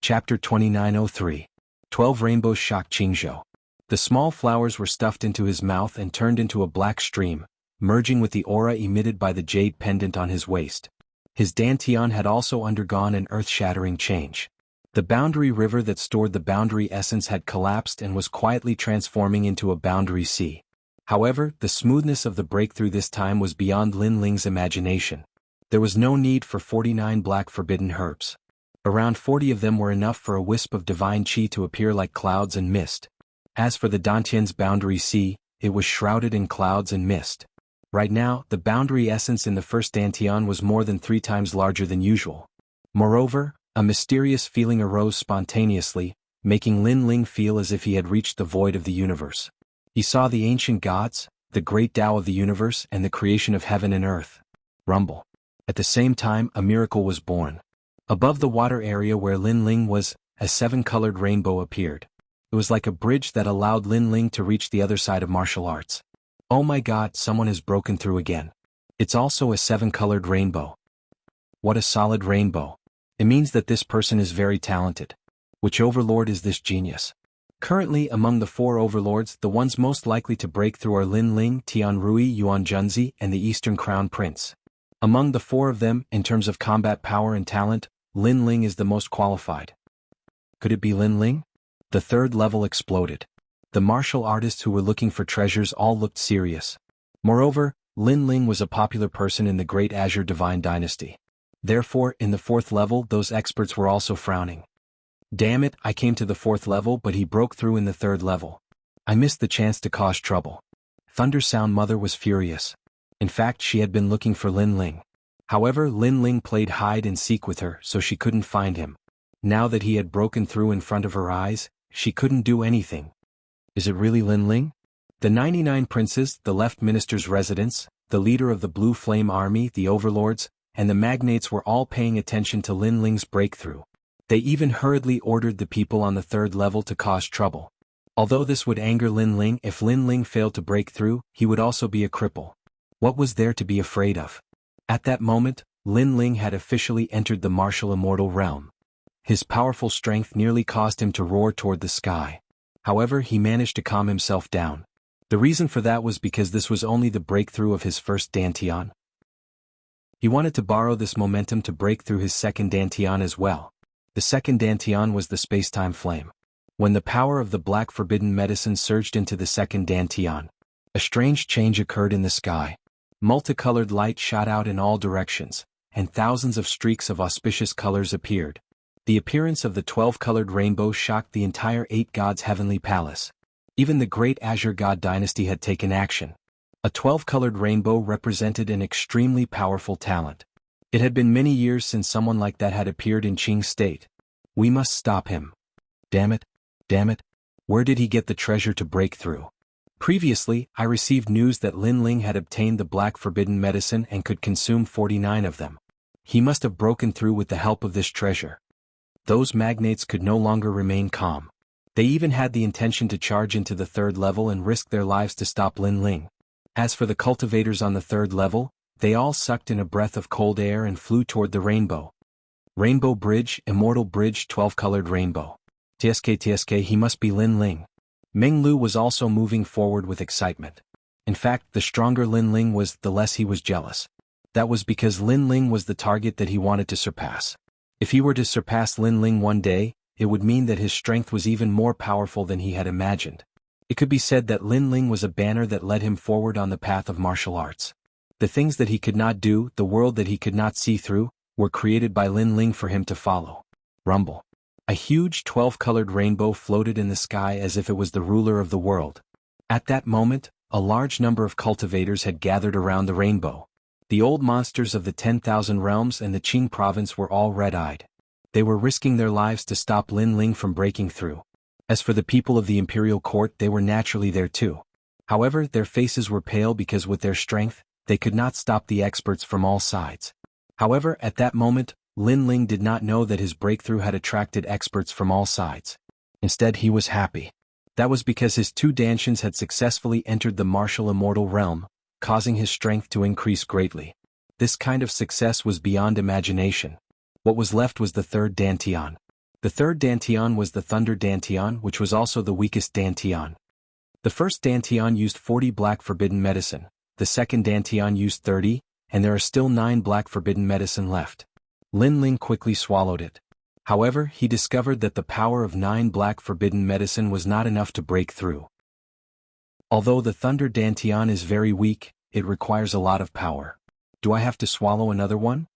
Chapter 2903. 12 Rainbows shocked Qingzhou. The small flowers were stuffed into his mouth and turned into a black stream, merging with the aura emitted by the jade pendant on his waist. His dantian had also undergone an earth-shattering change. The boundary river that stored the boundary essence had collapsed and was quietly transforming into a boundary sea. However, the smoothness of the breakthrough this time was beyond Lin Ling's imagination. There was no need for 49 black forbidden herbs. Around 40 of them were enough for a wisp of divine qi to appear like clouds and mist. As for the dantian's boundary sea, it was shrouded in clouds and mist. Right now, the boundary essence in the first dantian was more than 3 times larger than usual. Moreover, a mysterious feeling arose spontaneously, making Lin Ling feel as if he had reached the void of the universe. He saw the ancient gods, the great Tao of the universe, and the creation of heaven and earth. Rumble. At the same time, a miracle was born. Above the water area where Lin Ling was, a 7-colored rainbow appeared. It was like a bridge that allowed Lin Ling to reach the other side of martial arts. Oh my god, someone has broken through again. It's also a 7-colored rainbow. What a solid rainbow. It means that this person is very talented. Which overlord is this genius? Currently, among the 4 overlords, the ones most likely to break through are Lin Ling, Tian Rui, Yuan Junzi, and the Eastern Crown Prince. Among the 4 of them, in terms of combat power and talent, Lin Ling is the most qualified. Could it be Lin Ling? The 3rd level exploded. The martial artists who were looking for treasures all looked serious. Moreover, Lin Ling was a popular person in the Great Azure Divine Dynasty. Therefore, in the 4th level, those experts were also frowning. Damn it, I came to the 4th level but he broke through in the 3rd level. I missed the chance to cause trouble. Thunder Sound Mother was furious. In fact, she had been looking for Lin Ling. However, Lin Ling played hide and seek with her so she couldn't find him. Now that he had broken through in front of her eyes, she couldn't do anything. Is it really Lin Ling? The 99 princes, the left minister's residence, the leader of the Blue Flame Army, the overlords, and the magnates were all paying attention to Lin Ling's breakthrough. They even hurriedly ordered the people on the 3rd level to cause trouble. Although this would anger Lin Ling, if Lin Ling failed to break through, he would also be a cripple. What was there to be afraid of? At that moment, Lin Ling had officially entered the martial immortal realm. His powerful strength nearly caused him to roar toward the sky. However, he managed to calm himself down. The reason for that was because this was only the breakthrough of his first dantian. He wanted to borrow this momentum to break through his 2nd dantian as well. The 2nd dantian was the space-time flame. When the power of the black forbidden medicine surged into the 2nd dantian, a strange change occurred in the sky. Multicolored light shot out in all directions, and thousands of streaks of auspicious colors appeared. The appearance of the 12-colored rainbow shocked the entire 8 gods' heavenly palace. Even the great Azure God dynasty had taken action. A 12-colored rainbow represented an extremely powerful talent. It had been many years since someone like that had appeared in Qing state. We must stop him. Damn it. Damn it. Where did he get the treasure to break through? Previously, I received news that Lin Ling had obtained the black forbidden medicine and could consume 49 of them. He must have broken through with the help of this treasure. Those magnates could no longer remain calm. They even had the intention to charge into the 3rd level and risk their lives to stop Lin Ling. As for the cultivators on the 3rd level, they all sucked in a breath of cold air and flew toward the rainbow. Rainbow Bridge, Immortal Bridge, 12-colored rainbow. TSK, he must be Lin Ling. Ming Lu was also moving forward with excitement. In fact, the stronger Lin Ling was, the less he was jealous. That was because Lin Ling was the target that he wanted to surpass. If he were to surpass Lin Ling one day, it would mean that his strength was even more powerful than he had imagined. It could be said that Lin Ling was a banner that led him forward on the path of martial arts. The things that he could not do, the world that he could not see through, were created by Lin Ling for him to follow. Rumble. A huge 12-colored rainbow floated in the sky as if it was the ruler of the world. At that moment, a large number of cultivators had gathered around the rainbow. The old monsters of the 10,000 realms and the Qing province were all red-eyed. They were risking their lives to stop Lin Ling from breaking through. As for the people of the imperial court, they were naturally there too. However, their faces were pale because with their strength, they could not stop the experts from all sides. However, at that moment, Lin Ling did not know that his breakthrough had attracted experts from all sides. Instead, he was happy. That was because his 2 dantians had successfully entered the martial immortal realm, causing his strength to increase greatly. This kind of success was beyond imagination. What was left was the 3rd dantian. The third Dantian was the Thunder Dantian, which was also the weakest Dantian. The first Dantian used 40 black forbidden medicine, the second Dantian used 30, and there are still 9 black forbidden medicine left. Lin Ling quickly swallowed it. However, he discovered that the power of 9 black forbidden medicine was not enough to break through. Although the Thunder Dantian is very weak, it requires a lot of power. Do I have to swallow another one?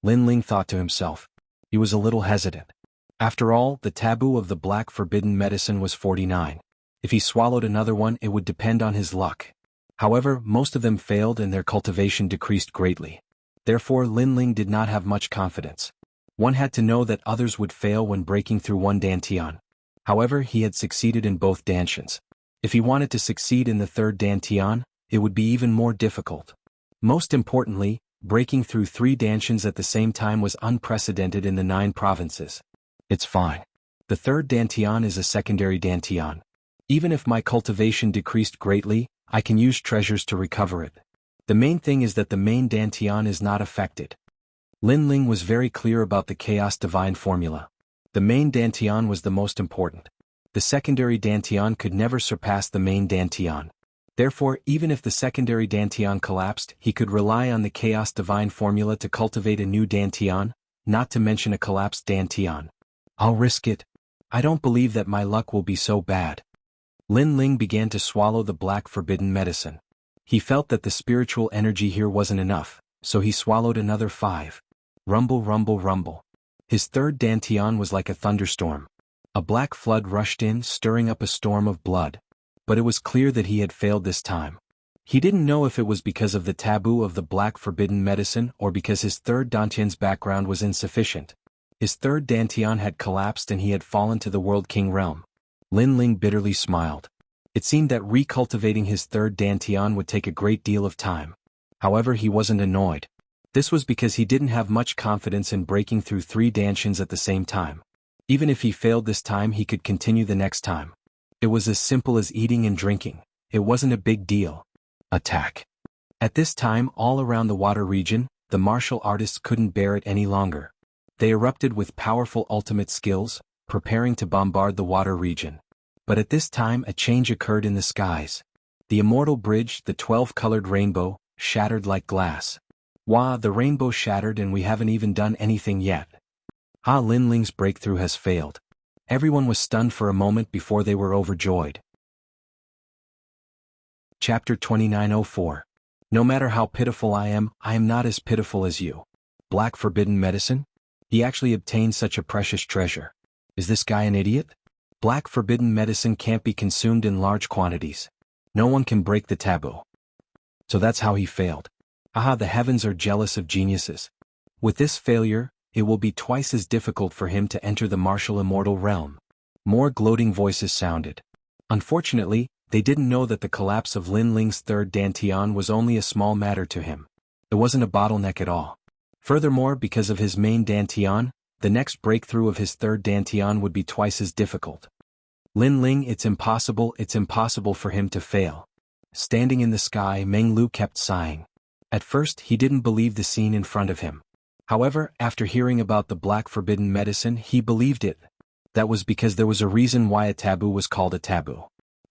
Lin Ling thought to himself. He was a little hesitant. After all, the taboo of the black forbidden medicine was 49. If he swallowed another one, it would depend on his luck. However, most of them failed and their cultivation decreased greatly. Therefore, Lin Ling did not have much confidence. One had to know that others would fail when breaking through one Dantian. However, he had succeeded in both Dantians. If he wanted to succeed in the third Dantian, it would be even more difficult. Most importantly, breaking through 3 Dantians at the same time was unprecedented in the 9 provinces. It's fine. The third Dantian is a secondary Dantian. Even if my cultivation decreased greatly, I can use treasures to recover it. The main thing is that the main Dantian is not affected. Lin Ling was very clear about the Chaos Divine formula. The main Dantian was the most important. The secondary Dantian could never surpass the main Dantian. Therefore, even if the secondary Dantian collapsed, he could rely on the Chaos Divine formula to cultivate a new Dantian, not to mention a collapsed Dantian. I'll risk it. I don't believe that my luck will be so bad. Lin Ling began to swallow the black forbidden medicine. He felt that the spiritual energy here wasn't enough, so he swallowed another 5. Rumble, rumble, rumble. His third Dantian was like a thunderstorm. A black flood rushed in, stirring up a storm of blood. But it was clear that he had failed this time. He didn't know if it was because of the taboo of the black forbidden medicine or because his third Dantian's background was insufficient. His third Dantian had collapsed and he had fallen to the World King realm. Lin Ling bitterly smiled. It seemed that recultivating his third Dantian would take a great deal of time. However, he wasn't annoyed. This was because he didn't have much confidence in breaking through 3 Dantians at the same time. Even if he failed this time, he could continue the next time. It was as simple as eating and drinking. It wasn't a big deal. Attack. At this time, all around the water region, the martial artists couldn't bear it any longer. They erupted with powerful ultimate skills, preparing to bombard the water region. But at this time a change occurred in the skies. The immortal bridge, the 12-colored rainbow, shattered like glass. Wah, the rainbow shattered and we haven't even done anything yet. Lin Ling's breakthrough has failed. Everyone was stunned for a moment before they were overjoyed. Chapter 2904. No matter how pitiful I am not as pitiful as you. Black forbidden medicine? He actually obtained such a precious treasure. Is this guy an idiot? Black forbidden medicine can't be consumed in large quantities. No one can break the taboo. So that's how he failed. The heavens are jealous of geniuses. With this failure, it will be twice as difficult for him to enter the martial immortal realm. More gloating voices sounded. Unfortunately, they didn't know that the collapse of Lin Ling's third Dantian was only a small matter to him. It wasn't a bottleneck at all. Furthermore, because of his main Dantian, the next breakthrough of his third Dantian would be twice as difficult. Lin Ling, it's impossible for him to fail. Standing in the sky, Meng Lu kept sighing. At first, he didn't believe the scene in front of him. However, after hearing about the black forbidden medicine, he believed it. That was because there was a reason why a taboo was called a taboo.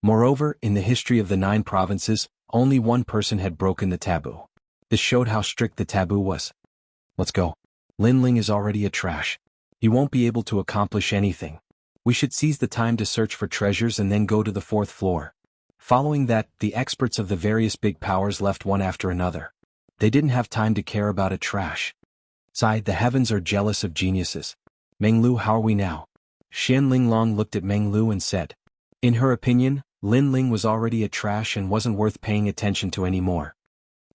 Moreover, in the history of the 9 provinces, only one person had broken the taboo. This showed how strict the taboo was. Let's go. Lin Ling is already a trash. He won't be able to accomplish anything. We should seize the time to search for treasures and then go to the 4th floor. Following that, the experts of the various big powers left one after another. They didn't have time to care about a trash. Sighed, the heavens are jealous of geniuses. Meng Lu, how are we now? Xian Linglong looked at Meng Lu and said. In her opinion, Lin Ling was already a trash and wasn't worth paying attention to anymore.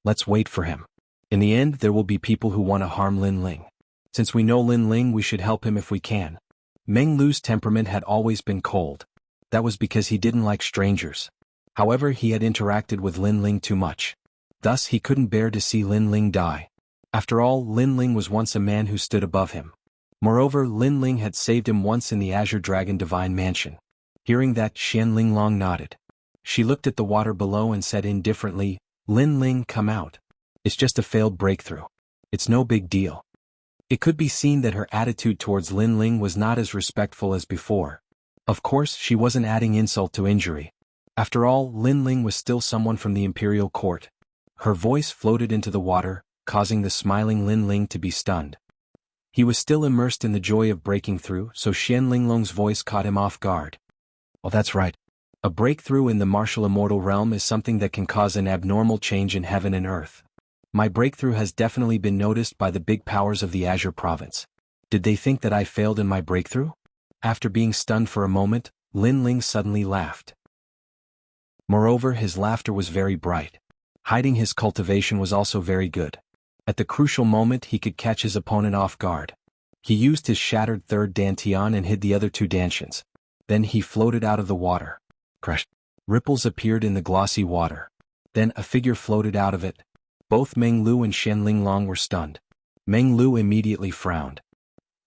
Let's wait for him. In the end, there will be people who want to harm Lin Ling. Since we know Lin Ling, we should help him if we can. Meng Lu's temperament had always been cold. That was because he didn't like strangers. However, he had interacted with Lin Ling too much. Thus, he couldn't bear to see Lin Ling die. After all, Lin Ling was once a man who stood above him. Moreover, Lin Ling had saved him once in the Azure Dragon Divine Mansion. Hearing that, Xian Linglong nodded. She looked at the water below and said indifferently, Lin Ling, come out. It's just a failed breakthrough. It's no big deal. It could be seen that her attitude towards Lin Ling was not as respectful as before. Of course, she wasn't adding insult to injury. After all, Lin Ling was still someone from the imperial court. Her voice floated into the water, causing the smiling Lin Ling to be stunned. He was still immersed in the joy of breaking through, so Xian Linglong's voice caught him off guard. Oh, that's right. A breakthrough in the martial immortal realm is something that can cause an abnormal change in heaven and earth. My breakthrough has definitely been noticed by the big powers of the Azure province. Did they think that I failed in my breakthrough? After being stunned for a moment, Lin Ling suddenly laughed. Moreover, his laughter was very bright. Hiding his cultivation was also very good. At the crucial moment he could catch his opponent off guard. He used his shattered third dantian and hid the other two dantians. Then he floated out of the water. Crash! Ripples appeared in the glossy water. Then a figure floated out of it. Both Meng Lu and Xian Linglong were stunned. Meng Lu immediately frowned.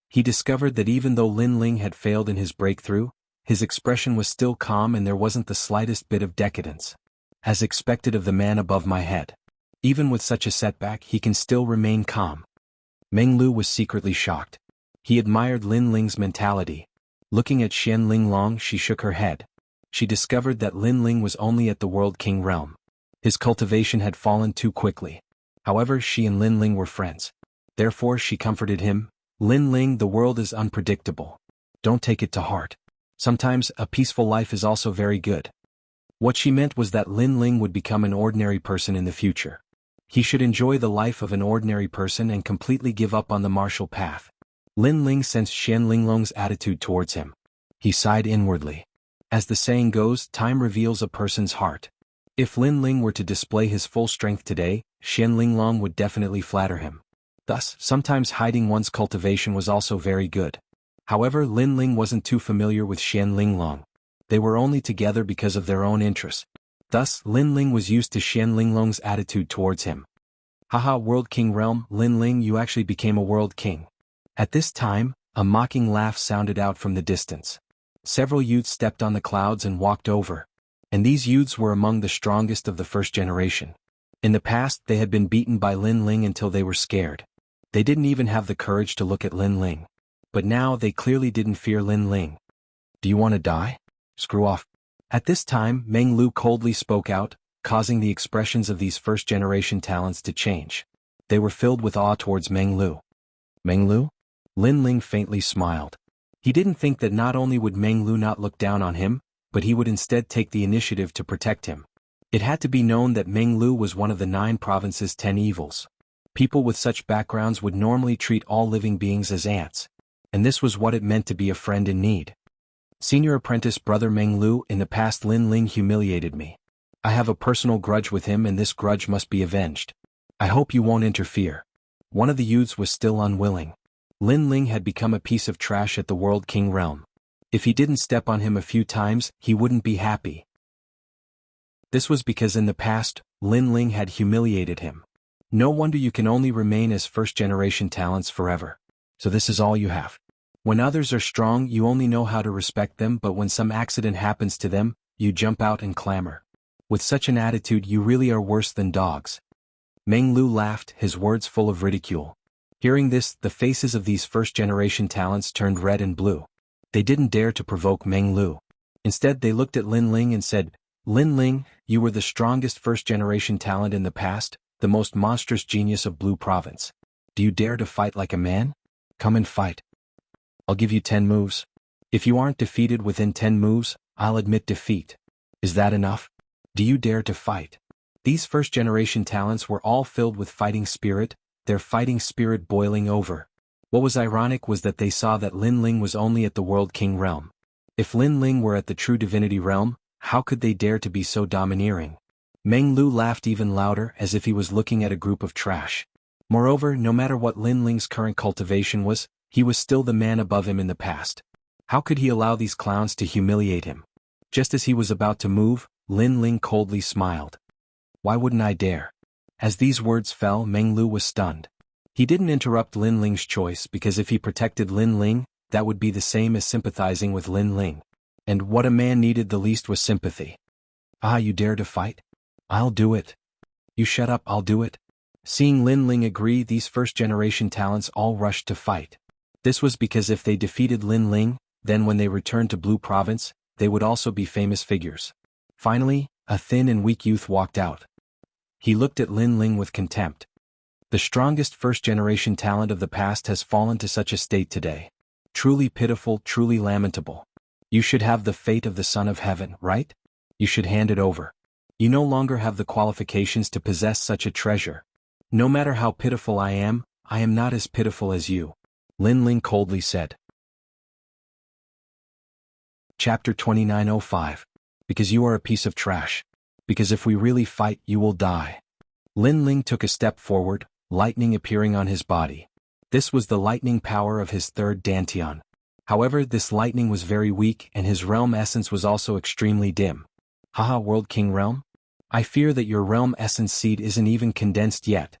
He discovered that even though Lin Ling had failed in his breakthrough, his expression was still calm and there wasn't the slightest bit of decadence. As expected of the man above my head. Even with such a setback he can still remain calm. Meng Lu was secretly shocked. He admired Lin Ling's mentality. Looking at Xian Linglong, she shook her head. She discovered that Lin Ling was only at the World King realm. His cultivation had fallen too quickly. However, she and Lin Ling were friends. Therefore she comforted him. Lin Ling, the world is unpredictable. Don't take it to heart. Sometimes a peaceful life is also very good. What she meant was that Lin Ling would become an ordinary person in the future. He should enjoy the life of an ordinary person and completely give up on the martial path. Lin Ling sensed Xian Linglong's attitude towards him. He sighed inwardly. As the saying goes, time reveals a person's heart. If Lin Ling were to display his full strength today, Xian Linglong would definitely flatter him. Thus, sometimes hiding one's cultivation was also very good. However, Lin Ling wasn't too familiar with Xian Linglong. They were only together because of their own interests. Thus, Lin Ling was used to Xian Linglong's attitude towards him. Haha, World King realm, Lin Ling, you actually became a World King. At this time, a mocking laugh sounded out from the distance. Several youths stepped on the clouds and walked over. And these youths were among the strongest of the first generation. In the past, they had been beaten by Lin Ling until they were scared. They didn't even have the courage to look at Lin Ling. But now they clearly didn't fear Lin Ling. Do you want to die? Screw off. At this time, Meng Lu coldly spoke out, causing the expressions of these first-generation talents to change. They were filled with awe towards Meng Lu. Meng Lu? Lin Ling faintly smiled. He didn't think that not only would Meng Lu not look down on him, but he would instead take the initiative to protect him. It had to be known that Meng Lu was one of the 9 provinces' 10 evils. People with such backgrounds would normally treat all living beings as ants. And this was what it meant to be a friend in need. Senior apprentice brother Meng Lu, in the past Lin Ling humiliated me. I have a personal grudge with him and this grudge must be avenged. I hope you won't interfere. One of the youths was still unwilling. Lin Ling had become a piece of trash at the World King realm. If he didn't step on him a few times, he wouldn't be happy. This was because in the past, Lin Ling had humiliated him. No wonder you can only remain as first-generation talents forever. So this is all you have. When others are strong, you only know how to respect them, but when some accident happens to them, you jump out and clamor. With such an attitude, you really are worse than dogs. Meng Lu laughed, his words full of ridicule. Hearing this, the faces of these first-generation talents turned red and blue. They didn't dare to provoke Meng Lu. Instead, they looked at Lin Ling and said, Lin Ling, you were the strongest first-generation talent in the past, the most monstrous genius of Blue Province. Do you dare to fight like a man? Come and fight. I'll give you 10 moves. If you aren't defeated within 10 moves, I'll admit defeat. Is that enough? Do you dare to fight? These first-generation talents were all filled with fighting spirit, their fighting spirit boiling over. What was ironic was that they saw that Lin Ling was only at the World King realm. If Lin Ling were at the true divinity realm, how could they dare to be so domineering? Meng Lu laughed even louder as if he was looking at a group of trash. Moreover, no matter what Lin Ling's current cultivation was, he was still the man above him in the past. How could he allow these clowns to humiliate him? Just as he was about to move, Lin Ling coldly smiled. Why wouldn't I dare? As these words fell, Meng Lu was stunned. He didn't interrupt Lin Ling's choice because if he protected Lin Ling, that would be the same as sympathizing with Lin Ling. And what a man needed the least was sympathy. Ah, you dare to fight? I'll do it. You shut up, I'll do it. Seeing Lin Ling agree, these first-generation talents all rushed to fight. This was because if they defeated Lin Ling, then when they returned to Blue Province, they would also be famous figures. Finally, a thin and weak youth walked out. He looked at Lin Ling with contempt. The strongest first-generation talent of the past has fallen to such a state today. Truly pitiful, truly lamentable. You should have the fate of the Son of Heaven, right? You should hand it over. You no longer have the qualifications to possess such a treasure. No matter how pitiful I am not as pitiful as you, Lin Ling coldly said. Chapter 2905. Because you are a piece of trash. Because if we really fight, you will die. Lin Ling took a step forward, lightning appearing on his body. This was the lightning power of his third dantian. However, this lightning was very weak and his realm essence was also extremely dim. Haha, World King Realm? I fear that your realm essence seed isn't even condensed yet.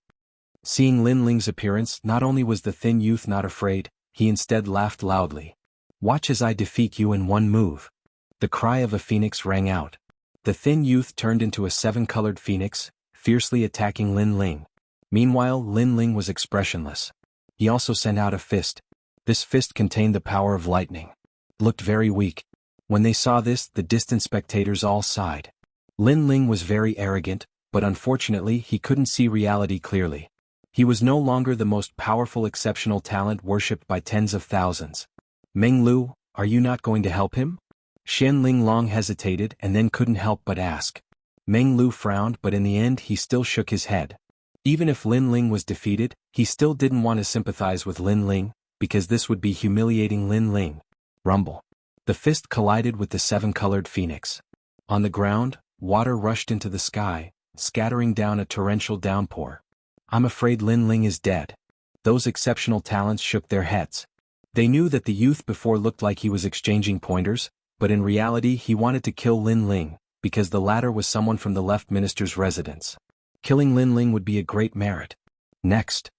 Seeing Lin Ling's appearance, not only was the thin youth not afraid, he instead laughed loudly. Watch as I defeat you in one move. The cry of a phoenix rang out. The thin youth turned into a seven-colored phoenix, fiercely attacking Lin Ling. Meanwhile, Lin Ling was expressionless. He also sent out a fist. This fist contained the power of lightning. It looked very weak. When they saw this, the distant spectators all sighed. Lin Ling was very arrogant, but unfortunately he couldn't see reality clearly. He was no longer the most powerful exceptional talent worshipped by tens of thousands. Meng Lu, are you not going to help him? Xian Ling long hesitated and then couldn't help but ask. Meng Lu frowned, but in the end he still shook his head. Even if Lin Ling was defeated, he still didn't want to sympathize with Lin Ling, because this would be humiliating Lin Ling. Rumble. The fist collided with the seven-colored phoenix. On the ground, water rushed into the sky, scattering down a torrential downpour. I'm afraid Lin Ling is dead. Those exceptional talents shook their heads. They knew that the youth before looked like he was exchanging pointers, but in reality he wanted to kill Lin Ling, because the latter was someone from the left minister's residence. Killing Lin Ling would be a great merit. Next.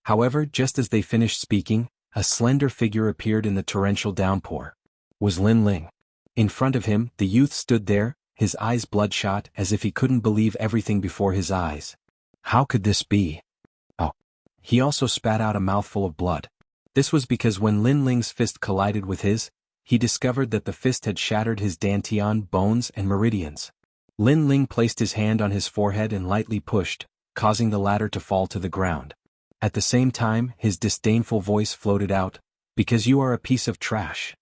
However, just as they finished speaking, a slender figure appeared in the torrential downpour. Was Lin Ling. In front of him, the youth stood there, his eyes bloodshot as if he couldn't believe everything before his eyes. How could this be? Oh. He also spat out a mouthful of blood. This was because when Lin Ling's fist collided with his, he discovered that the fist had shattered his dantian, bones and meridians. Lin Ling placed his hand on his forehead and lightly pushed, causing the latter to fall to the ground. At the same time, his disdainful voice floated out, because you are a piece of trash.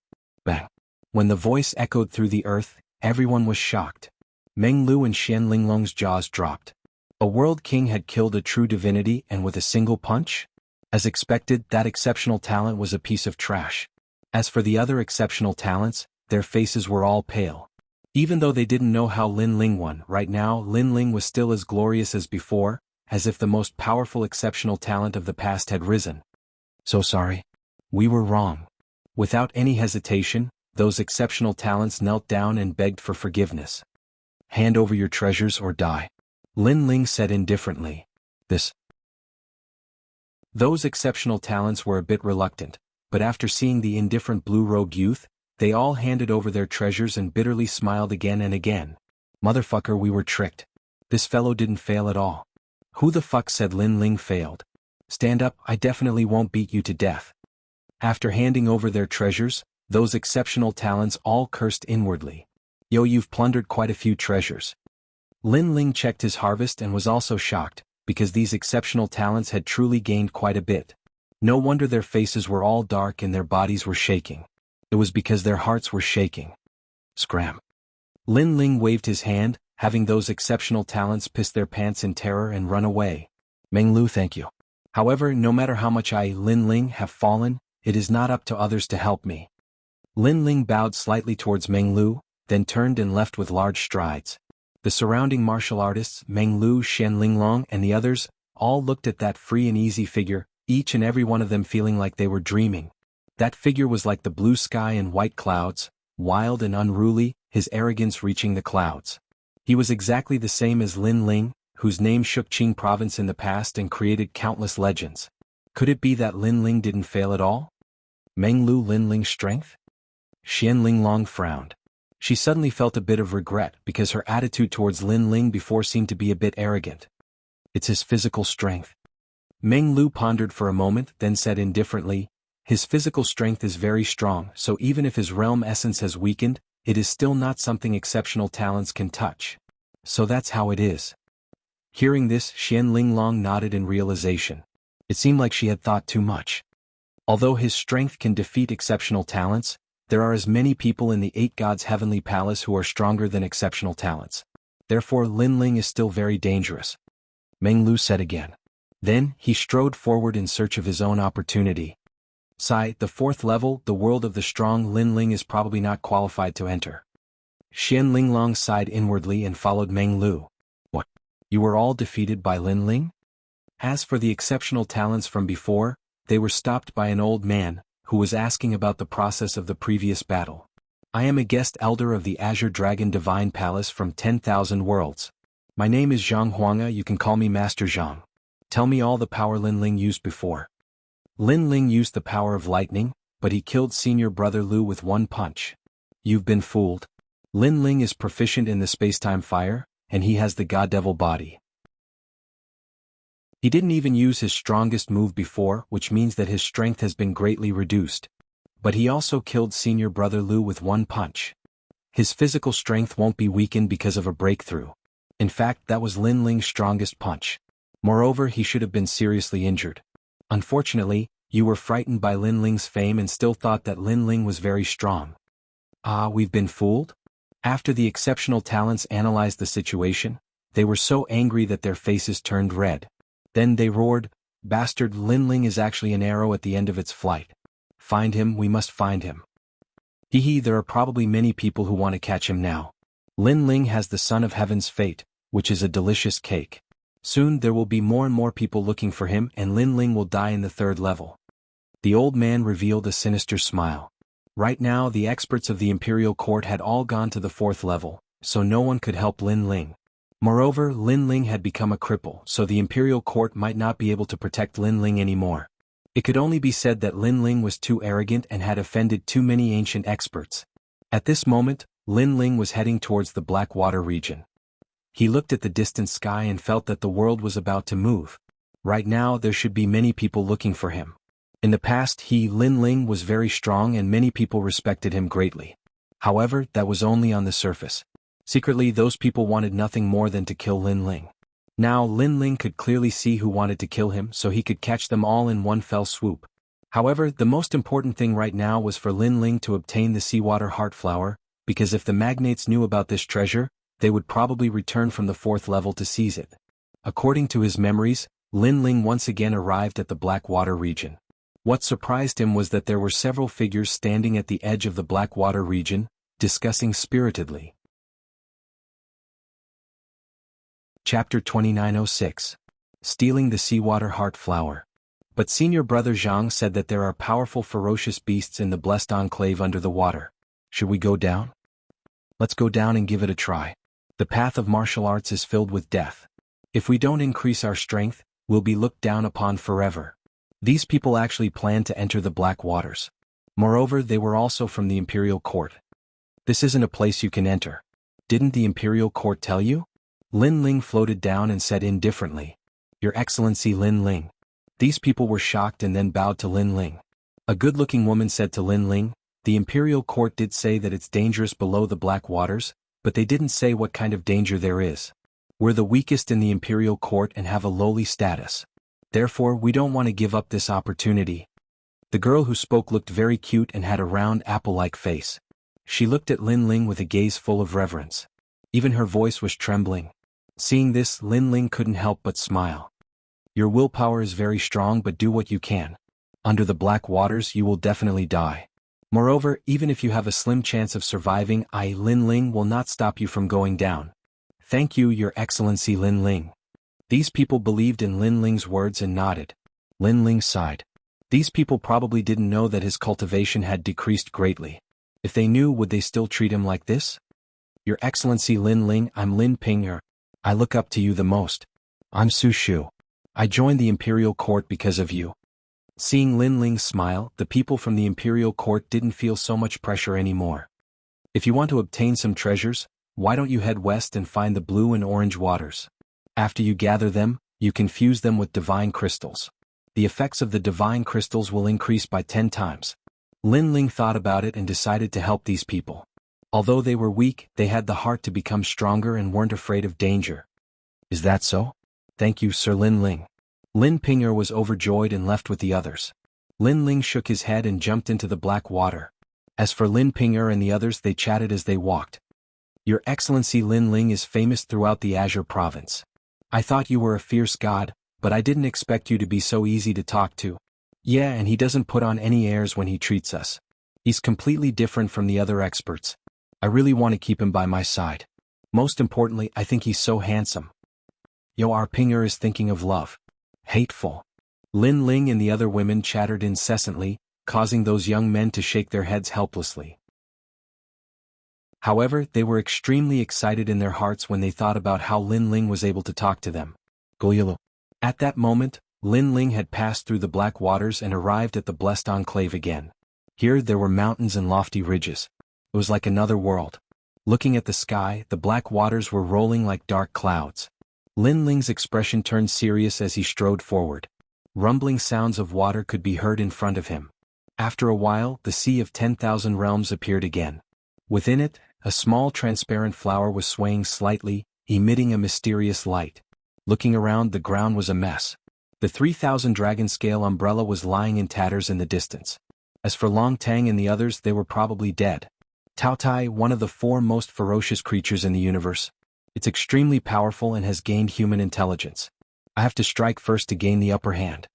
Bang. When the voice echoed through the earth, everyone was shocked. Meng Lu and Xian Linglong's jaws dropped. A world king had killed a true divinity and with a single punch? As expected, that exceptional talent was a piece of trash. As for the other exceptional talents, their faces were all pale. Even though they didn't know how Lin Ling won, right now Lin Ling was still as glorious as before, as if the most powerful exceptional talent of the past had risen. So sorry. We were wrong. Without any hesitation, those exceptional talents knelt down and begged for forgiveness. Hand over your treasures or die. Lin Ling said indifferently. Those exceptional talents were a bit reluctant, but after seeing the indifferent blue-robed youth, they all handed over their treasures and bitterly smiled again and again. Motherfucker, we were tricked. This fellow didn't fail at all. Who the fuck said Lin Ling failed? Stand up, I definitely won't beat you to death. After handing over their treasures, those exceptional talents all cursed inwardly. Yo, you've plundered quite a few treasures. Lin Ling checked his harvest and was also shocked, because these exceptional talents had truly gained quite a bit. No wonder their faces were all dark and their bodies were shaking. It was because their hearts were shaking. Scram. Lin Ling waved his hand, having those exceptional talents piss their pants in terror and run away. Meng Lu, thank you. However, no matter how much I, Lin Ling, have fallen, it is not up to others to help me. Lin Ling bowed slightly towards Meng Lu, then turned and left with large strides. The surrounding martial artists, Meng Lu, Xian Linglong, and the others, all looked at that free and easy figure, each and every one of them feeling like they were dreaming. That figure was like the blue sky and white clouds, wild and unruly, his arrogance reaching the clouds. He was exactly the same as Lin Ling, whose name shook Qing province in the past and created countless legends. Could it be that Lin Ling didn't fail at all? Meng Lu, Lin Ling's strength? Xian Linglong frowned. She suddenly felt a bit of regret because her attitude towards Lin Ling before seemed to be a bit arrogant. It's his physical strength. Meng Lu pondered for a moment, then said indifferently, his physical strength is very strong, so even if his realm essence has weakened, it is still not something exceptional talents can touch. So that's how it is. Hearing this, Xian Linglong nodded in realization. It seemed like she had thought too much. Although his strength can defeat exceptional talents, there are as many people in the Eight Gods' Heavenly Palace who are stronger than exceptional talents. Therefore Lin Ling is still very dangerous. Meng Lu said again. Then, he strode forward in search of his own opportunity. Sigh, the fourth level, the world of the strong Lin Ling is probably not qualified to enter. Xian Linglong sighed inwardly and followed Meng Lu. What? You were all defeated by Lin Ling? As for the exceptional talents from before, they were stopped by an old man, who was asking about the process of the previous battle. I am a guest elder of the Azure Dragon Divine Palace from 10,000 worlds. My name is Zhang Huanga, you can call me Master Zhang. Tell me all the power Lin Ling used before. Lin Ling used the power of lightning, but he killed senior brother Lu with one punch. You've been fooled. Lin Ling is proficient in the spacetime fire, and he has the God Devil body. He didn't even use his strongest move before, which means that his strength has been greatly reduced. But he also killed senior brother Lu with one punch. His physical strength won't be weakened because of a breakthrough. In fact, that was Lin Ling's strongest punch. Moreover, he should have been seriously injured. Unfortunately, you were frightened by Lin Ling's fame and still thought that Lin Ling was very strong. Ah, we've been fooled? After the exceptional talents analyzed the situation, they were so angry that their faces turned red. Then they roared, Bastard, Lin Ling is actually an arrow at the end of its flight. Find him, we must find him. Hee, there are probably many people who want to catch him now. Lin Ling has the Son of Heaven's fate, which is a delicious cake. Soon there will be more and more people looking for him and Lin Ling will die in the third level. The old man revealed a sinister smile. Right now the experts of the Imperial Court had all gone to the fourth level, so no one could help Lin Ling. Moreover, Lin Ling had become a cripple, so the Imperial Court might not be able to protect Lin Ling anymore. It could only be said that Lin Ling was too arrogant and had offended too many ancient experts. At this moment, Lin Ling was heading towards the Blackwater region. He looked at the distant sky and felt that the world was about to move. Right now there should be many people looking for him. In the past Lin Ling was very strong and many people respected him greatly. However, that was only on the surface. Secretly those people wanted nothing more than to kill Lin Ling. Now Lin Ling could clearly see who wanted to kill him, so he could catch them all in one fell swoop. However, the most important thing right now was for Lin Ling to obtain the Seawater Heart Flower, because if the magnates knew about this treasure, they would probably return from the fourth level to seize it. According to his memories, Lin Ling once again arrived at the Blackwater region. What surprised him was that there were several figures standing at the edge of the Blackwater region, discussing spiritedly. Chapter 2906. Stealing the Seawater Heart Flower. But senior brother Zhang said that there are powerful ferocious beasts in the blessed enclave under the water. Should we go down? Let's go down and give it a try. The path of martial arts is filled with death. If we don't increase our strength, we'll be looked down upon forever. These people actually planned to enter the Black Waters. Moreover, they were also from the Imperial Court. This isn't a place you can enter. Didn't the Imperial Court tell you? Lin Ling floated down and said indifferently. Your Excellency Lin Ling. These people were shocked and then bowed to Lin Ling. A good-looking woman said to Lin Ling, the Imperial Court did say that it's dangerous below the Black Waters, but they didn't say what kind of danger there is. We're the weakest in the Imperial Court and have a lowly status. Therefore, we don't want to give up this opportunity. The girl who spoke looked very cute and had a round apple-like face. She looked at Lin Ling with a gaze full of reverence. Even her voice was trembling. Seeing this, Lin Ling couldn't help but smile. Your willpower is very strong, but do what you can. Under the Black Waters you will definitely die. Moreover, even if you have a slim chance of surviving, Lin Ling will not stop you from going down. Thank you, Your Excellency Lin Ling. These people believed in Lin Ling's words and nodded. Lin Ling sighed. These people probably didn't know that his cultivation had decreased greatly. If they knew, would they still treat him like this? Your Excellency Lin Ling, I'm Lin Ping'er. I look up to you the most. I'm Su Shu. I joined the Imperial Court because of you. Seeing Lin Ling smile, the people from the Imperial Court didn't feel so much pressure anymore. If you want to obtain some treasures, why don't you head west and find the blue and orange waters? After you gather them, You can fuse them with divine crystals. The effects of the divine crystals will increase by 10 times. Lin Ling thought about it and decided to help these people. Although they were weak, they had the heart to become stronger and weren't afraid of danger. Is that so? Thank you, Sir Lin Ling. Lin Ping'er was overjoyed and left with the others. Lin Ling shook his head and jumped into the black water. As for Lin Ping'er and the others, they chatted as they walked. Your Excellency, Lin Ling is famous throughout the Azure province. I thought you were a fierce god, but I didn't expect you to be so easy to talk to. Yeah, and he doesn't put on any airs when he treats us. He's completely different from the other experts. I really want to keep him by my side. Most importantly, I think he's so handsome. Yo, our Ping'er is thinking of love. Hateful. Lin Ling and the other women chattered incessantly, causing those young men to shake their heads helplessly. However, they were extremely excited in their hearts when they thought about how Lin Ling was able to talk to them. Goyalo. At that moment, Lin Ling had passed through the black waters and arrived at the blessed enclave again. Here there were mountains and lofty ridges. It was like another world. Looking at the sky, the black waters were rolling like dark clouds. Lin Ling's expression turned serious as he strode forward. Rumbling sounds of water could be heard in front of him. After a while, the Sea of 10,000 Realms appeared again. Within it, a small transparent flower was swaying slightly, emitting a mysterious light. Looking around, the ground was a mess. The 3,000 dragon scale umbrella was lying in tatters in the distance. As for Long Tang and the others, they were probably dead. Tao Tai, one of the 4 most ferocious creatures in the universe. It's extremely powerful and has gained human intelligence. I have to strike first to gain the upper hand.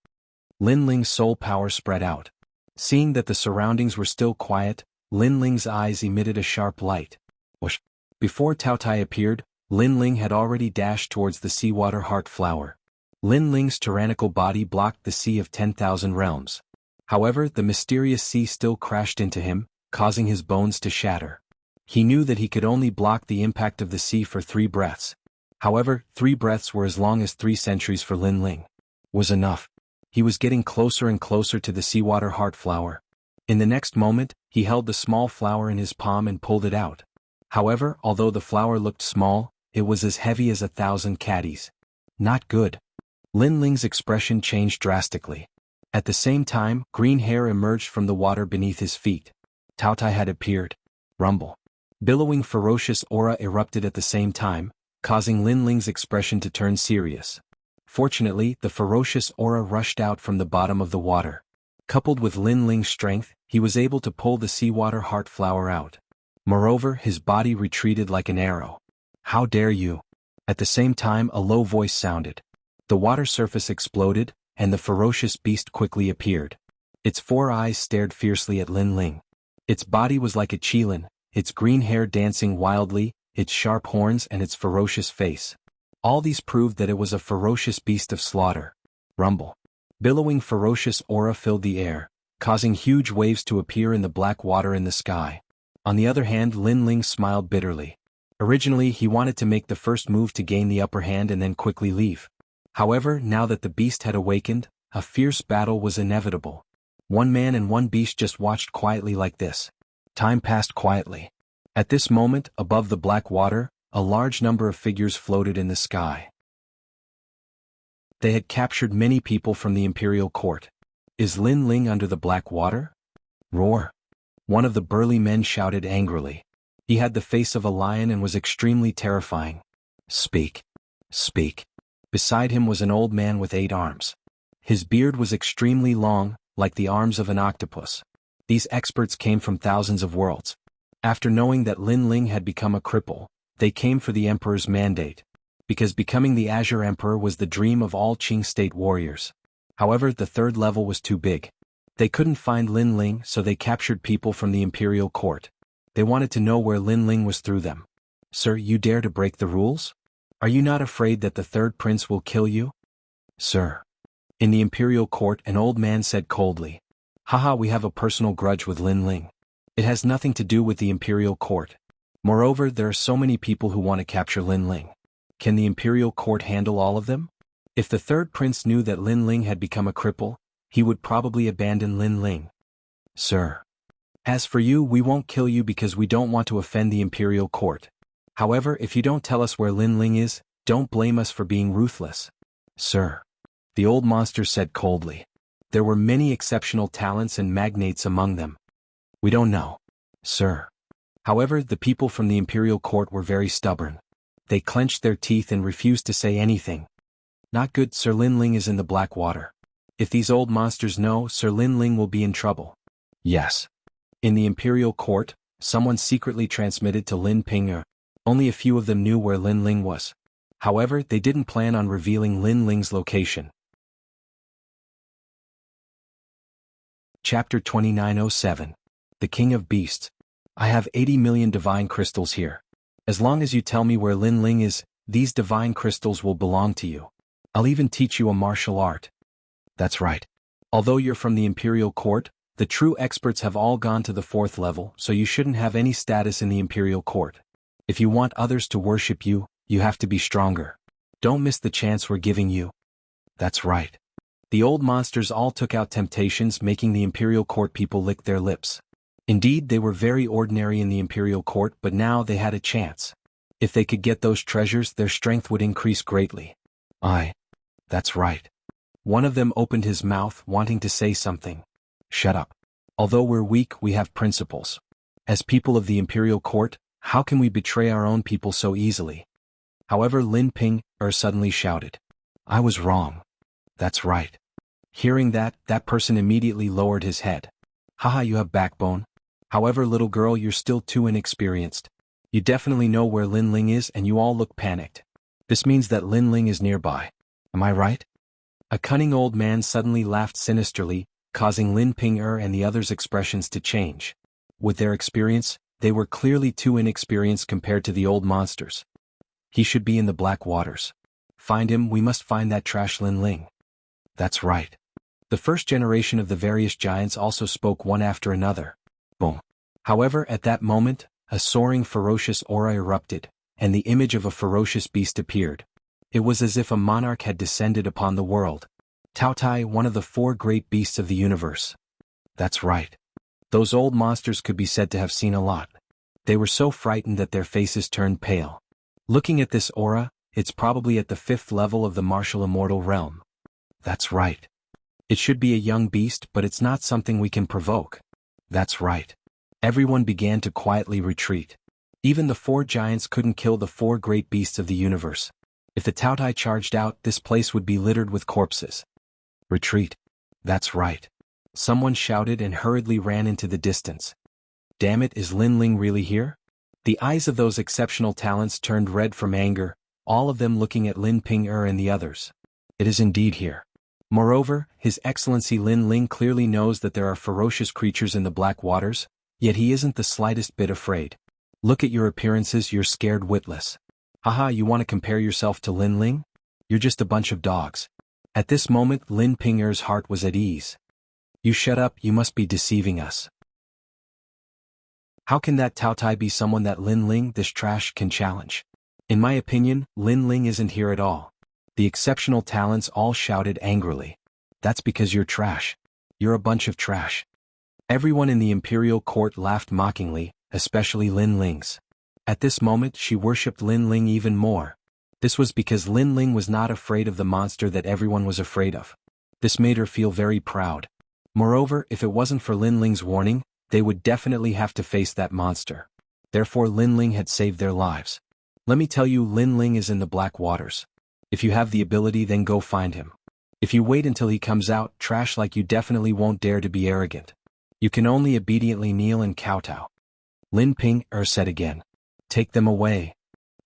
Lin Ling's soul power spread out. Seeing that the surroundings were still quiet, Lin Ling's eyes emitted a sharp light. Whoosh! Before Tao Tai appeared, Lin Ling had already dashed towards the seawater heart flower. Lin Ling's tyrannical body blocked the Sea of 10,000 Realms. However, the mysterious sea still crashed into him, causing his bones to shatter. He knew that he could only block the impact of the sea for 3 breaths. However, 3 breaths were as long as 3 centuries for Lin Ling. Was enough. He was getting closer and closer to the seawater heart flower. In the next moment, he held the small flower in his palm and pulled it out. However, although the flower looked small, it was as heavy as 1,000 caddies. Not good. Lin Ling's expression changed drastically. At the same time, green hair emerged from the water beneath his feet. Tao Tai had appeared. Rumble. Billowing ferocious aura erupted at the same time, causing Lin Ling's expression to turn serious. Fortunately, the ferocious aura rushed out from the bottom of the water. Coupled with Lin Ling's strength, he was able to pull the seawater heart flower out. Moreover, his body retreated like an arrow. How dare you? At the same time, a low voice sounded. The water surface exploded, and the ferocious beast quickly appeared. Its 4 eyes stared fiercely at Lin Ling. Its body was like a qilin, its green hair dancing wildly, its sharp horns and its ferocious face. All these proved that it was a ferocious beast of slaughter. Rumble. Billowing ferocious aura filled the air, causing huge waves to appear in the black water in the sky. On the other hand, Lin Ling smiled bitterly. Originally, he wanted to make the first move to gain the upper hand and then quickly leave. However, now that the beast had awakened, a fierce battle was inevitable. 1 man and 1 beast just watched quietly like this. Time passed quietly. At this moment, above the black water, a large number of figures floated in the sky. They had captured many people from the imperial court. Is Lin Ling under the black water? Roar. One of the burly men shouted angrily. He had the face of a lion and was extremely terrifying. Speak. Speak. Beside him was an old man with 8 arms. His beard was extremely long, like the arms of an octopus. These experts came from thousands of worlds. After knowing that Lin Ling had become a cripple, they came for the Emperor's mandate. Because becoming the Azure Emperor was the dream of all Qing state warriors. However, the 3rd level was too big. They couldn't find Lin Ling, so they captured people from the imperial court. They wanted to know where Lin Ling was through them. Sir, you dare to break the rules? Are you not afraid that the 3rd prince will kill you? Sir. In the imperial court, an old man said coldly. Haha, we have a personal grudge with Lin Ling. It has nothing to do with the imperial court. Moreover, there are so many people who want to capture Lin Ling. Can the imperial court handle all of them? If the 3rd prince knew that Lin Ling had become a cripple, he would probably abandon Lin Ling. Sir. As for you, we won't kill you because we don't want to offend the imperial court. However, if you don't tell us where Lin Ling is, don't blame us for being ruthless. Sir. The old monster said coldly. There were many exceptional talents and magnates among them. We don't know, sir. However, the people from the imperial court were very stubborn. They clenched their teeth and refused to say anything. Not good. Sir Linling is in the black water. If these old monsters know, Sir Linling will be in trouble. Yes. In the imperial court, someone secretly transmitted to Lin Ping. Only a few of them knew where Lin Ling was. However, they didn't plan on revealing Lin Ling's location. Chapter 2907. The King of Beasts. I have 80 million divine crystals here. As long as you tell me where Lin Ling is, these divine crystals will belong to you. I'll even teach you a martial art. That's right. Although you're from the imperial court, the true experts have all gone to the 4th level, so you shouldn't have any status in the imperial court. If you want others to worship you, you have to be stronger. Don't miss the chance we're giving you. That's right. The old monsters all took out temptations, making the imperial court people lick their lips. Indeed, they were very ordinary in the imperial court, but now they had a chance. If they could get those treasures, their strength would increase greatly. That's right. One of them opened his mouth, wanting to say something. Shut up. Although we're weak, we have principles. As people of the imperial court, how can we betray our own people so easily? However, Lin Ping suddenly shouted. I was wrong. That's right. Hearing that person immediately lowered his head. Haha, you have backbone. However, little girl, you're still too inexperienced. You definitely know where Lin Ling is and you all look panicked. This means that Lin Ling is nearby. Am I right? A cunning old man suddenly laughed sinisterly, causing Lin Ping and the others' expressions to change. With their experience, they were clearly too inexperienced compared to the old monsters. He should be in the black waters. Find him. We must find that trash Lin Ling. That's right. The first generation of the various giants also spoke one after another. Boom. However, at that moment, a soaring ferocious aura erupted, and the image of a ferocious beast appeared. It was as if a monarch had descended upon the world. Tao Tai, one of the 4 great beasts of the universe. That's right. Those old monsters could be said to have seen a lot. They were so frightened that their faces turned pale. Looking at this aura, it's probably at the 5th level of the martial immortal realm. That's right. It should be a young beast, but it's not something we can provoke. That's right. Everyone began to quietly retreat. Even the 4 giants couldn't kill the 4 great beasts of the universe. If the Tao Tai charged out, this place would be littered with corpses. Retreat. That's right. Someone shouted and hurriedly ran into the distance. Damn it, is Lin Ling really here? The eyes of those exceptional talents turned red from anger, all of them looking at Lin Ping and the others. It is indeed here. Moreover, His Excellency Lin Ling clearly knows that there are ferocious creatures in the black waters, yet he isn't the slightest bit afraid. Look at your appearances, you're scared witless. Haha, you want to compare yourself to Lin Ling? You're just a bunch of dogs. At this moment, Lin Ping's heart was at ease. You shut up, you must be deceiving us. How can that Tao Tai be someone that Lin Ling, this trash, can challenge? In my opinion, Lin Ling isn't here at all. The exceptional talents all shouted angrily. That's because you're trash. You're a bunch of trash. Everyone in the imperial court laughed mockingly, especially Lin Ling's. At this moment, she worshipped Lin Ling even more. This was because Lin Ling was not afraid of the monster that everyone was afraid of. This made her feel very proud. Moreover, if it wasn't for Lin Ling's warning, they would definitely have to face that monster. Therefore, Lin Ling had saved their lives. Let me tell you, Lin Ling is in the black waters. If you have the ability, then go find him. If you wait until he comes out, trash like you definitely won't dare to be arrogant. You can only obediently kneel and kowtow. Lin Ping said again. Take them away.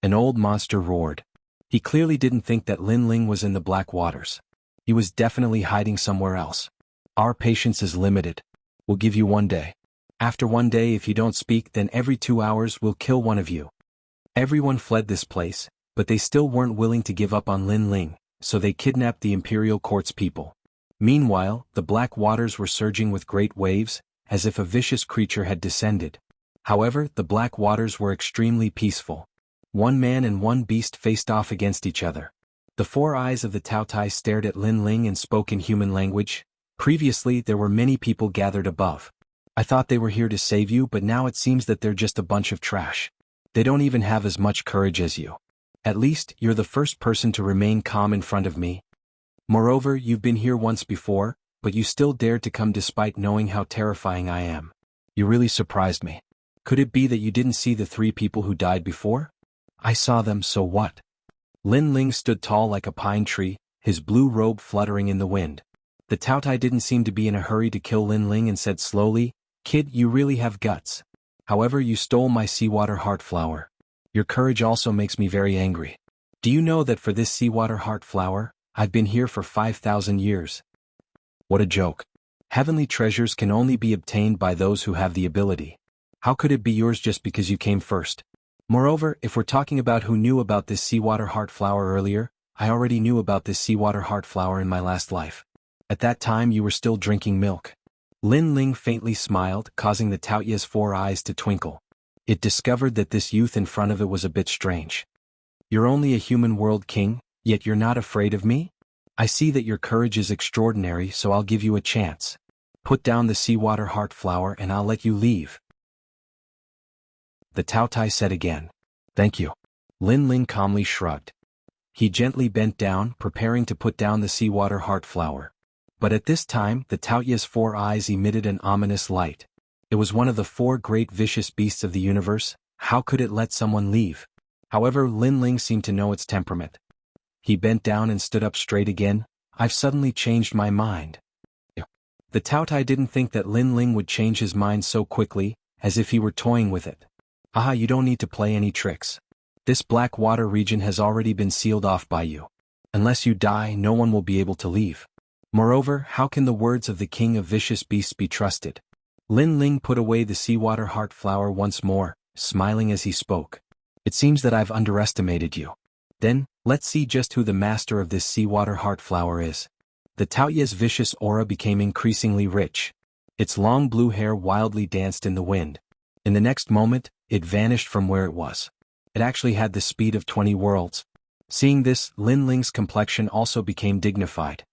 An old monster roared. He clearly didn't think that Lin Ling was in the black waters. He was definitely hiding somewhere else. Our patience is limited. We'll give you 1 day. After 1 day, if you don't speak, then every 2 hours we'll kill one of you. Everyone fled this place, but they still weren't willing to give up on Lin Ling, so they kidnapped the imperial court's people. Meanwhile, the black waters were surging with great waves, as if a vicious creature had descended. However, the black waters were extremely peaceful. 1 man and 1 beast faced off against each other. The 4 eyes of the Tao Tai stared at Lin Ling and spoke in human language. Previously, there were many people gathered above. I thought they were here to save you, but now it seems that they're just a bunch of trash. They don't even have as much courage as you. At least, you're the first person to remain calm in front of me. Moreover, you've been here once before, but you still dared to come despite knowing how terrifying I am. You really surprised me. Could it be that you didn't see the 3 people who died before? I saw them, so what? Lin Ling stood tall like a pine tree, his blue robe fluttering in the wind. The Taotai didn't seem to be in a hurry to kill Lin Ling and said slowly, "Kid, you really have guts. However, you stole my seawater heart flower. Your courage also makes me very angry. Do you know that for this seawater heart flower, I've been here for 5,000 years? What a joke. Heavenly treasures can only be obtained by those who have the ability. How could it be yours just because you came first? Moreover, if we're talking about who knew about this seawater heart flower earlier, I already knew about this seawater heart flower in my last life. At that time you were still drinking milk." Lin Ling faintly smiled, causing the Taoya's 4 eyes to twinkle. It discovered that this youth in front of it was a bit strange. "You're only a human world king, yet you're not afraid of me? I see that your courage is extraordinary, so I'll give you a chance. Put down the seawater heart flower and I'll let you leave." The Taotai said again. "Thank you." Lin Ling calmly shrugged. He gently bent down, preparing to put down the seawater heart flower. But at this time, the Taoya's 4 eyes emitted an ominous light. It was one of the 4 great vicious beasts of the universe. How could it let someone leave? However, Lin Ling seemed to know its temperament. He bent down and stood up straight again. "I've suddenly changed my mind." The Taotai didn't think that Lin Ling would change his mind so quickly, as if he were toying with it. "Aha, you don't need to play any tricks. This black water region has already been sealed off by you. Unless you die, no one will be able to leave. Moreover, how can the words of the king of vicious beasts be trusted?" Lin Ling put away the seawater heart flower once more, smiling as he spoke. "It seems that I've underestimated you. Then, let's see just who the master of this seawater heart flower is." The Taoya's vicious aura became increasingly rich. Its long blue hair wildly danced in the wind. In the next moment, it vanished from where it was. It actually had the speed of 20 worlds. Seeing this, Lin Ling's complexion also became dignified.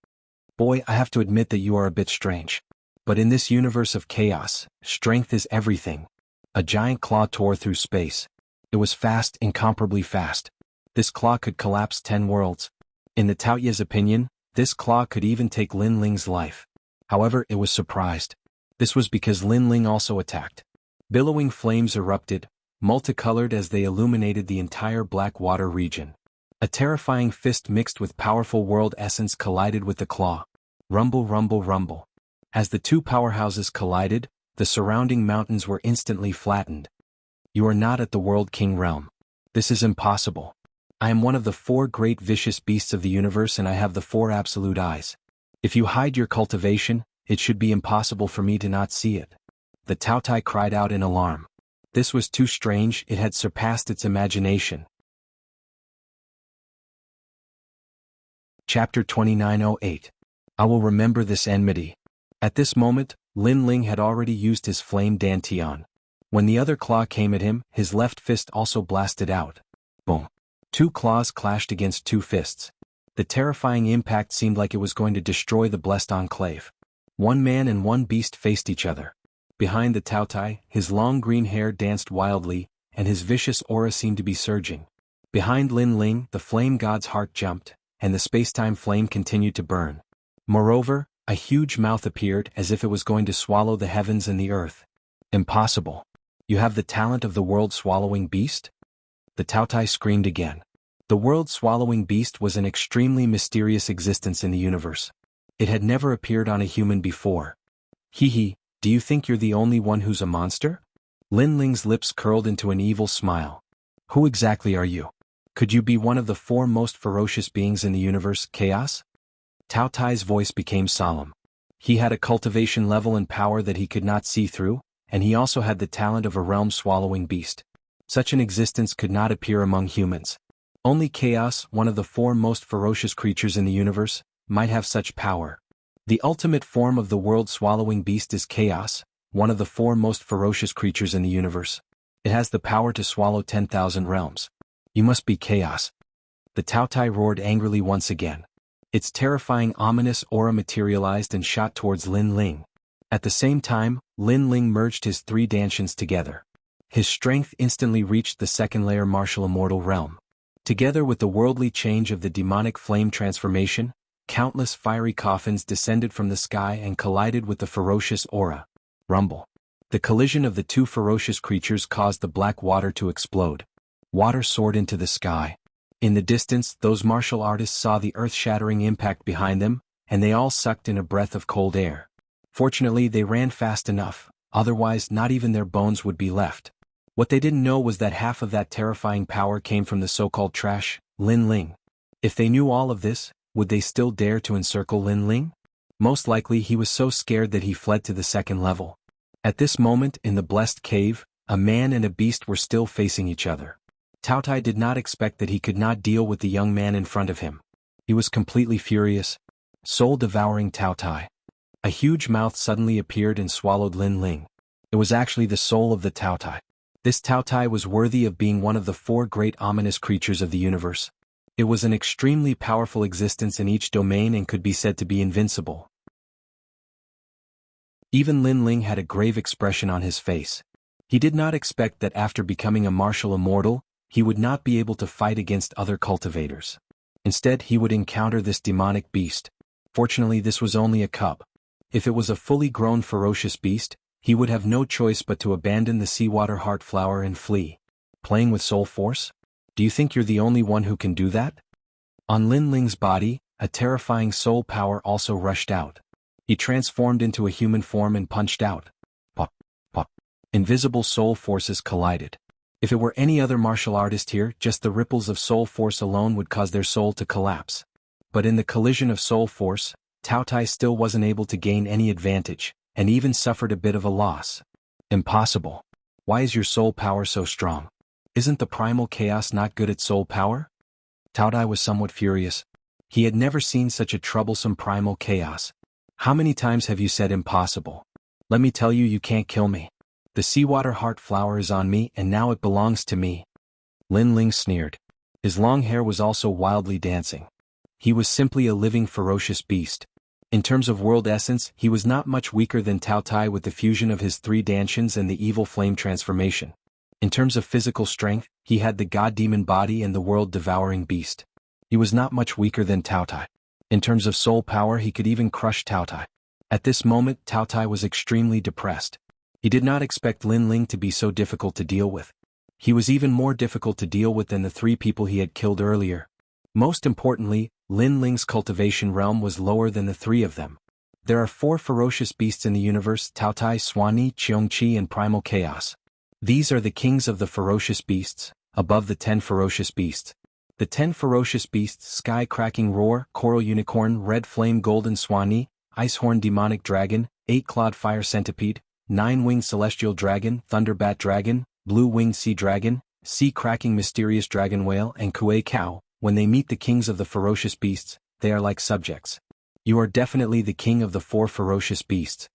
"Boy, I have to admit that you are a bit strange. But in this universe of chaos, strength is everything." A giant claw tore through space. It was fast, incomparably fast. This claw could collapse 10 worlds. In the Taoya's opinion, this claw could even take Lin Ling's life. However, it was surprised. This was because Lin Ling also attacked. Billowing flames erupted, multicolored as they illuminated the entire black water region. A terrifying fist mixed with powerful world essence collided with the claw. Rumble, rumble, rumble. As the 2 powerhouses collided, the surrounding mountains were instantly flattened. "You are not at the World King realm. This is impossible. I am one of the 4 great vicious beasts of the universe and I have the 4 absolute eyes. If you hide your cultivation, it should be impossible for me to not see it." The Taotai cried out in alarm. This was too strange, it had surpassed its imagination. Chapter 2908. I will remember this enmity. At this moment, Lin Ling had already used his flame dantian. When the other claw came at him, his left fist also blasted out. Boom. 2 claws clashed against 2 fists. The terrifying impact seemed like it was going to destroy the blessed enclave. 1 man and 1 beast faced each other. Behind the Taotai, his long green hair danced wildly, and his vicious aura seemed to be surging. Behind Lin Ling, the flame god's heart jumped, and the space-time flame continued to burn. Moreover, a huge mouth appeared as if it was going to swallow the heavens and the earth. "Impossible. You have the talent of the world-swallowing beast?" The Taotai screamed again. The world-swallowing beast was an extremely mysterious existence in the universe. It had never appeared on a human before. "Hee, do you think you're the only one who's a monster?" Lin Ling's lips curled into an evil smile. "Who exactly are you? Could you be one of the 4 most ferocious beings in the universe, chaos?" Taotai's voice became solemn. He had a cultivation level and power that he could not see through, and he also had the talent of a realm-swallowing beast. Such an existence could not appear among humans. Only Chaos, one of the 4 most ferocious creatures in the universe, might have such power. The ultimate form of the world-swallowing beast is Chaos, one of the 4 most ferocious creatures in the universe. It has the power to swallow 10,000 realms. "You must be Chaos." The Taotai roared angrily once again. Its terrifying ominous aura materialized and shot towards Lin Ling. At the same time, Lin Ling merged his 3 dantians together. His strength instantly reached the 2nd layer martial immortal realm. Together with the worldly change of the demonic flame transformation, Countless fiery coffins descended from the sky and collided with the ferocious aura. Rumble. The collision of the two ferocious creatures caused the black water to explode. Water soared into the sky. In the distance, those martial artists saw the earth-shattering impact behind them, and they all sucked in a breath of cold air. Fortunately, they ran fast enough, otherwise not even their bones would be left. What they didn't know was that half of that terrifying power came from the so-called trash, Lin Ling. If they knew all of this, would they still dare to encircle Lin Ling? Most likely he was so scared that he fled to the second level. At this moment in the blessed cave, a man and a beast were still facing each other. Cao Tai did not expect that he could not deal with the young man in front of him. He was completely furious. Soul-devouring Cao Tai. A huge mouth suddenly appeared and swallowed Lin Ling. It was actually the soul of the Cao Tai. This Cao Tai was worthy of being one of the four great ominous creatures of the universe. It was an extremely powerful existence in each domain and could be said to be invincible. Even Lin Ling had a grave expression on his face. He did not expect that after becoming a martial immortal, he would not be able to fight against other cultivators. Instead, he would encounter this demonic beast. Fortunately, this was only a cub. If it was a fully grown ferocious beast, he would have no choice but to abandon the seawater heart flower and flee. Playing with soul force? Do you think you're the only one who can do that? On Lin Ling's body, a terrifying soul power also rushed out. He transformed into a human form and punched out. Pop, pop. Invisible soul forces collided. If it were any other martial artist here, just the ripples of soul force alone would cause their soul to collapse. But in the collision of soul force, Cao Tai still wasn't able to gain any advantage, and even suffered a bit of a loss. Impossible. Why is your soul power so strong? Isn't the primal chaos not good at soul power? Cao Tai was somewhat furious. He had never seen such a troublesome primal chaos. How many times have you said impossible? Let me tell you, you can't kill me. The seawater heart flower is on me and now it belongs to me. Lin Ling sneered. His long hair was also wildly dancing. He was simply a living ferocious beast. In terms of world essence, he was not much weaker than Cao Tai with the fusion of his three Danshians and the evil flame transformation. In terms of physical strength, he had the god-demon body and the world-devouring beast. He was not much weaker than Cao Tai. In terms of soul power, he could even crush Cao Tai. At this moment, Cao Tai was extremely depressed. He did not expect Lin Ling to be so difficult to deal with. He was even more difficult to deal with than the three people he had killed earlier. Most importantly, Lin Ling's cultivation realm was lower than the three of them. There are four ferocious beasts in the universe: Cao Tai, Xuanyi, Qiongqi, and Primal Chaos. These are the kings of the ferocious beasts, above the 10 ferocious beasts. The 10 ferocious beasts: Sky-Cracking Roar, Coral Unicorn, Red Flame Golden Xuanyi, Icehorn Demonic Dragon, 8-Clawed Fire Centipede, 9-Winged Celestial Dragon, Thunderbat Dragon, Blue-Winged Sea Dragon, Sea-Cracking Mysterious Dragon Whale, and Kuei Cow. When they meet the kings of the ferocious beasts, they are like subjects. You are definitely the king of the 4 ferocious beasts.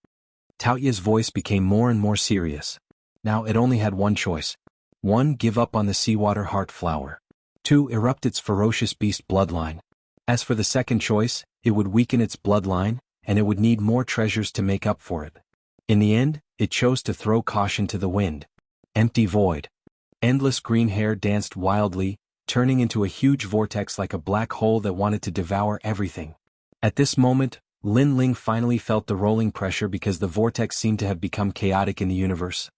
Tao Ye's voice became more and more serious. Now it only had one choice. 1. Give up on the seawater heart flower. 2. Erupt its ferocious beast bloodline. As for the second choice, it would weaken its bloodline, and it would need more treasures to make up for it. In the end, it chose to throw caution to the wind. Empty void. Endless green hair danced wildly, turning into a huge vortex like a black hole that wanted to devour everything. At this moment, Lin Ling finally felt the rolling pressure because the vortex seemed to have become chaotic in the universe.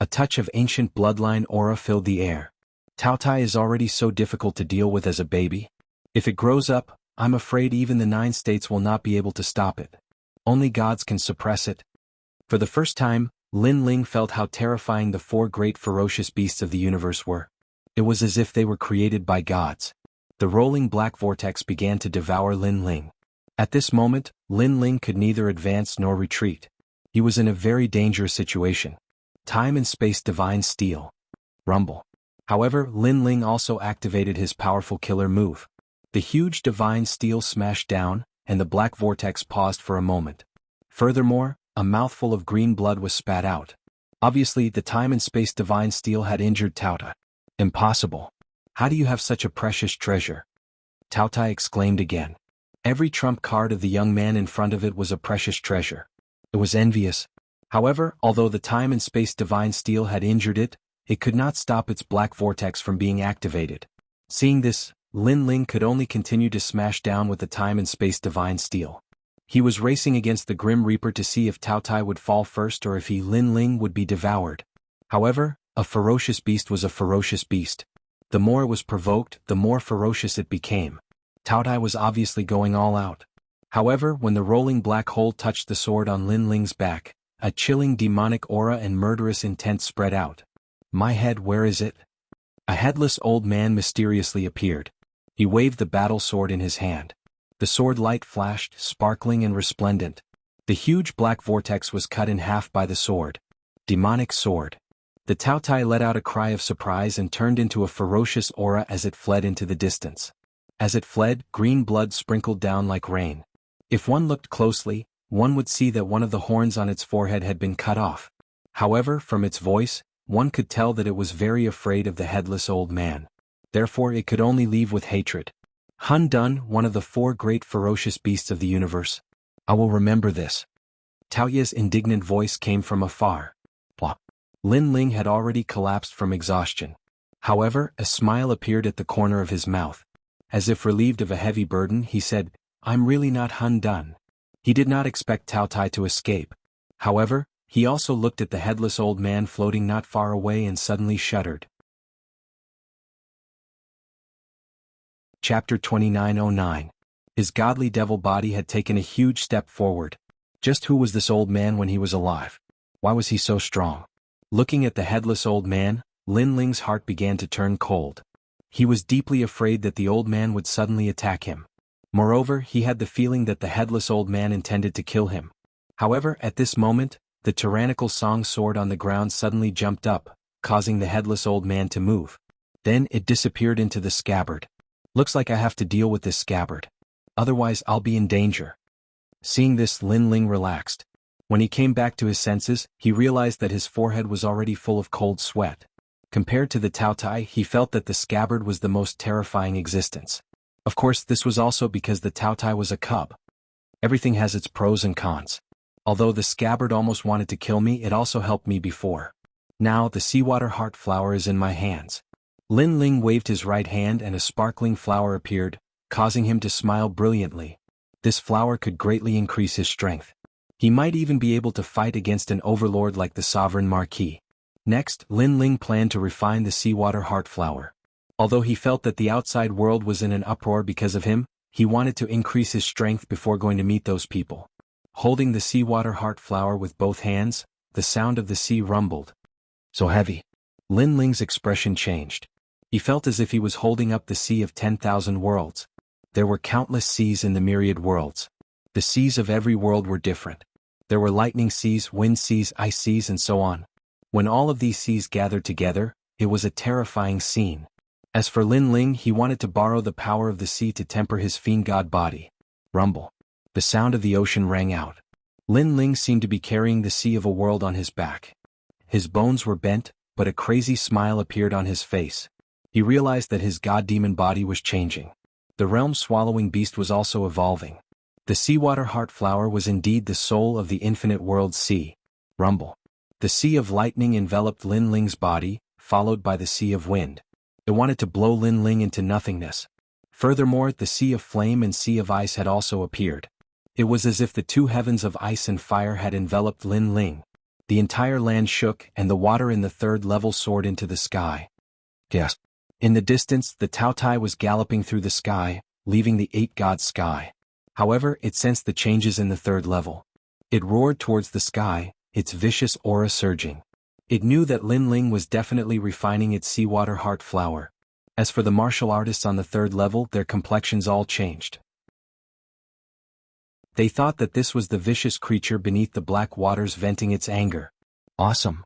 A touch of ancient bloodline aura filled the air. Cao Tai is already so difficult to deal with as a baby. If it grows up, I'm afraid even the 9 states will not be able to stop it. Only gods can suppress it. For the first time, Lin Ling felt how terrifying the 4 great ferocious beasts of the universe were. It was as if they were created by gods. The rolling black vortex began to devour Lin Ling. At this moment, Lin Ling could neither advance nor retreat. He was in a very dangerous situation. Time and space divine steel. Rumble. However, Lin Ling also activated his powerful killer move. The huge divine steel smashed down, and the black vortex paused for a moment. Furthermore, a mouthful of green blood was spat out. Obviously, the time and space divine steel had injured Cao Tai. Impossible. How do you have such a precious treasure? Cao Tai exclaimed again. Every trump card of the young man in front of it was a precious treasure. It was envious. However, although the time and space divine steel had injured it, it could not stop its black vortex from being activated. Seeing this, Lin Ling could only continue to smash down with the time and space divine steel. He was racing against the Grim Reaper to see if Tao Tai would fall first or if Lin Ling would be devoured. However, a ferocious beast was a ferocious beast. The more it was provoked, the more ferocious it became. Tao Tai was obviously going all out. However, when the rolling black hole touched the sword on Lin Ling's back, a chilling demonic aura and murderous intent spread out. My head, where is it? A headless old man mysteriously appeared. He waved the battle sword in his hand. The sword light flashed, sparkling and resplendent. The huge black vortex was cut in half by the sword. Demonic sword. The Tao Tai let out a cry of surprise and turned into a ferocious aura as it fled into the distance. As it fled, green blood sprinkled down like rain. If one looked closely, one would see that one of the horns on its forehead had been cut off. However, from its voice, one could tell that it was very afraid of the headless old man. Therefore it could only leave with hatred. Hun Dun, one of the 4 great ferocious beasts of the universe. I will remember this. Tao Ye's indignant voice came from afar. Blah. Lin Ling had already collapsed from exhaustion. However, a smile appeared at the corner of his mouth. As if relieved of a heavy burden, he said, I'm really not Hun Dun. He did not expect Tao Tai to escape. However, he also looked at the headless old man floating not far away and suddenly shuddered. Chapter 2909. His godly devil body had taken a huge step forward. Just who was this old man when he was alive? Why was he so strong? Looking at the headless old man, Lin Ling's heart began to turn cold. He was deeply afraid that the old man would suddenly attack him. Moreover, he had the feeling that the headless old man intended to kill him. However, at this moment, the tyrannical song sword on the ground suddenly jumped up, causing the headless old man to move. Then it disappeared into the scabbard. Looks like I have to deal with this scabbard. Otherwise I'll be in danger. Seeing this, Lin Ling relaxed. When he came back to his senses, he realized that his forehead was already full of cold sweat. Compared to the Tao Tai, he felt that the scabbard was the most terrifying existence. Of course, this was also because the Tao Tai was a cub. Everything has its pros and cons. Although the scabbard almost wanted to kill me, it also helped me before. Now the seawater heart flower is in my hands. Lin Ling waved his right hand and a sparkling flower appeared, causing him to smile brilliantly. This flower could greatly increase his strength. He might even be able to fight against an overlord like the Sovereign Marquis. Next, Lin Ling planned to refine the seawater heart flower. Although he felt that the outside world was in an uproar because of him, he wanted to increase his strength before going to meet those people. Holding the seawater heart flower with both hands, the sound of the sea rumbled. So heavy. Lin Ling's expression changed. He felt as if he was holding up the sea of 10,000 worlds. There were countless seas in the myriad worlds. The seas of every world were different. There were lightning seas, wind seas, ice seas, and so on. When all of these seas gathered together, it was a terrifying scene. As for Lin Ling, he wanted to borrow the power of the sea to temper his fiend god body. Rumble. The sound of the ocean rang out. Lin Ling seemed to be carrying the sea of a world on his back. His bones were bent, but a crazy smile appeared on his face. He realized that his god-demon body was changing. The realm-swallowing beast was also evolving. The seawater heart flower was indeed the soul of the infinite world sea. Rumble. The sea of lightning enveloped Lin Ling's body, followed by the sea of wind. It wanted to blow Lin Ling into nothingness. Furthermore, the sea of flame and sea of ice had also appeared. It was as if the 2 heavens of ice and fire had enveloped Lin Ling. The entire land shook and the water in the 3rd level soared into the sky. Yes. In the distance, the Tao Tai was galloping through the sky, leaving the 8 gods' sky. However, it sensed the changes in the 3rd level. It roared towards the sky, its vicious aura surging. It knew that Lin Ling was definitely refining its seawater heart flower. As for the martial artists on the 3rd level, their complexions all changed. They thought that this was the vicious creature beneath the black waters venting its anger. Awesome.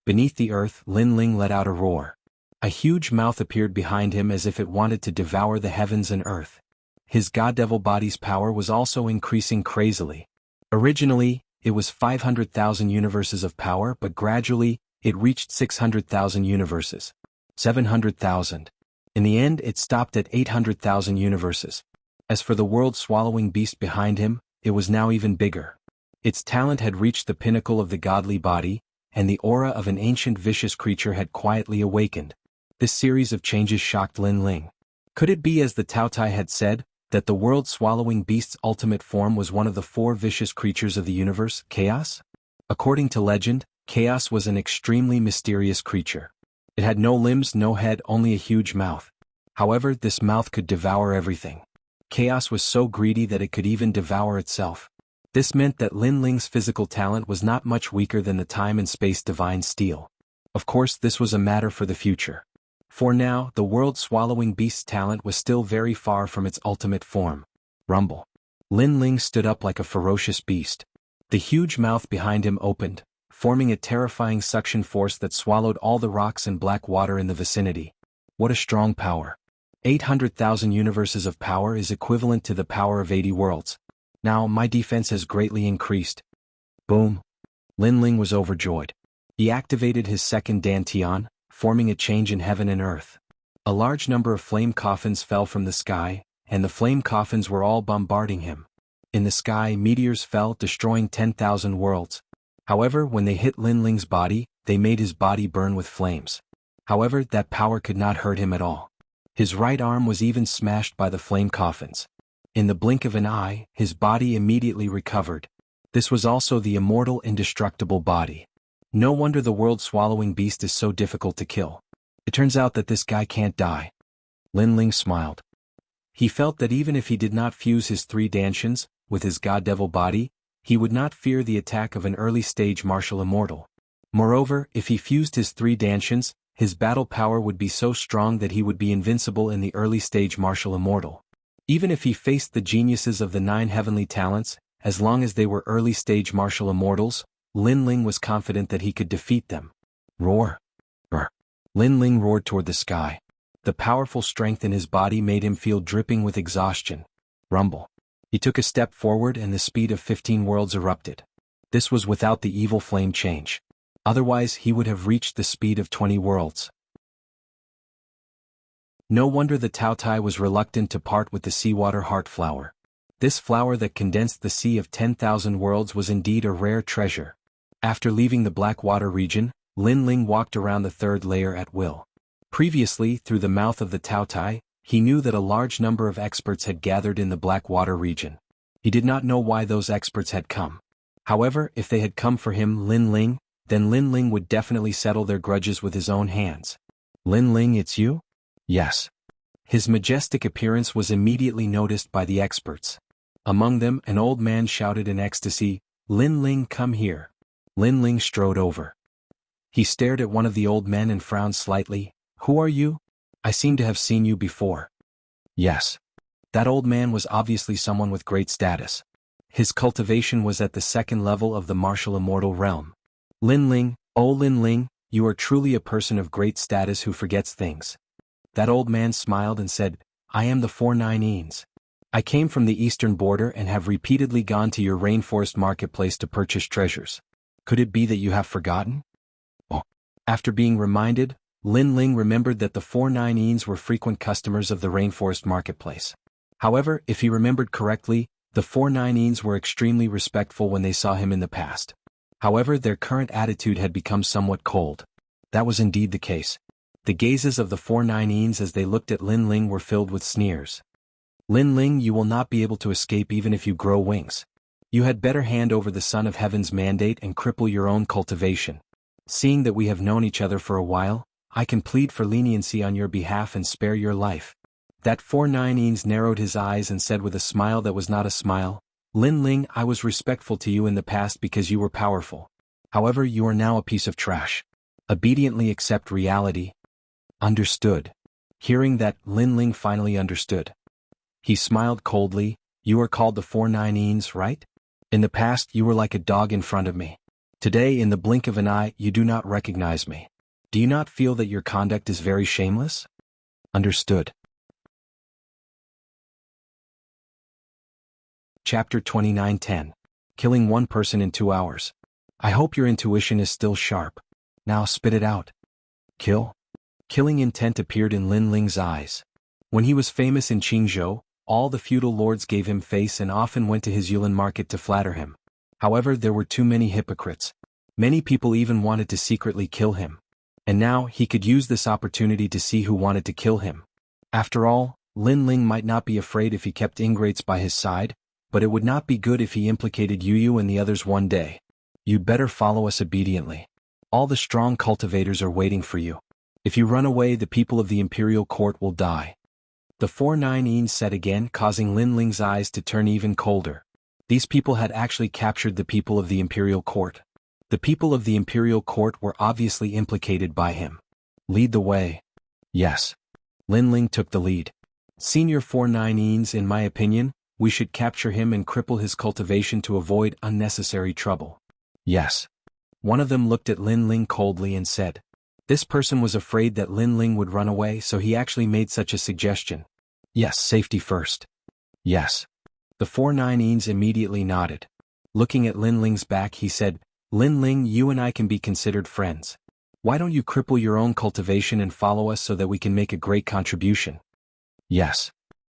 Beneath the earth, Lin Ling let out a roar. A huge mouth appeared behind him as if it wanted to devour the heavens and earth. His god-devil body's power was also increasing crazily. Originally, it was 500,000 universes of power, but gradually, it reached 600,000 universes. 700,000. In the end, it stopped at 800,000 universes. As for the world-swallowing beast behind him, it was now even bigger. Its talent had reached the pinnacle of the godly body, and the aura of an ancient vicious creature had quietly awakened. This series of changes shocked Lin Ling. Could it be, as the Taotai had said, that the world-swallowing beast's ultimate form was one of the four vicious creatures of the universe, Chaos? According to legend, Chaos was an extremely mysterious creature. It had no limbs, no head, only a huge mouth. However, this mouth could devour everything. Chaos was so greedy that it could even devour itself. This meant that Lin Ling's physical talent was not much weaker than the time and space divine steel. Of course, this was a matter for the future. For now, the world-swallowing beast's talent was still very far from its ultimate form. Rumble. Lin Ling stood up like a ferocious beast. The huge mouth behind him opened, forming a terrifying suction force that swallowed all the rocks and black water in the vicinity. What a strong power. 800,000 universes of power is equivalent to the power of 80 worlds. Now my defense has greatly increased. Boom. Lin Ling was overjoyed. He activated his second dantian, forming a change in heaven and earth. A large number of flame coffins fell from the sky, and the flame coffins were all bombarding him. In the sky, meteors fell, destroying 10,000 worlds. However, when they hit Lin Ling's body, they made his body burn with flames. However, that power could not hurt him at all. His right arm was even smashed by the flame coffins. In the blink of an eye, his body immediately recovered. This was also the immortal, indestructible body. No wonder the world-swallowing beast is so difficult to kill. It turns out that this guy can't die. Lin Ling smiled. He felt that even if he did not fuse his three dantians with his god-devil body, he would not fear the attack of an early-stage martial immortal. Moreover, if he fused his three dantians, his battle power would be so strong that he would be invincible in the early-stage martial immortal. Even if he faced the geniuses of the 9 heavenly talents, as long as they were early-stage martial immortals, Lin Ling was confident that he could defeat them. Roar! Roar! Lin Ling roared toward the sky. The powerful strength in his body made him feel dripping with exhaustion. Rumble. He took a step forward and the speed of 15 worlds erupted. This was without the evil flame change. Otherwise he would have reached the speed of 20 worlds. No wonder the Taotai was reluctant to part with the seawater heart flower. This flower that condensed the sea of 10,000 worlds was indeed a rare treasure. After leaving the Blackwater region, Lin Ling walked around the third layer at will. Previously, through the mouth of the Taotai, he knew that a large number of experts had gathered in the Blackwater region. He did not know why those experts had come. However, if they had come for him, Lin Ling, then Lin Ling would definitely settle their grudges with his own hands. Lin Ling, it's you? Yes. His majestic appearance was immediately noticed by the experts. Among them, an old man shouted in ecstasy, Lin Ling, come here. Lin Ling strode over. He stared at one of the old men and frowned slightly. Who are you? I seem to have seen you before. Yes. That old man was obviously someone with great status. His cultivation was at the second level of the martial immortal realm. Lin Ling, oh Lin Ling, you are truly a person of great status who forgets things. That old man smiled and said, I am the 49 I came from the eastern border and have repeatedly gone to your rainforest marketplace to purchase treasures. Could it be that you have forgotten? Oh. After being reminded, Lin Ling remembered that the 49 were frequent customers of the rainforest marketplace. However, if he remembered correctly, the 49 were extremely respectful when they saw him in the past. However, their current attitude had become somewhat cold. That was indeed the case. The gazes of the 49 as they looked at Lin Ling were filled with sneers. Lin Ling, you will not be able to escape even if you grow wings. You had better hand over the Son of Heaven's mandate and cripple your own cultivation. Seeing that we have known each other for a while, I can plead for leniency on your behalf and spare your life. That 49 narrowed his eyes and said with a smile that was not a smile, Lin Ling, I was respectful to you in the past because you were powerful. However, you are now a piece of trash. Obediently accept reality. Understood. Hearing that, Lin Ling finally understood. He smiled coldly. You are called the 49 right? In the past you were like a dog in front of me. Today in the blink of an eye you do not recognize me. Do you not feel that your conduct is very shameless? Understood. Chapter 29:10. Killing one person in 2 hours. I hope your intuition is still sharp. Now spit it out. Kill? Killing intent appeared in Lin Ling's eyes. When he was famous in Jianghu, all the feudal lords gave him face and often went to his Yulin market to flatter him. However, there were too many hypocrites. Many people even wanted to secretly kill him. And now he could use this opportunity to see who wanted to kill him. After all, Lin Ling might not be afraid if he kept ingrates by his side, but it would not be good if he implicated Yu and the others one day. You'd better follow us obediently. All the strong cultivators are waiting for you. If you run away, the people of the imperial court will die. The 4-9 said again, causing Lin Ling's eyes to turn even colder. These people had actually captured the people of the imperial court. The people of the imperial court were obviously implicated by him. Lead the way. Yes. Lin Ling took the lead. Senior 4-9, in my opinion, we should capture him and cripple his cultivation to avoid unnecessary trouble. Yes. One of them looked at Lin Ling coldly and said. This person was afraid that Lin Ling would run away, so he actually made such a suggestion. Yes, safety first. Yes. The 4-9 immediately nodded. Looking at Lin Ling's back, he said, Lin Ling, you and I can be considered friends. Why don't you cripple your own cultivation and follow us so that we can make a great contribution? Yes.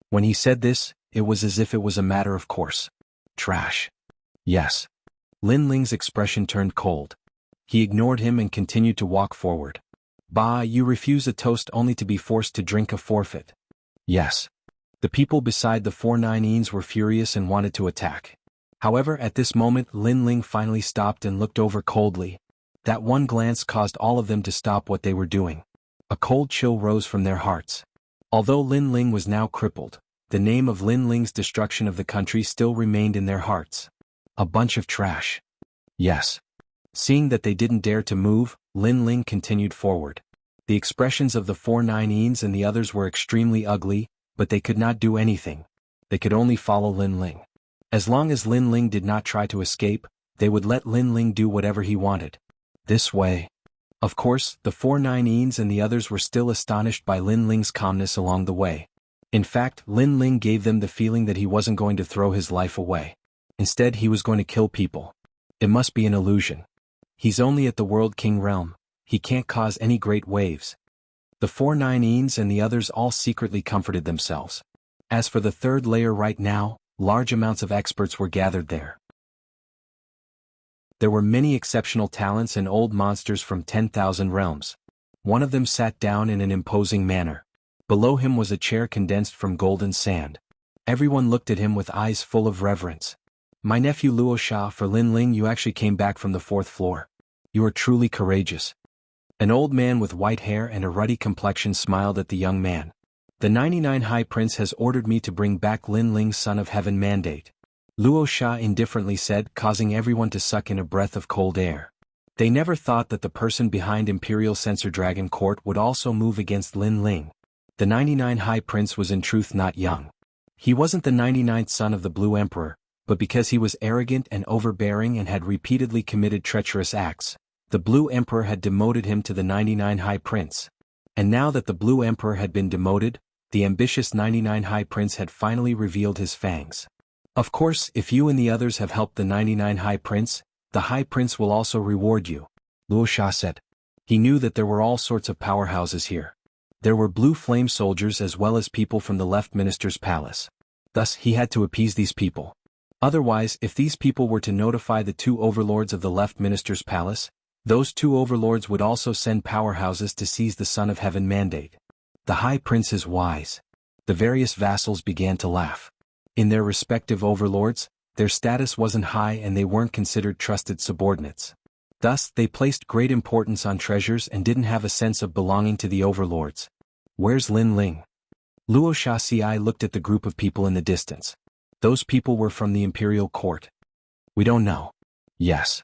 When he said this, it was as if it was a matter of course. Trash. Yes. Lin Ling's expression turned cold. He ignored him and continued to walk forward. Bah, you refuse a toast only to be forced to drink a forfeit. Yes. The people beside the 4-9 were furious and wanted to attack. However, at this moment Lin Ling finally stopped and looked over coldly. That one glance caused all of them to stop what they were doing. A cold chill rose from their hearts. Although Lin Ling was now crippled, the name of Lin Ling's destruction of the country still remained in their hearts. A bunch of trash. Yes. Seeing that they didn't dare to move, Lin Ling continued forward. The expressions of the 4-9 and the others were extremely ugly, but they could not do anything. They could only follow Lin Ling. As long as Lin Ling did not try to escape, they would let Lin Ling do whatever he wanted. This way. Of course, the 4-9 and the others were still astonished by Lin Ling's calmness along the way. In fact, Lin Ling gave them the feeling that he wasn't going to throw his life away. Instead, he was going to kill people. It must be an illusion. He's only at the World King realm. He can't cause any great waves. The 4-9 and the others all secretly comforted themselves. As for the third layer right now, large amounts of experts were gathered there. There were many exceptional talents and old monsters from 10,000 realms. One of them sat down in an imposing manner. Below him was a chair condensed from golden sand. Everyone looked at him with eyes full of reverence. My nephew Luo Sha, for Lin Ling, you actually came back from the 4th floor. You are truly courageous. An old man with white hair and a ruddy complexion smiled at the young man. The 99 High Prince has ordered me to bring back Lin Ling's Son of Heaven mandate. Luo Sha indifferently said, causing everyone to suck in a breath of cold air. They never thought that the person behind Imperial Censor Dragon Court would also move against Lin Ling. The 99 High Prince was in truth not young. He wasn't the 99th son of the Blue Emperor, but because he was arrogant and overbearing and had repeatedly committed treacherous acts, the Blue Emperor had demoted him to the 99 High Prince. And now that the Blue Emperor had been demoted, the ambitious 99 High Prince had finally revealed his fangs. Of course, if you and the others have helped the 99 High Prince, the High Prince will also reward you, Luo Sha said. He knew that there were all sorts of powerhouses here. There were blue flame soldiers as well as people from the left minister's palace. Thus, he had to appease these people. Otherwise, if these people were to notify the 2 overlords of the left minister's palace, those 2 overlords would also send powerhouses to seize the Son of Heaven mandate. The High Prince is wise. The various vassals began to laugh. In their respective overlords, their status wasn't high and they weren't considered trusted subordinates. Thus, they placed great importance on treasures and didn't have a sense of belonging to the overlords. Where's Lin Ling? Luo Sha Ci looked at the group of people in the distance. Those people were from the imperial court. We don't know. Yes.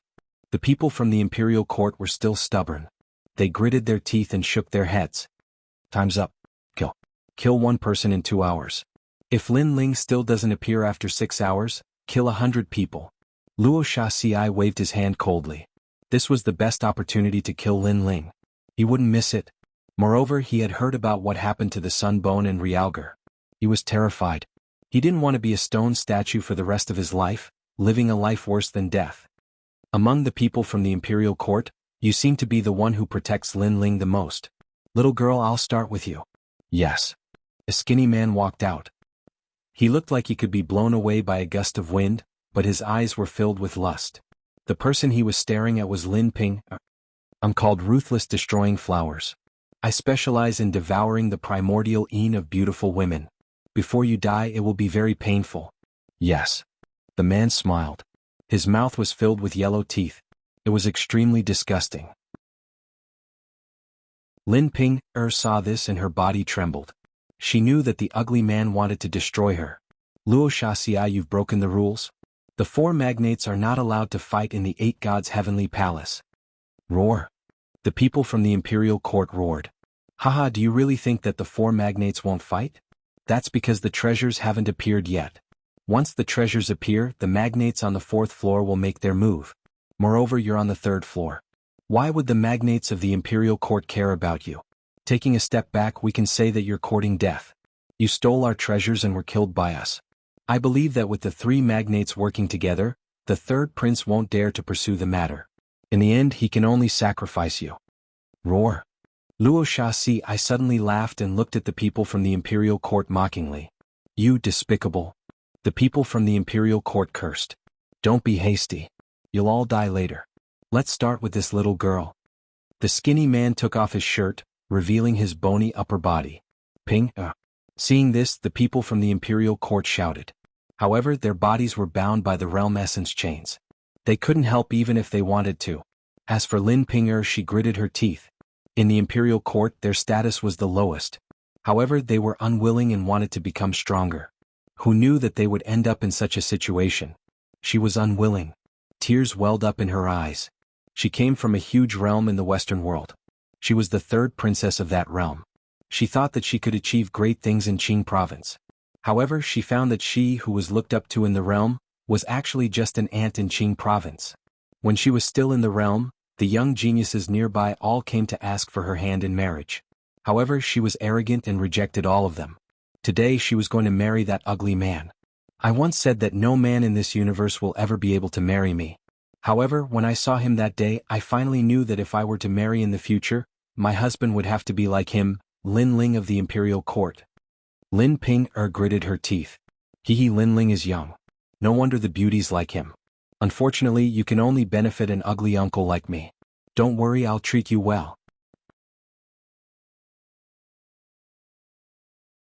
The people from the imperial court were still stubborn. They gritted their teeth and shook their heads. Time's up. Kill. Kill 1 person in 2 hours. If Lin Ling still doesn't appear after 6 hours, kill 100 people. Luo Sha Ci waved his hand coldly. This was the best opportunity to kill Lin Ling. He wouldn't miss it. Moreover, he had heard about what happened to the Sunbone and Realgar. He was terrified. He didn't want to be a stone statue for the rest of his life, living a life worse than death. Among the people from the imperial court, you seem to be the one who protects Lin Ling the most. Little girl, I'll start with you. Yes. A skinny man walked out. He looked like he could be blown away by a gust of wind, but his eyes were filled with lust. The person he was staring at was Lin Ping. I'm called Ruthless Destroying Flowers. I specialize in devouring the primordial een of beautiful women. Before you die it will be very painful. Yes. The man smiled. His mouth was filled with yellow teeth. It was extremely disgusting. Lin Ping saw this and her body trembled. She knew that the ugly man wanted to destroy her. Luo Xia, you've broken the rules. The 4 magnates are not allowed to fight in the 8 gods' heavenly palace. Roar. The people from the imperial court roared. Haha, do you really think that the 4 magnates won't fight? That's because the treasures haven't appeared yet. Once the treasures appear, the magnates on the 4th floor will make their move. Moreover, you're on the 3rd floor. Why would the magnates of the imperial court care about you? Taking a step back, we can say that you're courting death. You stole our treasures and were killed by us. I believe that with the 3 magnates working together, the 3rd prince won't dare to pursue the matter. In the end, he can only sacrifice you. Roar. Luo Xia, I suddenly laughed and looked at the people from the imperial court mockingly. You despicable. The people from the imperial court cursed. Don't be hasty. You'll all die later. Let's start with this little girl. The skinny man took off his shirt, revealing his bony upper body. Ping. Seeing this, the people from the imperial court shouted. However, their bodies were bound by the realm essence chains. They couldn't help even if they wanted to. As for Lin Ping, she gritted her teeth. In the imperial court, their status was the lowest. However, they were unwilling and wanted to become stronger. Who knew that they would end up in such a situation? She was unwilling. Tears welled up in her eyes. She came from a huge realm in the Western world. She was the 3rd princess of that realm. She thought that she could achieve great things in Qing province. However, she found that she who was looked up to in the realm was actually just an ant in Qing province. When she was still in the realm, the young geniuses nearby all came to ask for her hand in marriage. However, she was arrogant and rejected all of them. Today she was going to marry that ugly man. I once said that no man in this universe will ever be able to marry me. However, when I saw him that day, I finally knew that if I were to marry in the future, my husband would have to be like him, Lin Ling of the imperial court. Lin Ping gritted her teeth. Lin Ling is young. No wonder the beauties like him. Unfortunately, you can only benefit an ugly uncle like me. Don't worry, I'll treat you well.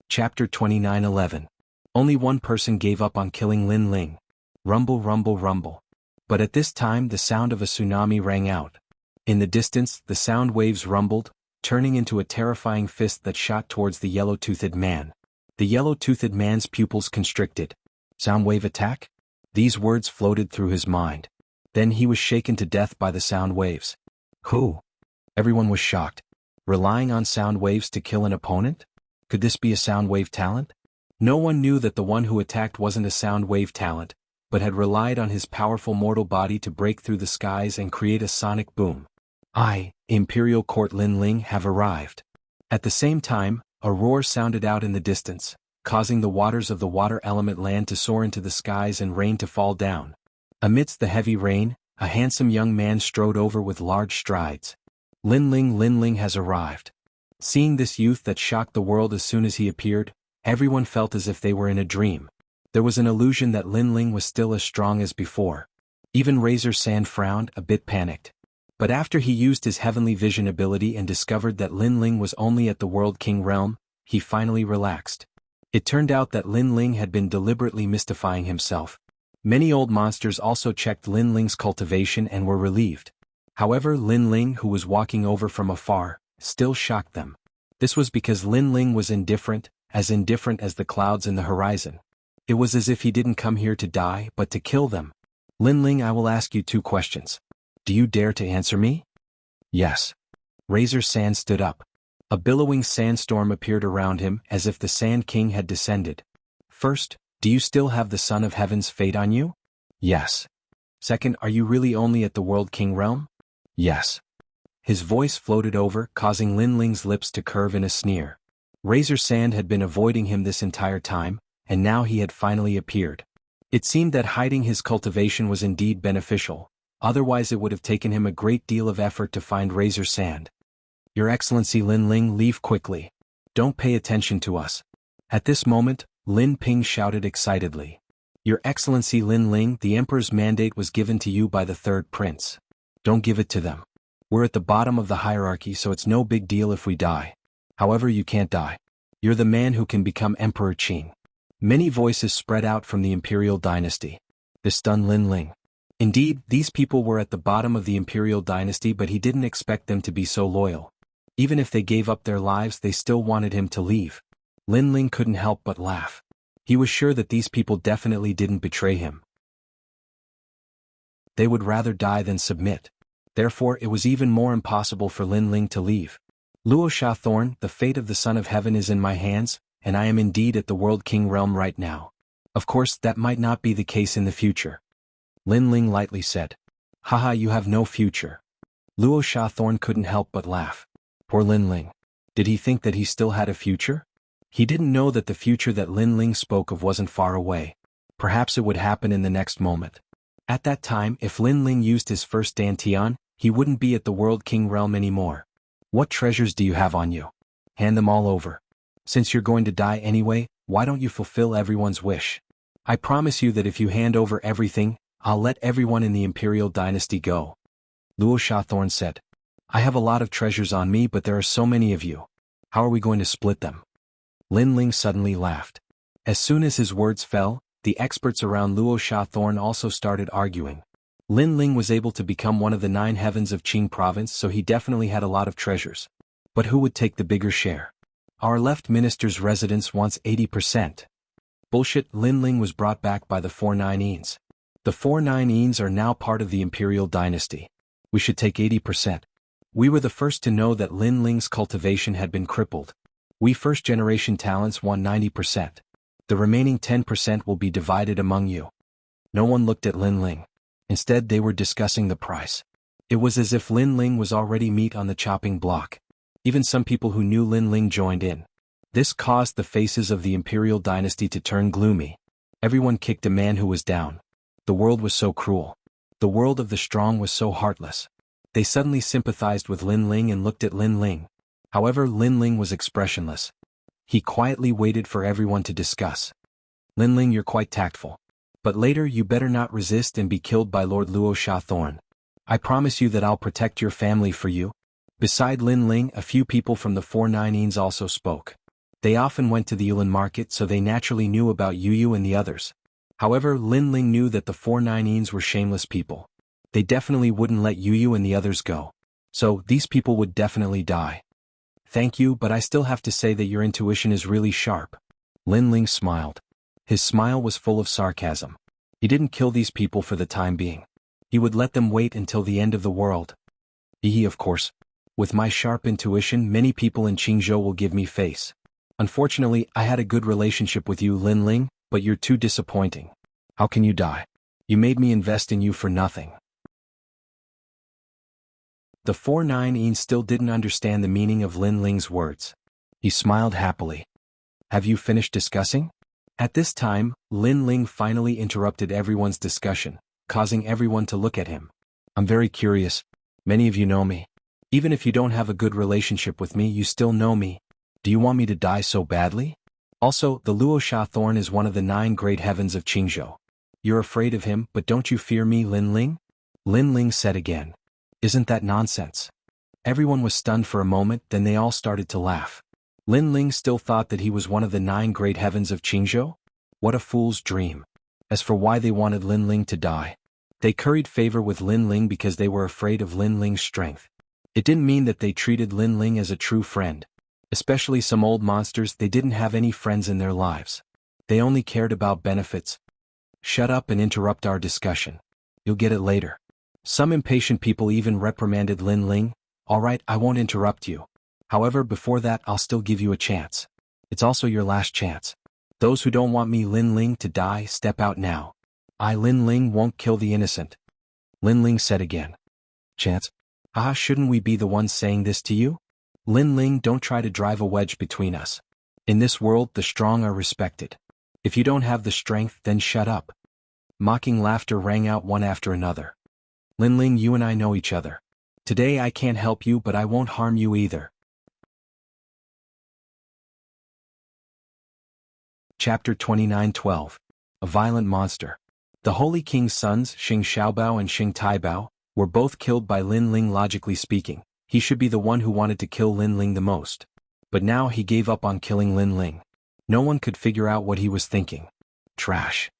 Chapter 29:11. Only one person gave up on killing Lin Ling. Rumble, rumble, rumble. But at this time the sound of a tsunami rang out. In the distance, the sound waves rumbled, turning into a terrifying fist that shot towards the yellow-toothed man. The yellow-toothed man's pupils constricted. Sound wave attack? These words floated through his mind. Then he was shaken to death by the sound waves. Who? Everyone was shocked. Relying on sound waves to kill an opponent? Could this be a sound wave talent? No one knew that the one who attacked wasn't a sound wave talent, but had relied on his powerful mortal body to break through the skies and create a sonic boom. Imperial Court Lin Ling have arrived. At the same time, a roar sounded out in the distance, causing the waters of the water element land to soar into the skies and rain to fall down. Amidst the heavy rain, a handsome young man strode over with large strides. Lin Ling has arrived. Seeing this youth that shocked the world as soon as he appeared, everyone felt as if they were in a dream. There was an illusion that Lin Ling was still as strong as before. Even Razor Sand frowned, a bit panicked. But after he used his heavenly vision ability and discovered that Lin Ling was only at the World King realm, he finally relaxed. It turned out that Lin Ling had been deliberately mystifying himself. Many old monsters also checked Lin Ling's cultivation and were relieved. However, Lin Ling, who was walking over from afar, still shocked them. This was because Lin Ling was indifferent as the clouds in the horizon. It was as if he didn't come here to die but to kill them. Lin Ling, I will ask you 2 questions. Do you dare to answer me? Yes. Razor Sand stood up. A billowing sandstorm appeared around him as if the Sand King had descended. First, do you still have the Son of Heaven's fate on you? Yes. Second, are you really only at the World King realm? Yes. His voice floated over, causing Lin Ling's lips to curve in a sneer. Razor Sand had been avoiding him this entire time, and now he had finally appeared. It seemed that hiding his cultivation was indeed beneficial, otherwise it would have taken him a great deal of effort to find Razor Sand. Your Excellency Lin Ling, leave quickly. Don't pay attention to us. At this moment, Lin Ping shouted excitedly. Your Excellency Lin Ling, the Emperor's mandate was given to you by the 3rd prince. Don't give it to them. We're at the bottom of the hierarchy, so it's no big deal if we die. However, you can't die. You're the man who can become Emperor Qing. Many voices spread out from the imperial dynasty. This stunned Lin Ling. Indeed, these people were at the bottom of the imperial dynasty, but he didn't expect them to be so loyal. Even if they gave up their lives, they still wanted him to leave. Lin Ling couldn't help but laugh. He was sure that these people definitely didn't betray him. They would rather die than submit. Therefore, it was even more impossible for Lin Ling to leave. Luo Shathorn, the fate of the Son of Heaven is in my hands, and I am indeed at the World King realm right now. Of course, that might not be the case in the future. Lin Ling lightly said. Haha, you have no future. Luo Shathorn couldn't help but laugh. Poor Lin Ling. Did he think that he still had a future? He didn't know that the future that Lin Ling spoke of wasn't far away. Perhaps it would happen in the next moment. At that time, if Lin Ling used his first Dantian, he wouldn't be at the World King realm anymore. What treasures do you have on you? Hand them all over. Since you're going to die anyway, why don't you fulfill everyone's wish? I promise you that if you hand over everything, I'll let everyone in the imperial dynasty go. Luo Shathorn said. I have a lot of treasures on me, but there are so many of you. How are we going to split them? Lin Ling suddenly laughed. As soon as his words fell, the experts around Luo Shathorn also started arguing. Lin Ling was able to become one of the 9 heavens of Qing province, so he definitely had a lot of treasures. But who would take the bigger share? Our left minister's residence wants 80%. Bullshit. Lin Ling was brought back by the 4-9-eens. The 4-9-eens are now part of the imperial dynasty. We should take 80%. We were the first to know that Lin Ling's cultivation had been crippled. We first-generation talents want 90%. The remaining 10% will be divided among you. No one looked at Lin Ling. Instead, they were discussing the price. It was as if Lin Ling was already meat on the chopping block. Even some people who knew Lin Ling joined in. This caused the faces of the imperial dynasty to turn gloomy. Everyone kicked a man who was down. The world was so cruel. The world of the strong was so heartless. They suddenly sympathized with Lin Ling and looked at Lin Ling. However, Lin Ling was expressionless. He quietly waited for everyone to discuss. Lin Ling, you're quite tactful. But later you better not resist and be killed by Lord Luo Shathorn. I promise you that I'll protect your family for you. Beside Lin Ling, a few people from the 4-9-eens also spoke. They often went to the Yulin market, so they naturally knew about Yu and the others. However, Lin Ling knew that the 4-9-eens were shameless people. They definitely wouldn't let Yu and the others go. So, these people would definitely die. Thank you, but I still have to say that your intuition is really sharp. Lin Ling smiled. His smile was full of sarcasm. He didn't kill these people for the time being. He would let them wait until the end of the world. Of course. With my sharp intuition, many people in Qingzhou will give me face. Unfortunately, I had a good relationship with you, Lin Ling, but you're too disappointing. How can you die? You made me invest in you for nothing. The 4-9-eens still didn't understand the meaning of Lin Ling's words. He smiled happily. Have you finished discussing? At this time, Lin Ling finally interrupted everyone's discussion, causing everyone to look at him. I'm very curious. Many of you know me. Even if you don't have a good relationship with me, you still know me. Do you want me to die so badly? Also, the Luo Shathorn is one of the 9 great heavens of Qingzhou. You're afraid of him, but don't you fear me, Lin Ling? Lin Ling said again. Isn't that nonsense? Everyone was stunned for a moment, then they all started to laugh. Lin Ling still thought that he was one of the 9 great heavens of Qingzhou? What a fool's dream. As for why they wanted Lin Ling to die, they curried favor with Lin Ling because they were afraid of Lin Ling's strength. It didn't mean that they treated Lin Ling as a true friend. Especially some old monsters, they didn't have any friends in their lives. They only cared about benefits. Shut up and interrupt our discussion. You'll get it later. Some impatient people even reprimanded Lin Ling. Alright, I won't interrupt you. However, before that, I'll still give you a chance. It's also your last chance. Those who don't want me, Lin Ling, to die, step out now. I, Lin Ling, won't kill the innocent. Lin Ling said again. Chance? Shouldn't we be the ones saying this to you? Lin Ling, don't try to drive a wedge between us. In this world, the strong are respected. If you don't have the strength, then shut up. Mocking laughter rang out one after another. Lin Ling, you and I know each other. Today I can't help you, but I won't harm you either. Chapter 29:12. A Violent Monster. The Holy King's sons, Xing Xiaobao and Xing Taibao, were both killed by Lin Ling. Logically speaking, he should be the one who wanted to kill Lin Ling the most. But now he gave up on killing Lin Ling. No one could figure out what he was thinking. Trash.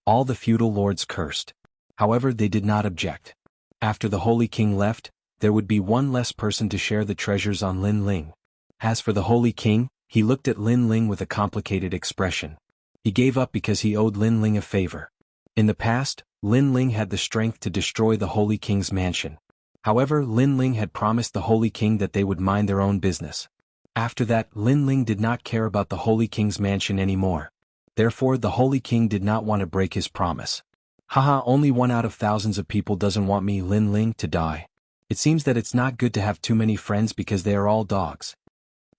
All the feudal lords cursed. However, they did not object. After the Holy King left, there would be one less person to share the treasures on Lin Ling. As for the Holy King, he looked at Lin Ling with a complicated expression. He gave up because he owed Lin Ling a favor. In the past, Lin Ling had the strength to destroy the Holy King's mansion. However, Lin Ling had promised the Holy King that they would mind their own business. After that, Lin Ling did not care about the Holy King's mansion anymore. Therefore, the Holy King did not want to break his promise. Haha, only one out of thousands of people doesn't want me, Lin Ling, to die. It seems that it's not good to have too many friends because they are all dogs.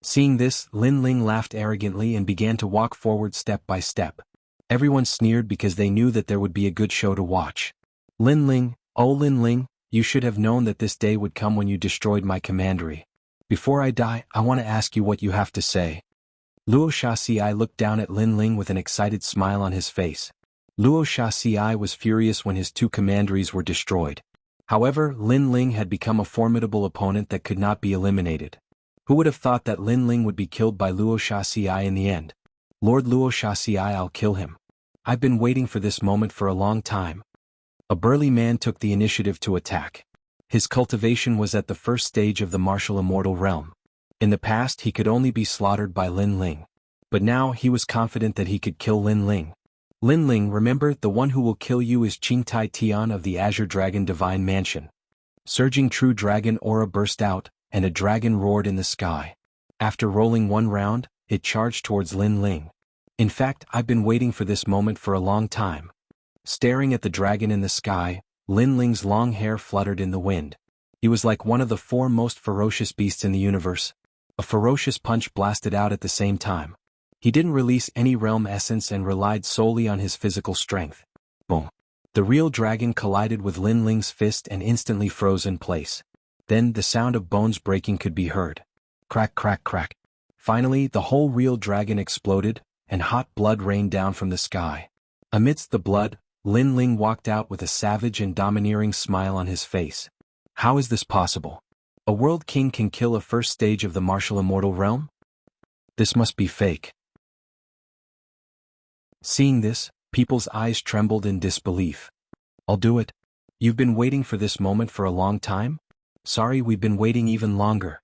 Seeing this, Lin Ling laughed arrogantly and began to walk forward step by step. Everyone sneered because they knew that there would be a good show to watch. Lin Ling, oh Lin Ling, you should have known that this day would come when you destroyed my commandery. Before I die, I want to ask you what you have to say. Luo Shaxi looked down at Lin Ling with an excited smile on his face. Luo Shaxi was furious when his two commanderies were destroyed. However, Lin Ling had become a formidable opponent that could not be eliminated. Who would have thought that Lin Ling would be killed by Luo Shaxi in the end? Lord Luo Shaxi, I'll kill him. I've been waiting for this moment for a long time. A burly man took the initiative to attack. His cultivation was at the first stage of the martial immortal realm. In the past he could only be slaughtered by Lin Ling. But now he was confident that he could kill Lin Ling. Lin Ling, remember, the one who will kill you is Qing Tai Tian of the Azure Dragon Divine Mansion. Surging true dragon aura burst out, and a dragon roared in the sky. After rolling one round, it charged towards Lin Ling. In fact, I've been waiting for this moment for a long time. Staring at the dragon in the sky, Lin Ling's long hair fluttered in the wind. He was like one of the four most ferocious beasts in the universe. A ferocious punch blasted out at the same time. He didn't release any realm essence and relied solely on his physical strength. Boom. The real dragon collided with Lin Ling's fist and instantly froze in place. Then the sound of bones breaking could be heard. Crack, crack, crack. Finally, the whole real dragon exploded, and hot blood rained down from the sky. Amidst the blood, Lin Ling walked out with a savage and domineering smile on his face. How is this possible? A world king can kill a first stage of the martial immortal realm? This must be fake. Seeing this, people's eyes trembled in disbelief. I'll do it. You've been waiting for this moment for a long time? Sorry, we've been waiting even longer.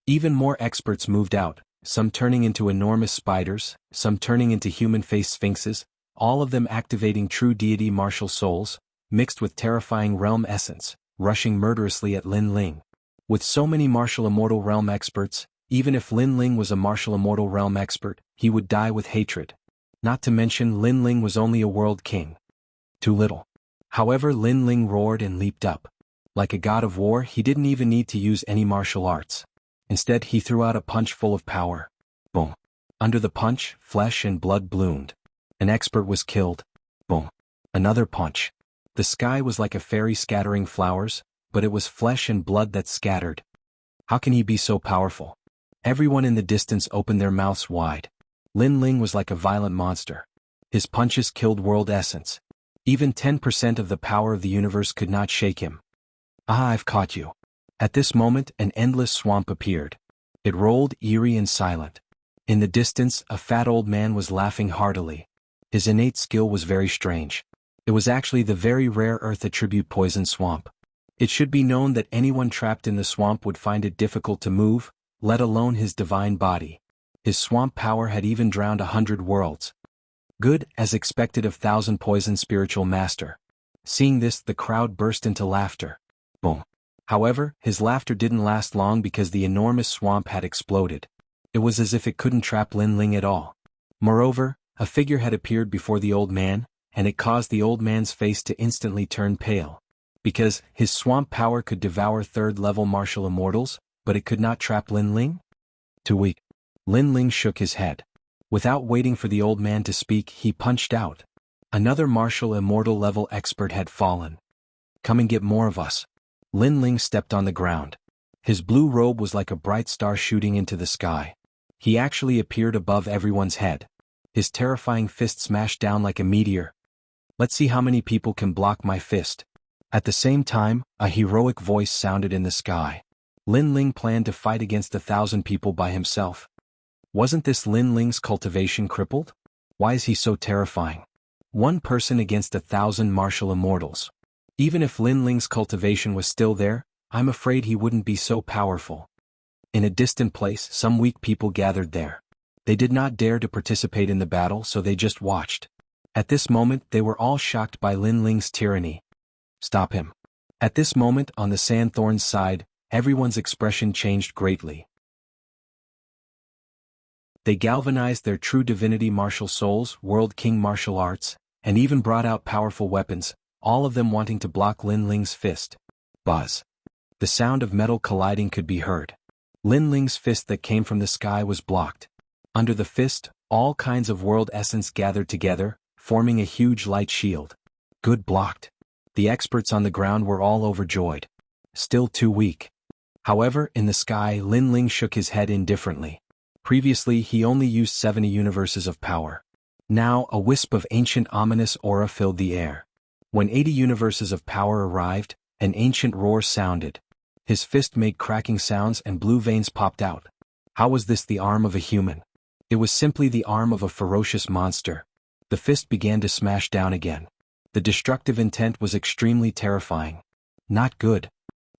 Even more experts moved out, some turning into enormous spiders, some turning into human-faced sphinxes, all of them activating true deity martial souls, mixed with terrifying realm essence, rushing murderously at Lin Ling. With so many martial immortal realm experts, even if Lin Ling was a martial immortal realm expert, he would die with hatred. Not to mention Lin Ling was only a world king. Too little. However, Lin Ling roared and leaped up. Like a god of war, he didn't even need to use any martial arts. Instead, he threw out a punch full of power. Boom. Under the punch, flesh and blood bloomed. An expert was killed. Boom. Another punch. The sky was like a fairy scattering flowers, but it was flesh and blood that scattered. How can he be so powerful? Everyone in the distance opened their mouths wide. Lin Ling was like a violent monster. His punches killed world essence. Even 10% of the power of the universe could not shake him. Ah, I've caught you. At this moment, an endless swamp appeared. It rolled eerie and silent. In the distance, a fat old man was laughing heartily. His innate skill was very strange. It was actually the very rare earth attribute poison swamp. It should be known that anyone trapped in the swamp would find it difficult to move, let alone his divine body. His swamp power had even drowned 100 worlds. Good, as expected of 1,000 poison spiritual master. Seeing this, the crowd burst into laughter. Boom. However, his laughter didn't last long because the enormous swamp had exploded. It was as if it couldn't trap Lin Ling at all. Moreover, a figure had appeared before the old man, and it caused the old man's face to instantly turn pale. Because his swamp power could devour third-level martial immortals, but it could not trap Lin Ling? Too weak. Lin Ling shook his head. Without waiting for the old man to speak, he punched out. Another martial immortal level expert had fallen. Come and get more of us. Lin Ling stepped on the ground. His blue robe was like a bright star shooting into the sky. He actually appeared above everyone's head. His terrifying fist smashed down like a meteor. Let's see how many people can block my fist. At the same time, a heroic voice sounded in the sky. Lin Ling planned to fight against 1,000 people by himself. Wasn't this Lin Ling's cultivation crippled? Why is he so terrifying? One person against 1,000 martial immortals. Even if Lin Ling's cultivation was still there, I'm afraid he wouldn't be so powerful. In a distant place, some weak people gathered there. They did not dare to participate in the battle, so they just watched. At this moment, they were all shocked by Lin Ling's tyranny. Stop him. At this moment, on the Sandthorn's side, everyone's expression changed greatly. They galvanized their true divinity martial souls, World King martial arts, and even brought out powerful weapons, all of them wanting to block Lin Ling's fist. Buzz. The sound of metal colliding could be heard. Lin Ling's fist that came from the sky was blocked. Under the fist, all kinds of world essence gathered together, forming a huge light shield. Good blocked. The experts on the ground were all overjoyed. Still too weak. However, in the sky, Lin Ling shook his head indifferently. Previously, he only used 70 universes of power. Now, a wisp of ancient ominous aura filled the air. When 80 universes of power arrived, an ancient roar sounded. His fist made cracking sounds and blue veins popped out. How was this the arm of a human? It was simply the arm of a ferocious monster. The fist began to smash down again. The destructive intent was extremely terrifying. Not good.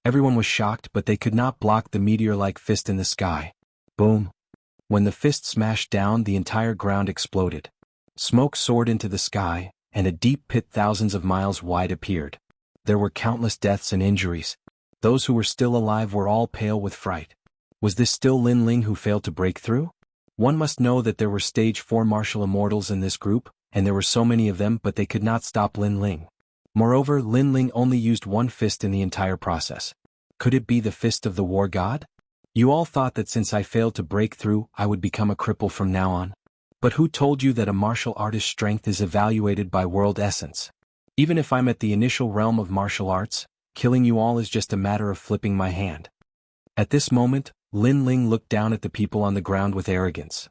Everyone was shocked, but they could not block the meteor-like fist in the sky. Boom. When the fist smashed down, the entire ground exploded. Smoke soared into the sky, and a deep pit thousands of miles wide appeared. There were countless deaths and injuries. Those who were still alive were all pale with fright. Was this still Lin Ling who failed to break through? One must know that there were stage 4 martial immortals in this group, and there were so many of them, but they could not stop Lin Ling. Moreover, Lin Ling only used one fist in the entire process. Could it be the fist of the war god? You all thought that since I failed to break through, I would become a cripple from now on. But who told you that a martial artist's strength is evaluated by world essence? Even if I'm at the initial realm of martial arts, killing you all is just a matter of flipping my hand. At this moment, Lin Ling looked down at the people on the ground with arrogance.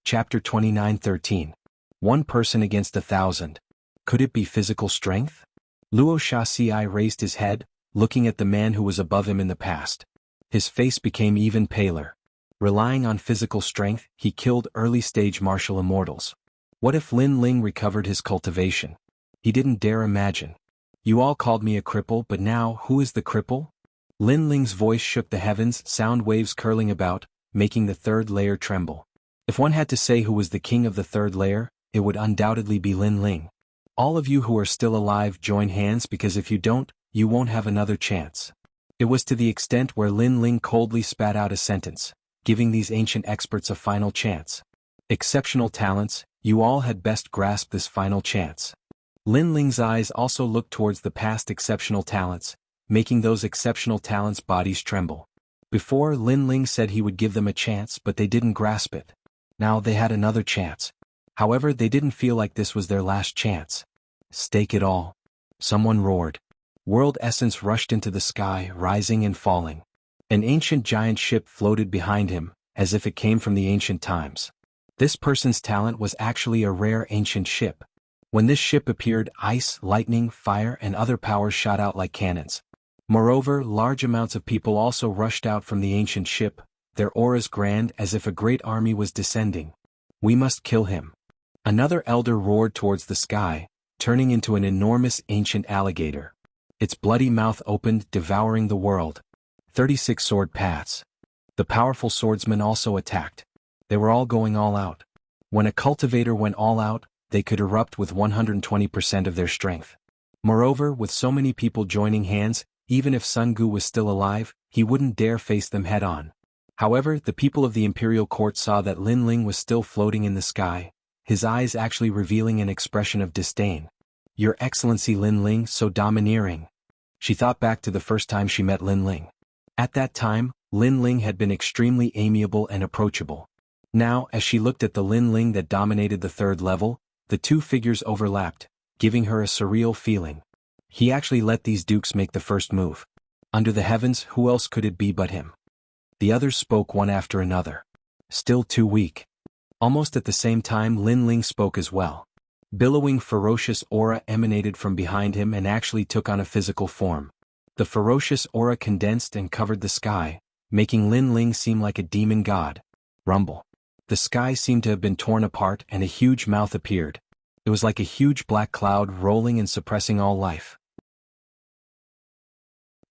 Chapter 29:13. One person against 1,000. Could it be physical strength? Luo Shaci raised his head, looking at the man who was above him in the past. His face became even paler. Relying on physical strength, he killed early-stage martial immortals. What if Lin Ling recovered his cultivation? He didn't dare imagine. You all called me a cripple, but now, who is the cripple? Lin Ling's voice shook the heavens, sound waves curling about, making the third layer tremble. If one had to say who was the king of the third layer, it would undoubtedly be Lin Ling. All of you who are still alive join hands, because if you don't, you won't have another chance. It was to the extent where Lin Ling coldly spat out a sentence, giving these ancient experts a final chance. Exceptional talents, you all had best grasp this final chance. Lin Ling's eyes also looked towards the past exceptional talents, making those exceptional talents' bodies tremble. Before, Lin Ling said he would give them a chance, but they didn't grasp it. Now they had another chance. However, they didn't feel like this was their last chance. Stake it all. Someone roared. World essence rushed into the sky, rising and falling. An ancient giant ship floated behind him, as if it came from the ancient times. This person's talent was actually a rare ancient ship. When this ship appeared, ice, lightning, fire, and other powers shot out like cannons. Moreover, large amounts of people also rushed out from the ancient ship, their auras grand as if a great army was descending. We must kill him. Another elder roared towards the sky, turning into an enormous ancient alligator. Its bloody mouth opened, devouring the world. 36 sword paths. The powerful swordsmen also attacked. They were all going all out. When a cultivator went all out, they could erupt with 120% of their strength. Moreover, with so many people joining hands, even if Sun Gu was still alive, he wouldn't dare face them head-on. However, the people of the imperial court saw that Lin Ling was still floating in the sky, his eyes actually revealing an expression of disdain. Your Excellency Lin Ling, so domineering. She thought back to the first time she met Lin Ling. At that time, Lin Ling had been extremely amiable and approachable. Now, as she looked at the Lin Ling that dominated the third level, the two figures overlapped, giving her a surreal feeling. He actually let these dukes make the first move. Under the heavens, who else could it be but him? The others spoke one after another. Still too weak. Almost at the same time, Lin Ling spoke as well. Billowing ferocious aura emanated from behind him and actually took on a physical form. The ferocious aura condensed and covered the sky, making Lin Ling seem like a demon god. Rumble. The sky seemed to have been torn apart and a huge mouth appeared. It was like a huge black cloud rolling and suppressing all life.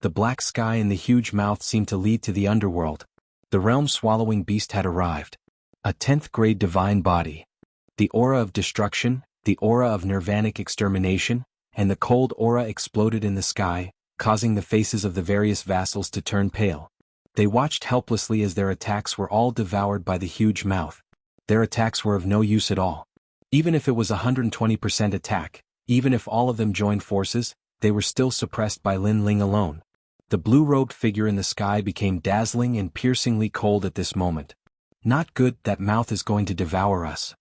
The black sky and the huge mouth seemed to lead to the underworld. The realm-swallowing beast had arrived. A 10th grade divine body. The aura of destruction, the aura of nirvanic extermination, and the cold aura exploded in the sky, causing the faces of the various vassals to turn pale. They watched helplessly as their attacks were all devoured by the huge mouth. Their attacks were of no use at all. Even if it was 120% attack, even if all of them joined forces, they were still suppressed by Lin Ling alone. The blue-robed figure in the sky became dazzling and piercingly cold at this moment. Not good, that mouth is going to devour us.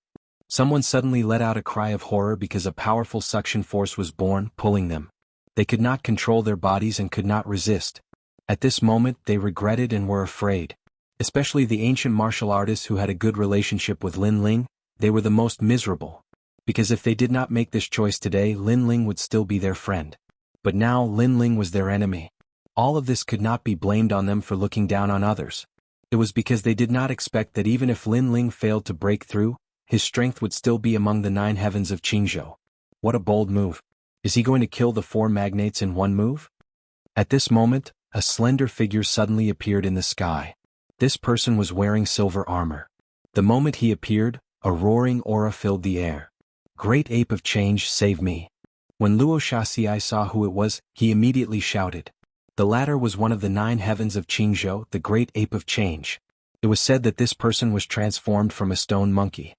Someone suddenly let out a cry of horror because a powerful suction force was born, pulling them. They could not control their bodies and could not resist. At this moment they regretted and were afraid. Especially the ancient martial artists who had a good relationship with Lin Ling, they were the most miserable. Because if they did not make this choice today, Lin Ling would still be their friend. But now Lin Ling was their enemy. All of this could not be blamed on them for looking down on others. It was because they did not expect that even if Lin Ling failed to break through, his strength would still be among the 9 heavens of Jianghu. What a bold move. Is he going to kill the 4 magnates in one move? At this moment, a slender figure suddenly appeared in the sky. This person was wearing silver armor. The moment he appeared, a roaring aura filled the air. Great Ape of Change, save me. When Luo Shaxi saw who it was, he immediately shouted. The latter was one of the 9 heavens of Jianghu, the Great Ape of Change. It was said that this person was transformed from a stone monkey.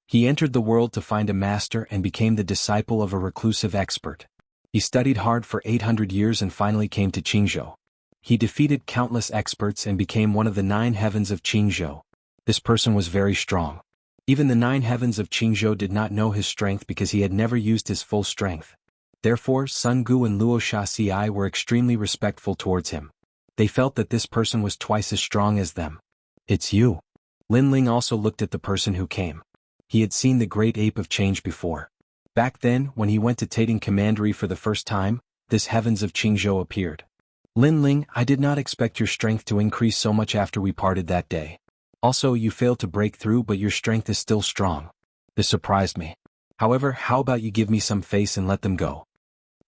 He entered the world to find a master and became the disciple of a reclusive expert. He studied hard for 800 years and finally came to Jianghu. He defeated countless experts and became one of the 9 heavens of Jianghu. This person was very strong. Even the 9 heavens of Jianghu did not know his strength because he had never used his full strength. Therefore, Sun Gu and Luo Shaxi were extremely respectful towards him. They felt that this person was twice as strong as them. It's you. Lin Ling also looked at the person who came. He had seen the Great Ape of Change before. Back then, when he went to Tating Commandery for the first time, this heavens of Jianghu appeared. Lin Ling, I did not expect your strength to increase so much after we parted that day. Also, you failed to break through, but your strength is still strong. This surprised me. However, how about you give me some face and let them go?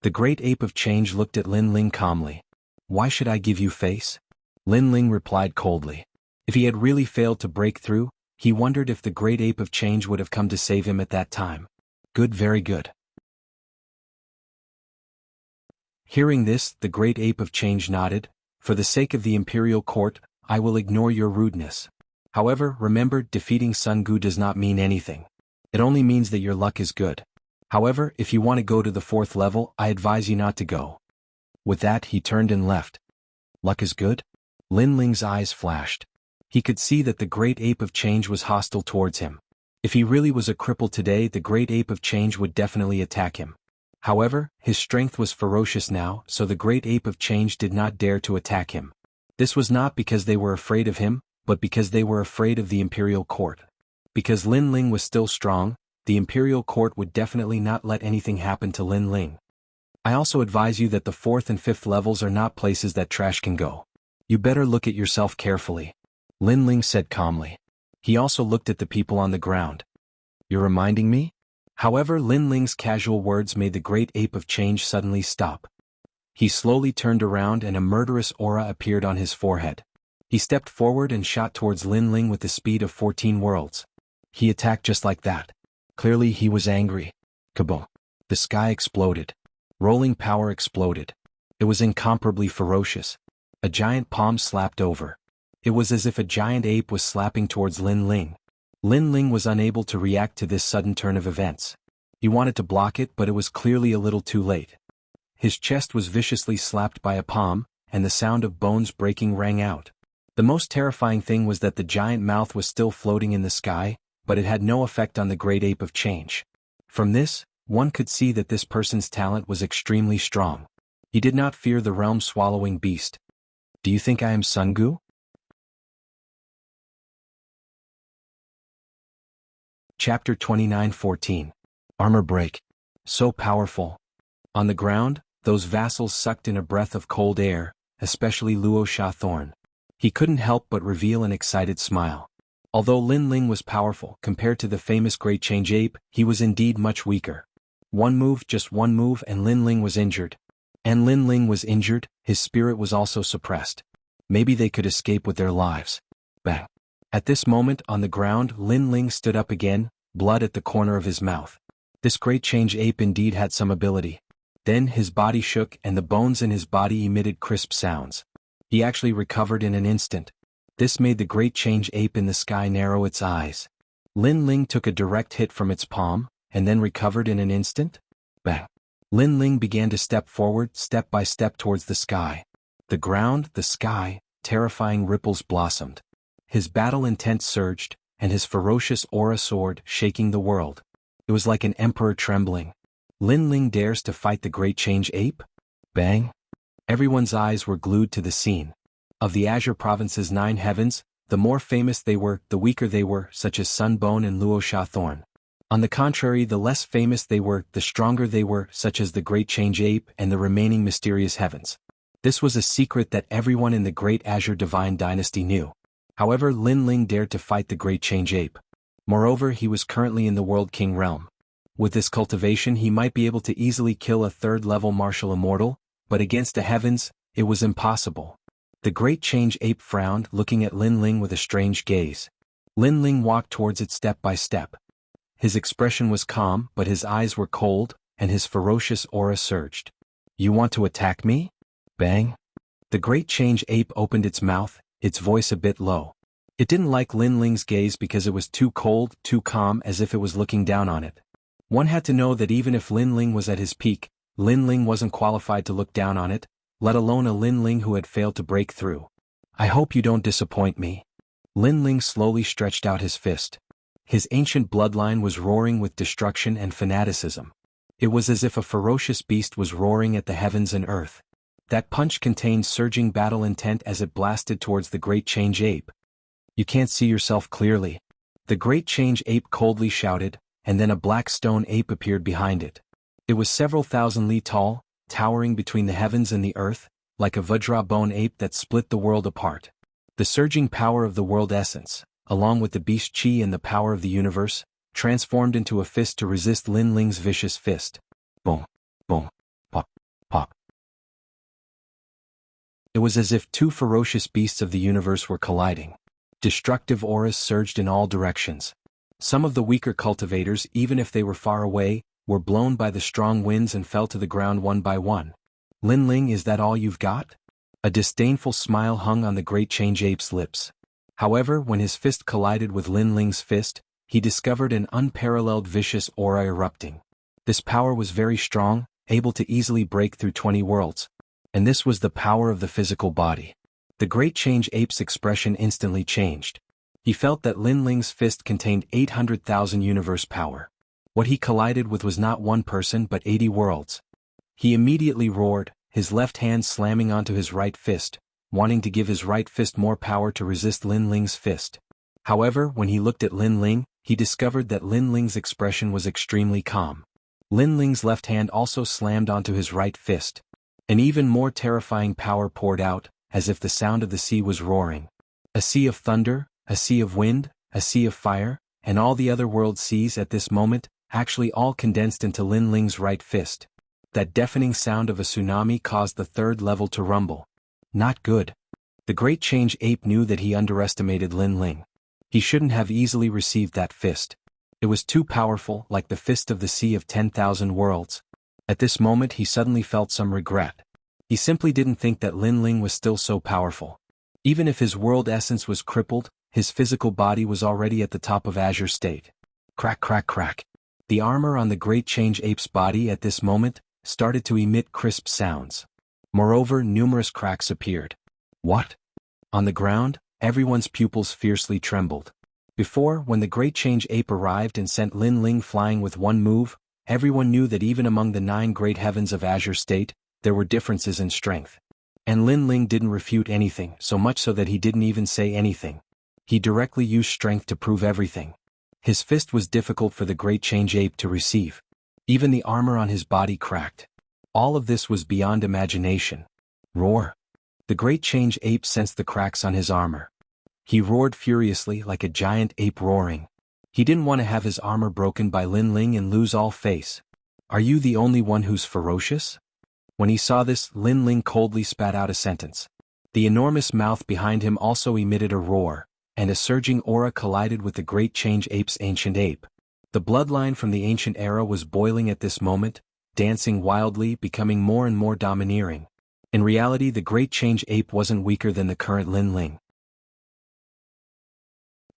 The Great Ape of Change looked at Lin Ling calmly. Why should I give you face? Lin Ling replied coldly. If he had really failed to break through, he wondered if the Great Ape of Change would have come to save him at that time. Good, very good. Hearing this, the Great Ape of Change nodded. For the sake of the imperial court, I will ignore your rudeness. However, remember, defeating Sun Gu does not mean anything. It only means that your luck is good. However, if you want to go to the 4th level, I advise you not to go. With that, he turned and left. Luck is good? Lin Ling's eyes flashed. He could see that the Great Ape of Change was hostile towards him. If he really was a cripple today, the Great Ape of Change would definitely attack him. However, his strength was ferocious now, so the Great Ape of Change did not dare to attack him. This was not because they were afraid of him, but because they were afraid of the imperial court. Because Lin Ling was still strong, the imperial court would definitely not let anything happen to Lin Ling. I also advise you that the 4th and 5th levels are not places that trash can go. You better look at yourself carefully. Lin Ling said calmly. He also looked at the people on the ground. You're reminding me? However, Lin Ling's casual words made the Great Ape of Change suddenly stop. He slowly turned around and a murderous aura appeared on his forehead. He stepped forward and shot towards Lin Ling with the speed of 14 worlds. He attacked just like that. Clearly he was angry. Kaboom. The sky exploded. Rolling power exploded. It was incomparably ferocious. A giant palm slapped over. It was as if a giant ape was slapping towards Lin Ling. Lin Ling was unable to react to this sudden turn of events. He wanted to block it, but it was clearly a little too late. His chest was viciously slapped by a palm, and the sound of bones breaking rang out. The most terrifying thing was that the giant mouth was still floating in the sky, but it had no effect on the Great Ape of Change. From this, one could see that this person's talent was extremely strong. He did not fear the realm-swallowing beast. Do you think I am Sun Gu? Chapter 29:14. Armor break. So powerful. On the ground, Those vassals sucked in a breath of cold air, especially Luo Thorn. He couldn't help but reveal an excited smile. Although Lin Ling was powerful compared to the famous Great Change Ape, he was indeed much weaker. Just one move and Lin Ling was injured. And Lin Ling was injured, his spirit was also suppressed. Maybe they could escape with their lives. Bang. At this moment on the ground Lin Ling stood up again, blood at the corner of his mouth. This Great Change Ape indeed had some ability. Then his body shook and the bones in his body emitted crisp sounds. He actually recovered in an instant. This made the Great Change Ape in the sky narrow its eyes. Lin Ling took a direct hit from its palm, and then recovered in an instant? Bang. Lin Ling began to step forward step by step towards the sky. The ground, the sky, terrifying ripples blossomed. His battle intent surged, and his ferocious aura soared, shaking the world. It was like an emperor trembling. Lin Ling dares to fight the Great Change Ape? Bang. Everyone's eyes were glued to the scene. Of the Azure Province's 9 heavens, the more famous they were, the weaker they were, such as Sunbone and Luo Thorn. On the contrary, the less famous they were, the stronger they were, such as the Great Change Ape and the remaining mysterious heavens. This was a secret that everyone in the Great Azure Divine Dynasty knew. However, Lin Ling dared to fight the Great Change Ape. Moreover, he was currently in the World King realm. With this cultivation he might be able to easily kill a 3rd-level martial immortal, but against the heavens, it was impossible. The Great Change Ape frowned, looking at Lin Ling with a strange gaze. Lin Ling walked towards it step by step. His expression was calm, but his eyes were cold, and his ferocious aura surged. You want to attack me? Bang. The Great Change Ape opened its mouth, its voice a bit low. It didn't like Lin Ling's gaze because it was too cold, too calm, as if it was looking down on it. One had to know that even if Lin Ling was at his peak, Lin Ling wasn't qualified to look down on it, let alone a Lin Ling who had failed to break through. I hope you don't disappoint me. Lin Ling slowly stretched out his fist. His ancient bloodline was roaring with destruction and fanaticism. It was as if a ferocious beast was roaring at the heavens and earth. That punch contained surging battle intent as it blasted towards the Great Change Ape. You can't see yourself clearly. The Great Change Ape coldly shouted, and then a black stone ape appeared behind it. It was several thousand li tall, towering between the heavens and the earth, like a Vajra bone ape that split the world apart. The surging power of the world essence, along with the beast chi and the power of the universe, transformed into a fist to resist Lin Ling's vicious fist. Boom, boom, pop, pop. It was as if 2 ferocious beasts of the universe were colliding. Destructive auras surged in all directions. Some of the weaker cultivators, even if they were far away, were blown by the strong winds and fell to the ground one by one. Lin Ling, is that all you've got? A disdainful smile hung on the Great Change Ape's lips. However, when his fist collided with Lin Ling's fist, he discovered an unparalleled vicious aura erupting. This power was very strong, able to easily break through 20 worlds. And this was the power of the physical body. The Great Change Ape's expression instantly changed. He felt that Lin Ling's fist contained 800,000 universe power. What he collided with was not one person but 80 worlds. He immediately roared, his left hand slamming onto his right fist, wanting to give his right fist more power to resist Lin Ling's fist. However, when he looked at Lin Ling, he discovered that Lin Ling's expression was extremely calm. Lin Ling's left hand also slammed onto his right fist. An even more terrifying power poured out, as if the sound of the sea was roaring. A sea of thunder, a sea of wind, a sea of fire, and all the other world seas at this moment, actually all condensed into Lin Ling's right fist. That deafening sound of a tsunami caused the 3rd level to rumble. Not good. The Great Change Ape knew that he underestimated Lin Ling. He shouldn't have easily received that fist. It was too powerful, like the fist of the sea of 10,000 worlds. At this moment he suddenly felt some regret. He simply didn't think that Lin Ling was still so powerful. Even if his world essence was crippled, his physical body was already at the top of Azure State. Crack, crack, crack. The armor on the Great Change Ape's body at this moment started to emit crisp sounds. Moreover, numerous cracks appeared. What? On the ground, everyone's pupils fiercely trembled. Before, when the Great Change Ape arrived and sent Lin Ling flying with one move, everyone knew that even among the 9 great heavens of Azure State, there were differences in strength. And Lin Ling didn't refute anything, so much so that he didn't even say anything. He directly used strength to prove everything. His fist was difficult for the Great Change Ape to receive. Even the armor on his body cracked. All of this was beyond imagination. Roar. The great change ape sensed the cracks on his armor. He roared furiously like a giant ape roaring. He didn't want to have his armor broken by Lin Ling and lose all face. Are you the only one who's ferocious? When he saw this, Lin Ling coldly spat out a sentence. The enormous mouth behind him also emitted a roar, and a surging aura collided with the great change ape's ancient ape. The bloodline from the ancient era was boiling at this moment, dancing wildly, becoming more and more domineering. In reality, the great change ape wasn't weaker than the current Lin Ling.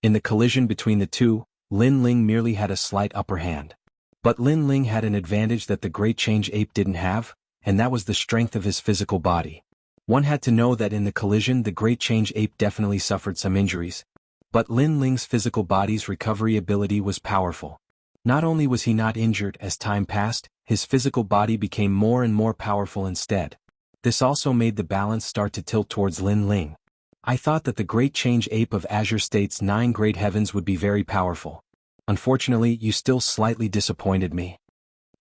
In the collision between the two, Lin Ling merely had a slight upper hand. But Lin Ling had an advantage that the great change ape didn't have, and that was the strength of his physical body. One had to know that in the collision the great change ape definitely suffered some injuries. But Lin Ling's physical body's recovery ability was powerful. Not only was he not injured as time passed, his physical body became more and more powerful instead. This also made the balance start to tilt towards Lin Ling. I thought that the great change ape of Azure State's 9 great heavens would be very powerful. Unfortunately, you still slightly disappointed me.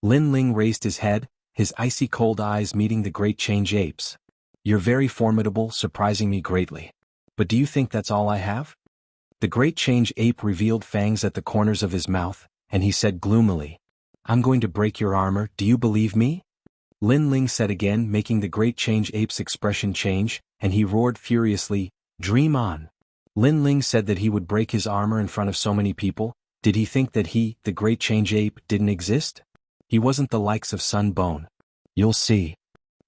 Lin Ling raised his head, his icy cold eyes meeting the great change ape's. You're very formidable, surprising me greatly. But do you think that's all I have? The great change ape revealed fangs at the corners of his mouth, and he said gloomily, I'm going to break your armor, do you believe me? Lin Ling said again, making the great change ape's expression change, and he roared furiously, Dream on. Lin Ling said that he would break his armor in front of so many people. Did he think that he, the great change ape, didn't exist? He wasn't the likes of Sun Bone. You'll see.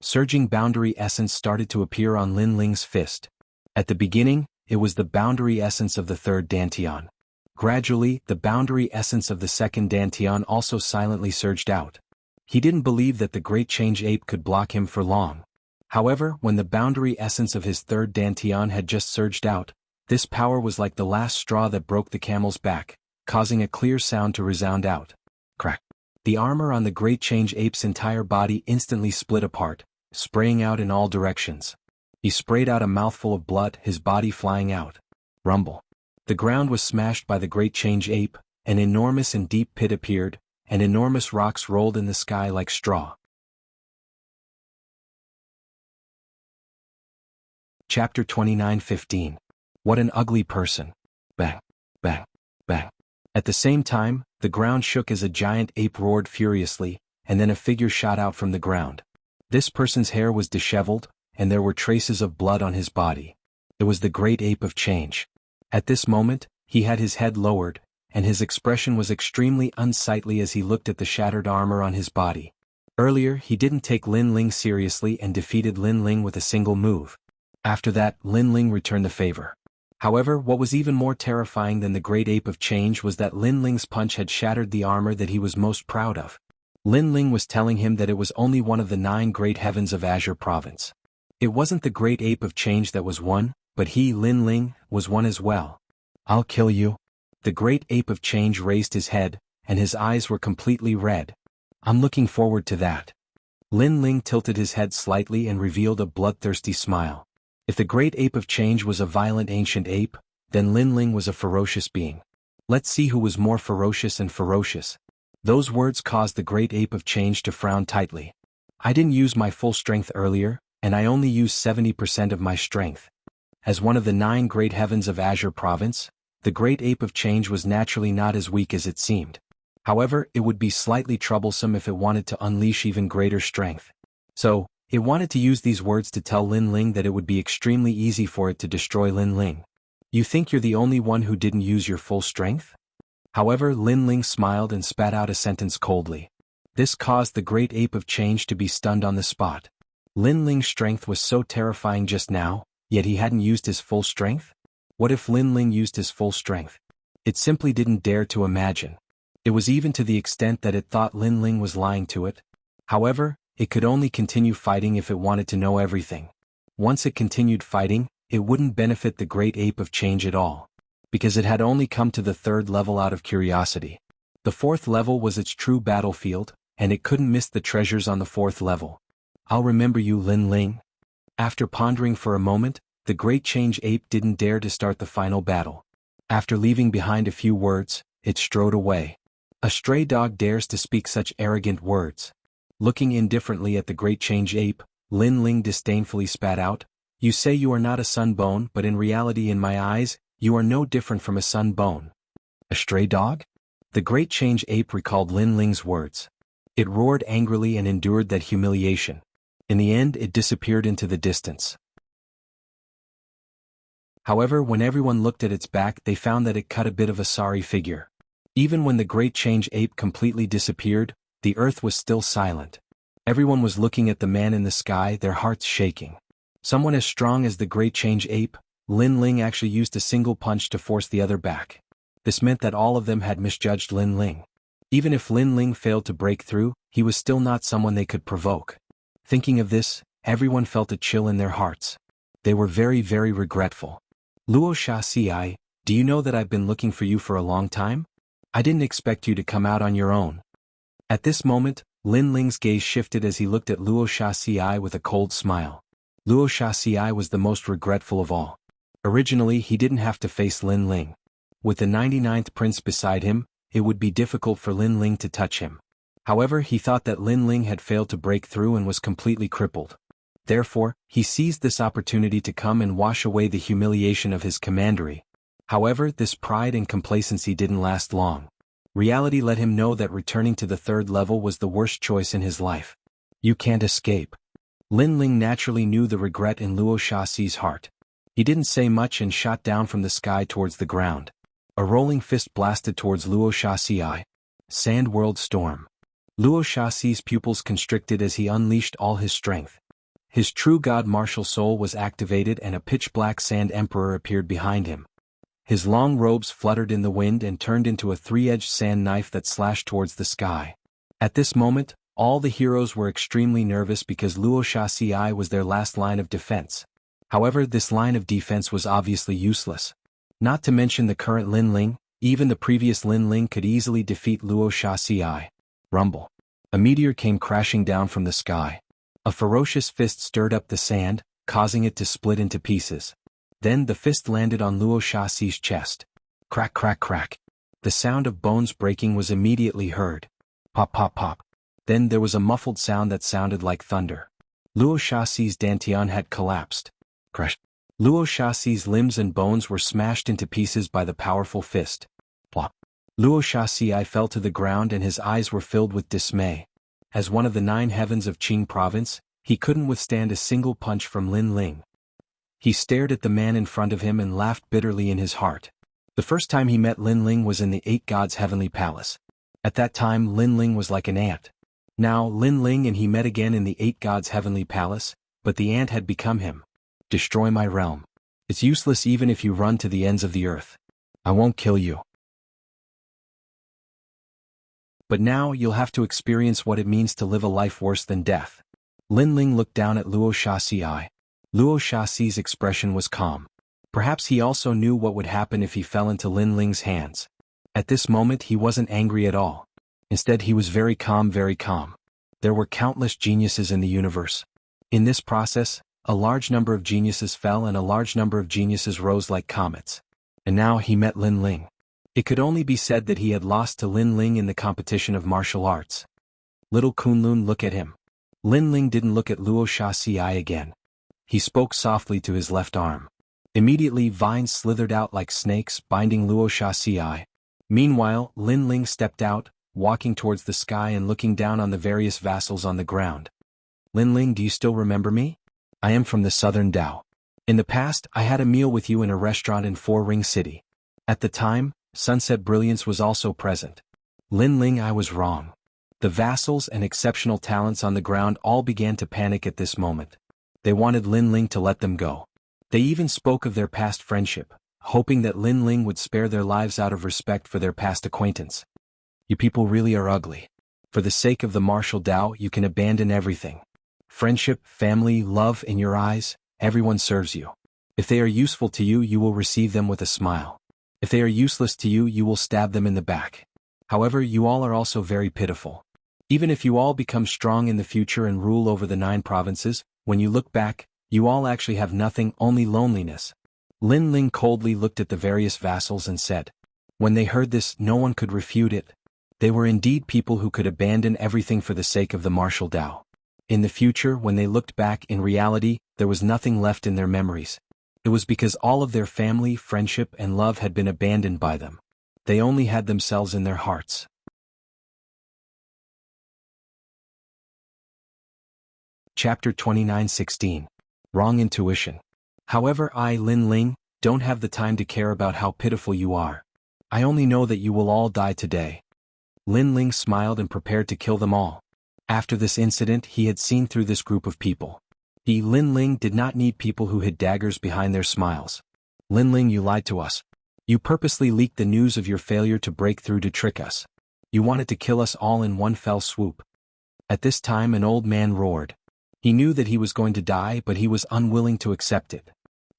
Surging boundary essence started to appear on Lin Ling's fist. At the beginning, it was the boundary essence of the third Dantian. Gradually, the boundary essence of the second Dantian also silently surged out. He didn't believe that the great change ape could block him for long. However, when the boundary essence of his third Dantian had just surged out, this power was like the last straw that broke the camel's back, causing a clear sound to resound out. Crack. The armor on the great change ape's entire body instantly split apart, spraying out in all directions. He sprayed out a mouthful of blood, his body flying out. Rumble. The ground was smashed by the great change ape, an enormous and deep pit appeared, and enormous rocks rolled in the sky like straw. Chapter 29:15. What an ugly person. Bang, bang, bang. At the same time, the ground shook as a giant ape roared furiously, and then a figure shot out from the ground. This person's hair was disheveled, and there were traces of blood on his body. It was the great ape of change. At this moment, he had his head lowered, and his expression was extremely unsightly as he looked at the shattered armor on his body. Earlier, he didn't take Lin Ling seriously and defeated Lin Ling with a single move. After that, Lin Ling returned the favor. However, what was even more terrifying than the great ape of change was that Lin Ling's punch had shattered the armor that he was most proud of. Lin Ling was telling him that it was only one of the 9 great heavens of Azure Province. It wasn't the great ape of change that was one, but he, Lin Ling, was one as well. I'll kill you. The great ape of change raised his head, and his eyes were completely red. I'm looking forward to that. Lin Ling tilted his head slightly and revealed a bloodthirsty smile. If the great ape of change was a violent ancient ape, then Lin Ling was a ferocious being. Let's see who was more ferocious and ferocious. Those words caused the great ape of change to frown tightly. I didn't use my full strength earlier, and I only used 70% of my strength. As one of the 9 great heavens of Azure Province, the great ape of change was naturally not as weak as it seemed. However, it would be slightly troublesome if it wanted to unleash even greater strength. So, it wanted to use these words to tell Lin Ling that it would be extremely easy for it to destroy Lin Ling. You think you're the only one who didn't use your full strength? However, Lin Ling smiled and spat out a sentence coldly. This caused the great ape of change to be stunned on the spot. Lin Ling's strength was so terrifying just now, yet he hadn't used his full strength? What if Lin Ling used his full strength? It simply didn't dare to imagine. It was even to the extent that it thought Lin Ling was lying to it. However, it could only continue fighting if it wanted to know everything. Once it continued fighting, it wouldn't benefit the great ape of change at all, because it had only come to the 3rd level out of curiosity. The 4th level was its true battlefield, and it couldn't miss the treasures on the 4th level. I'll remember you, Lin Ling. After pondering for a moment, the great change ape didn't dare to start the final battle. After leaving behind a few words, it strode away. A stray dog dares to speak such arrogant words. Looking indifferently at the great change ape, Lin Ling disdainfully spat out, "You say you are not a sun bone, but in reality in my eyes, you are no different from a sun bone. A stray dog?" The great change ape recalled Lin Ling's words. It roared angrily and endured that humiliation. In the end it disappeared into the distance. However, when everyone looked at its back they found that it cut a bit of a sorry figure. Even when the great change ape completely disappeared, the earth was still silent. Everyone was looking at the man in the sky, their hearts shaking. Someone as strong as the great change ape, Lin Ling actually used a single punch to force the other back. This meant that all of them had misjudged Lin Ling. Even if Lin Ling failed to break through, he was still not someone they could provoke. Thinking of this, everyone felt a chill in their hearts. They were very, very regretful. "Luo Xia, do you know that I've been looking for you for a long time? I didn't expect you to come out on your own." At this moment, Lin Ling's gaze shifted as he looked at Luo Xia with a cold smile. Luo Xia was the most regretful of all. Originally he didn't have to face Lin Ling. With the 99th prince beside him, it would be difficult for Lin Ling to touch him. However, he thought that Lin Ling had failed to break through and was completely crippled. Therefore, he seized this opportunity to come and wash away the humiliation of his commandery. However, this pride and complacency didn't last long. Reality let him know that returning to the third level was the worst choice in his life. "You can't escape." Lin Ling naturally knew the regret in Luo Xia's heart. He didn't say much and shot down from the sky towards the ground. A rolling fist blasted towards Luo Xia. Sand World Storm. Luo Xia's pupils constricted as he unleashed all his strength. His true god martial soul was activated and a pitch-black sand emperor appeared behind him. His long robes fluttered in the wind and turned into a three-edged sand knife that slashed towards the sky. At this moment, all the heroes were extremely nervous because Luo Xia was their last line of defense. However, this line of defense was obviously useless. Not to mention the current Lin Ling, even the previous Lin Ling could easily defeat Luo Xia. Rumble. A meteor came crashing down from the sky. A ferocious fist stirred up the sand, causing it to split into pieces. Then the fist landed on Luo Xia's chest. Crack, crack, crack. The sound of bones breaking was immediately heard. Pop, pop, pop. Then there was a muffled sound that sounded like thunder. Luo Xia's dantian had collapsed. Crash. Luo Xia's limbs and bones were smashed into pieces by the powerful fist. Plop. Luo Xia fell to the ground and his eyes were filled with dismay. As one of the 9 heavens of Qing province, he couldn't withstand a single punch from Lin Ling. He stared at the man in front of him and laughed bitterly in his heart. The first time he met Lin Ling was in the 8 Gods' heavenly palace. At that time Lin Ling was like an ant. Now Lin Ling and he met again in the 8 Gods' heavenly palace, but the ant had become him. "Destroy my realm. It's useless even if you run to the ends of the earth. I won't kill you. But now you'll have to experience what it means to live a life worse than death." Lin Ling looked down at Luo Xia. Luo Xia's expression was calm. Perhaps he also knew what would happen if he fell into Lin Ling's hands. At this moment he wasn't angry at all. Instead he was very calm, very calm. There were countless geniuses in the universe. In this process, a large number of geniuses fell and a large number of geniuses rose like comets. And now he met Lin Ling. It could only be said that he had lost to Lin Ling in the competition of martial arts. Little Kunlun, look at him. Lin Ling didn't look at Luo Xia again. He spoke softly to his left arm. Immediately vines slithered out like snakes, binding Luo Xia. Meanwhile, Lin Ling stepped out, walking towards the sky and looking down on the various vassals on the ground. "Lin Ling, do you still remember me? I am from the southern Dao. In the past, I had a meal with you in a restaurant in Four Ring City. At the time, Sunset Brilliance was also present." Lin Ling, I was wrong. The vassals and exceptional talents on the ground all began to panic at this moment. They wanted Lin Ling to let them go. They even spoke of their past friendship, hoping that Lin Ling would spare their lives out of respect for their past acquaintance. "You people really are ugly. For the sake of the martial Dao you can abandon everything. Friendship, family, love, in your eyes, everyone serves you. If they are useful to you, you will receive them with a smile. If they are useless to you, you will stab them in the back. However, you all are also very pitiful. Even if you all become strong in the future and rule over the 9 provinces, when you look back, you all actually have nothing, only loneliness." Lin Ling coldly looked at the various vassals and said. When they heard this, no one could refute it. They were indeed people who could abandon everything for the sake of the martial Tao. In the future, when they looked back, in reality, there was nothing left in their memories. It was because all of their family, friendship, and love had been abandoned by them. They only had themselves in their hearts. Chapter 29:16. Wrong Intuition. However, I, Lin Ling, don't have the time to care about how pitiful you are. I only know that you will all die today. Lin Ling smiled and prepared to kill them all. After this incident, he had seen through this group of people. He, Lin Ling, did not need people who hid daggers behind their smiles. Lin Ling, you lied to us. You purposely leaked the news of your failure to break through to trick us. You wanted to kill us all in one fell swoop. At this time, an old man roared. He knew that he was going to die, but he was unwilling to accept it.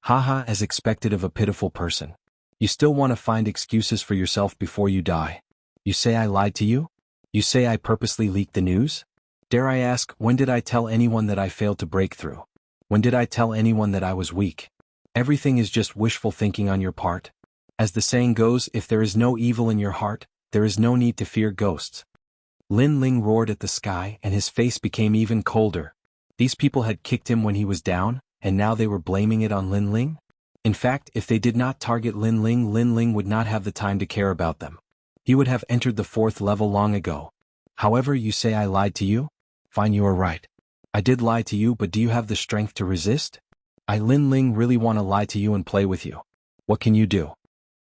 Haha, as expected of a pitiful person. You still want to find excuses for yourself before you die. You say I lied to you? You say I purposely leaked the news? Dare I ask, when did I tell anyone that I failed to break through? When did I tell anyone that I was weak? Everything is just wishful thinking on your part. As the saying goes, if there is no evil in your heart, there is no need to fear ghosts. Lin Ling roared at the sky, and his face became even colder. These people had kicked him when he was down, and now they were blaming it on Lin Ling? In fact, if they did not target Lin Ling would not have the time to care about them. He would have entered the 4th level long ago. However, you say I lied to you? Fine, you are right. I did lie to you, but do you have the strength to resist? I, Lin Ling, really want to lie to you and play with you. What can you do?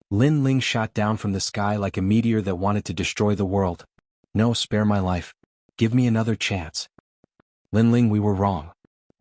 Lin Ling shot down from the sky like a meteor that wanted to destroy the world. No, spare my life. Give me another chance. Lin Ling, we were wrong.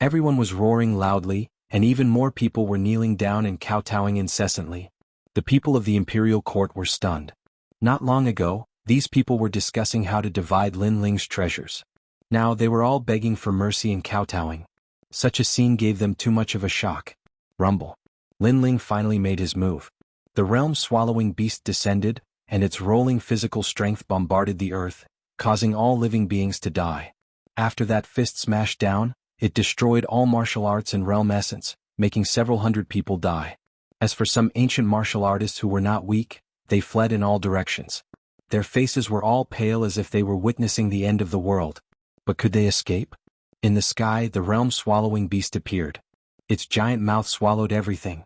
Everyone was roaring loudly, and even more people were kneeling down and kowtowing incessantly. The people of the imperial court were stunned. Not long ago, these people were discussing how to divide Lin Ling's treasures. Now they were all begging for mercy and kowtowing. Such a scene gave them too much of a shock. Rumble. Lin Ling finally made his move. The realm-swallowing beast descended, and its rolling physical strength bombarded the earth, causing all living beings to die. After that fist smashed down, it destroyed all martial arts and realm essence, making several hundred people die. As for some ancient martial artists who were not weak, they fled in all directions. Their faces were all pale as if they were witnessing the end of the world. But could they escape? In the sky, the realm-swallowing beast appeared. Its giant mouth swallowed everything.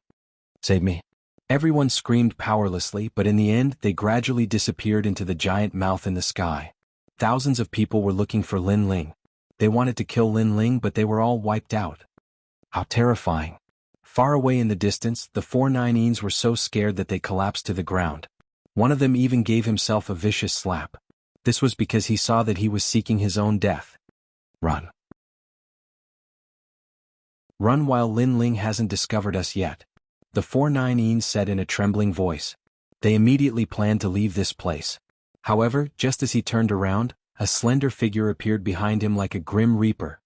Save me. Everyone screamed powerlessly, but in the end, they gradually disappeared into the giant mouth in the sky. Thousands of people were looking for Lin Ling. They wanted to kill Lin Ling, but they were all wiped out. How terrifying. Far away in the distance, the 4 Nineens were so scared that they collapsed to the ground. One of them even gave himself a vicious slap. This was because he saw that he was seeking his own death. Run. Run while Lin Ling hasn't discovered us yet. The 4 Nineens said in a trembling voice. They immediately planned to leave this place. However, just as he turned around, a slender figure appeared behind him like a grim reaper.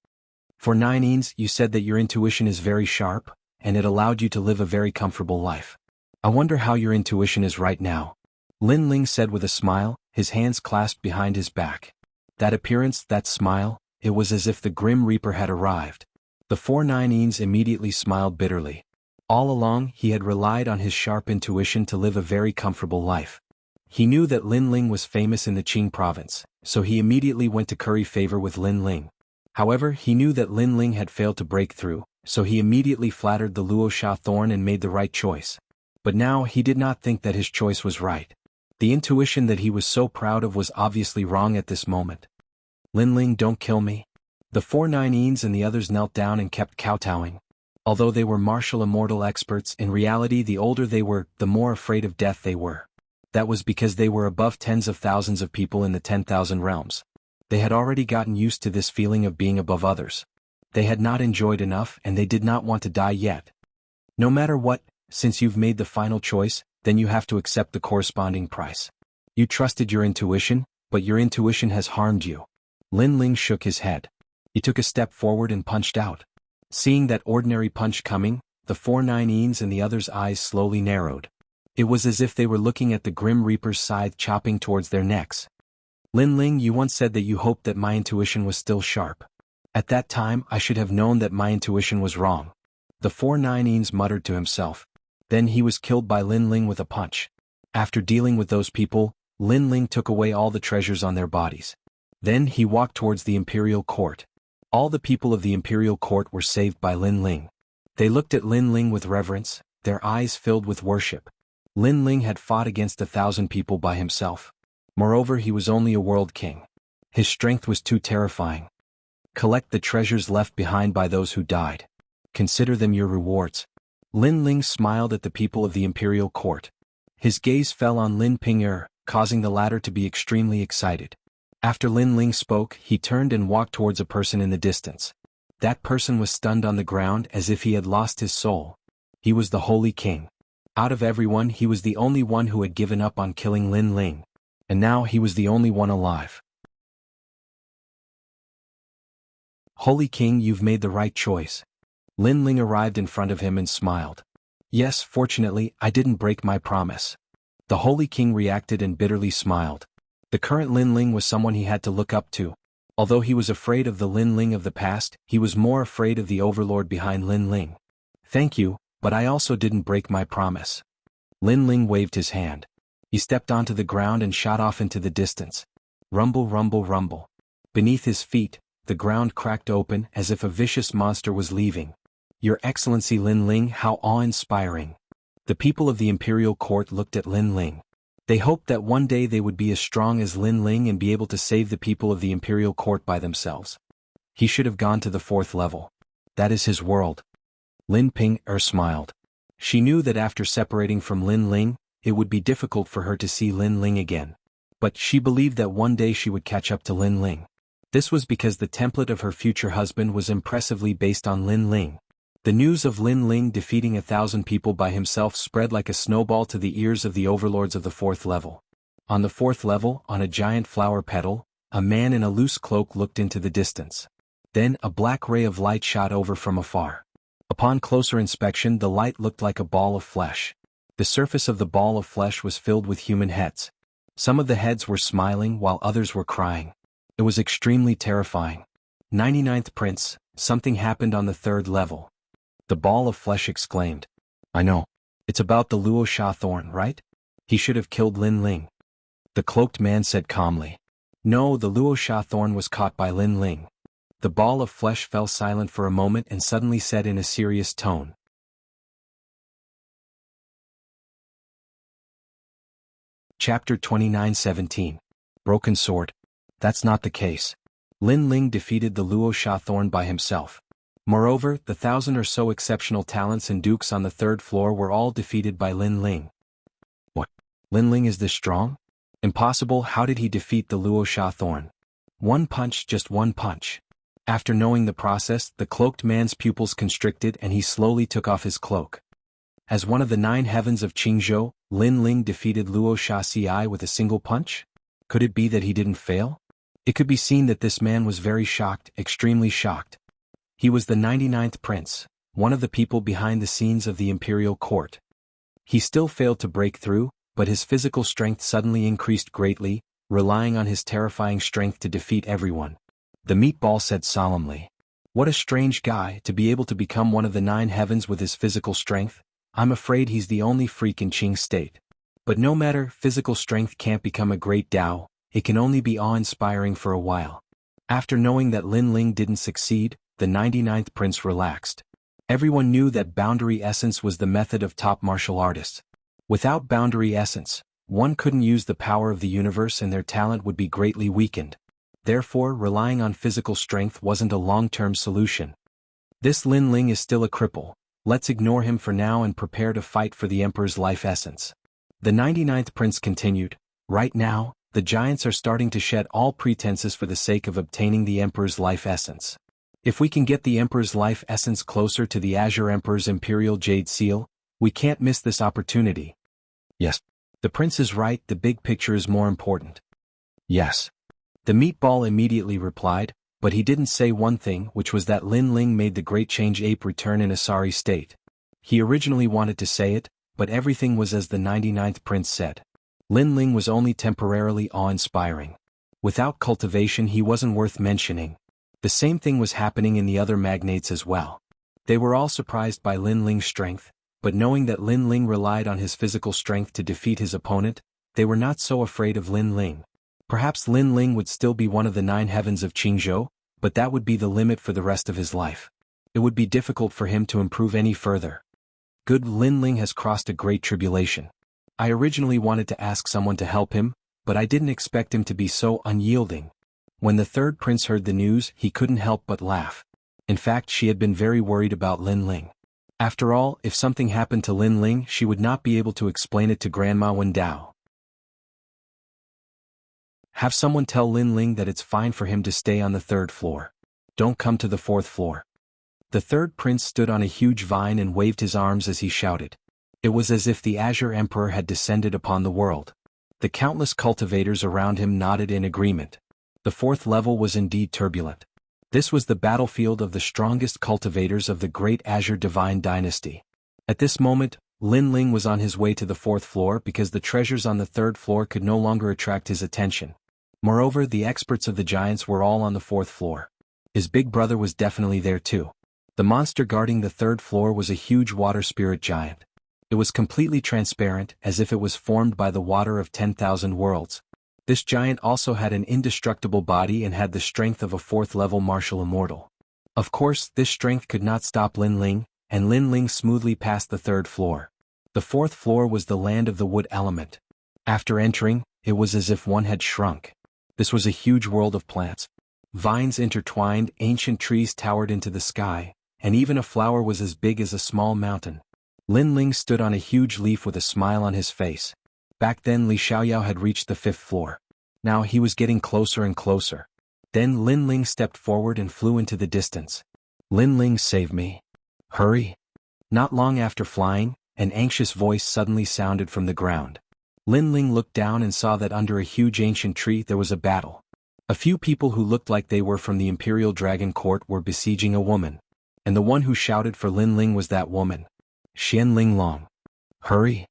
For Nineens, you said that your intuition is very sharp, and it allowed you to live a very comfortable life. I wonder how your intuition is right now. Lin Ling said with a smile, his hands clasped behind his back. That appearance, that smile, it was as if the grim reaper had arrived. The 4 Nineens immediately smiled bitterly. All along, he had relied on his sharp intuition to live a very comfortable life. He knew that Lin Ling was famous in the Qing province, so he immediately went to curry favor with Lin Ling. However, he knew that Lin Ling had failed to break through, so he immediately flattered the Luosha thorn and made the right choice. But now he did not think that his choice was right. The intuition that he was so proud of was obviously wrong at this moment. Lin Ling, don't kill me. The 4 Nineens and the others knelt down and kept kowtowing. Although they were martial immortal experts, in reality the older they were, the more afraid of death they were. That was because they were above tens of thousands of people in the 10,000 realms. They had already gotten used to this feeling of being above others. They had not enjoyed enough and they did not want to die yet. No matter what, since you've made the final choice, then you have to accept the corresponding price. You trusted your intuition, but your intuition has harmed you. Lin Ling shook his head. He took a step forward and punched out. Seeing that ordinary punch coming, the 4 Nineens and the others' eyes slowly narrowed. It was as if they were looking at the Grim Reaper's scythe chopping towards their necks. Lin Ling, you once said that you hoped that my intuition was still sharp. At that time, I should have known that my intuition was wrong. The 4 Nineens muttered to himself. Then he was killed by Lin Ling with a punch. After dealing with those people, Lin Ling took away all the treasures on their bodies. Then he walked towards the imperial court. All the people of the imperial court were saved by Lin Ling. They looked at Lin Ling with reverence, their eyes filled with worship. Lin Ling had fought against 1,000 people by himself. Moreover, he was only a world king. His strength was too terrifying. Collect the treasures left behind by those who died. Consider them your rewards. Lin Ling smiled at the people of the imperial court. His gaze fell on Lin Ping'er, causing the latter to be extremely excited. After Lin Ling spoke, he turned and walked towards a person in the distance. That person was stunned on the ground as if he had lost his soul. He was the Holy King. Out of everyone, he was the only one who had given up on killing Lin Ling. And now he was the only one alive. Holy King, you've made the right choice. Lin Ling arrived in front of him and smiled. Yes, fortunately, I didn't break my promise. The Holy King reacted and bitterly smiled. The current Lin Ling was someone he had to look up to. Although he was afraid of the Lin Ling of the past, he was more afraid of the overlord behind Lin Ling. Thank you, but I also didn't break my promise. Lin Ling waved his hand. He stepped onto the ground and shot off into the distance. Rumble, rumble, rumble. Beneath his feet, the ground cracked open as if a vicious monster was leaving. Your Excellency Lin Ling, how awe-inspiring. The people of the imperial court looked at Lin Ling. They hoped that one day they would be as strong as Lin Ling and be able to save the people of the imperial court by themselves. He should have gone to the 4th level. That is his world. Lin Ping'er smiled. She knew that after separating from Lin Ling, it would be difficult for her to see Lin Ling again. But she believed that one day she would catch up to Lin Ling. This was because the template of her future husband was impressively based on Lin Ling. The news of Lin Ling defeating 1,000 people by himself spread like a snowball to the ears of the overlords of the 4th level. On the 4th level, on a giant flower petal, a man in a loose cloak looked into the distance. Then a black ray of light shot over from afar. Upon closer inspection, the light looked like a ball of flesh. The surface of the ball of flesh was filled with human heads. Some of the heads were smiling while others were crying. It was extremely terrifying. 99th Prince, something happened on the 3rd level. The ball of flesh exclaimed. I know. It's about the Luo Sha thorn, right? He should have killed Lin Ling. The cloaked man said calmly. No, the Luo Sha thorn was caught by Lin Ling. The ball of flesh fell silent for a moment and suddenly said in a serious tone. Chapter 29:17. Broken Sword. That's not the case. Lin Ling defeated the Luo Sha thorn by himself. Moreover, the 1,000 or so exceptional talents and dukes on the 3rd floor were all defeated by Lin Ling. What? Lin Ling is this strong? Impossible. How did he defeat the Luo Sha thorn? One punch, just one punch. After knowing the process, the cloaked man's pupils constricted and he slowly took off his cloak. As one of the 9 heavens of Jianghu, Lin Ling defeated Luo Sha Ci with a single punch? Could it be that he didn't fail? It could be seen that this man was very shocked, extremely shocked. He was the 99th prince, one of the people behind the scenes of the imperial court. He still failed to break through, but his physical strength suddenly increased greatly, relying on his terrifying strength to defeat everyone. The meatball said solemnly. What a strange guy to be able to become one of the 9 heavens with his physical strength. I'm afraid he's the only freak in Qing state. But no matter, physical strength can't become a great Tao, it can only be awe-inspiring for a while. After knowing that Lin Ling didn't succeed, the 99th prince relaxed. Everyone knew that boundary essence was the method of top martial artists. Without boundary essence, one couldn't use the power of the universe and their talent would be greatly weakened. Therefore, relying on physical strength wasn't a long-term solution. This Lin Ling is still a cripple. Let's ignore him for now and prepare to fight for the Emperor's life essence. The 99th prince continued. Right now, the giants are starting to shed all pretenses for the sake of obtaining the Emperor's life essence. If we can get the Emperor's life essence closer to the Azure Emperor's Imperial Jade Seal, we can't miss this opportunity. Yes. The prince is right, the big picture is more important. Yes. The meatball immediately replied, but he didn't say one thing, which was that Lin Ling made the Great Change Ape return in a sorry state. He originally wanted to say it, but everything was as the 99th prince said. Lin Ling was only temporarily awe-inspiring. Without cultivation he wasn't worth mentioning. The same thing was happening in the other magnates as well. They were all surprised by Lin Ling's strength, but knowing that Lin Ling relied on his physical strength to defeat his opponent, they were not so afraid of Lin Ling. Perhaps Lin Ling would still be one of the 9 heavens of Qingzhou, but that would be the limit for the rest of his life. It would be difficult for him to improve any further. Good Lin Ling has crossed a great tribulation. I originally wanted to ask someone to help him, but I didn't expect him to be so unyielding. When the third prince heard the news, he couldn't help but laugh. In fact, she had been very worried about Lin Ling. After all, if something happened to Lin Ling, she would not be able to explain it to Grandma Wendao. Have someone tell Lin Ling that it's fine for him to stay on the 3rd floor. Don't come to the 4th floor. The third prince stood on a huge vine and waved his arms as he shouted. It was as if the Azure Emperor had descended upon the world. The countless cultivators around him nodded in agreement. The 4th level was indeed turbulent. This was the battlefield of the strongest cultivators of the great Azure Divine Dynasty. At this moment, Lin Ling was on his way to the 4th floor because the treasures on the 3rd floor could no longer attract his attention. Moreover, the experts of the giants were all on the 4th floor. His big brother was definitely there too. The monster guarding the 3rd floor was a huge water spirit giant. It was completely transparent, as if it was formed by the water of 10,000 worlds. This giant also had an indestructible body and had the strength of a 4th-level martial immortal. Of course, this strength could not stop Lin Ling, and Lin Ling smoothly passed the 3rd floor. The 4th floor was the land of the wood element. After entering, it was as if one had shrunk. This was a huge world of plants. Vines intertwined, ancient trees towered into the sky, and even a flower was as big as a small mountain. Lin Ling stood on a huge leaf with a smile on his face. Back then Li Xiaoyao had reached the 5th floor. Now he was getting closer and closer. Then Lin Ling stepped forward and flew into the distance. Lin Ling, save me. Hurry. Not long after flying, an anxious voice suddenly sounded from the ground. Lin Ling looked down and saw that under a huge ancient tree there was a battle. A few people who looked like they were from the Imperial Dragon Court were besieging a woman. And the one who shouted for Lin Ling was that woman. Xian Linglong. Hurry.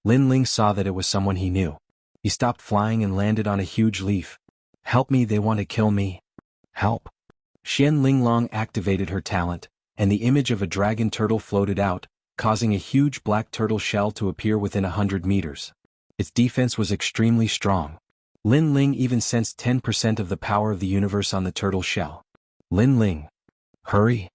Lin Ling saw that it was someone he knew. He stopped flying and landed on a huge leaf. Help me, they want to kill me. Help. Xian Linglong activated her talent, and the image of a dragon turtle floated out, causing a huge black turtle shell to appear within 100 meters. Its defense was extremely strong. Lin Ling even sensed 10% of the power of the universe on the turtle shell. Lin Ling. Hurry.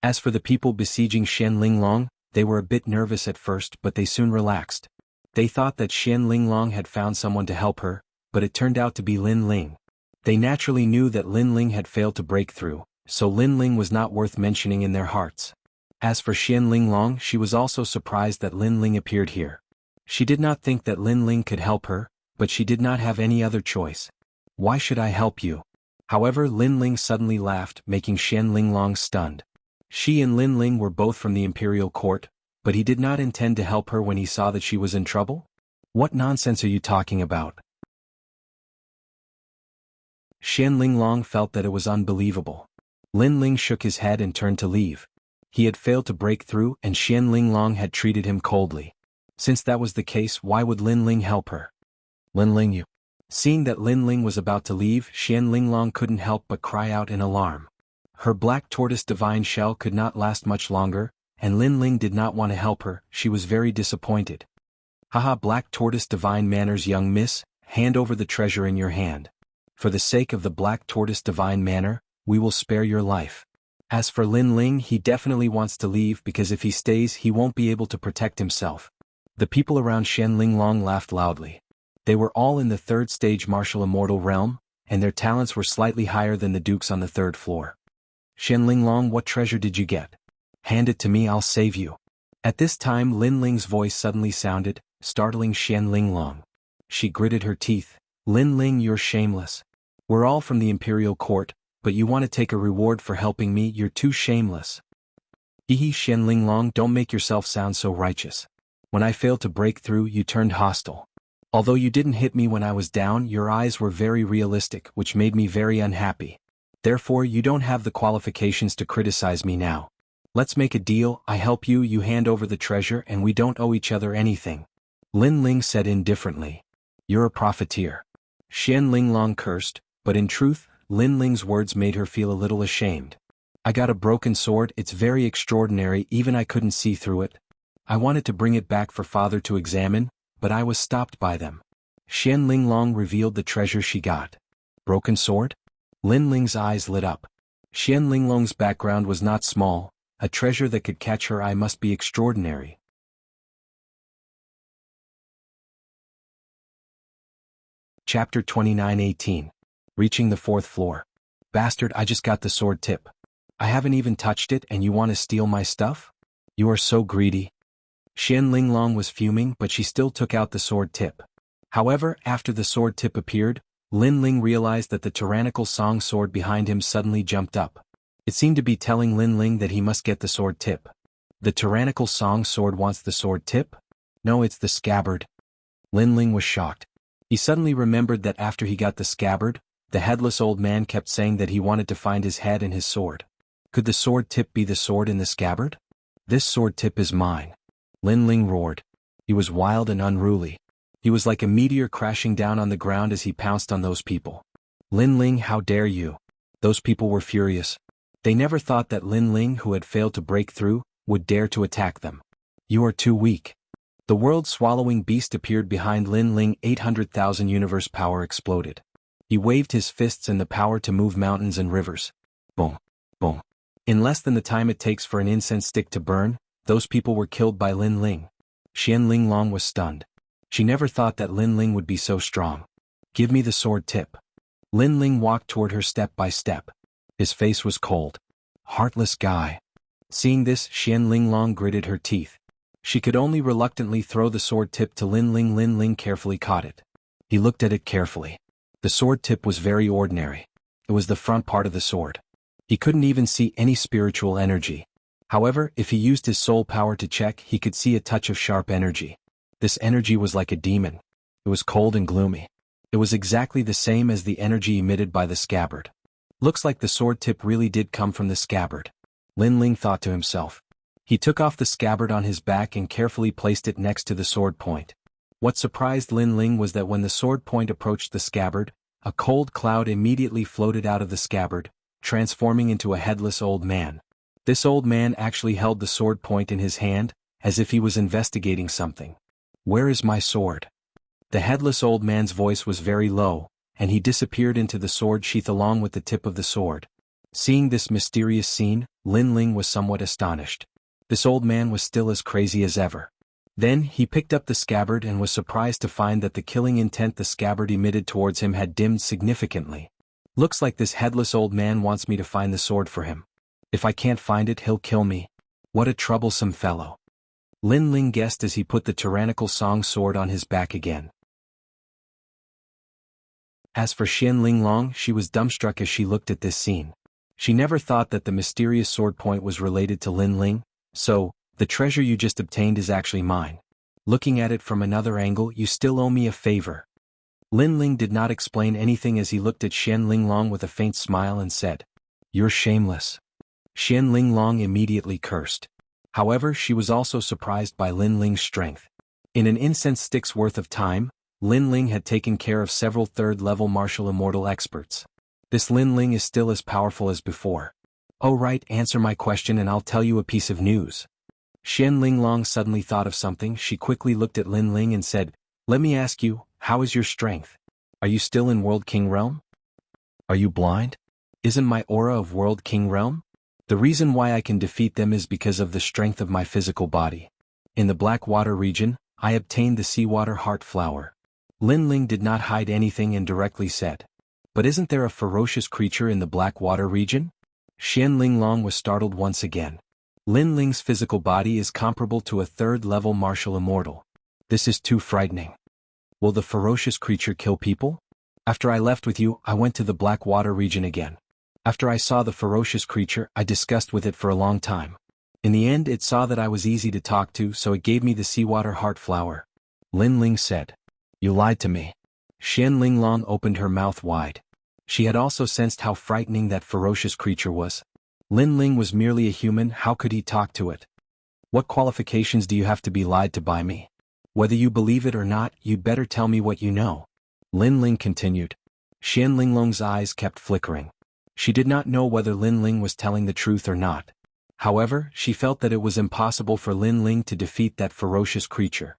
As for the people besieging Xian Linglong, they were a bit nervous at first, but they soon relaxed. They thought that Xian Linglong had found someone to help her, but it turned out to be Lin Ling. They naturally knew that Lin Ling had failed to break through, so Lin Ling was not worth mentioning in their hearts. As for Xian Linglong, she was also surprised that Lin Ling appeared here. She did not think that Lin Ling could help her, but she did not have any other choice. Why should I help you? However, Lin Ling suddenly laughed, making Xian Linglong stunned. She and Lin Ling were both from the imperial court, but he did not intend to help her when he saw that she was in trouble? What nonsense are you talking about? Xian Linglong felt that it was unbelievable. Lin Ling shook his head and turned to leave. He had failed to break through and Xian Linglong had treated him coldly. Since that was the case, why would Lin Ling help her? Lin Ling, you. Seeing that Lin Ling was about to leave, Xian Linglong couldn't help but cry out in alarm. Her black tortoise divine shell could not last much longer, and Lin Ling did not want to help her. She was very disappointed. Haha, black tortoise divine manners, young miss, hand over the treasure in your hand. For the sake of the black tortoise divine manner, we will spare your life. As for Lin Ling, he definitely wants to leave because if he stays he won't be able to protect himself. The people around Xian Linglong laughed loudly. They were all in the 3rd stage martial immortal realm, and their talents were slightly higher than the dukes on the 3rd floor. Xian Linglong, what treasure did you get? Hand it to me, I'll save you. At this time Lin Ling's voice suddenly sounded, startling Xian Linglong. She gritted her teeth. Lin Ling, you're shameless. We're all from the imperial court, but you want to take a reward for helping me? You're too shameless. Hehe, Xian Linglong, don't make yourself sound so righteous. When I failed to break through, you turned hostile. Although you didn't hit me when I was down, your eyes were very realistic, which made me very unhappy. Therefore, you don't have the qualifications to criticize me now. Let's make a deal, I help you, you hand over the treasure, and we don't owe each other anything. Lin Ling said indifferently. You're a profiteer. Xian Linglong cursed, but in truth, Lin Ling's words made her feel a little ashamed. I got a broken sword, it's very extraordinary, even I couldn't see through it. I wanted to bring it back for father to examine, but I was stopped by them. Xian Linglong revealed the treasure she got. Broken sword? Lin Ling's eyes lit up. Xian Linglong's background was not small, a treasure that could catch her eye must be extraordinary. Chapter 29:18. Reaching the 4th floor. Bastard, I just got the sword tip. I haven't even touched it and you want to steal my stuff? You are so greedy. Xian Linglong was fuming, but she still took out the sword tip. However, after the sword tip appeared, Lin Ling realized that the tyrannical song sword behind him suddenly jumped up. It seemed to be telling Lin Ling that he must get the sword tip. The tyrannical song sword wants the sword tip? No, it's the scabbard. Lin Ling was shocked. He suddenly remembered that after he got the scabbard, the headless old man kept saying that he wanted to find his head and his sword. Could the sword tip be the sword in the scabbard? This sword tip is mine. Lin Ling roared. He was wild and unruly. He was like a meteor crashing down on the ground as he pounced on those people. Lin Ling, how dare you? Those people were furious. They never thought that Lin Ling, who had failed to break through, would dare to attack them. You are too weak. The world-swallowing beast appeared behind Lin Ling. 800,000 universe power exploded. He waved his fists and the power to move mountains and rivers. Boom. Boom. In less than the time it takes for an incense stick to burn, those people were killed by Lin Ling. Xian Linglong was stunned. She never thought that Lin Ling would be so strong. Give me the sword tip. Lin Ling walked toward her step by step. His face was cold. Heartless guy. Seeing this, Xian Linglong gritted her teeth. She could only reluctantly throw the sword tip to Lin Ling. Lin Ling carefully caught it. He looked at it carefully. The sword tip was very ordinary. It was the front part of the sword. He couldn't even see any spiritual energy. However, if he used his soul power to check, he could see a touch of sharp energy. This energy was like a demon. It was cold and gloomy. It was exactly the same as the energy emitted by the scabbard. Looks like the sword tip really did come from the scabbard. Lin Ling thought to himself. He took off the scabbard on his back and carefully placed it next to the sword point. What surprised Lin Ling was that when the sword point approached the scabbard, a cold cloud immediately floated out of the scabbard, transforming into a headless old man. This old man actually held the sword point in his hand, as if he was investigating something. Where is my sword? The headless old man's voice was very low, and he disappeared into the sword sheath along with the tip of the sword. Seeing this mysterious scene, Lin Ling was somewhat astonished. This old man was still as crazy as ever. Then, he picked up the scabbard and was surprised to find that the killing intent the scabbard emitted towards him had dimmed significantly. Looks like this headless old man wants me to find the sword for him. If I can't find it, he'll kill me. What a troublesome fellow. Lin Ling guessed as he put the tyrannical song sword on his back again. As for Xian Linglong, she was dumbstruck as she looked at this scene. She never thought that the mysterious sword point was related to Lin Ling, so, the treasure you just obtained is actually mine. Looking at it from another angle, you still owe me a favor. Lin Ling did not explain anything as he looked at Xian Linglong with a faint smile and said, "You're shameless." Xian Linglong immediately cursed. However, she was also surprised by Lin Ling's strength. In an incense stick's worth of time, Lin Ling had taken care of several third-level martial immortal experts. This Lin Ling is still as powerful as before. Oh right, answer my question and I'll tell you a piece of news. Xian Linglong suddenly thought of something. She quickly looked at Lin Ling and said, "Let me ask you, how is your strength? Are you still in World King Realm? Are you blind? Isn't my aura of World King Realm? The reason why I can defeat them is because of the strength of my physical body. In the Black Water region, I obtained the Seawater Heart Flower." Lin Ling did not hide anything and directly said, "But isn't there a ferocious creature in the Black Water region?" Xian Linglong was startled once again. Lin Ling's physical body is comparable to a third-level martial immortal. This is too frightening. Will the ferocious creature kill people? After I left with you, I went to the Black Water region again. After I saw the ferocious creature, I discussed with it for a long time. In the end, it saw that I was easy to talk to, so it gave me the Seawater Heart Flower. Lin Ling said, "You lied to me." Xian Linglong opened her mouth wide. She had also sensed how frightening that ferocious creature was. Lin Ling was merely a human, how could he talk to it? What qualifications do you have to be lied to by me? Whether you believe it or not, you'd better tell me what you know. Lin Ling continued. Xian Linglong's eyes kept flickering. She did not know whether Lin Ling was telling the truth or not. However, she felt that it was impossible for Lin Ling to defeat that ferocious creature.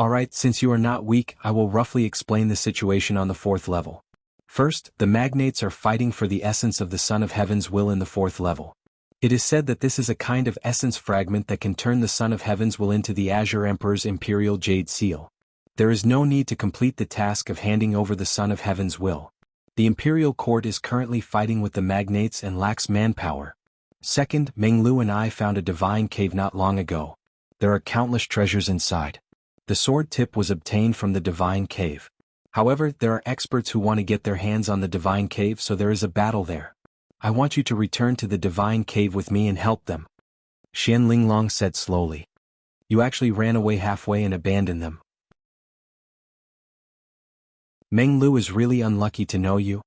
Alright, since you are not weak, I will roughly explain the situation on the 4th level. First, the magnates are fighting for the essence of the Son of Heaven's will in the 4th level. It is said that this is a kind of essence fragment that can turn the Son of Heaven's will into the Azure Emperor's Imperial Jade Seal. There is no need to complete the task of handing over the Son of Heaven's will. The Imperial Court is currently fighting with the magnates and lacks manpower. Second, Menglu and I found a divine cave not long ago. There are countless treasures inside. The sword tip was obtained from the divine cave. However, there are experts who want to get their hands on the divine cave, so there is a battle there. I want you to return to the divine cave with me and help them. Xian Linglong said slowly. You actually ran away halfway and abandoned them. Meng Lu is really unlucky to know you.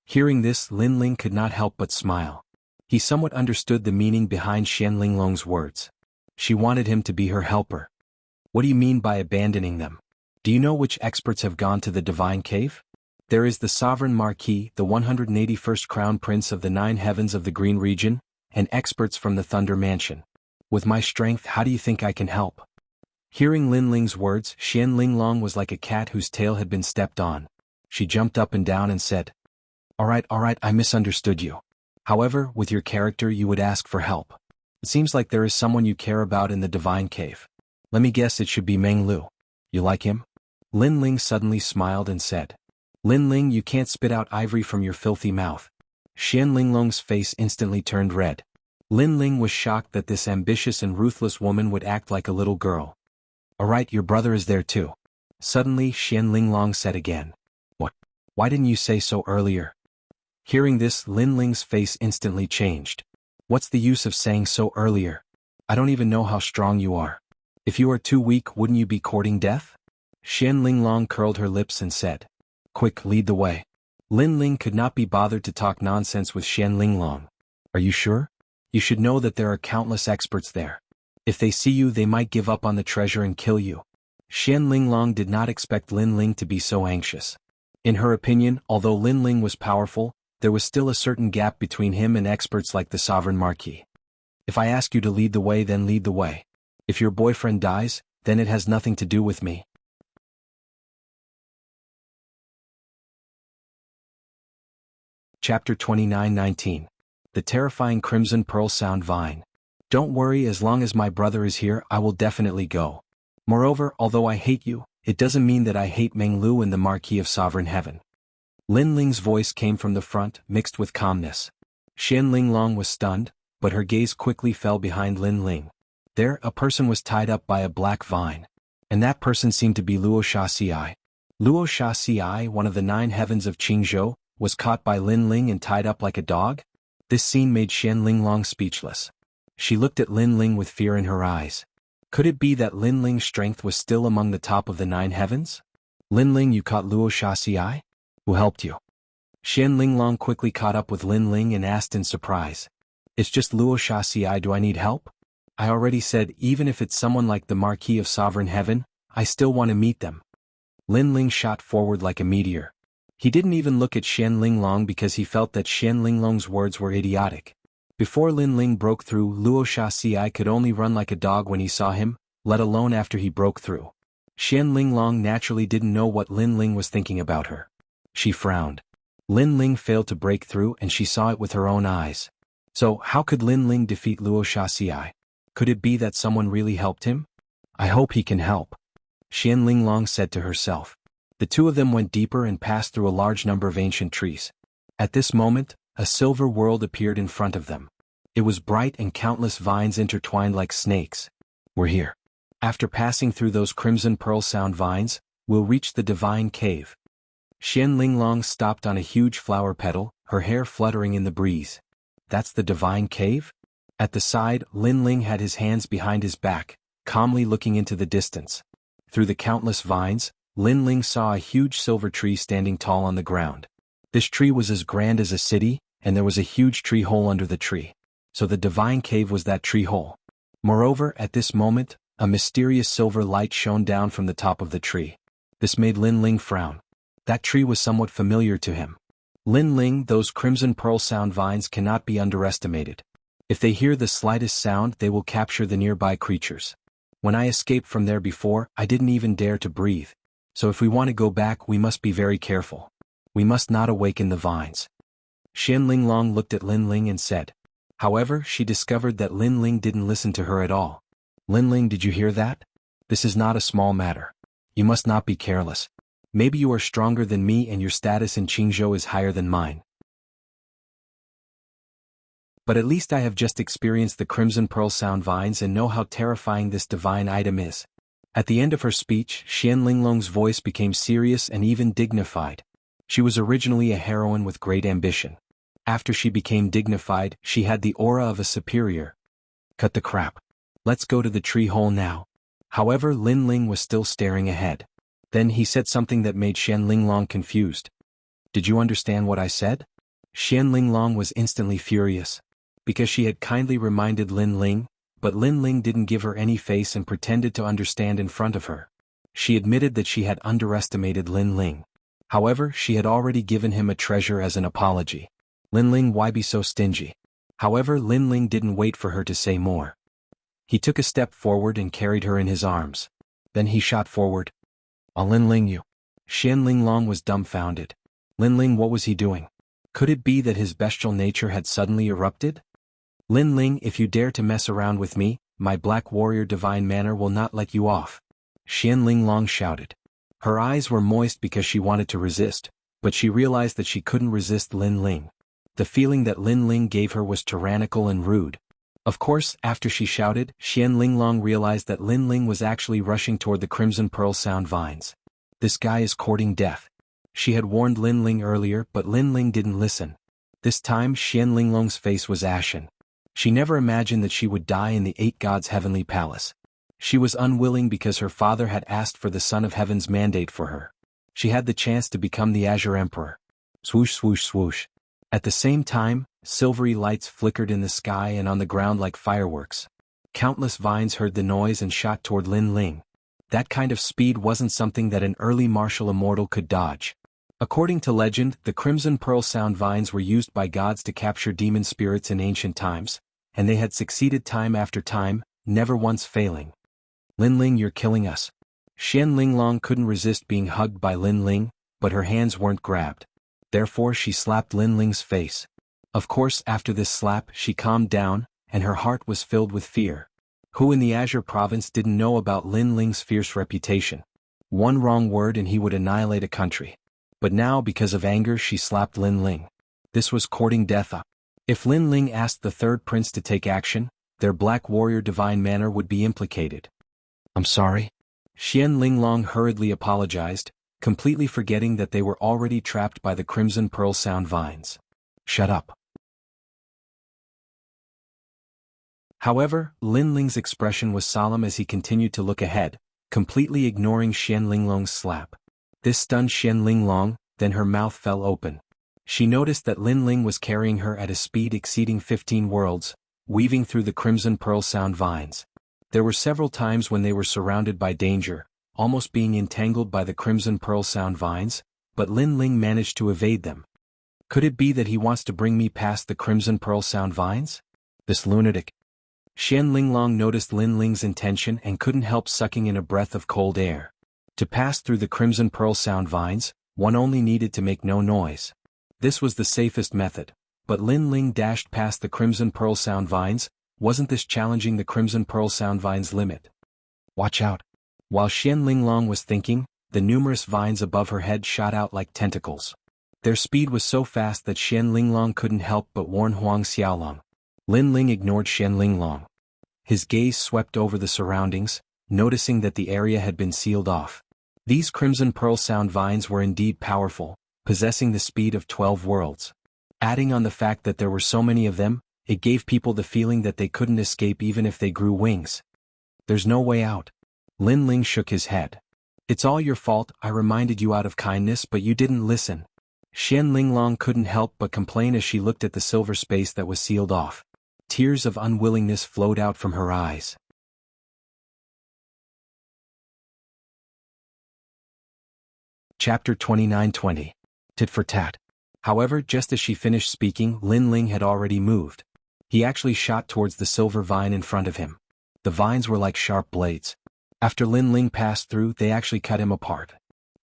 Hearing this, Lin Ling could not help but smile. He somewhat understood the meaning behind Xian Linglong's words. She wanted him to be her helper. What do you mean by abandoning them? Do you know which experts have gone to the divine cave? There is the Sovereign Marquis, the 181st Crown Prince of the 9 Heavens of the Green Region, and experts from the Thunder Mansion. With my strength, how do you think I can help? Hearing Lin Ling's words, Xian Linglong was like a cat whose tail had been stepped on. She jumped up and down and said, Alright, I misunderstood you. However, with your character you would ask for help. It seems like there is someone you care about in the divine cave. Let me guess, it should be Meng Lu. You like him? Lin Ling suddenly smiled and said, Lin Ling, you can't spit out ivory from your filthy mouth. Xian Linglong's face instantly turned red. Lin Ling was shocked that this ambitious and ruthless woman would act like a little girl. Alright, your brother is there too. Suddenly, Xian Linglong said again. What? Why didn't you say so earlier? Hearing this, Lin Ling's face instantly changed. What's the use of saying so earlier? I don't even know how strong you are. If you are too weak, wouldn't you be courting death? Xian Linglong curled her lips and said, Quick, lead the way. Lin Ling could not be bothered to talk nonsense with Xian Linglong. Are you sure? You should know that there are countless experts there. If they see you, they might give up on the treasure and kill you. Xian Linglong did not expect Lin Ling to be so anxious. In her opinion, although Lin Ling was powerful, there was still a certain gap between him and experts like the Sovereign Marquis. If I ask you to lead the way, then lead the way. If your boyfriend dies, then it has nothing to do with me. Chapter 29:19. The Terrifying Crimson Pearl Sound Vine. Don't worry, as long as my brother is here, I will definitely go. Moreover, although I hate you, it doesn't mean that I hate Meng Lu and the Marquis of Sovereign Heaven. Lin Ling's voice came from the front, mixed with calmness. Xian Linglong was stunned, but her gaze quickly fell behind Lin Ling. There, a person was tied up by a black vine. And that person seemed to be Luo Shaxi. Luo Shaxi, one of the 9 heavens of Qingzhou, was caught by Lin Ling and tied up like a dog? This scene made Xian Linglong speechless. She looked at Lin Ling with fear in her eyes. Could it be that Lin Ling's strength was still among the top of the 9 heavens? Lin Ling, you caught Luo Shaxi? Who helped you? Xian Linglong quickly caught up with Lin Ling and asked in surprise. It's just Luo Shaxi, do I need help? I already said, even if it's someone like the Marquis of Sovereign Heaven, I still want to meet them. Lin Ling shot forward like a meteor. He didn't even look at Xian Linglong because he felt that Xian Linglong's words were idiotic. Before Lin Ling broke through, Luo Shaxi could only run like a dog when he saw him, let alone after he broke through. Xian Linglong naturally didn't know what Lin Ling was thinking about her. She frowned. Lin Ling failed to break through and she saw it with her own eyes. So, how could Lin Ling defeat Luo Shaxi? Could it be that someone really helped him? I hope he can help. Xian Linglong said to herself. The two of them went deeper and passed through a large number of ancient trees. At this moment, a silver world appeared in front of them. It was bright and countless vines intertwined like snakes. We're here. After passing through those crimson pearl sound vines, we'll reach the divine cave. Xian Linglong stopped on a huge flower petal, her hair fluttering in the breeze. That's the divine cave? At the side, Lin Ling had his hands behind his back, calmly looking into the distance. Through the countless vines, Lin Ling saw a huge silver tree standing tall on the ground. This tree was as grand as a city, and there was a huge tree hole under the tree. So the divine cave was that tree hole. Moreover, at this moment, a mysterious silver light shone down from the top of the tree. This made Lin Ling frown. That tree was somewhat familiar to him. Lin Ling, those crimson pearl sound vines cannot be underestimated. If they hear the slightest sound, they will capture the nearby creatures. When I escaped from there before, I didn't even dare to breathe. So if we want to go back, we must be very careful. We must not awaken the vines. Xian Linglong looked at Lin Ling and said. However, she discovered that Lin Ling didn't listen to her at all. Lin Ling, did you hear that? This is not a small matter. You must not be careless. Maybe you are stronger than me and your status in Qingzhou is higher than mine. But at least I have just experienced the Crimson Pearl Sound Vines and know how terrifying this divine item is. At the end of her speech, Xian Linglong's voice became serious and even dignified. She was originally a heroine with great ambition. After she became dignified, she had the aura of a superior. Cut the crap. Let's go to the tree hole now. However, Lin Ling was still staring ahead. Then he said something that made Xian Linglong confused. Did you understand what I said? Xian Linglong was instantly furious. Because she had kindly reminded Lin Ling, but Lin Ling didn't give her any face and pretended to understand in front of her. She admitted that she had underestimated Lin Ling. However, she had already given him a treasure as an apology. Lin Ling, why be so stingy? However, Lin Ling didn't wait for her to say more. He took a step forward and carried her in his arms. Then he shot forward. Oh, Lin Ling, you. Xian Linglong was dumbfounded. Lin Ling, what was he doing? Could it be that his bestial nature had suddenly erupted? Lin Ling, if you dare to mess around with me, my black warrior divine manner will not let you off. Xian Linglong shouted. Her eyes were moist because she wanted to resist, but she realized that she couldn't resist Lin Ling. The feeling that Lin Ling gave her was tyrannical and rude. Of course, after she shouted, Xian Linglong realized that Lin Ling was actually rushing toward the Crimson Pearl Sound Vines. This guy is courting death. She had warned Lin Ling earlier, but Lin Ling didn't listen. This time Xian Linglong's face was ashen. She never imagined that she would die in the Eight Gods' heavenly palace. She was unwilling because her father had asked for the Son of Heaven's mandate for her. She had the chance to become the Azure Emperor. Swoosh swoosh swoosh. At the same time, silvery lights flickered in the sky and on the ground like fireworks. Countless vines heard the noise and shot toward Lin Ling. That kind of speed wasn't something that an early martial immortal could dodge. According to legend, the Crimson Pearl Sound Vines were used by gods to capture demon spirits in ancient times, and they had succeeded time after time, never once failing. Lin Ling, you're killing us. Xian Linglong couldn't resist being hugged by Lin Ling, but her hands weren't grabbed. Therefore she slapped Lin Ling's face. Of course, after this slap, she calmed down, and her heart was filled with fear. Who in the Azure province didn't know about Lin Ling's fierce reputation? One wrong word and he would annihilate a country. But now, because of anger, she slapped Lin Ling. This was courting death up. If Lin Ling asked the third prince to take action, their black warrior divine manner would be implicated. I'm sorry. Xian Linglong hurriedly apologized, completely forgetting that they were already trapped by the Crimson Pearl Sound Vines. Shut up. However, Lin Ling's expression was solemn as he continued to look ahead, completely ignoring Xian Linglong's slap. This stunned Xian Linglong, then her mouth fell open. She noticed that Lin Ling was carrying her at a speed exceeding 15 worlds, weaving through the Crimson Pearl Sound Vines. There were several times when they were surrounded by danger, almost being entangled by the Crimson Pearl Sound Vines, but Lin Ling managed to evade them. Could it be that he wants to bring me past the Crimson Pearl Sound Vines? This lunatic. Xian Linglong noticed Lin Ling's intention and couldn't help sucking in a breath of cold air. To pass through the Crimson Pearl Sound Vines, one only needed to make no noise. This was the safest method, but Lin Ling dashed past the Crimson Pearl Sound Vines. Wasn't this challenging the Crimson Pearl Sound Vines' limit? Watch out. While Xian Linglong was thinking, the numerous vines above her head shot out like tentacles. Their speed was so fast that Xian Linglong couldn't help but warn Huang Xiaolong. Lin Ling ignored Xian Linglong. His gaze swept over the surroundings, noticing that the area had been sealed off. These Crimson Pearl Sound Vines were indeed powerful, possessing the speed of 12 worlds. Adding on the fact that there were so many of them, it gave people the feeling that they couldn't escape even if they grew wings. There's no way out. Lin Ling shook his head. It's all your fault, I reminded you out of kindness but you didn't listen. Xian Linglong couldn't help but complain as she looked at the silver space that was sealed off. Tears of unwillingness flowed out from her eyes. Chapter 29-20. Tit for tat. However, just as she finished speaking, Lin Ling had already moved. He actually shot towards the silver vine in front of him. The vines were like sharp blades. After Lin Ling passed through, they actually cut him apart.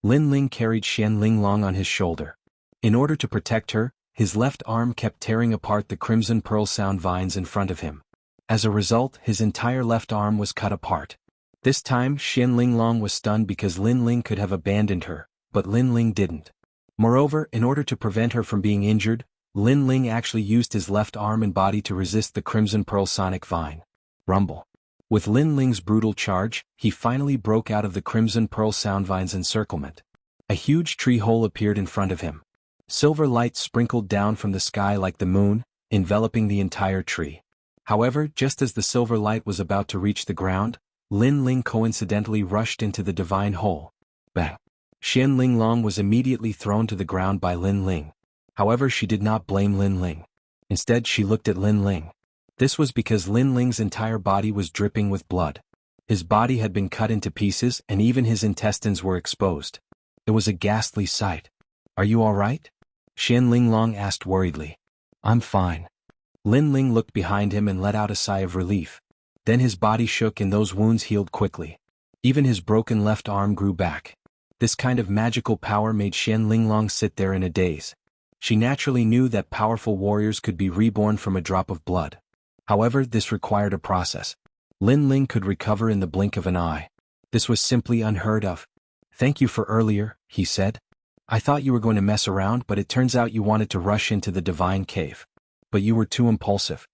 Lin Ling carried Xian Linglong on his shoulder. In order to protect her, his left arm kept tearing apart the crimson pearl sound vines in front of him. As a result, his entire left arm was cut apart. This time, Xian Linglong was stunned because Lin Ling could have abandoned her, but Lin Ling didn't. Moreover, in order to prevent her from being injured, Lin Ling actually used his left arm and body to resist the crimson pearl sonic vine. Rumble. With Lin Ling's brutal charge, he finally broke out of the crimson pearl sound vine's encirclement. A huge tree hole appeared in front of him. Silver light sprinkled down from the sky like the moon, enveloping the entire tree. However, just as the silver light was about to reach the ground, Lin Ling coincidentally rushed into the divine hole. Bang! Xian Linglong was immediately thrown to the ground by Lin Ling. However, she did not blame Lin Ling. Instead, she looked at Lin Ling. This was because Lin Ling's entire body was dripping with blood. His body had been cut into pieces and even his intestines were exposed. It was a ghastly sight. "Are you all right?" Xian Linglong asked worriedly. "I'm fine." Lin Ling looked behind him and let out a sigh of relief. Then his body shook and those wounds healed quickly. Even his broken left arm grew back. This kind of magical power made Xian Linglong sit there in a daze. She naturally knew that powerful warriors could be reborn from a drop of blood. However, this required a process. Lin Ling could recover in the blink of an eye. This was simply unheard of. "Thank you for earlier," he said. "I thought you were going to mess around, but it turns out you wanted to rush into the divine cave. But you were too impulsive."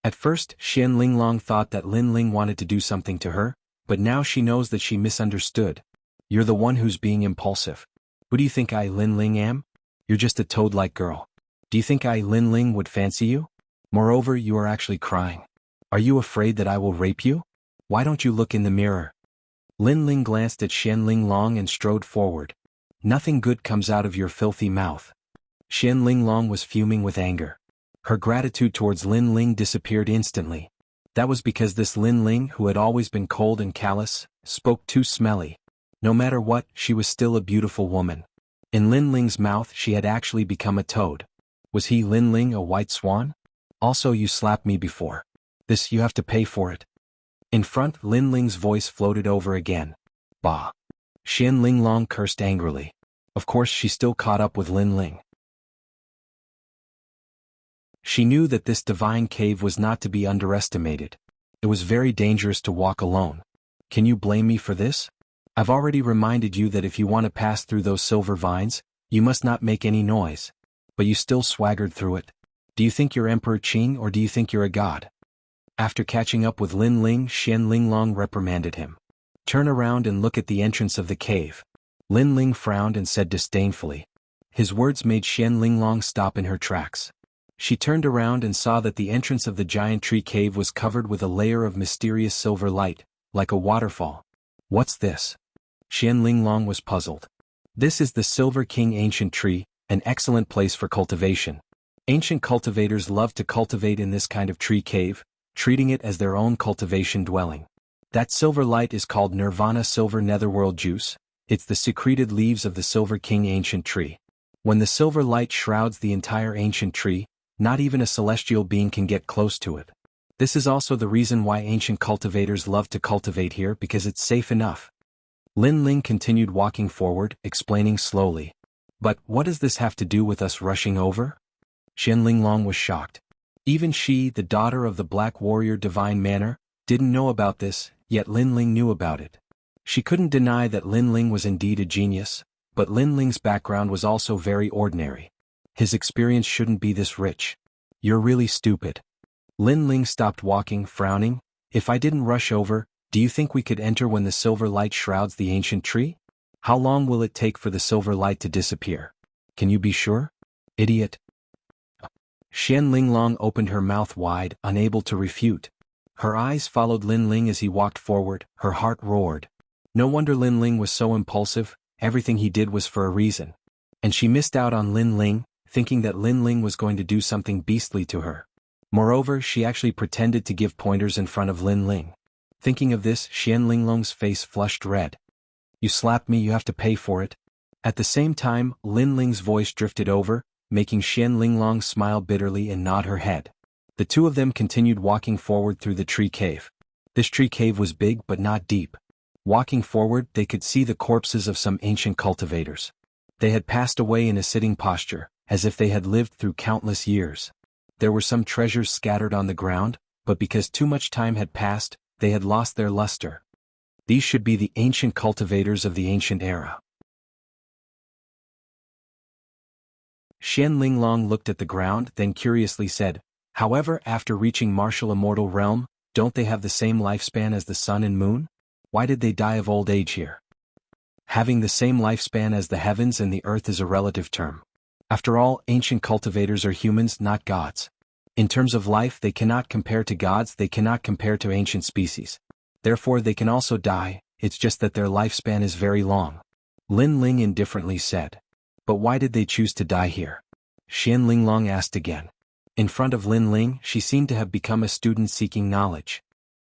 At first, Xian Linglong thought that Lin Ling wanted to do something to her, but now she knows that she misunderstood. "You're the one who's being impulsive. Who do you think I, Lin Ling, am? You're just a toad-like girl. Do you think I, Lin Ling, would fancy you? Moreover, you are actually crying. Are you afraid that I will rape you? Why don't you look in the mirror?" Lin Ling glanced at Xian Linglong and strode forward. "Nothing good comes out of your filthy mouth." Xian Linglong was fuming with anger. Her gratitude towards Lin Ling disappeared instantly. That was because this Lin Ling, who had always been cold and callous, spoke too smelly. No matter what, she was still a beautiful woman. In Lin Ling's mouth she had actually become a toad. Was he, Lin Ling, a white swan? "Also, you slapped me before. This, you have to pay for it." In front, Lin Ling's voice floated over again. "Bah." Xian Linglong cursed angrily. Of course, she still caught up with Lin Ling. She knew that this divine cave was not to be underestimated. It was very dangerous to walk alone. "Can you blame me for this? I've already reminded you that if you want to pass through those silver vines, you must not make any noise. But you still swaggered through it. Do you think you're Emperor Qing or do you think you're a god?" After catching up with Lin Ling, Xian Linglong reprimanded him. "Turn around and look at the entrance of the cave." Lin Ling frowned and said disdainfully. His words made Xian Linglong stop in her tracks. She turned around and saw that the entrance of the giant tree cave was covered with a layer of mysterious silver light, like a waterfall. "What's this?" Xian Linglong was puzzled. "This is the Silver King Ancient Tree, an excellent place for cultivation. Ancient cultivators love to cultivate in this kind of tree cave, treating it as their own cultivation dwelling. That silver light is called Nirvana Silver Netherworld Juice. It's the secreted leaves of the Silver King Ancient Tree. When the silver light shrouds the entire ancient tree, not even a celestial being can get close to it. This is also the reason why ancient cultivators love to cultivate here, because it's safe enough." Lin Ling continued walking forward, explaining slowly. "But what does this have to do with us rushing over?" Xian Linglong was shocked. Even she, the daughter of the Black Warrior Divine Manor, didn't know about this, yet Lin Ling knew about it. She couldn't deny that Lin Ling was indeed a genius, but Lin Ling's background was also very ordinary. His experience shouldn't be this rich. "You're really stupid." Lin Ling stopped walking, frowning. "If I didn't rush over, do you think we could enter when the silver light shrouds the ancient tree? How long will it take for the silver light to disappear? Can you be sure?" "Idiot." Xian Linglong opened her mouth wide, unable to refute. Her eyes followed Lin Ling as he walked forward, her heart roared. No wonder Lin Ling was so impulsive, everything he did was for a reason. And she missed out on Lin Ling, thinking that Lin Ling was going to do something beastly to her. Moreover, she actually pretended to give pointers in front of Lin Ling. Thinking of this, Xian Linglong's face flushed red. "You slapped me, you have to pay for it." At the same time, Lin Ling's voice drifted over, making Xian Linglong smile bitterly and nod her head. The two of them continued walking forward through the tree cave. This tree cave was big but not deep. Walking forward, they could see the corpses of some ancient cultivators. They had passed away in a sitting posture, as if they had lived through countless years. There were some treasures scattered on the ground, but because too much time had passed, they had lost their luster. These should be the ancient cultivators of the ancient era. Xian Linglong looked at the ground, then curiously said, "However, after reaching martial immortal realm, don't they have the same lifespan as the sun and moon? Why did they die of old age here?" Having the same lifespan as the heavens and the earth is a relative term. After all, ancient cultivators are humans, not gods. In terms of life, they cannot compare to gods, they cannot compare to ancient species. Therefore they can also die, it's just that their lifespan is very long. Lin Ling indifferently said. But why did they choose to die here? Xian Linglong asked again. In front of Lin Ling, she seemed to have become a student seeking knowledge.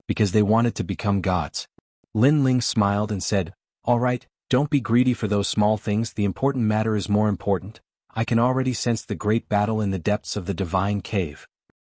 Because they wanted to become gods. Lin Ling smiled and said, "All right, don't be greedy for those small things, the important matter is more important. I can already sense the great battle in the depths of the divine cave.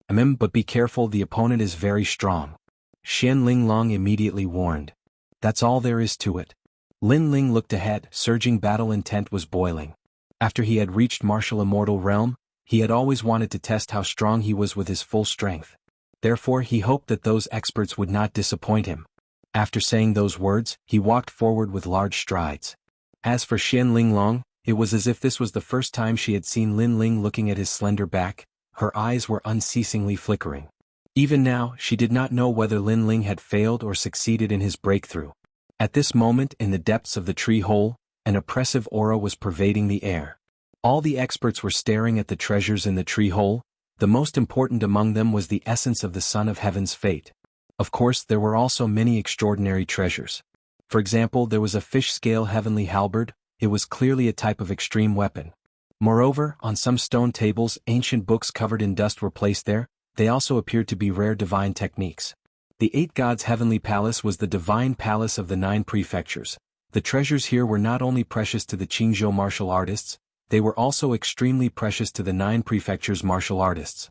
But be careful, the opponent is very strong." Xian Linglong immediately warned. That's all there is to it. Lin Ling looked ahead, surging battle intent was boiling. After he had reached martial immortal realm, he had always wanted to test how strong he was with his full strength. Therefore he hoped that those experts would not disappoint him. After saying those words, he walked forward with large strides. As for Xian Linglong, it was as if this was the first time she had seen Lin Ling looking at his slender back. Her eyes were unceasingly flickering. Even now, she did not know whether Lin Ling had failed or succeeded in his breakthrough. At this moment, in the depths of the tree hole, an oppressive aura was pervading the air. All the experts were staring at the treasures in the tree hole. The most important among them was the essence of the Son of Heaven's fate. Of course, there were also many extraordinary treasures. For example, there was a fish-scale heavenly halberd. It was clearly a type of extreme weapon. Moreover, on some stone tables, ancient books covered in dust were placed there. They also appeared to be rare divine techniques. The 8 gods' heavenly palace was the divine palace of the 9 prefectures. The treasures here were not only precious to the Qingzhou martial artists, they were also extremely precious to the 9 prefectures' martial artists.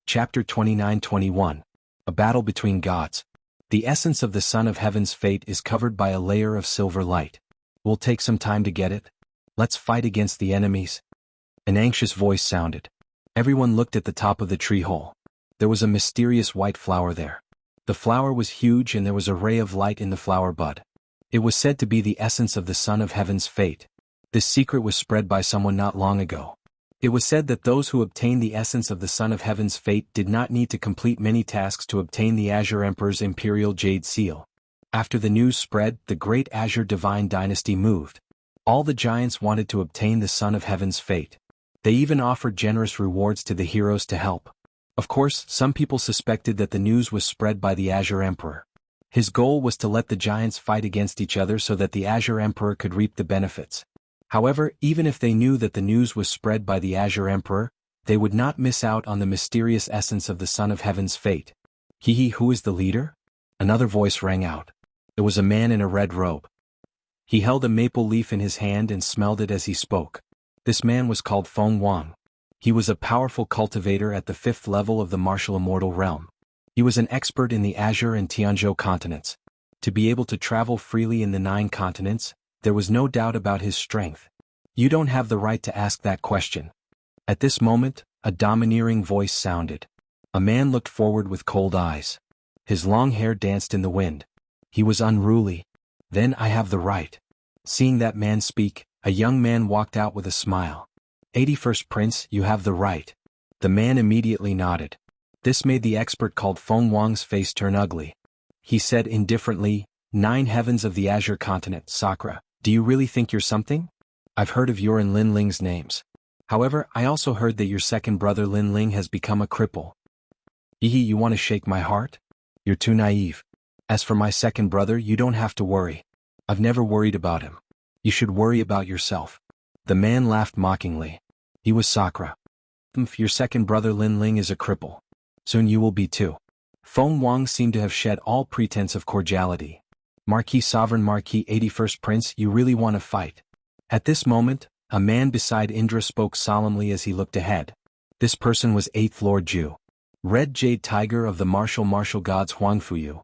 Chapter 29-21. A Battle Between Gods. The essence of the Son of Heaven's fate is covered by a layer of silver light. We'll take some time to get it. Let's fight against the enemies. An anxious voice sounded. Everyone looked at the top of the tree hole. There was a mysterious white flower there. The flower was huge and there was a ray of light in the flower bud. It was said to be the essence of the Son of Heaven's fate. This secret was spread by someone not long ago. It was said that those who obtained the essence of the Son of Heaven's fate did not need to complete many tasks to obtain the Azure Emperor's imperial jade seal. After the news spread, the great Azure divine dynasty moved. All the giants wanted to obtain the Son of Heaven's fate. They even offered generous rewards to the heroes to help. Of course, some people suspected that the news was spread by the Azure Emperor. His goal was to let the giants fight against each other so that the Azure Emperor could reap the benefits. However, even if they knew that the news was spread by the Azure Emperor, they would not miss out on the mysterious essence of the Son of Heaven's fate. Who is the leader? Another voice rang out. It was a man in a red robe. He held a maple leaf in his hand and smelled it as he spoke. This man was called Feng Wang. He was a powerful cultivator at the 5th level of the martial immortal realm. He was an expert in the Azure and Tianzhou continents. To be able to travel freely in the 9 continents, there was no doubt about his strength. You don't have the right to ask that question. At this moment, a domineering voice sounded. A man looked forward with cold eyes. His long hair danced in the wind. He was unruly. Then I have the right. Seeing that man speak, a young man walked out with a smile. 81st Prince, you have the right. The man immediately nodded. This made the expert called Feng Wang's face turn ugly. He said indifferently, 9 heavens of the Azure continent, Sakura. Do you really think you're something? I've heard of your and Lin Ling's names. However, I also heard that your second brother Lin Ling has become a cripple. You want to shake my heart? You're too naive. As for my second brother, you don't have to worry. I've never worried about him. You should worry about yourself. The man laughed mockingly. He was Sakura. Your second brother Lin Ling is a cripple. Soon you will be too. Feng Wang seemed to have shed all pretense of cordiality. Marquis Sovereign Marquis 81st Prince, you really want to fight? At this moment, a man beside Indra spoke solemnly as he looked ahead. This person was 8th Lord Zhu. Red Jade Tiger of the martial gods Huangfuyu.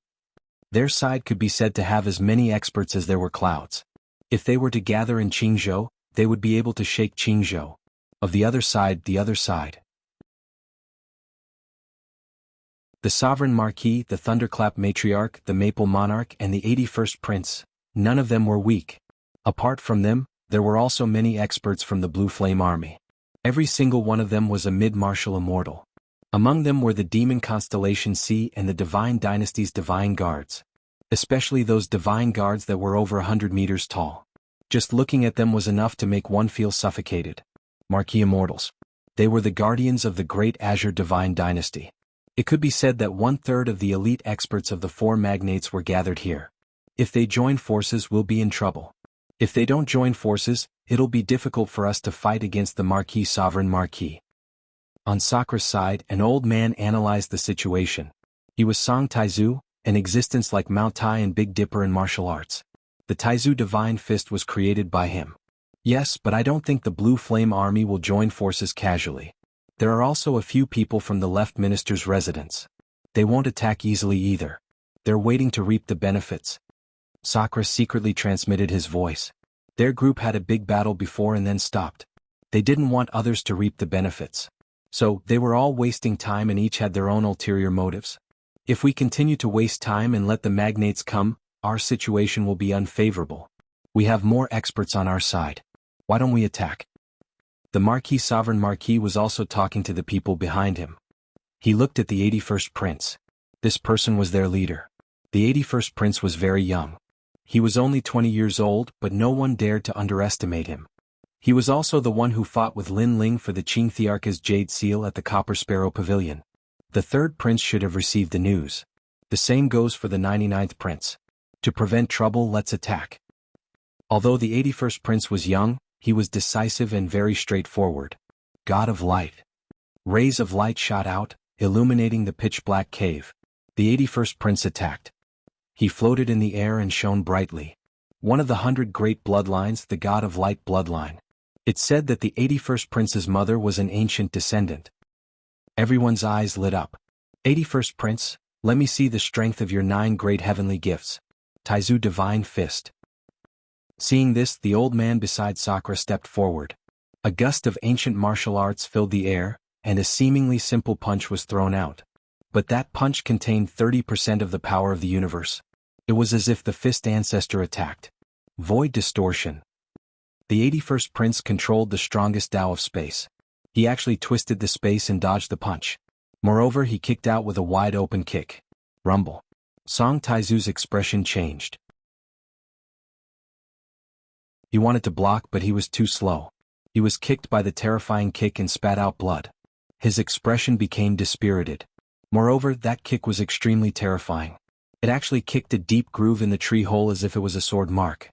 Their side could be said to have as many experts as there were clouds. If they were to gather in Qingzhou, they would be able to shake Qingzhou. Of the other side. The Sovereign Marquis, the Thunderclap Matriarch, the Maple Monarch and the 81st Prince, none of them were weak. Apart from them, there were also many experts from the Blue Flame Army. Every single one of them was a mid-martial immortal. Among them were the Demon Constellation C and the Divine Dynasty's Divine Guards. Especially those Divine Guards that were over 100 meters tall. Just looking at them was enough to make one feel suffocated. Marquis Immortals. They were the guardians of the Great Azure Divine Dynasty. It could be said that 1/3 of the elite experts of the 4 magnates were gathered here. If they join forces, we'll be in trouble. If they don't join forces, it'll be difficult for us to fight against the Marquis Sovereign Marquis. On Sakra's side, an old man analyzed the situation. He was Song Taizu, an existence like Mount Tai and Big Dipper in martial arts. The Taizu Divine Fist was created by him. Yes, but I don't think the Blue Flame Army will join forces casually. There are also a few people from the left minister's residence. They won't attack easily either. They're waiting to reap the benefits. Sakura secretly transmitted his voice. Their group had a big battle before and then stopped. They didn't want others to reap the benefits. So, they were all wasting time and each had their own ulterior motives. If we continue to waste time and let the magnates come, our situation will be unfavorable. We have more experts on our side. Why don't we attack? The Marquis Sovereign Marquis was also talking to the people behind him. He looked at the 81st Prince. This person was their leader. The 81st Prince was very young. He was only 20 years old, but no one dared to underestimate him. He was also the one who fought with Lin Ling for the Qing Thearka's Jade Seal at the Copper Sparrow Pavilion. The 3rd Prince should have received the news. The same goes for the 99th Prince. To prevent trouble, let's attack. Although the 81st Prince was young, he was decisive and very straightforward. God of Light. Rays of light shot out, illuminating the pitch-black cave. The 81st Prince attacked. He floated in the air and shone brightly. One of the 100 great bloodlines, the God of Light bloodline. It's said that the 81st Prince's mother was an ancient descendant. Everyone's eyes lit up. 81st Prince, let me see the strength of your 9 great heavenly gifts. Taizu Divine Fist. Seeing this, the old man beside Sakura stepped forward. A gust of ancient martial arts filled the air, and a seemingly simple punch was thrown out. But that punch contained 30% of the power of the universe. It was as if the fist ancestor attacked. Void distortion. The 81st Prince controlled the strongest Tao of space. He actually twisted the space and dodged the punch. Moreover, he kicked out with a wide-open kick. Rumble. Song Taizu's expression changed. He wanted to block, but he was too slow. He was kicked by the terrifying kick and spat out blood. His expression became dispirited. Moreover, that kick was extremely terrifying. It actually kicked a deep groove in the tree hole as if it was a sword mark.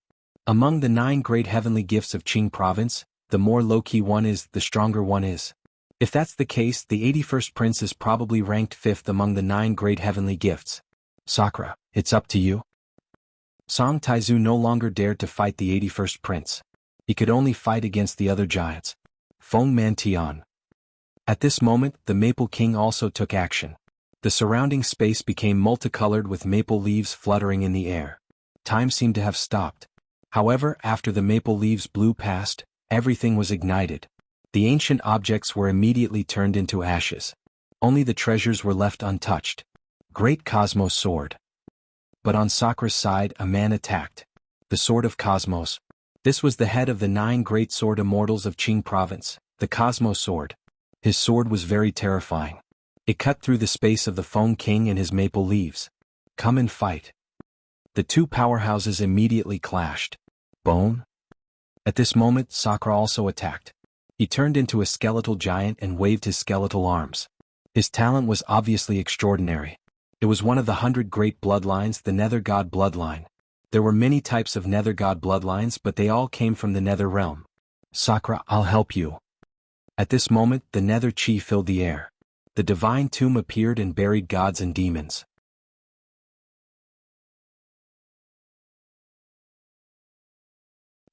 Among the 9 great heavenly gifts of Qing province, the more low-key one is, the stronger one is. If that's the case, the 81st Prince is probably ranked 5th among the 9 great heavenly gifts. Sakura, it's up to you. Song Taizu no longer dared to fight the 81st Prince. He could only fight against the other giants. Feng Mantian. At this moment, the Maple King also took action. The surrounding space became multicolored with maple leaves fluttering in the air. Time seemed to have stopped. However, after the maple leaves blew past, everything was ignited. The ancient objects were immediately turned into ashes. Only the treasures were left untouched. Great Cosmos Sword. But on Sakura's side, a man attacked. The Sword of Cosmos. This was the head of the 9 great sword immortals of Qing province, the Cosmos Sword. His sword was very terrifying. It cut through the space of the Feng King and his maple leaves. Come and fight. The 2 powerhouses immediately clashed. Bone? At this moment, Sakura also attacked. He turned into a skeletal giant and waved his skeletal arms. His talent was obviously extraordinary. It was one of the 100 great bloodlines, the Nether God bloodline. There were many types of Nether God bloodlines, but they all came from the Nether realm. Sakura, I'll help you. At this moment, the Nether Chi filled the air. The divine tomb appeared and buried gods and demons.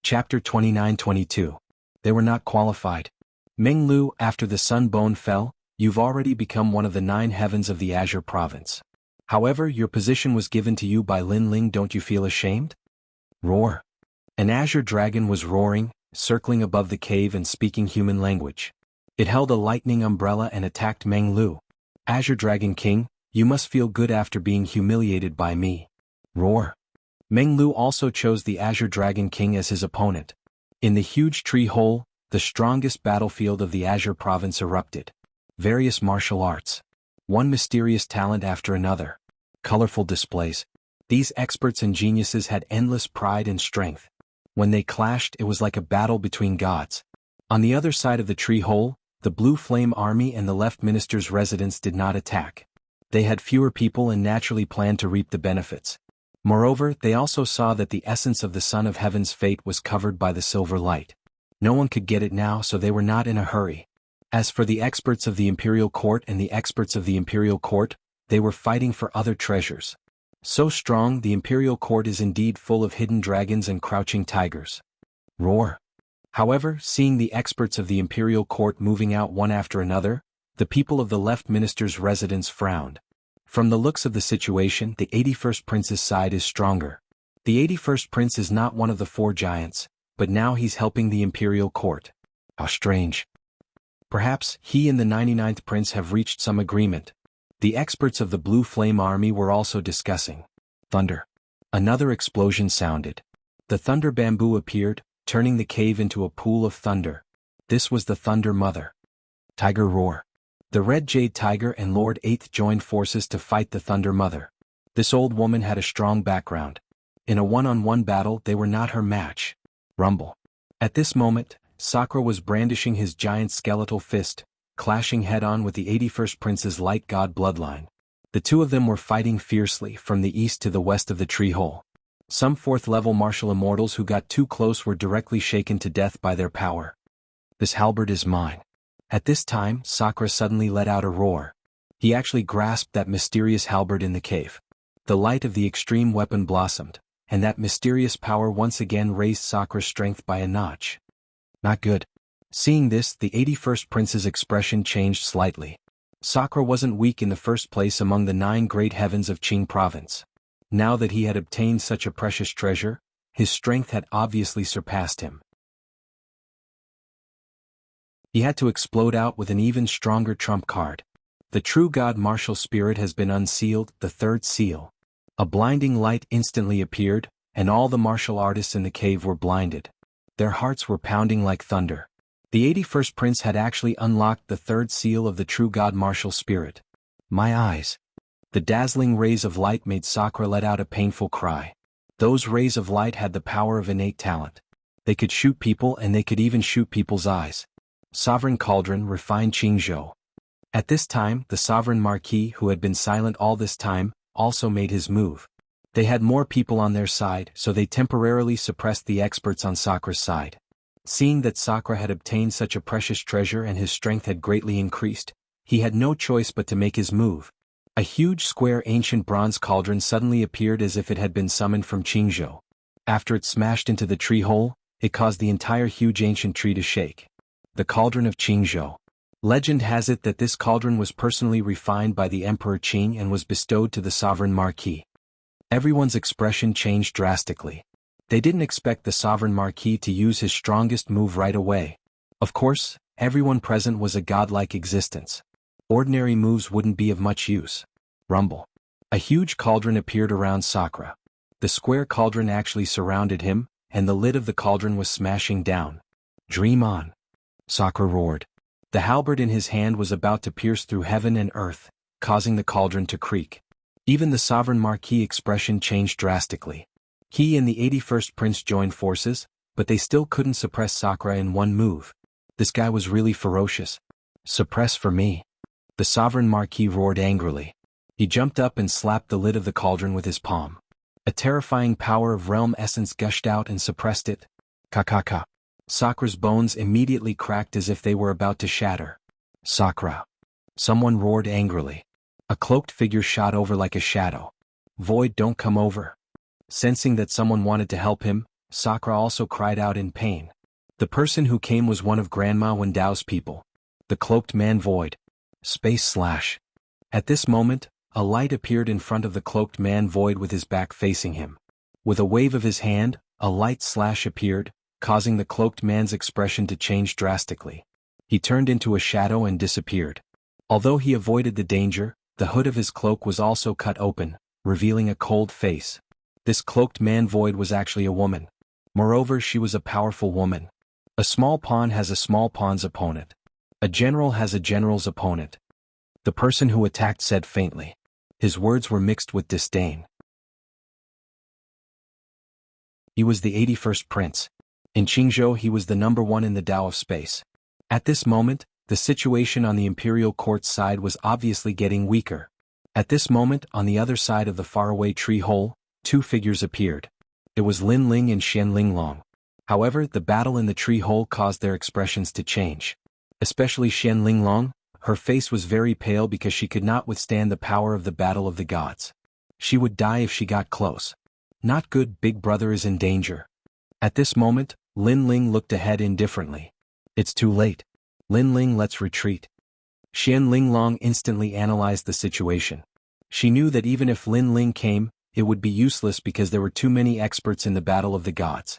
Chapter 29-22. They were not qualified. Menglu, after the sun bone fell, you've already become one of the 9 heavens of the Azure province. However, your position was given to you by Lin Ling. Don't you feel ashamed? Roar. An azure dragon was roaring, circling above the cave and speaking human language. It held a lightning umbrella and attacked Menglu. Azure Dragon King, you must feel good after being humiliated by me. Roar. Menglu also chose the Azure Dragon King as his opponent. In the huge tree hole, the strongest battlefield of the Azure province erupted. Various martial arts. One mysterious talent after another. Colorful displays. These experts and geniuses had endless pride and strength. When they clashed, it was like a battle between gods. On the other side of the tree hole, the Blue Flame Army and the left minister's residence did not attack. They had fewer people and naturally planned to reap the benefits. Moreover, they also saw that the essence of the Son of Heaven's fate was covered by the silver light. No one could get it now, so they were not in a hurry. As for the experts of the Imperial Court and the experts of the Imperial Court, they were fighting for other treasures. So strong, the Imperial Court is indeed full of hidden dragons and crouching tigers. Roar. However, seeing the experts of the Imperial Court moving out one after another, the people of the left minister's residence frowned. From the looks of the situation, the 81st Prince's side is stronger. The 81st Prince is not one of the 4 giants, but now he's helping the Imperial Court. How strange. Perhaps he and the 99th Prince have reached some agreement. The experts of the Blue Flame Army were also discussing. Thunder. Another explosion sounded. The thunder bamboo appeared, turning the cave into a pool of thunder. This was the Thunder Mother. Tiger roar. The Red Jade Tiger and Lord 8th joined forces to fight the Thunder Mother. This old woman had a strong background. In a one-on-one battle, they were not her match. Rumble. At this moment, Sakura was brandishing his giant skeletal fist, clashing head-on with the 81st Prince's light god bloodline. The two of them were fighting fiercely from the east to the west of the tree hole. Some 4th-level martial immortals who got too close were directly shaken to death by their power. This halberd is mine. At this time, Sakura suddenly let out a roar. He actually grasped that mysterious halberd in the cave. The light of the extreme weapon blossomed, and that mysterious power once again raised Sakura's strength by a notch. Not good. Seeing this, the 81st Prince's expression changed slightly. Sakura wasn't weak in the first place among the 9 great heavens of Qing province. Now that he had obtained such a precious treasure, his strength had obviously surpassed him. He had to explode out with an even stronger trump card. The true god martial spirit has been unsealed, the 3rd seal. A blinding light instantly appeared, and all the martial artists in the cave were blinded. Their hearts were pounding like thunder. The 81st Prince had actually unlocked the 3rd seal of the true god martial spirit. My eyes. The dazzling rays of light made Sakura let out a painful cry. Those rays of light had the power of innate talent. They could shoot people and they could even shoot people's eyes. Sovereign Cauldron refined Qingzhou. At this time, the Sovereign Marquis, who had been silent all this time, also made his move. They had more people on their side, so they temporarily suppressed the experts on Sakura's side. Seeing that Sakura had obtained such a precious treasure and his strength had greatly increased, he had no choice but to make his move. A huge square ancient bronze cauldron suddenly appeared as if it had been summoned from Qingzhou. After it smashed into the tree hole, it caused the entire huge ancient tree to shake. The Cauldron of Qingzhou. Legend has it that this cauldron was personally refined by the Emperor Qing and was bestowed to the Sovereign Marquis. Everyone's expression changed drastically. They didn't expect the Sovereign Marquis to use his strongest move right away. Of course, everyone present was a godlike existence. Ordinary moves wouldn't be of much use. Rumble. A huge cauldron appeared around Sakura. The square cauldron actually surrounded him, and the lid of the cauldron was smashing down. Dream on. Sakura roared. The halberd in his hand was about to pierce through heaven and earth, causing the cauldron to creak. Even the Sovereign Marquis expression changed drastically. He and the 81st Prince joined forces, but they still couldn't suppress Sakura in one move. This guy was really ferocious. Suppress for me. The Sovereign Marquis roared angrily. He jumped up and slapped the lid of the cauldron with his palm. A terrifying power of realm essence gushed out and suppressed it. Ka. Sakura's bones immediately cracked as if they were about to shatter. Sakura. Someone roared angrily. A cloaked figure shot over like a shadow. Void, don't come over. Sensing that someone wanted to help him, Sakura also cried out in pain. The person who came was one of Grandma Wendao's people. The cloaked man void. // At this moment, a light appeared in front of the cloaked man void with his back facing him. With a wave of his hand, a light slash appeared, causing the cloaked man's expression to change drastically. He turned into a shadow and disappeared. Although he avoided the danger, the hood of his cloak was also cut open, revealing a cold face. This cloaked man void was actually a woman. Moreover, she was a powerful woman. A small pawn has a small pawn's opponent. A general has a general's opponent. The person who attacked said faintly. His words were mixed with disdain. He was the 81st prince. In Qingzhou he was the number 1 in the Tao of space. At this moment, the situation on the imperial court side was obviously getting weaker. At this moment, on the other side of the faraway tree hole, 2 figures appeared. It was Lin Ling and Xian Linglong. However, the battle in the tree hole caused their expressions to change. Especially Xian Linglong, her face was very pale because she could not withstand the power of the battle of the gods. She would die if she got close. Not good, big brother is in danger. At this moment, Lin Ling looked ahead indifferently. It's too late. Lin Ling, let's retreat. Xian Linglong instantly analyzed the situation. She knew that even if Lin Ling came, it would be useless because there were too many experts in the battle of the gods.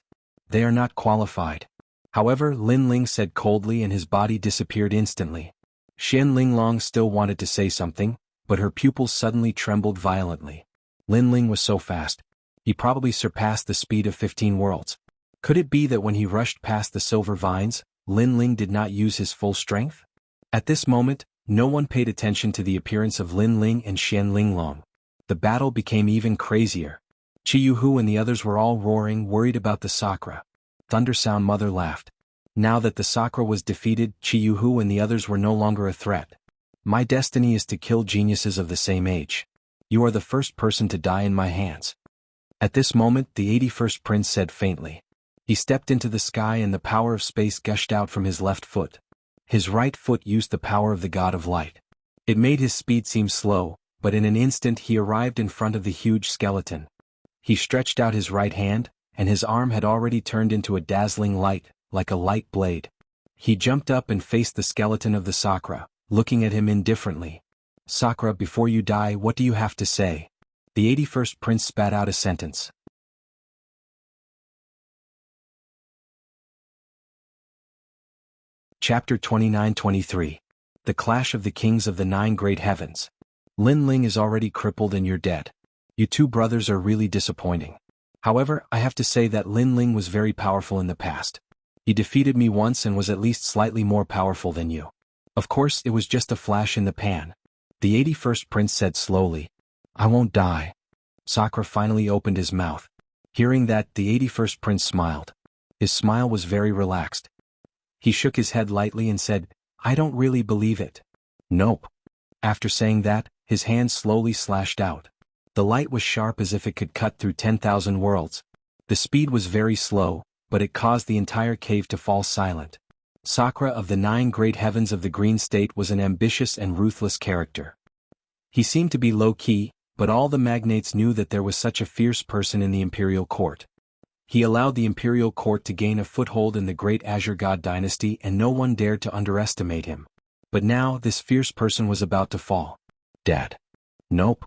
They are not qualified. However, Lin Ling said coldly and his body disappeared instantly. Xian Linglong still wanted to say something, but her pupils suddenly trembled violently. Lin Ling was so fast. He probably surpassed the speed of 15 worlds. Could it be that when he rushed past the silver vines, Lin Ling did not use his full strength? At this moment, no one paid attention to the appearance of Lin Ling and Xian Linglong. The battle became even crazier. Jianghu and the others were all roaring, worried about the Sakura. Thundersound mother laughed. Now that the Sakura was defeated, Jianghu and the others were no longer a threat. My destiny is to kill geniuses of the same age. You are the first person to die in my hands. At this moment, the 81st prince said faintly. He stepped into the sky and the power of space gushed out from his left foot. His right foot used the power of the god of light. It made his speed seem slow, but in an instant he arrived in front of the huge skeleton. He stretched out his right hand, and his arm had already turned into a dazzling light, like a light blade. He jumped up and faced the skeleton of the Sakura, looking at him indifferently. Sakura, before you die, what do you have to say? The 81st prince spat out a sentence. Chapter 29-23. The Clash of the Kings of the 9 Great Heavens. Lin Ling is already crippled and you're dead. You 2 brothers are really disappointing. However, I have to say that Lin Ling was very powerful in the past. He defeated me once and was at least slightly more powerful than you. Of course, it was just a flash in the pan. The 81st prince said slowly. I won't die. Sakura finally opened his mouth. Hearing that, the 81st prince smiled. His smile was very relaxed. He shook his head lightly and said, I don't really believe it. Nope. After saying that, his hand slowly slashed out. The light was sharp as if it could cut through 10,000 worlds. The speed was very slow, but it caused the entire cave to fall silent. Sakura of the 9 Great Heavens of the Green State was an ambitious and ruthless character. He seemed to be low-key, but all the magnates knew that there was such a fierce person in the imperial court. He allowed the imperial court to gain a foothold in the great Azure God dynasty and no one dared to underestimate him. But now this fierce person was about to fall. Dead. Nope.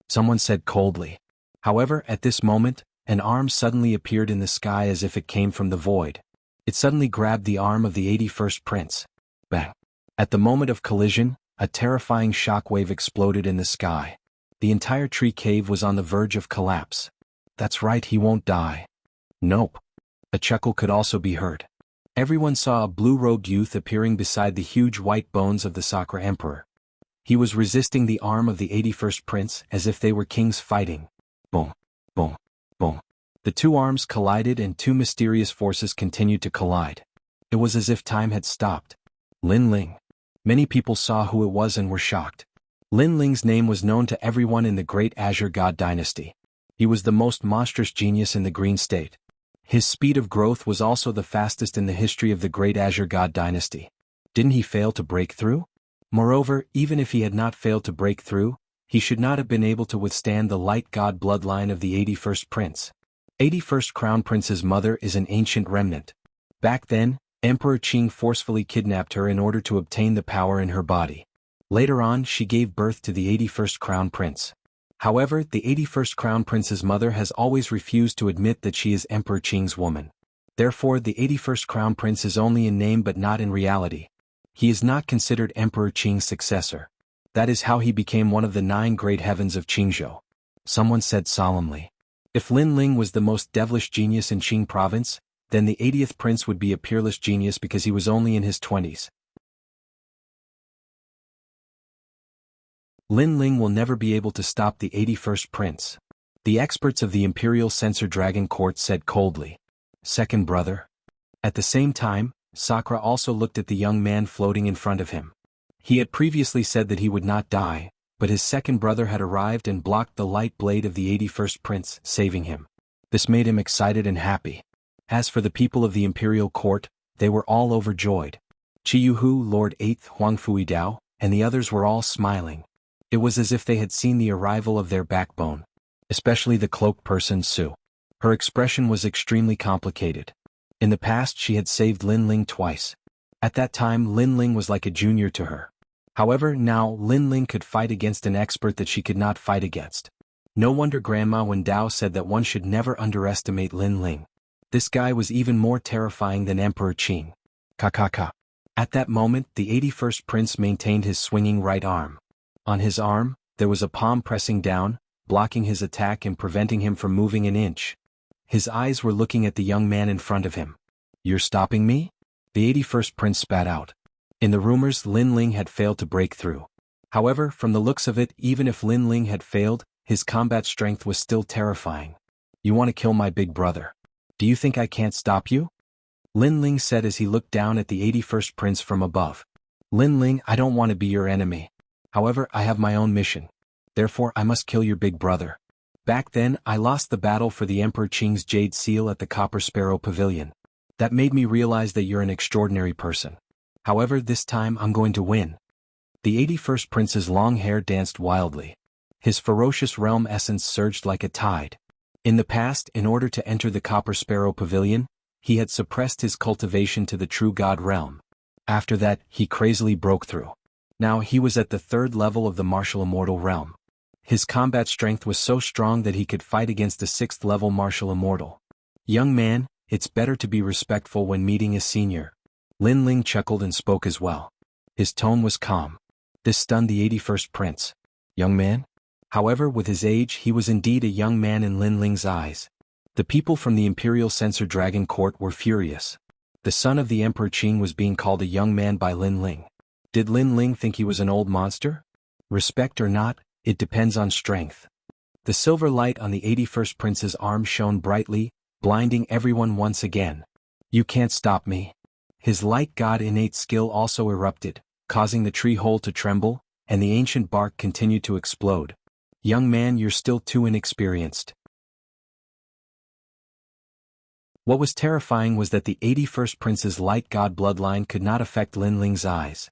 Someone said coldly. However, at this moment, an arm suddenly appeared in the sky as if it came from the void. It suddenly grabbed the arm of the 81st prince. Bang. At the moment of collision, a terrifying shockwave exploded in the sky. The entire tree cave was on the verge of collapse. That's right, he won't die. Nope. A chuckle could also be heard. Everyone saw a blue-robed youth appearing beside the huge white bones of the Sakura Emperor. He was resisting the arm of the 81st prince as if they were kings fighting. Boom, boom, boom. The 2 arms collided and 2 mysterious forces continued to collide. It was as if time had stopped. Lin Ling. Many people saw who it was and were shocked. Lin Ling's name was known to everyone in the great Azure God dynasty. He was the most monstrous genius in the Green State. His speed of growth was also the fastest in the history of the great Azure God dynasty. Didn't he fail to break through? Moreover, even if he had not failed to break through, he should not have been able to withstand the light god bloodline of the 81st prince. 81st Crown Prince's mother is an ancient remnant. Back then, Emperor Qing forcefully kidnapped her in order to obtain the power in her body. Later on, she gave birth to the 81st Crown Prince. However, the 81st Crown Prince's mother has always refused to admit that she is Emperor Qing's woman. Therefore, the 81st Crown Prince is only in name but not in reality. He is not considered Emperor Qing's successor. That is how he became one of the 9 great heavens of Qingzhou. Someone said solemnly. If Lin Ling was the most devilish genius in Qing province, then the 80th prince would be a peerless genius because he was only in his 20s. Lin Ling will never be able to stop the 81st prince. The experts of the Imperial Censor Dragon Court said coldly. Second brother? At the same time, Sakura also looked at the young man floating in front of him. He had previously said that he would not die, but his second brother had arrived and blocked the light blade of the 81st prince, saving him. This made him excited and happy. As for the people of the Imperial Court, they were all overjoyed. Chiyuhu, Lord 8th Huang Fuidao, and the others were all smiling. It was as if they had seen the arrival of their backbone. Especially the cloaked person Su. Her expression was extremely complicated. In the past she had saved Lin Ling twice. At that time Lin Ling was like a junior to her. However, now Lin Ling could fight against an expert that she could not fight against. No wonder Grandma Wendao said that one should never underestimate Lin Ling. This guy was even more terrifying than Emperor Qing. Kakaka. At that moment the 81st prince maintained his swinging right arm. On his arm, there was a palm pressing down, blocking his attack and preventing him from moving an inch. His eyes were looking at the young man in front of him. You're stopping me? The 81st prince spat out. In the rumors, Lin Ling had failed to break through. However, from the looks of it, even if Lin Ling had failed, his combat strength was still terrifying. You want to kill my big brother? Do you think I can't stop you? Lin Ling said as he looked down at the 81st prince from above. Lin Ling, I don't want to be your enemy. However, I have my own mission. Therefore, I must kill your big brother. Back then, I lost the battle for the Emperor Qing's Jade Seal at the Copper Sparrow Pavilion. That made me realize that you're an extraordinary person. However, this time I'm going to win. The 81st prince's long hair danced wildly. His ferocious realm essence surged like a tide. In the past, in order to enter the Copper Sparrow Pavilion, he had suppressed his cultivation to the true God realm. After that, he crazily broke through. Now he was at the 3rd level of the martial immortal realm. His combat strength was so strong that he could fight against a 6th level martial immortal. Young man, it's better to be respectful when meeting a senior. Lin Ling chuckled and spoke as well. His tone was calm. This stunned the 81st prince. Young man? However, with his age he was indeed a young man in Lin Ling's eyes. The people from the Imperial Censor Dragon Court were furious. The son of the Emperor Qing was being called a young man by Lin Ling. Did Lin Ling think he was an old monster? Respect or not, it depends on strength. The silver light on the 81st prince's arm shone brightly, blinding everyone once again. You can't stop me. His light god innate skill also erupted, causing the tree hole to tremble, and the ancient bark continued to explode. Young man, you're still too inexperienced. What was terrifying was that the 81st prince's light god bloodline could not affect Lin Ling's eyes.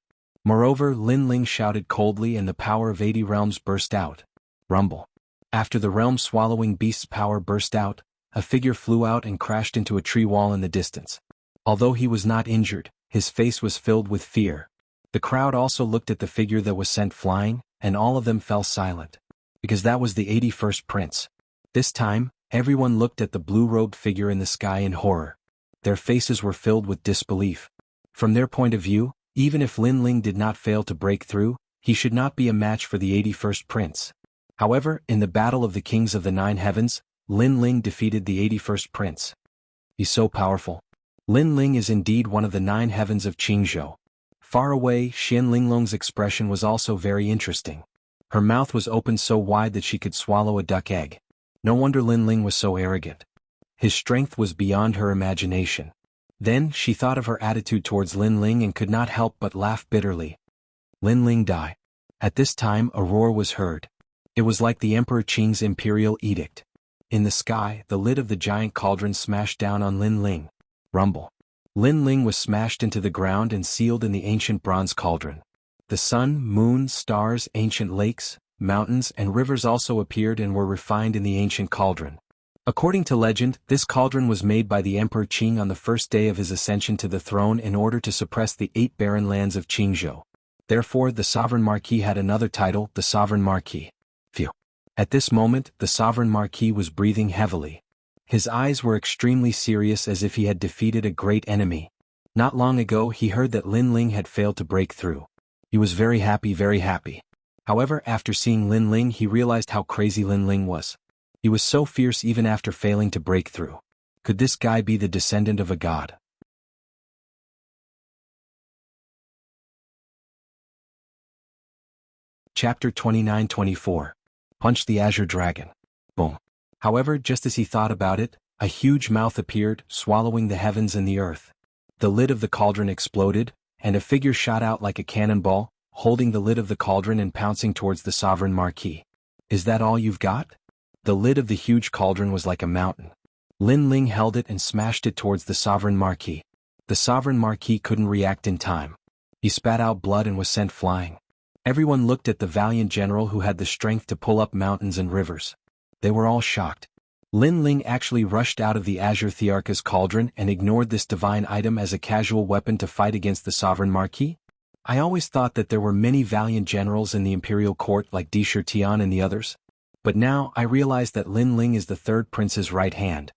Moreover, Lin Ling shouted coldly and the power of 80 realms burst out. Rumble. After the realm-swallowing beast's power burst out, a figure flew out and crashed into a tree wall in the distance. Although he was not injured, his face was filled with fear. The crowd also looked at the figure that was sent flying, and all of them fell silent. Because that was the 81st prince. This time, everyone looked at the blue-robed figure in the sky in horror. Their faces were filled with disbelief. From their point of view, even if Lin Ling did not fail to break through, he should not be a match for the 81st prince. However, in the battle of the kings of the 9 heavens, Lin Ling defeated the 81st prince. He's so powerful. Lin Ling is indeed one of the 9 heavens of Qingzhou. Far away, Xian Linglong's expression was also very interesting. Her mouth was opened so wide that she could swallow a duck egg. No wonder Lin Ling was so arrogant. His strength was beyond her imagination. Then, she thought of her attitude towards Lin Ling and could not help but laugh bitterly. Lin Ling die. At this time, a roar was heard. It was like the Emperor Qing's imperial edict. In the sky, the lid of the giant cauldron smashed down on Lin Ling. Rumble. Lin Ling was smashed into the ground and sealed in the ancient bronze cauldron. The sun, moon, stars, ancient lakes, mountains, and rivers also appeared and were refined in the ancient cauldron. According to legend, this cauldron was made by the Emperor Qing on the first day of his ascension to the throne in order to suppress the 8 barren lands of Qingzhou. Therefore, the sovereign marquis had another title, the sovereign marquis. Phew. At this moment, the sovereign marquis was breathing heavily. His eyes were extremely serious, as if he had defeated a great enemy. Not long ago he heard that Lin Ling had failed to break through. He was very happy, very happy. However, after seeing Lin Ling he realized how crazy Lin Ling was. He was so fierce even after failing to break through. Could this guy be the descendant of a god? Chapter 29-24. Punch the Azure Dragon. Boom. However, just as he thought about it, a huge mouth appeared, swallowing the heavens and the earth. The lid of the cauldron exploded, and a figure shot out like a cannonball, holding the lid of the cauldron and pouncing towards the sovereign marquis. Is that all you've got? The lid of the huge cauldron was like a mountain. Lin Ling held it and smashed it towards the sovereign marquis. The sovereign marquis couldn't react in time. He spat out blood and was sent flying. Everyone looked at the valiant general who had the strength to pull up mountains and rivers. They were all shocked. Lin Ling actually rushed out of the Azure Thearka's cauldron and ignored this divine item as a casual weapon to fight against the sovereign marquis? I always thought that there were many valiant generals in the imperial court like Di Shirtian and the others. But now I realize that Lin Ling is the third prince's right hand.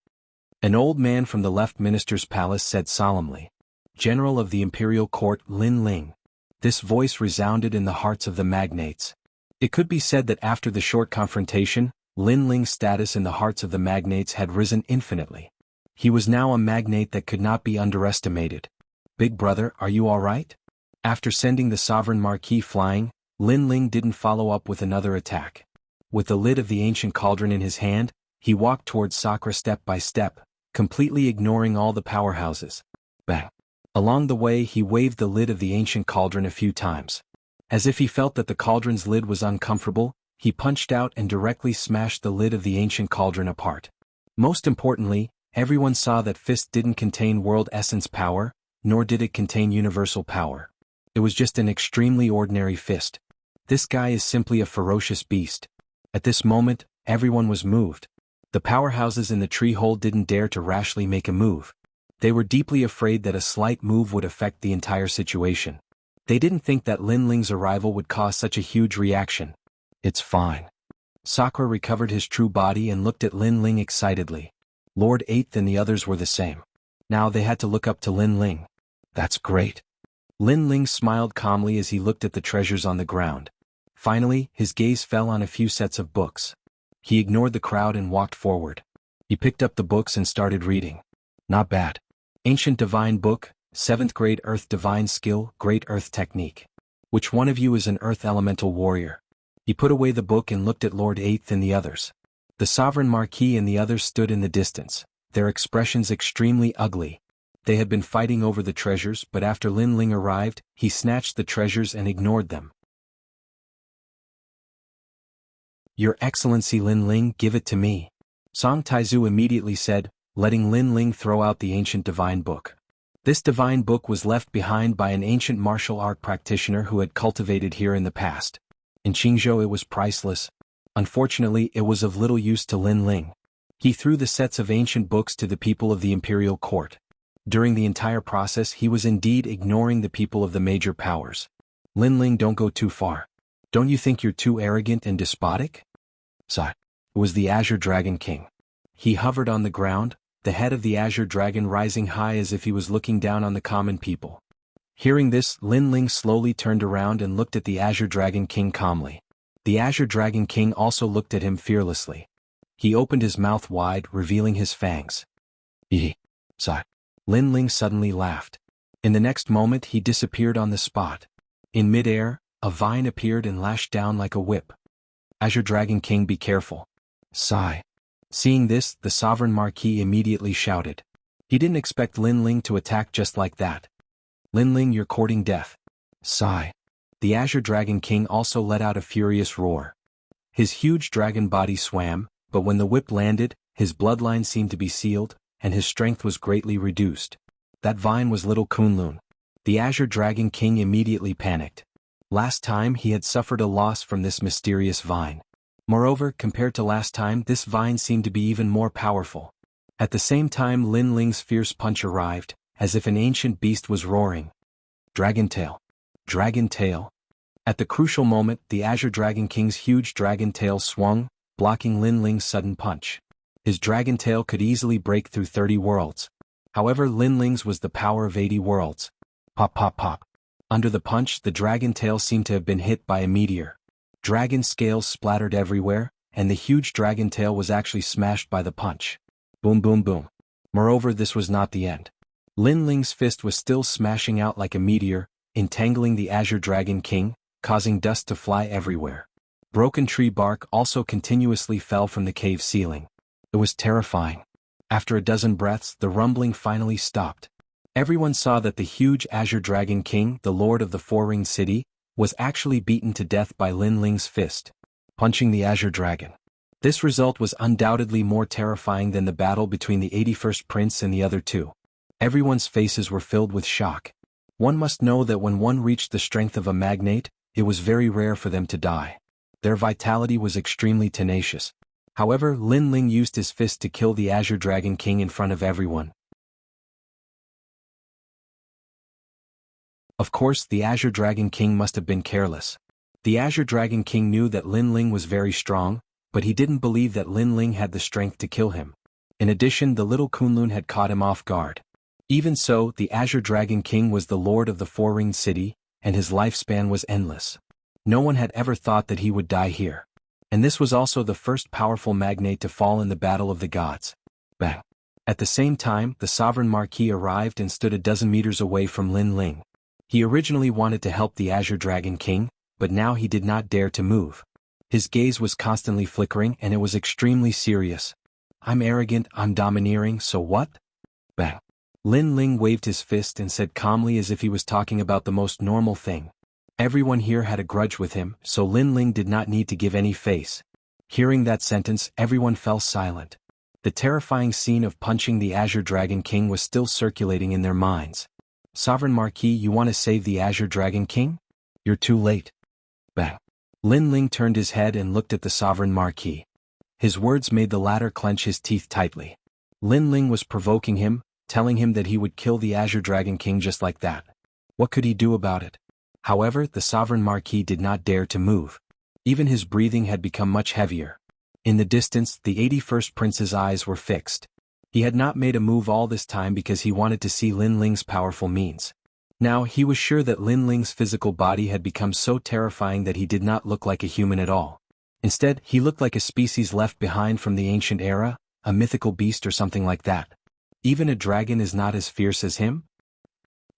An old man from the left minister's palace said solemnly, "General of the imperial court, Lin Ling." This voice resounded in the hearts of the magnates. It could be said that after the short confrontation, Lin Ling's status in the hearts of the magnates had risen infinitely. He was now a magnate that could not be underestimated. "Big brother, are you all right?" After sending the sovereign marquis flying, Lin Ling didn't follow up with another attack. With the lid of the ancient cauldron in his hand, he walked towards Sakura step by step, completely ignoring all the powerhouses. Bang! Along the way he waved the lid of the ancient cauldron a few times. As if he felt that the cauldron's lid was uncomfortable, he punched out and directly smashed the lid of the ancient cauldron apart. Most importantly, everyone saw that fist didn't contain world essence power, nor did it contain universal power. It was just an extremely ordinary fist. This guy is simply a ferocious beast. At this moment, everyone was moved. The powerhouses in the tree hole didn't dare to rashly make a move. They were deeply afraid that a slight move would affect the entire situation. They didn't think that Lin Ling's arrival would cause such a huge reaction. "It's fine." Sakura recovered his true body and looked at Lin Ling excitedly. Lord Eighth and the others were the same. Now they had to look up to Lin Ling. "That's great." Lin Ling smiled calmly as he looked at the treasures on the ground. Finally, his gaze fell on a few sets of books. He ignored the crowd and walked forward. He picked up the books and started reading. Not bad. Ancient Divine Book, 7th grade Earth Divine Skill, Great Earth Technique. Which one of you is an Earth Elemental Warrior? He put away the book and looked at Lord Eighth and the others. The Sovereign Marquis and the others stood in the distance, their expressions extremely ugly. They had been fighting over the treasures, but after Lin Ling arrived, he snatched the treasures and ignored them. "Your Excellency Lin Ling, give it to me." Song Taizu immediately said, letting Lin Ling throw out the ancient divine book. This divine book was left behind by an ancient martial art practitioner who had cultivated here in the past. In Qingzhou it was priceless. Unfortunately, it was of little use to Lin Ling. He threw the sets of ancient books to the people of the imperial court. During the entire process he was indeed ignoring the people of the major powers. "Lin Ling, don't go too far. Don't you think you're too arrogant and despotic?" Sigh. It was the Azure Dragon King. He hovered on the ground, the head of the Azure Dragon rising high as if he was looking down on the common people. Hearing this, Lin Ling slowly turned around and looked at the Azure Dragon King calmly. The Azure Dragon King also looked at him fearlessly. He opened his mouth wide, revealing his fangs. Hee. Sigh. Lin Ling suddenly laughed. In the next moment he disappeared on the spot. In mid-air, a vine appeared and lashed down like a whip. "Azure Dragon King, be careful." Sigh. Seeing this, the Sovereign Marquis immediately shouted. He didn't expect Lin Ling to attack just like that. "Lin Ling, you're courting death." Sigh. The Azure Dragon King also let out a furious roar. His huge dragon body swam, but when the whip landed, his bloodline seemed to be sealed, and his strength was greatly reduced. That vine was little Kunlun. The Azure Dragon King immediately panicked. Last time he had suffered a loss from this mysterious vine. Moreover, compared to last time, this vine seemed to be even more powerful. At the same time, Lin Ling's fierce punch arrived, as if an ancient beast was roaring. Dragon tail. Dragon tail. At the crucial moment, the Azure Dragon King's huge dragon tail swung, blocking Lin Ling's sudden punch. His dragon tail could easily break through 30 worlds. However, Lin Ling's was the power of 80 worlds. Pop pop pop. Under the punch, the dragon tail seemed to have been hit by a meteor. Dragon scales splattered everywhere, and the huge dragon tail was actually smashed by the punch. Boom boom boom. Moreover, this was not the end. Lin Ling's fist was still smashing out like a meteor, entangling the Azure Dragon King, causing dust to fly everywhere. Broken tree bark also continuously fell from the cave ceiling. It was terrifying. After a dozen breaths, the rumbling finally stopped. Everyone saw that the huge Azure Dragon King, the Lord of the Four-Ringed City, was actually beaten to death by Lin Ling's fist, punching the Azure Dragon. This result was undoubtedly more terrifying than the battle between the 81st Prince and the other two. Everyone's faces were filled with shock. One must know that when one reached the strength of a magnate, it was very rare for them to die. Their vitality was extremely tenacious. However, Lin Ling used his fist to kill the Azure Dragon King in front of everyone. Of course, the Azure Dragon King must have been careless. The Azure Dragon King knew that Lin Ling was very strong, but he didn't believe that Lin Ling had the strength to kill him. In addition, the little Kunlun had caught him off guard. Even so, the Azure Dragon King was the Lord of the Four-Ringed City, and his lifespan was endless. No one had ever thought that he would die here. And this was also the first powerful magnate to fall in the Battle of the Gods. Bang! At the same time, the Sovereign Marquis arrived and stood a dozen meters away from Lin Ling. He originally wanted to help the Azure Dragon King, but now he did not dare to move. His gaze was constantly flickering and it was extremely serious. I'm arrogant, I'm domineering, so what? Bang! Lin Ling waved his fist and said calmly as if he was talking about the most normal thing. Everyone here had a grudge with him, so Lin Ling did not need to give any face. Hearing that sentence, everyone fell silent. The terrifying scene of punching the Azure Dragon King was still circulating in their minds. Sovereign Marquis, you want to save the Azure Dragon King? You're too late. Bang! Lin Ling turned his head and looked at the Sovereign Marquis. His words made the latter clench his teeth tightly. Lin Ling was provoking him, telling him that he would kill the Azure Dragon King just like that. What could he do about it? However, the Sovereign Marquis did not dare to move. Even his breathing had become much heavier. In the distance, the 81st Prince's eyes were fixed. He had not made a move all this time because he wanted to see Lin Ling's powerful means. Now, he was sure that Lin Ling's physical body had become so terrifying that he did not look like a human at all. Instead, he looked like a species left behind from the ancient era, a mythical beast or something like that. Even a dragon is not as fierce as him?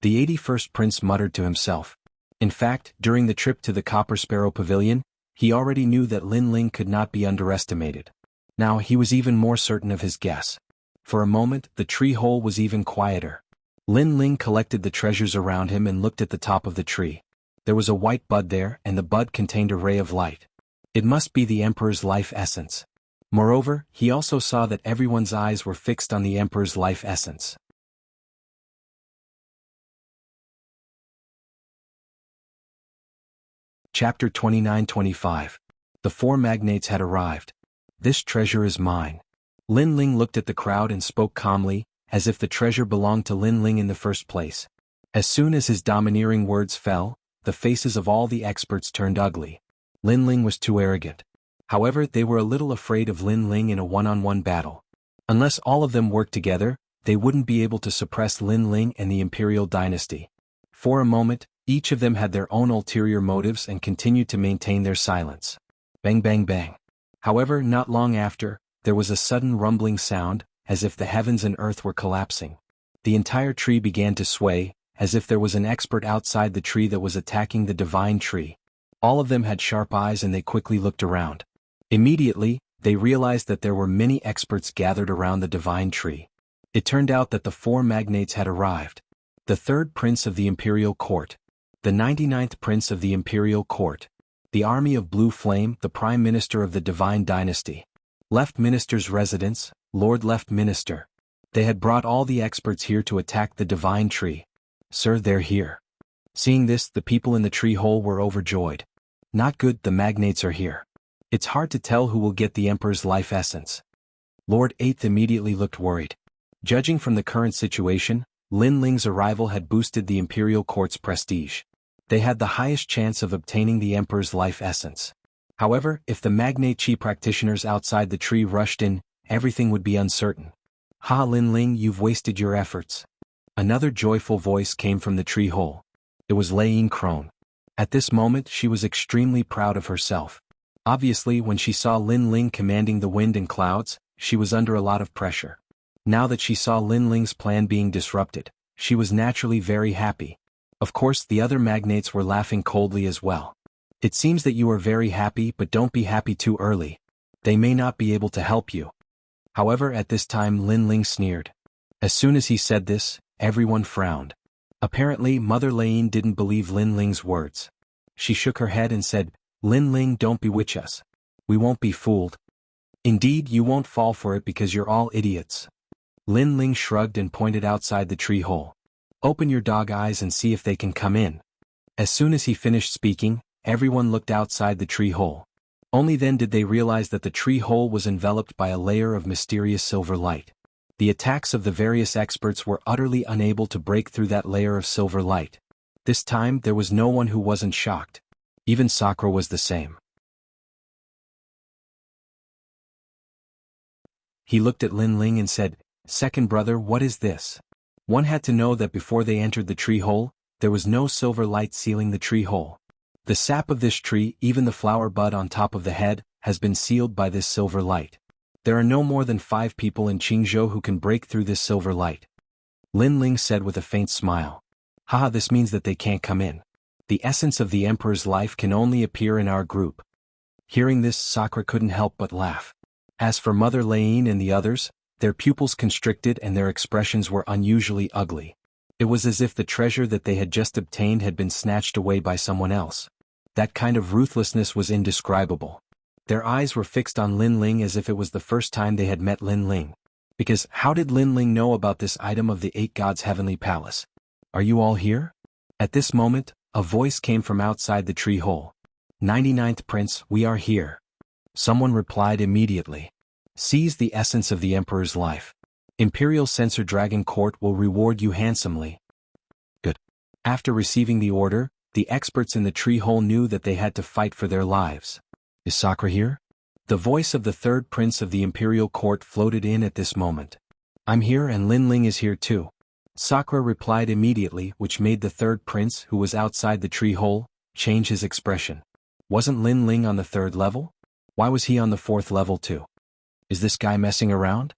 The 81st Prince muttered to himself. In fact, during the trip to the Copper Sparrow Pavilion, he already knew that Lin Ling could not be underestimated. Now he was even more certain of his guess. For a moment, the tree hole was even quieter. Lin Ling collected the treasures around him and looked at the top of the tree. There was a white bud there, and the bud contained a ray of light. It must be the Emperor's life essence. Moreover, he also saw that everyone's eyes were fixed on the Emperor's life essence. Chapter 29-25. The four magnates had arrived. This treasure is mine. Lin Ling looked at the crowd and spoke calmly, as if the treasure belonged to Lin Ling in the first place. As soon as his domineering words fell, the faces of all the experts turned ugly. Lin Ling was too arrogant. However, they were a little afraid of Lin Ling in a one-on-one battle. Unless all of them worked together, they wouldn't be able to suppress Lin Ling and the imperial dynasty. For a moment, each of them had their own ulterior motives and continued to maintain their silence. Bang bang bang. However, not long after, there was a sudden rumbling sound, as if the heavens and earth were collapsing. The entire tree began to sway, as if there was an expert outside the tree that was attacking the divine tree. All of them had sharp eyes and they quickly looked around. Immediately, they realized that there were many experts gathered around the divine tree. It turned out that the four magnates had arrived. The third prince of the imperial court. The 99th prince of the imperial court. The army of Blue Flame, the prime minister of the divine dynasty. Left minister's residence, Lord Left Minister. They had brought all the experts here to attack the divine tree. Sir, they're here. Seeing this, the people in the tree hole were overjoyed. Not good, the magnates are here. It's hard to tell who will get the Emperor's life essence. Lord 8th immediately looked worried. Judging from the current situation, Lin Ling's arrival had boosted the Imperial Court's prestige. They had the highest chance of obtaining the Emperor's life essence. However, if the magnate Qi practitioners outside the tree rushed in, everything would be uncertain. Ha Lin Ling, you've wasted your efforts. Another joyful voice came from the tree hole. It was Lei Crone. At this moment she was extremely proud of herself. Obviously when she saw Lin Ling commanding the wind and clouds, she was under a lot of pressure. Now that she saw Lin Ling's plan being disrupted, she was naturally very happy. Of course the other magnates were laughing coldly as well. It seems that you are very happy, but don't be happy too early. They may not be able to help you. However, at this time Lin Ling sneered. As soon as he said this, everyone frowned. Apparently Mother Lei didn't believe Lin Ling's words. She shook her head and said, Lin Ling, don't bewitch us. We won't be fooled. Indeed, you won't fall for it because you're all idiots. Lin Ling shrugged and pointed outside the tree hole. Open your dog eyes and see if they can come in. As soon as he finished speaking, everyone looked outside the tree hole. Only then did they realize that the tree hole was enveloped by a layer of mysterious silver light. The attacks of the various experts were utterly unable to break through that layer of silver light. This time there was no one who wasn't shocked. Even Sakura was the same. He looked at Lin Ling and said, Second brother, what is this? One had to know that before they entered the tree hole, there was no silver light sealing the tree hole. The sap of this tree, even the flower bud on top of the head, has been sealed by this silver light. There are no more than 5 people in Qingzhou who can break through this silver light. Lin Ling said with a faint smile. Haha, this means that they can't come in. The essence of the Emperor's life can only appear in our group. Hearing this, Sakura couldn't help but laugh. As for Mother Lei and the others, their pupils constricted and their expressions were unusually ugly. It was as if the treasure that they had just obtained had been snatched away by someone else. That kind of ruthlessness was indescribable. Their eyes were fixed on Lin Ling as if it was the first time they had met Lin Ling. Because how did Lin Ling know about this item of the 8 gods' heavenly palace? Are you all here? At this moment, a voice came from outside the tree hole. 99th Prince, we are here. Someone replied immediately. Seize the essence of the Emperor's life. Imperial Censor Dragon Court will reward you handsomely. Good. After receiving the order, the experts in the tree hole knew that they had to fight for their lives. Is Sakura here? The voice of the 3rd Prince of the Imperial Court floated in at this moment. I'm here and Lin Ling is here too. Sakura replied immediately, which made the 3rd Prince, who was outside the tree hole, change his expression. Wasn't Lin Ling on the 3rd level? Why was he on the 4th level too? Is this guy messing around?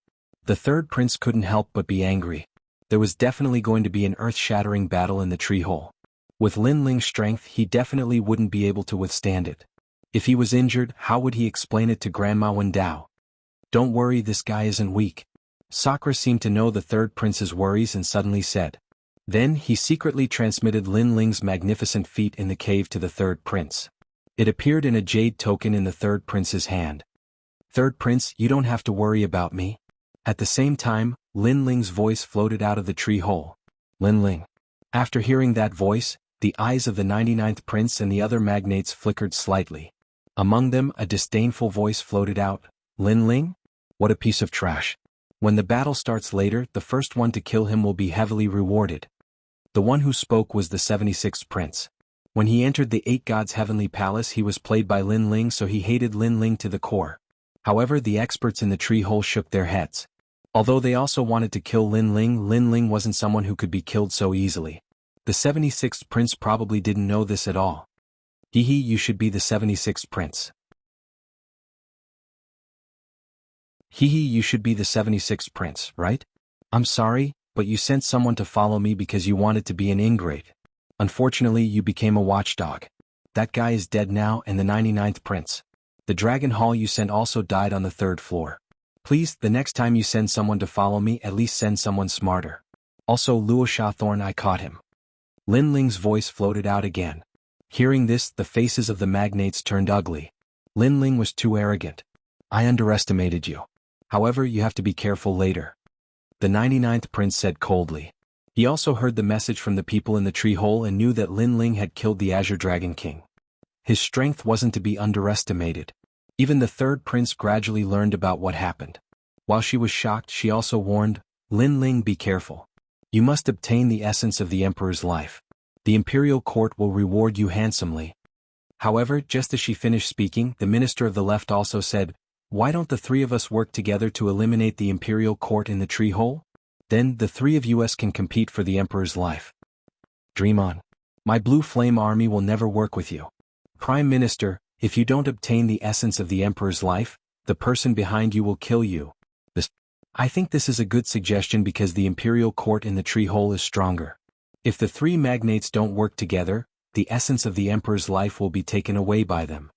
The 3rd Prince couldn't help but be angry. There was definitely going to be an earth-shattering battle in the tree hole. With Lin Ling's strength, he definitely wouldn't be able to withstand it. If he was injured, how would he explain it to Grandma Wendao? Don't worry, this guy isn't weak. Sakura seemed to know the 3rd Prince's worries and suddenly said. Then he secretly transmitted Lin Ling's magnificent feat in the cave to the 3rd Prince. It appeared in a jade token in the 3rd Prince's hand. 3rd Prince, you don't have to worry about me. At the same time, Lin Ling's voice floated out of the tree hole. Lin Ling. After hearing that voice, the eyes of the 99th Prince and the other magnates flickered slightly. Among them, a disdainful voice floated out. Lin Ling? What a piece of trash. When the battle starts later, the first one to kill him will be heavily rewarded. The one who spoke was the 76th Prince. When he entered the 8 gods' heavenly palace, he was played by Lin Ling, so he hated Lin Ling to the core. However, the experts in the tree hole shook their heads. Although they also wanted to kill Lin Ling wasn't someone who could be killed so easily. The 76th Prince probably didn't know this at all. Hee hee, you should be the 76th Prince. Hee hee, you should be the 76th Prince, right? I'm sorry, but you sent someone to follow me because you wanted to be an ingrate. Unfortunately, you became a watchdog. That guy is dead now, and the 99th Prince. The Dragon Hall you sent also died on the 3rd floor. Please, the next time you send someone to follow me, at least send someone smarter. Also, Luosha Thorn, I caught him. Lin Ling's voice floated out again. Hearing this, the faces of the magnates turned ugly. Lin Ling was too arrogant. I underestimated you. However, you have to be careful later. The 99th Prince said coldly. He also heard the message from the people in the tree hole and knew that Lin Ling had killed the Azure Dragon King. His strength wasn't to be underestimated. Even the third prince gradually learned about what happened. While she was shocked, she also warned, Lin Ling, be careful. You must obtain the essence of the emperor's life. The imperial court will reward you handsomely. However, just as she finished speaking, the minister of the left also said, why don't the three of us work together to eliminate the imperial court in the tree hole? Then the three of us can compete for the emperor's life. Dream on. My blue flame army will never work with you. Prime Minister, if you don't obtain the essence of the emperor's life, the person behind you will kill you. I think this is a good suggestion because the imperial court in the tree hole is stronger. If the three magnates don't work together, the essence of the emperor's life will be taken away by them.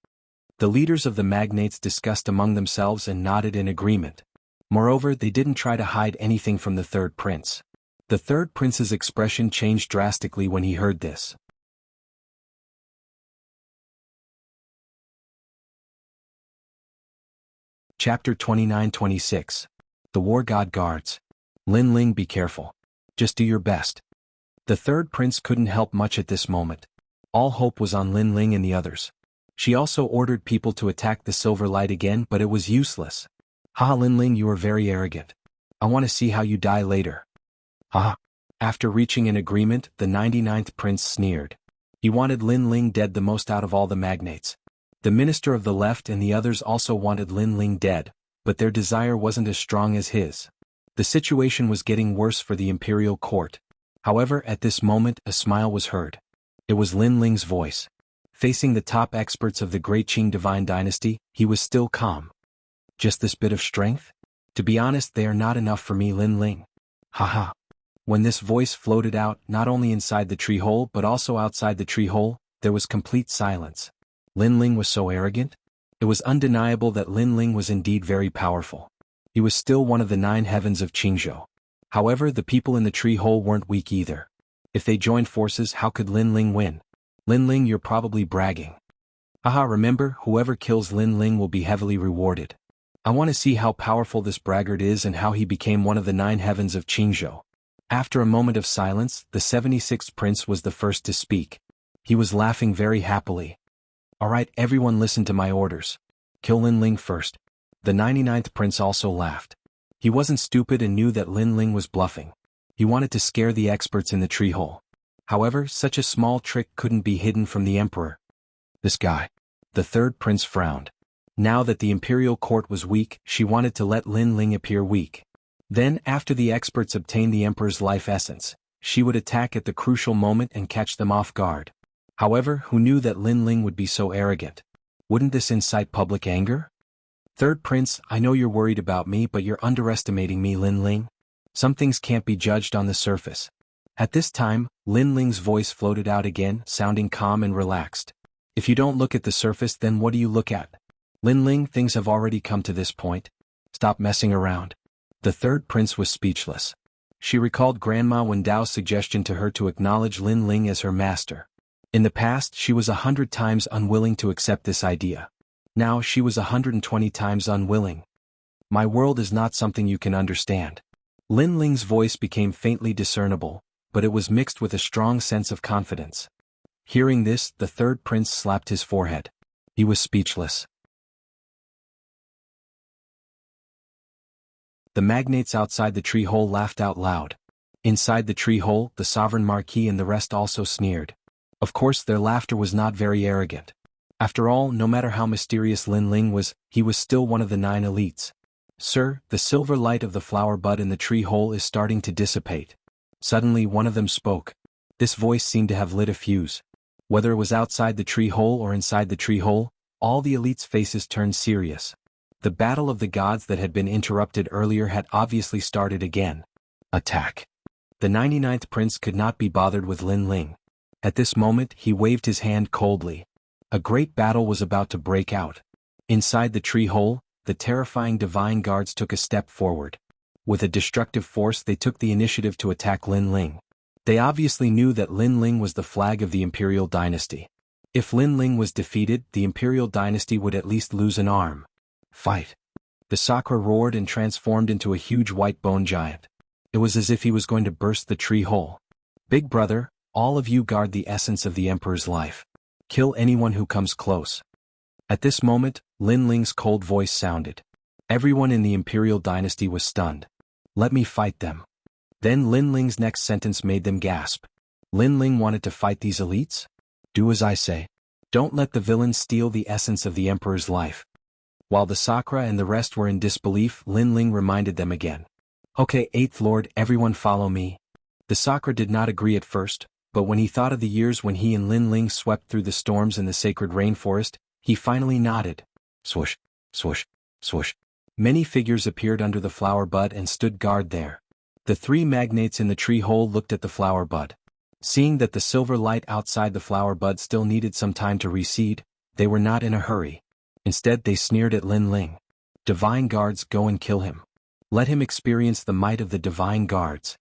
The leaders of the magnates discussed among themselves and nodded in agreement. Moreover, they didn't try to hide anything from the third prince. The third prince's expression changed drastically when he heard this. Chapter 29-26. The War God Guards. Lin Ling, be careful. Just do your best. The third prince couldn't help much at this moment. All hope was on Lin Ling and the others. She also ordered people to attack the silver light again, but it was useless. Lin Ling, you are very arrogant. I want to see how you die later. After reaching an agreement, the 99th prince sneered. He wanted Lin Ling dead the most out of all the magnates. The minister of the left and the others also wanted Lin Ling dead, but their desire wasn't as strong as his. The situation was getting worse for the imperial court. However, at this moment, a smile was heard. It was Lin Ling's voice. Facing the top experts of the great Qing divine dynasty, he was still calm. Just this bit of strength? To be honest, they are not enough for me, Lin Ling. When this voice floated out, not only inside the tree hole but also outside the tree hole, there was complete silence. Lin Ling was so arrogant? It was undeniable that Lin Ling was indeed very powerful. He was still one of the 9 heavens of Qingzhou. However, the people in the tree hole weren't weak either. If they joined forces, how could Lin Ling win? Lin Ling, you're probably bragging. Remember, whoever kills Lin Ling will be heavily rewarded. I want to see how powerful this braggart is and how he became one of the 9 heavens of Qingzhou. After a moment of silence, the 76th prince was the first to speak. He was laughing very happily. Alright, everyone listen to my orders. Kill Lin Ling first. The 99th prince also laughed. He wasn't stupid and knew that Lin Ling was bluffing. He wanted to scare the experts in the tree hole. However, such a small trick couldn't be hidden from the emperor. This guy. The third prince frowned. Now that the imperial court was weak, she wanted to let Lin Ling appear weak. Then, after the experts obtained the emperor's life essence, she would attack at the crucial moment and catch them off guard. However, who knew that Lin Ling would be so arrogant? Wouldn't this incite public anger? Third prince, I know you're worried about me, but you're underestimating me, Lin Ling. Some things can't be judged on the surface. At this time, Lin Ling's voice floated out again, sounding calm and relaxed. If you don't look at the surface, then what do you look at? Lin Ling, things have already come to this point. Stop messing around. The third prince was speechless. She recalled Grandma Wendao's suggestion to her to acknowledge Lin Ling as her master. In the past, she was 100 times unwilling to accept this idea. Now she was 120 times unwilling. My world is not something you can understand. Lin Ling's voice became faintly discernible, but it was mixed with a strong sense of confidence. Hearing this, the third prince slapped his forehead. He was speechless. The magnates outside the tree hole laughed out loud. Inside the tree hole, the sovereign marquis and the rest also sneered. Of course, their laughter was not very arrogant. After all, no matter how mysterious Lin Ling was, he was still one of the 9 elites. Sir, the silver light of the flower bud in the tree hole is starting to dissipate. Suddenly one of them spoke. This voice seemed to have lit a fuse. Whether it was outside the tree hole or inside the tree hole, all the elites' faces turned serious. The battle of the gods that had been interrupted earlier had obviously started again. Attack. The 99th prince could not be bothered with Lin Ling. At this moment, he waved his hand coldly. A great battle was about to break out. Inside the tree hole, the terrifying divine guards took a step forward. With a destructive force, they took the initiative to attack Lin Ling. They obviously knew that Lin Ling was the flag of the imperial dynasty. If Lin Ling was defeated, the imperial dynasty would at least lose an arm. Fight. The Sakura roared and transformed into a huge white bone giant. It was as if he was going to burst the tree hole. Big brother, all of you guard the essence of the emperor's life. Kill anyone who comes close. At this moment, Lin Ling's cold voice sounded. Everyone in the imperial dynasty was stunned. Let me fight them. Then Lin Ling's next sentence made them gasp. Lin Ling wanted to fight these elites? Do as I say. Don't let the villains steal the essence of the emperor's life. While the Sakra and the rest were in disbelief, Lin Ling reminded them again. Okay, 8th Lord, everyone follow me. The Sakra did not agree at first, but when he thought of the years when he and Lin Ling swept through the storms in the sacred rainforest, he finally nodded. Swoosh, swoosh, swoosh. Many figures appeared under the flower bud and stood guard there. The three magnates in the tree hole looked at the flower bud. Seeing that the silver light outside the flower bud still needed some time to recede, they were not in a hurry. Instead they sneered at Lin Ling. Divine guards, go and kill him. Let him experience the might of the divine guards.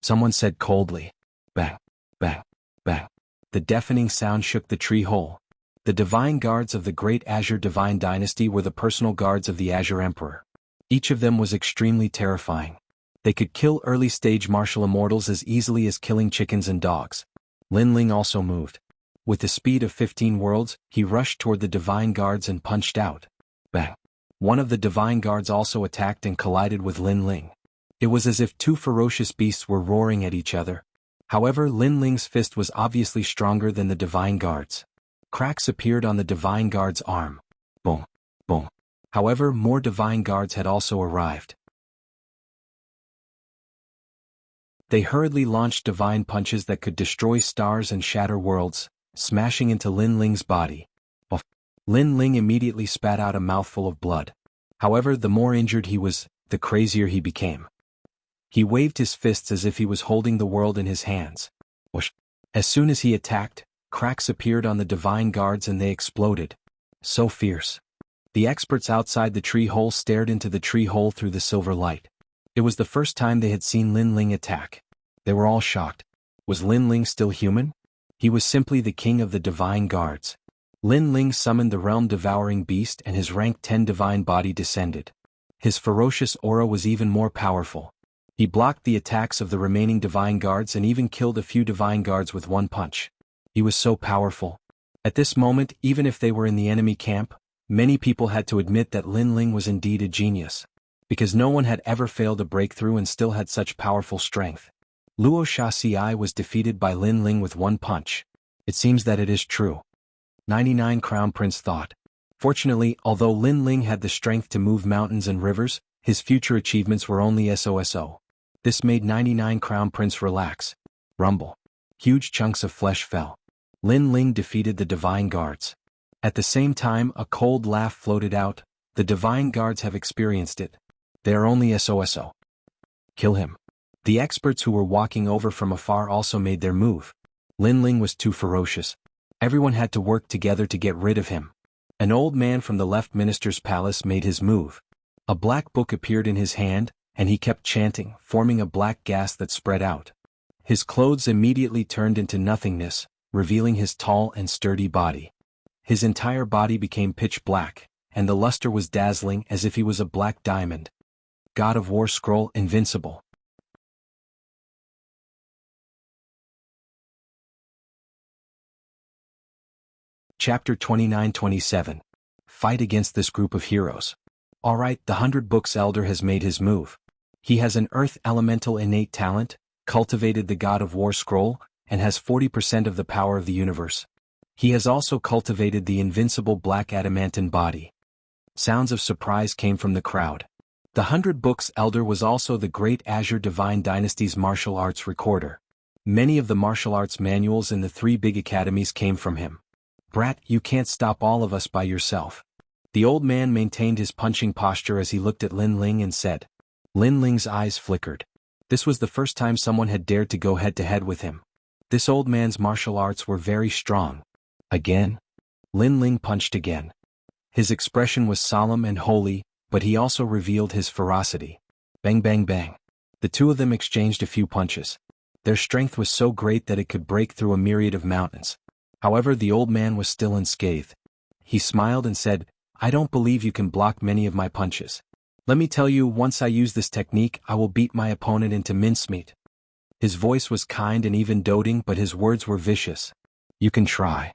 Someone said coldly. Bang, bang, bang. The deafening sound shook the tree hole. The divine guards of the great Azure Divine Dynasty were the personal guards of the Azure Emperor. Each of them was extremely terrifying. They could kill early-stage martial immortals as easily as killing chickens and dogs. Lin Ling also moved. With the speed of 15 worlds, he rushed toward the divine guards and punched out. Bang! One of the divine guards also attacked and collided with Lin Ling. It was as if two ferocious beasts were roaring at each other. However, Lin Ling's fist was obviously stronger than the divine guards. Cracks appeared on the divine guard's arm. Boom! Boom! However, more divine guards had also arrived. They hurriedly launched divine punches that could destroy stars and shatter worlds, smashing into Lin Ling's body. Lin Ling immediately spat out a mouthful of blood. However, the more injured he was, the crazier he became. He waved his fists as if he was holding the world in his hands. As soon as he attacked, cracks appeared on the divine guards and they exploded. So fierce. The experts outside the tree hole stared into the tree hole through the silver light. It was the first time they had seen Lin Ling attack. They were all shocked. Was Lin Ling still human? He was simply the king of the divine guards. Lin Ling summoned the realm-devouring beast and his rank 10 divine body descended. His ferocious aura was even more powerful. He blocked the attacks of the remaining divine guards and even killed a few divine guards with one punch. He was so powerful. At this moment, even if they were in the enemy camp, many people had to admit that Lin Ling was indeed a genius. Because no one had ever failed a breakthrough and still had such powerful strength. Luo Shaci was defeated by Lin Ling with one punch. It seems that it is true. 99 Crown Prince thought. Fortunately, although Lin Ling had the strength to move mountains and rivers, his future achievements were only SOSO. This made 99 Crown Prince relax. Rumble. Huge chunks of flesh fell. Lin Ling defeated the divine guards. At the same time, a cold laugh floated out. The divine guards have experienced it. They are only SOSO. Kill him. The experts who were walking over from afar also made their move. Lin Ling was too ferocious. Everyone had to work together to get rid of him. An old man from the left minister's palace made his move. A black book appeared in his hand, and he kept chanting, forming a black gas that spread out. His clothes immediately turned into nothingness, revealing his tall and sturdy body. His entire body became pitch black, and the luster was dazzling as if he was a black diamond. God of War Scroll Invincible. Chapter 29-27. Fight against this group of heroes. Alright, the 100 Books Elder has made his move. He has an Earth Elemental innate talent, cultivated the God of War Scroll, and has 40% of the power of the universe. He has also cultivated the invincible Black Adamantine body. Sounds of surprise came from the crowd. The 100 Books Elder was also the great Azure Divine Dynasty's martial arts recorder. Many of the martial arts manuals in the 3 big academies came from him. Brat, you can't stop all of us by yourself. The old man maintained his punching posture as he looked at Lin Ling and said. Lin Ling's eyes flickered. This was the first time someone had dared to go head-to-head with him. This old man's martial arts were very strong. Again? Lin Ling punched again. His expression was solemn and holy, but he also revealed his ferocity. Bang bang bang. The two of them exchanged a few punches. Their strength was so great that it could break through a myriad of mountains. However, the old man was still unscathed. He smiled and said, I don't believe you can block many of my punches. Let me tell you, once I use this technique, I will beat my opponent into mincemeat. His voice was kind and even doting, but his words were vicious. You can try.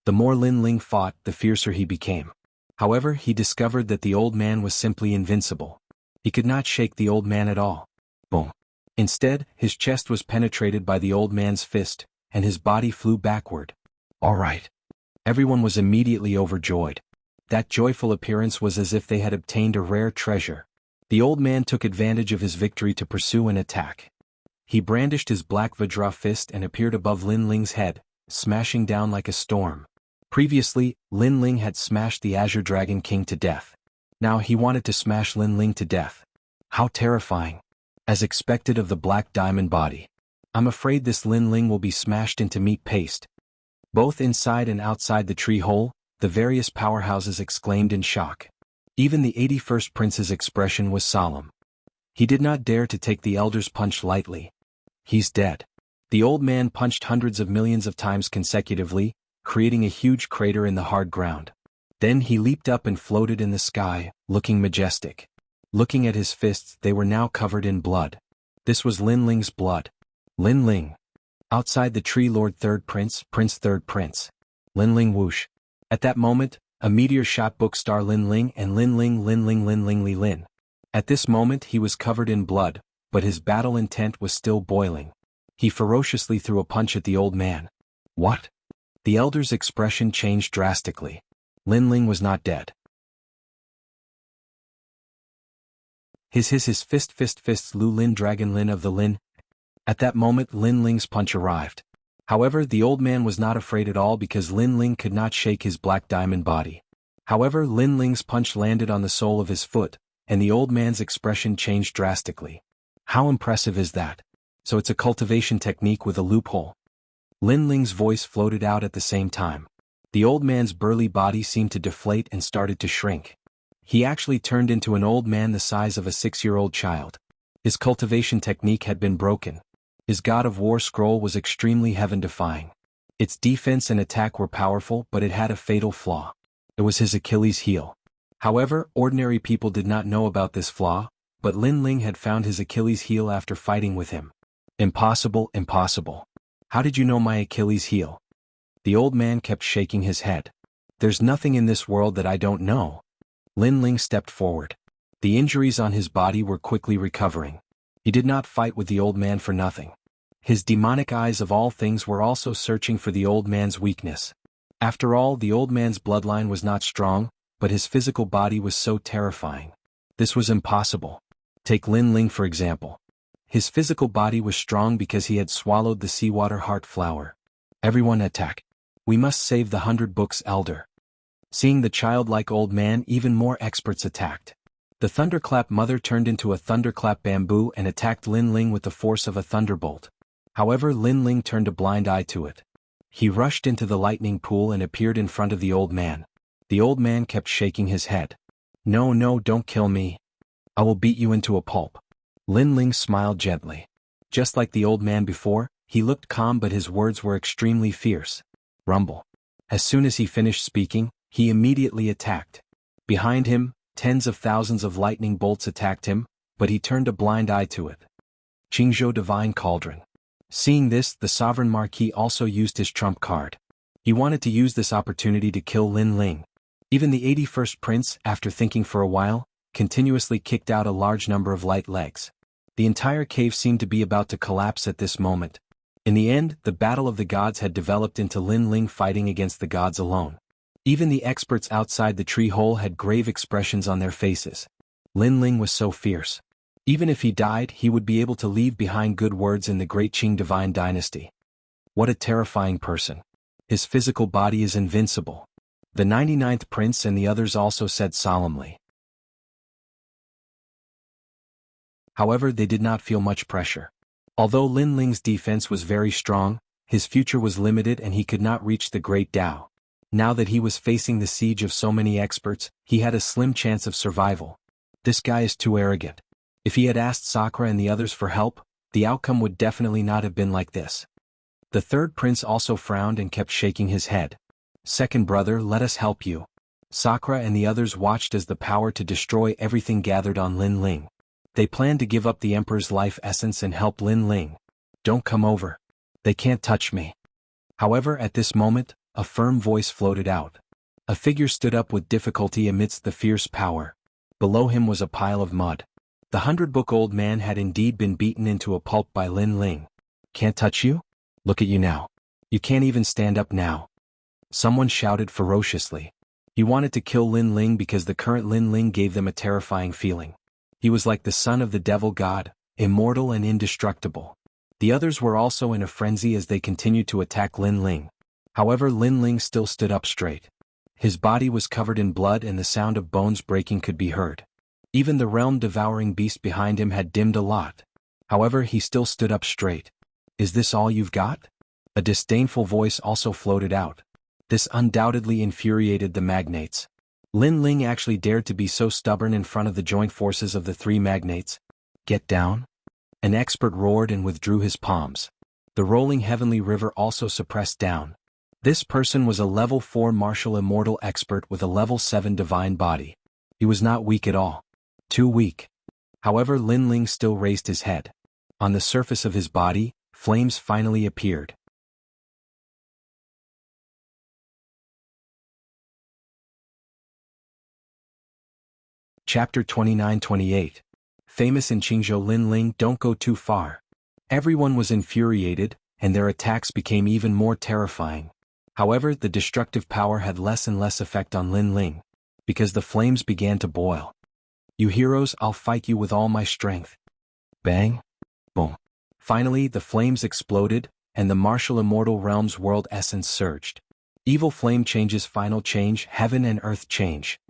The more Lin Ling fought, the fiercer he became. However, he discovered that the old man was simply invincible. He could not shake the old man at all. Boom. Instead, his chest was penetrated by the old man's fist, and his body flew backward. All right. Everyone was immediately overjoyed. That joyful appearance was as if they had obtained a rare treasure. The old man took advantage of his victory to pursue an attack. He brandished his black Vajra fist and appeared above Lin Ling's head, smashing down like a storm. Previously, Lin Ling had smashed the Azure Dragon King to death. Now he wanted to smash Lin Ling to death. How terrifying. As expected of the black diamond body. I'm afraid this Lin Ling will be smashed into meat paste. Both inside and outside the tree hole, the various powerhouses exclaimed in shock. Even the 81st Prince's expression was solemn. He did not dare to take the Elder's punch lightly. He's dead. The old man punched hundreds of millions of times consecutively, creating a huge crater in the hard ground. Then he leaped up and floated in the sky, looking majestic. Looking at his fists, they were now covered in blood. This was Lin Ling's blood. Lin Ling. Outside the tree, Lord Third Prince, Prince Third Prince. Lin Ling whoosh. At that moment, a meteor shot book star Lin Ling and Lin Ling Li Lin. At this moment he was covered in blood, but his battle intent was still boiling. He ferociously threw a punch at the old man. What? The elder's expression changed drastically. Lin Ling was not dead. His fist Lu Lin Dragon Lin of the Lin. At that moment Lin Ling's punch arrived. However, the old man was not afraid at all because Lin Ling could not shake his black diamond body. However, Lin Ling's punch landed on the sole of his foot, and the old man's expression changed drastically. How impressive is that? So it's a cultivation technique with a loophole. Lin Ling's voice floated out at the same time. The old man's burly body seemed to deflate and started to shrink. He actually turned into an old man the size of a 6-year-old child. His cultivation technique had been broken. His God of War scroll was extremely heaven-defying. Its defense and attack were powerful, but it had a fatal flaw. It was his Achilles heel. However, ordinary people did not know about this flaw, but Lin Ling had found his Achilles heel after fighting with him. Impossible, impossible. How did you know my Achilles heel? The old man kept shaking his head. There's nothing in this world that I don't know. Lin Ling stepped forward. The injuries on his body were quickly recovering. He did not fight with the old man for nothing. His demonic eyes of all things were also searching for the old man's weakness. After all, the old man's bloodline was not strong, but his physical body was so terrifying. This was impossible. Take Lin Ling for example. His physical body was strong because he had swallowed the seawater heart flower. Everyone attack. We must save the 100 Books Elder. Seeing the childlike old man, even more experts attacked. The Thunderclap Mother turned into a Thunderclap Bamboo and attacked Lin Ling with the force of a thunderbolt. However, Lin Ling turned a blind eye to it. He rushed into the lightning pool and appeared in front of the old man. The old man kept shaking his head. No, no, don't kill me. I will beat you into a pulp. Lin Ling smiled gently. Just like the old man before, he looked calm but his words were extremely fierce. Rumble. As soon as he finished speaking, he immediately attacked. Behind him, tens of thousands of lightning bolts attacked him, but he turned a blind eye to it. Qingzhou Divine Cauldron. Seeing this, the Sovereign Marquis also used his trump card. He wanted to use this opportunity to kill Lin Ling. Even the 81st Prince, after thinking for a while, continuously kicked out a large number of light legs. The entire cave seemed to be about to collapse at this moment. In the end, the battle of the gods had developed into Lin Ling fighting against the gods alone. Even the experts outside the tree hole had grave expressions on their faces. Lin Ling was so fierce. Even if he died, he would be able to leave behind good words in the great Qing divine dynasty. What a terrifying person. His physical body is invincible. The 99th Prince and the others also said solemnly. However, they did not feel much pressure. Although Lin Ling's defense was very strong, his future was limited and he could not reach the Great Tao. Now that he was facing the siege of so many experts, he had a slim chance of survival. This guy is too arrogant. If he had asked Sakura and the others for help, the outcome would definitely not have been like this. The third prince also frowned and kept shaking his head. Second brother, let us help you. Sakura and the others watched as the power to destroy everything gathered on Lin Ling. They planned to give up the Emperor's life essence and help Lin Ling. Don't come over. They can't touch me. However, at this moment, a firm voice floated out. A figure stood up with difficulty amidst the fierce power. Below him was a pile of mud. The 100-book-old man had indeed been beaten into a pulp by Lin Ling. Can't touch you? Look at you now. You can't even stand up now. Someone shouted ferociously. He wanted to kill Lin Ling because the current Lin Ling gave them a terrifying feeling. He was like the son of the devil god, immortal and indestructible. The others were also in a frenzy as they continued to attack Lin Ling. However, Lin Ling still stood up straight. His body was covered in blood and the sound of bones breaking could be heard. Even the realm-devouring beast behind him had dimmed a lot. However, he still stood up straight. Is this all you've got? A disdainful voice also floated out. This undoubtedly infuriated the magnates. Lin Ling actually dared to be so stubborn in front of the joint forces of the three magnates. Get down? An expert roared and withdrew his palms. The rolling heavenly river also suppressed down. This person was a level 4 martial immortal expert with a level 7 divine body. He was not weak at all. Too weak. However, Lin Ling still raised his head. On the surface of his body, flames finally appeared. Chapter 29-28. Famous in Qingzhou. Lin Ling, don't go too far. Everyone was infuriated, and their attacks became even more terrifying. However, the destructive power had less and less effect on Lin Ling, because the flames began to boil. You heroes, I'll fight you with all my strength. Bang. Boom. Finally, the flames exploded, and the martial immortal realm's world essence surged. Evil flame changes final change, heaven and earth change.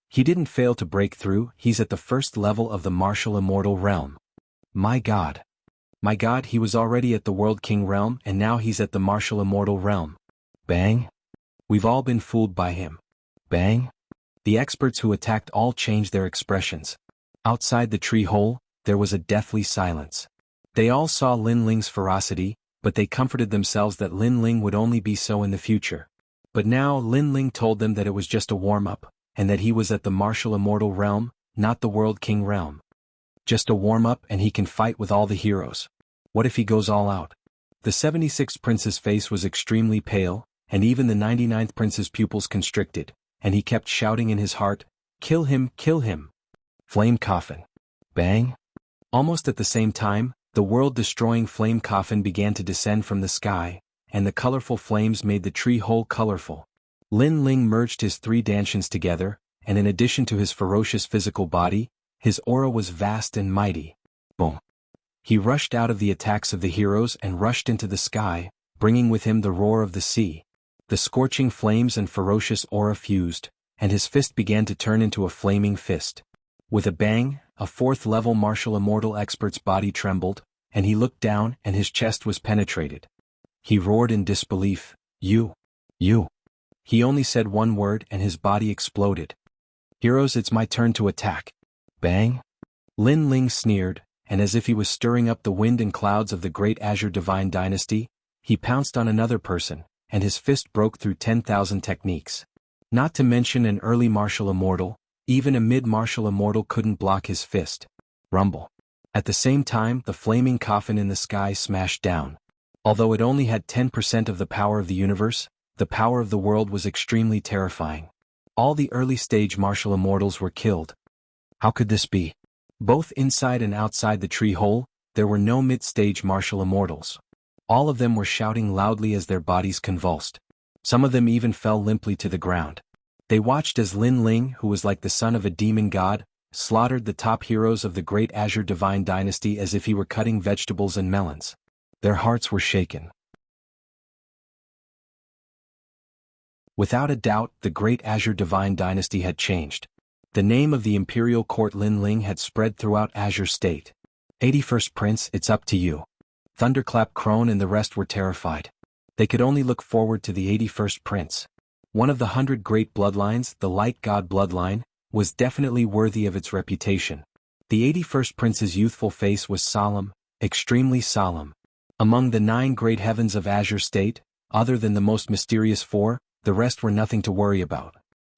He didn't fail to break through, he's at the first level of the martial immortal realm. My God. My God, he was already at the World King realm and now he's at the martial immortal realm. Bang. We've all been fooled by him. Bang. The experts who attacked all changed their expressions. Outside the tree hole, there was a deathly silence. They all saw Lin Ling's ferocity, but they comforted themselves that Lin Ling would only be so in the future. But now Lin Ling told them that it was just a warm-up, and that he was at the martial immortal realm, not the World King realm. Just a warm-up and he can fight with all the heroes. What if he goes all out? The 76th prince's face was extremely pale, and even the 99th prince's pupils constricted, and he kept shouting in his heart, kill him, kill him. Flame coffin. Bang. Almost at the same time, the world-destroying flame coffin began to descend from the sky, and the colorful flames made the tree hole colorful. Lin Ling merged his three dantians together, and in addition to his ferocious physical body, his aura was vast and mighty. Boom. He rushed out of the attacks of the heroes and rushed into the sky, bringing with him the roar of the sea. The scorching flames and ferocious aura fused, and his fist began to turn into a flaming fist. With a bang, a 4th-level martial immortal expert's body trembled, and he looked down and his chest was penetrated. He roared in disbelief, You. He only said one word and his body exploded. Heroes, it's my turn to attack. Bang. Lin Ling sneered, and as if he was stirring up the wind and clouds of the great Azure Divine Dynasty, he pounced on another person, and his fist broke through 10,000 techniques. Not to mention an early martial immortal, even a mid-martial immortal couldn't block his fist. Rumble. At the same time, the flaming coffin in the sky smashed down. Although it only had 10% of the power of the universe, the power of the world was extremely terrifying. All the early-stage martial immortals were killed. How could this be? Both inside and outside the tree hole, there were no mid-stage martial immortals. All of them were shouting loudly as their bodies convulsed. Some of them even fell limply to the ground. They watched as Lin Ling, who was like the son of a demon god, slaughtered the top heroes of the great Azure Divine Dynasty as if he were cutting vegetables and melons. Their hearts were shaken. Without a doubt, the great Azure Divine Dynasty had changed. The name of the imperial court Lin Ling had spread throughout Azure State. 81st Prince, it's up to you. Thunderclap Crone and the rest were terrified. They could only look forward to the 81st Prince. One of the 100 great bloodlines, the Light God bloodline, was definitely worthy of its reputation. The 81st Prince's youthful face was solemn, extremely solemn. Among the 9 great heavens of Azure State, other than the most mysterious 4, the rest were nothing to worry about.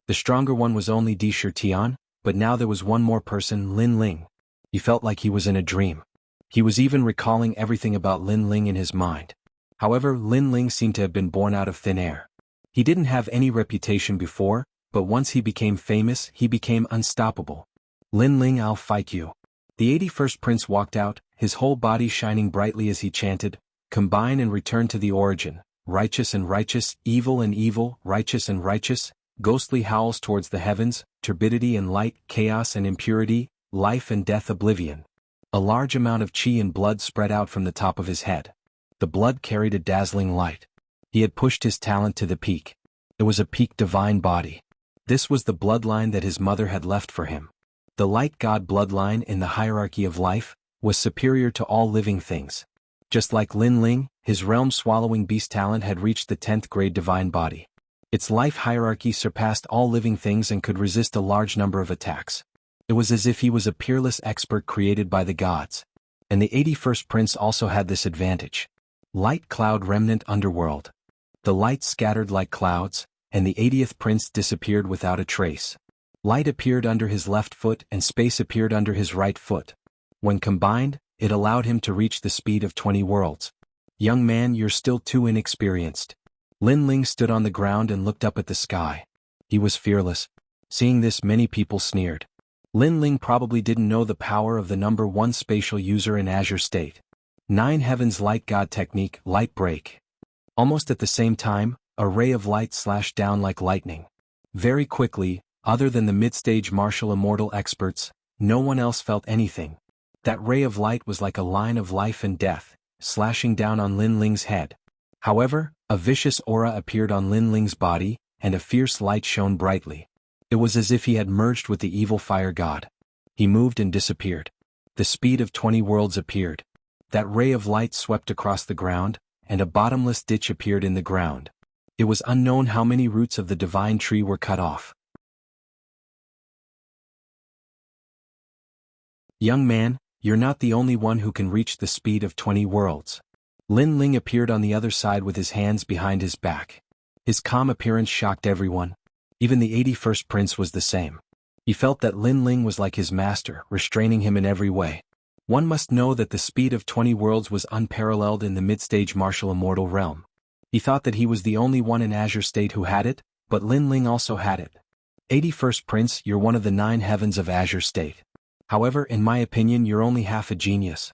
The stronger one was only Di Shirtian, but now there was one more person, Lin Ling. He felt like he was in a dream. He was even recalling everything about Lin Ling in his mind. However, Lin Ling seemed to have been born out of thin air. He didn't have any reputation before, but once he became famous, he became unstoppable. Lin Ling, I'll fight you. The 81st prince walked out, his whole body shining brightly as he chanted, combine and return to the origin, righteous and righteous, evil and evil, righteous and righteous, ghostly howls towards the heavens, turbidity and light, chaos and impurity, life and death, oblivion. A large amount of chi and blood spread out from the top of his head. The blood carried a dazzling light. He had pushed his talent to the peak. It was a peak divine body. This was the bloodline that his mother had left for him. The light god bloodline in the hierarchy of life was superior to all living things. Just like Lin Ling, his realm-swallowing beast talent had reached the 10th grade divine body. Its life hierarchy surpassed all living things and could resist a large number of attacks. It was as if he was a peerless expert created by the gods. And the 81st prince also had this advantage. Light cloud remnant underworld. The light scattered like clouds, and the 80th prince disappeared without a trace. Light appeared under his left foot and space appeared under his right foot. When combined, it allowed him to reach the speed of 20 worlds. Young man, you're still too inexperienced. Lin Ling stood on the ground and looked up at the sky. He was fearless. Seeing this, many people sneered. Lin Ling probably didn't know the power of the number 1 spatial user in Azure State. 9 Heavens Light God Technique, Light Break. Almost at the same time, a ray of light slashed down like lightning. Very quickly, other than the mid-stage martial immortal experts, no one else felt anything. That ray of light was like a line of life and death, slashing down on Lin Ling's head. However, a vicious aura appeared on Lin Ling's body, and a fierce light shone brightly. It was as if he had merged with the evil fire god. He moved and disappeared. The speed of 20 worlds appeared. That ray of light swept across the ground, and a bottomless ditch appeared in the ground. It was unknown how many roots of the divine tree were cut off. Young man, you're not the only one who can reach the speed of 20 worlds. Lin Ling appeared on the other side with his hands behind his back. His calm appearance shocked everyone. Even the 81st prince was the same. He felt that Lin Ling was like his master, restraining him in every way. One must know that the speed of 20 worlds was unparalleled in the mid-stage martial immortal realm. He thought that he was the only one in Azure State who had it, but Lin Ling also had it. 81st Prince, you're one of the 9 heavens of Azure State. However, in my opinion, you're only half a genius.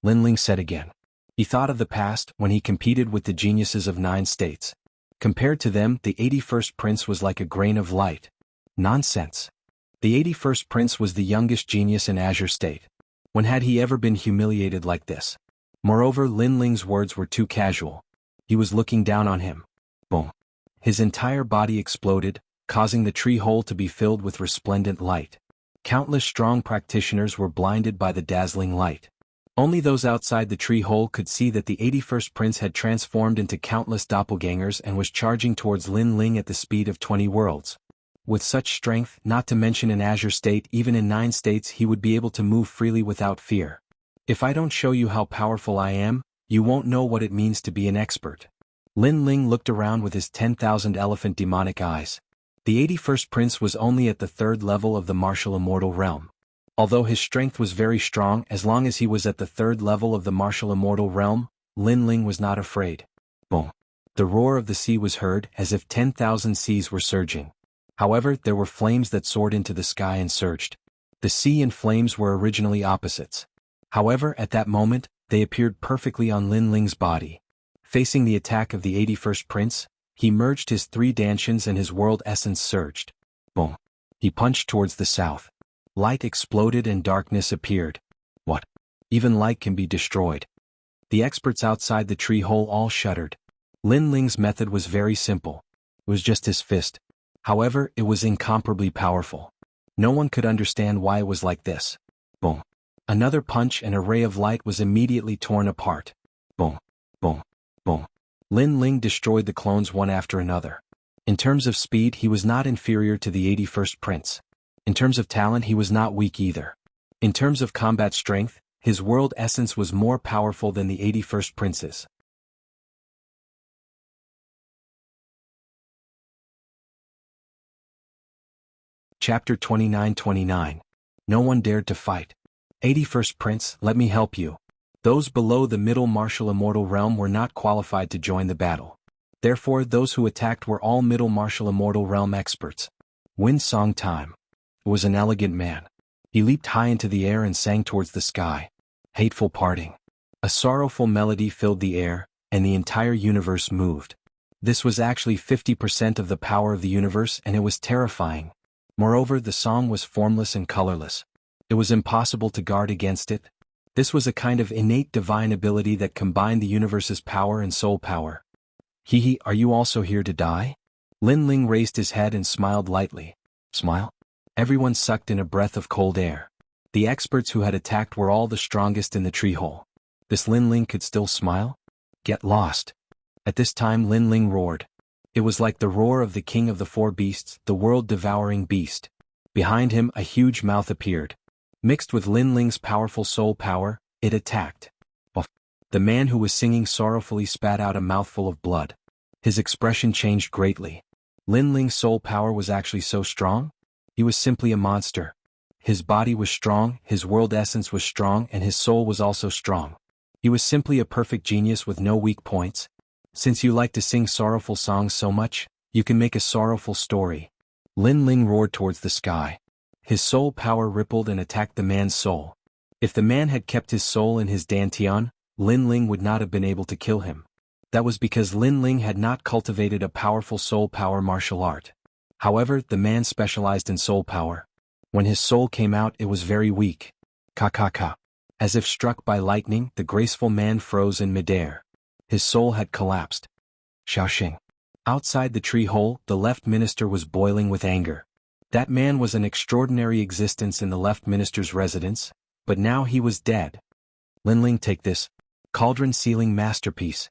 Lin Ling said again. He thought of the past, when he competed with the geniuses of 9 states. Compared to them, the 81st Prince was like a grain of light. Nonsense. The 81st Prince was the youngest genius in Azure State. When had he ever been humiliated like this? Moreover, Lin Ling's words were too casual. He was looking down on him. Boom. His entire body exploded, causing the tree hole to be filled with resplendent light. Countless strong practitioners were blinded by the dazzling light. Only those outside the tree hole could see that the 81st Prince had transformed into countless doppelgangers and was charging towards Lin Ling at the speed of 20 worlds. With such strength, not to mention in Azure State, even in 9 states he would be able to move freely without fear. If I don't show you how powerful I am, you won't know what it means to be an expert. Lin Ling looked around with his 10,000 elephant demonic eyes. The 81st Prince was only at the 3rd level of the martial immortal realm. Although his strength was very strong, as long as he was at the 3rd level of the martial immortal realm, Lin Ling was not afraid. Boom. The roar of the sea was heard, as if 10,000 seas were surging. However, there were flames that soared into the sky and surged. The sea and flames were originally opposites. However, at that moment, they appeared perfectly on Lin Ling's body. Facing the attack of the 81st Prince, he merged his 3 dantians and his world essence surged. Boom. He punched towards the south. Light exploded and darkness appeared. What? Even light can be destroyed. The experts outside the tree hole all shuddered. Lin Ling's method was very simple. It was just his fist. However, it was incomparably powerful. No one could understand why it was like this. Boom. Another punch and a ray of light was immediately torn apart. Boom. Boom. Boom. Lin Ling destroyed the clones one after another. In terms of speed, he was not inferior to the 81st Prince. In terms of talent, he was not weak either. In terms of combat strength, his world essence was more powerful than the 81st Prince's. Chapter 29-29. No one dared to fight. 81st Prince, let me help you. Those below the middle martial immortal realm were not qualified to join the battle. Therefore those who attacked were all middle martial immortal realm experts. Wind song time. It was an elegant man. He leaped high into the air and sang towards the sky. Hateful parting. A sorrowful melody filled the air, and the entire universe moved. This was actually 50% of the power of the universe, and it was terrifying. Moreover, the song was formless and colorless. It was impossible to guard against it. This was a kind of innate divine ability that combined the universe's power and soul power. Hehe, are you also here to die? Lin Ling raised his head and smiled lightly. Smile? Everyone sucked in a breath of cold air. The experts who had attacked were all the strongest in the tree hole. This Lin Ling could still smile? Get lost. At this time Lin Ling roared. It was like the roar of the king of the four beasts, the world-devouring beast. Behind him a huge mouth appeared. Mixed with Lin Ling's powerful soul power, it attacked. The man who was singing sorrowfully spat out a mouthful of blood. His expression changed greatly. Lin Ling's soul power was actually so strong? He was simply a monster. His body was strong, his world essence was strong, and his soul was also strong. He was simply a perfect genius with no weak points. Since you like to sing sorrowful songs so much, you can make a sorrowful story. Lin Ling roared towards the sky. His soul power rippled and attacked the man's soul. If the man had kept his soul in his dantian, Lin Ling would not have been able to kill him. That was because Lin Ling had not cultivated a powerful soul power martial art. However, the man specialized in soul power. When his soul came out, it was very weak. Ka. As if struck by lightning, the graceful man froze in midair. His soul had collapsed. Xiaoxing. Outside the tree hole, the left minister was boiling with anger. That man was an extraordinary existence in the left minister's residence, but now he was dead. Lin Ling, take this. Cauldron sealing masterpiece.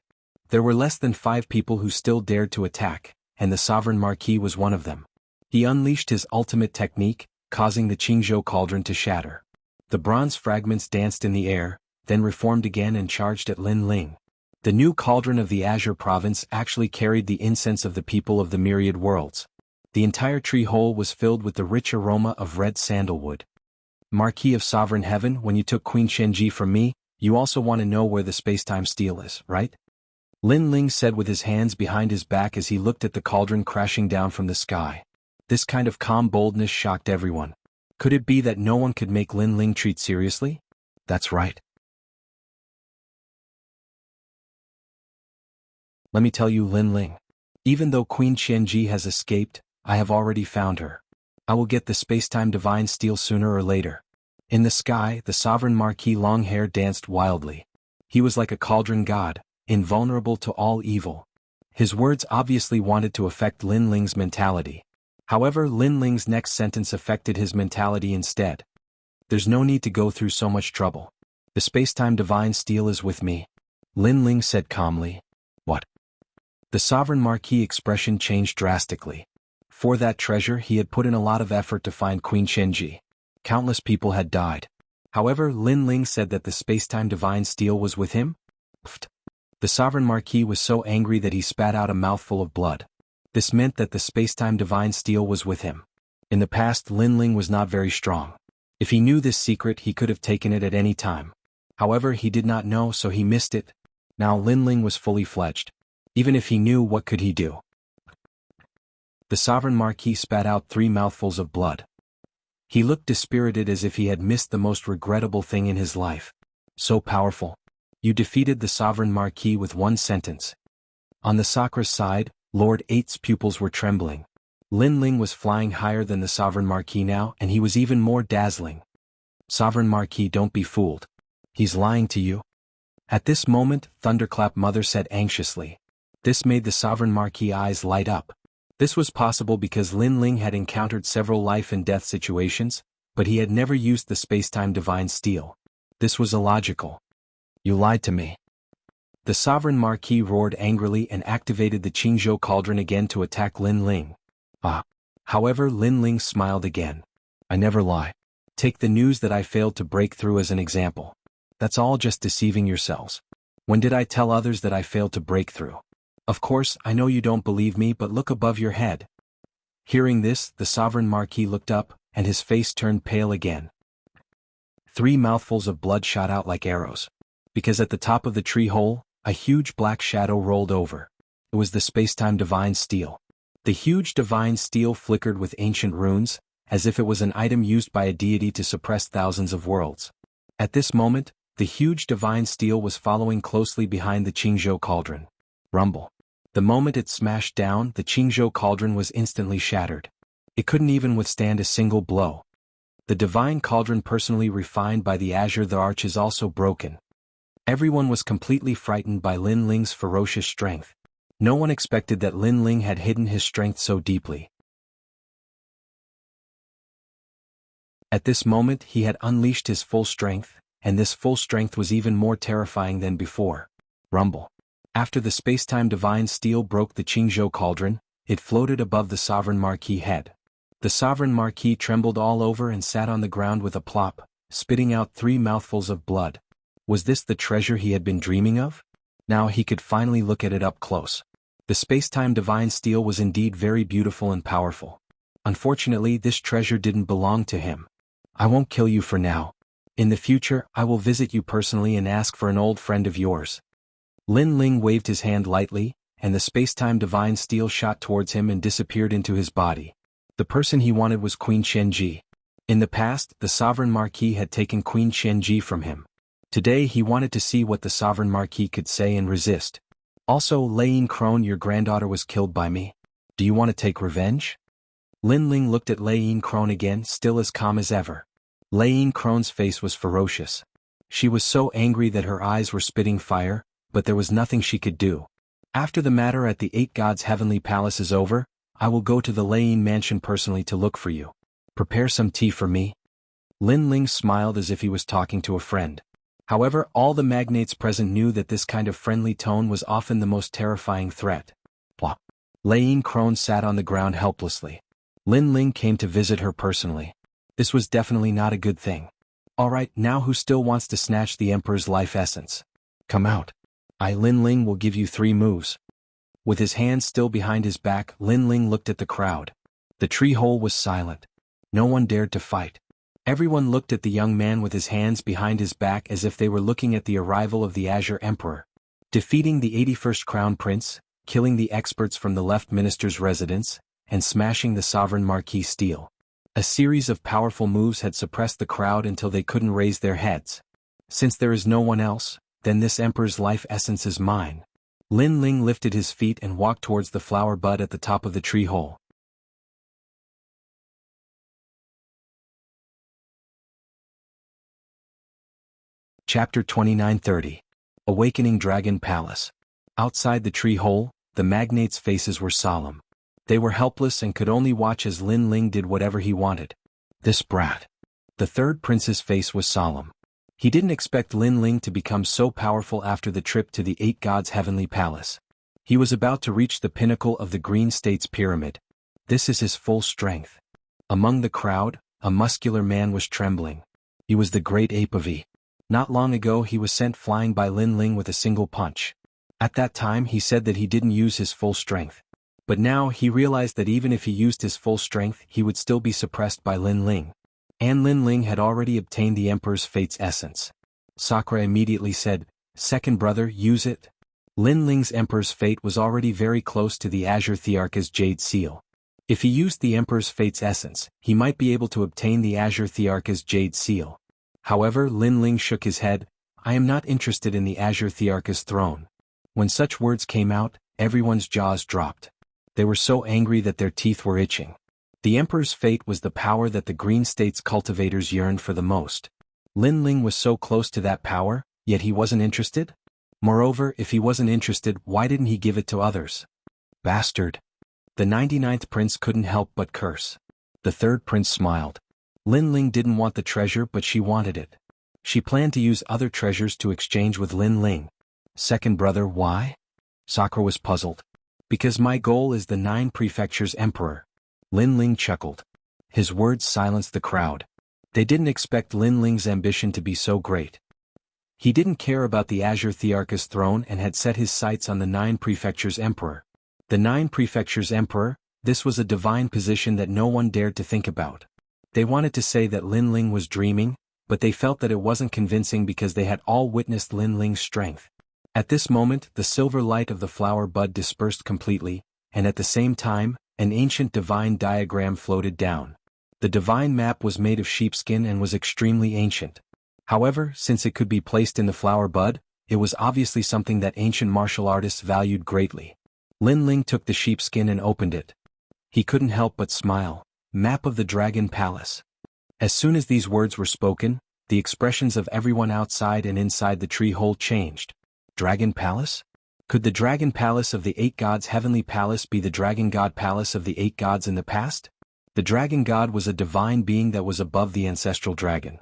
There were less than 5 people who still dared to attack, and the sovereign marquis was one of them. He unleashed his ultimate technique, causing the Qingzhou cauldron to shatter. The bronze fragments danced in the air, then reformed again and charged at Lin Ling. The new cauldron of the Azure province actually carried the incense of the people of the myriad worlds. The entire tree hole was filled with the rich aroma of red sandalwood. Marquis of Sovereign Heaven, when you took Queen Shenji from me, you also want to know where the space-time steel is, right? Lin Ling said with his hands behind his back as he looked at the cauldron crashing down from the sky. This kind of calm boldness shocked everyone. Could it be that no one could make Lin Ling treat seriously? That's right. Let me tell you, Lin Ling. Even though Queen Qianji has escaped, I have already found her. I will get the space-time divine steel sooner or later. In the sky, the sovereign marquis long hair danced wildly. He was like a cauldron god, invulnerable to all evil. His words obviously wanted to affect Lin Ling's mentality. However, Lin Ling's next sentence affected his mentality instead. There's no need to go through so much trouble. The space-time divine steel is with me. Lin Ling said calmly. What? The sovereign marquis expression changed drastically. For that treasure he had put in a lot of effort to find Queen Shenji. Countless people had died. However, Lin Ling said that the space-time divine steel was with him? Pfft. The sovereign marquis was so angry that he spat out a mouthful of blood. This meant that the space-time divine steel was with him. In the past, Lin Ling was not very strong. If he knew this secret, he could have taken it at any time. However, he did not know, so he missed it. Now Lin Ling was fully fledged. Even if he knew, what could he do? The sovereign marquis spat out 3 mouthfuls of blood. He looked dispirited as if he had missed the most regrettable thing in his life. So powerful. You defeated the sovereign marquis with 1 sentence. On the Sakra's side, Lord 8's pupils were trembling. Lin Ling was flying higher than the sovereign marquis now, and he was even more dazzling. Sovereign marquis, don't be fooled. He's lying to you. At this moment, Thunderclap Mother said anxiously. This made the sovereign marquis' eyes light up. This was possible because Lin Ling had encountered several life-and-death situations, but he had never used the space-time divine steel. This was illogical. You lied to me. The sovereign marquis roared angrily and activated the Qingzhou cauldron again to attack Lin Ling. However, Lin Ling smiled again. I never lie. Take the news that I failed to break through as an example. That's all just deceiving yourselves. When did I tell others that I failed to break through? Of course, I know you don't believe me, but look above your head. Hearing this, the sovereign marquis looked up, and his face turned pale again. 3 mouthfuls of blood shot out like arrows. Because at the top of the tree hole, a huge black shadow rolled over. It was the spacetime divine steel. The huge divine steel flickered with ancient runes, as if it was an item used by a deity to suppress thousands of worlds. At this moment, the huge divine steel was following closely behind the Qingzhou cauldron. Rumble. The moment it smashed down, the Qingzhou cauldron was instantly shattered. It couldn't even withstand a single blow. The divine cauldron personally refined by the azure the arch is also broken. Everyone was completely frightened by Lin Ling's ferocious strength. No one expected that Lin Ling had hidden his strength so deeply. At this moment he had unleashed his full strength, and this full strength was even more terrifying than before. Rumble. After the spacetime divine steel broke the Qingzhou cauldron, it floated above the sovereign marquis head. The sovereign marquis trembled all over and sat on the ground with a plop, spitting out 3 mouthfuls of blood. Was this the treasure he had been dreaming of? Now he could finally look at it up close. The spacetime divine steel was indeed very beautiful and powerful. Unfortunately, this treasure didn't belong to him. I won't kill you for now. In the future, I will visit you personally and ask for an old friend of yours. Lin Ling waved his hand lightly, and the spacetime divine steel shot towards him and disappeared into his body. The person he wanted was Queen Shenji. In the past, the sovereign marquis had taken Queen Shenji from him. Today he wanted to see what the sovereign marquis could say and resist. Also, Lei Crone, your granddaughter was killed by me. Do you want to take revenge? Lin Ling looked at Lei Crone again, still as calm as ever. Lei Crone's face was ferocious. She was so angry that her eyes were spitting fire, but there was nothing she could do. After the matter at the 8 Gods' heavenly palace is over, I will go to the Lei mansion personally to look for you. Prepare some tea for me. Lin Ling smiled as if he was talking to a friend. However, all the magnates present knew that this kind of friendly tone was often the most terrifying threat. Plop. Lei Crone sat on the ground helplessly. Lin Ling came to visit her personally. This was definitely not a good thing. Alright, now who still wants to snatch the Emperor's life essence? Come out. Lin Ling will give you 3 moves. With his hands still behind his back, Lin Ling looked at the crowd. The tree hole was silent. No one dared to fight. Everyone looked at the young man with his hands behind his back as if they were looking at the arrival of the Azure Emperor. Defeating the 81st Crown Prince, killing the experts from the left minister's residence, and smashing the sovereign marquis steel. A series of powerful moves had suppressed the crowd until they couldn't raise their heads. Since there is no one else, then this emperor's life essence is mine. Lin Ling lifted his feet and walked towards the flower bud at the top of the tree hole. Chapter 29:30. Awakening Dragon Palace. Outside the tree hole, the magnates' faces were solemn. They were helpless and could only watch as Lin Ling did whatever he wanted. This brat. The 3rd prince's face was solemn. He didn't expect Lin Ling to become so powerful after the trip to the 8 Gods' heavenly palace. He was about to reach the pinnacle of the Green State's pyramid. This is his full strength. Among the crowd, a muscular man was trembling. He was the great ape of E. Not long ago he was sent flying by Lin Ling with a single punch. At that time he said that he didn't use his full strength. But now he realized that even if he used his full strength he would still be suppressed by Lin Ling. And Lin Ling had already obtained the Emperor's Fate's essence. Sakura immediately said, "Second brother, use it." Lin Ling's Emperor's Fate was already very close to the Azure Thearka's Jade Seal. If he used the Emperor's Fate's essence, he might be able to obtain the Azure Thearka's Jade Seal. However, Lin Ling shook his head. "I am not interested in the Azure Thearka's throne." When such words came out, everyone's jaws dropped. They were so angry that their teeth were itching. The Emperor's Fate was the power that the Green State's cultivators yearned for the most. Lin Ling was so close to that power, yet he wasn't interested? Moreover, if he wasn't interested, why didn't he give it to others? Bastard. The 99th prince couldn't help but curse. The 3rd prince smiled. Lin Ling didn't want the treasure, but she wanted it. She planned to use other treasures to exchange with Lin Ling. Second brother, why? Sakura was puzzled. Because my goal is the 9 prefectures' emperor. Lin Ling chuckled. His words silenced the crowd. They didn't expect Lin Ling's ambition to be so great. He didn't care about the Azure Thearka's throne and had set his sights on the 9 prefectures' emperor. The 9 prefectures' emperor, this was a divine position that no one dared to think about. They wanted to say that Lin Ling was dreaming, but they felt that it wasn't convincing because they had all witnessed Lin Ling's strength. At this moment, the silver light of the flower bud dispersed completely, and at the same time, an ancient divine diagram floated down. The divine map was made of sheepskin and was extremely ancient. However, since it could be placed in the flower bud, it was obviously something that ancient martial artists valued greatly. Lin Ling took the sheepskin and opened it. He couldn't help but smile. Map of the Dragon Palace. As soon as these words were spoken, the expressions of everyone outside and inside the tree hole changed. Dragon Palace? Could the Dragon Palace of the Eight Gods' heavenly palace be the Dragon God Palace of the Eight Gods in the past? The Dragon God was a divine being that was above the ancestral dragon.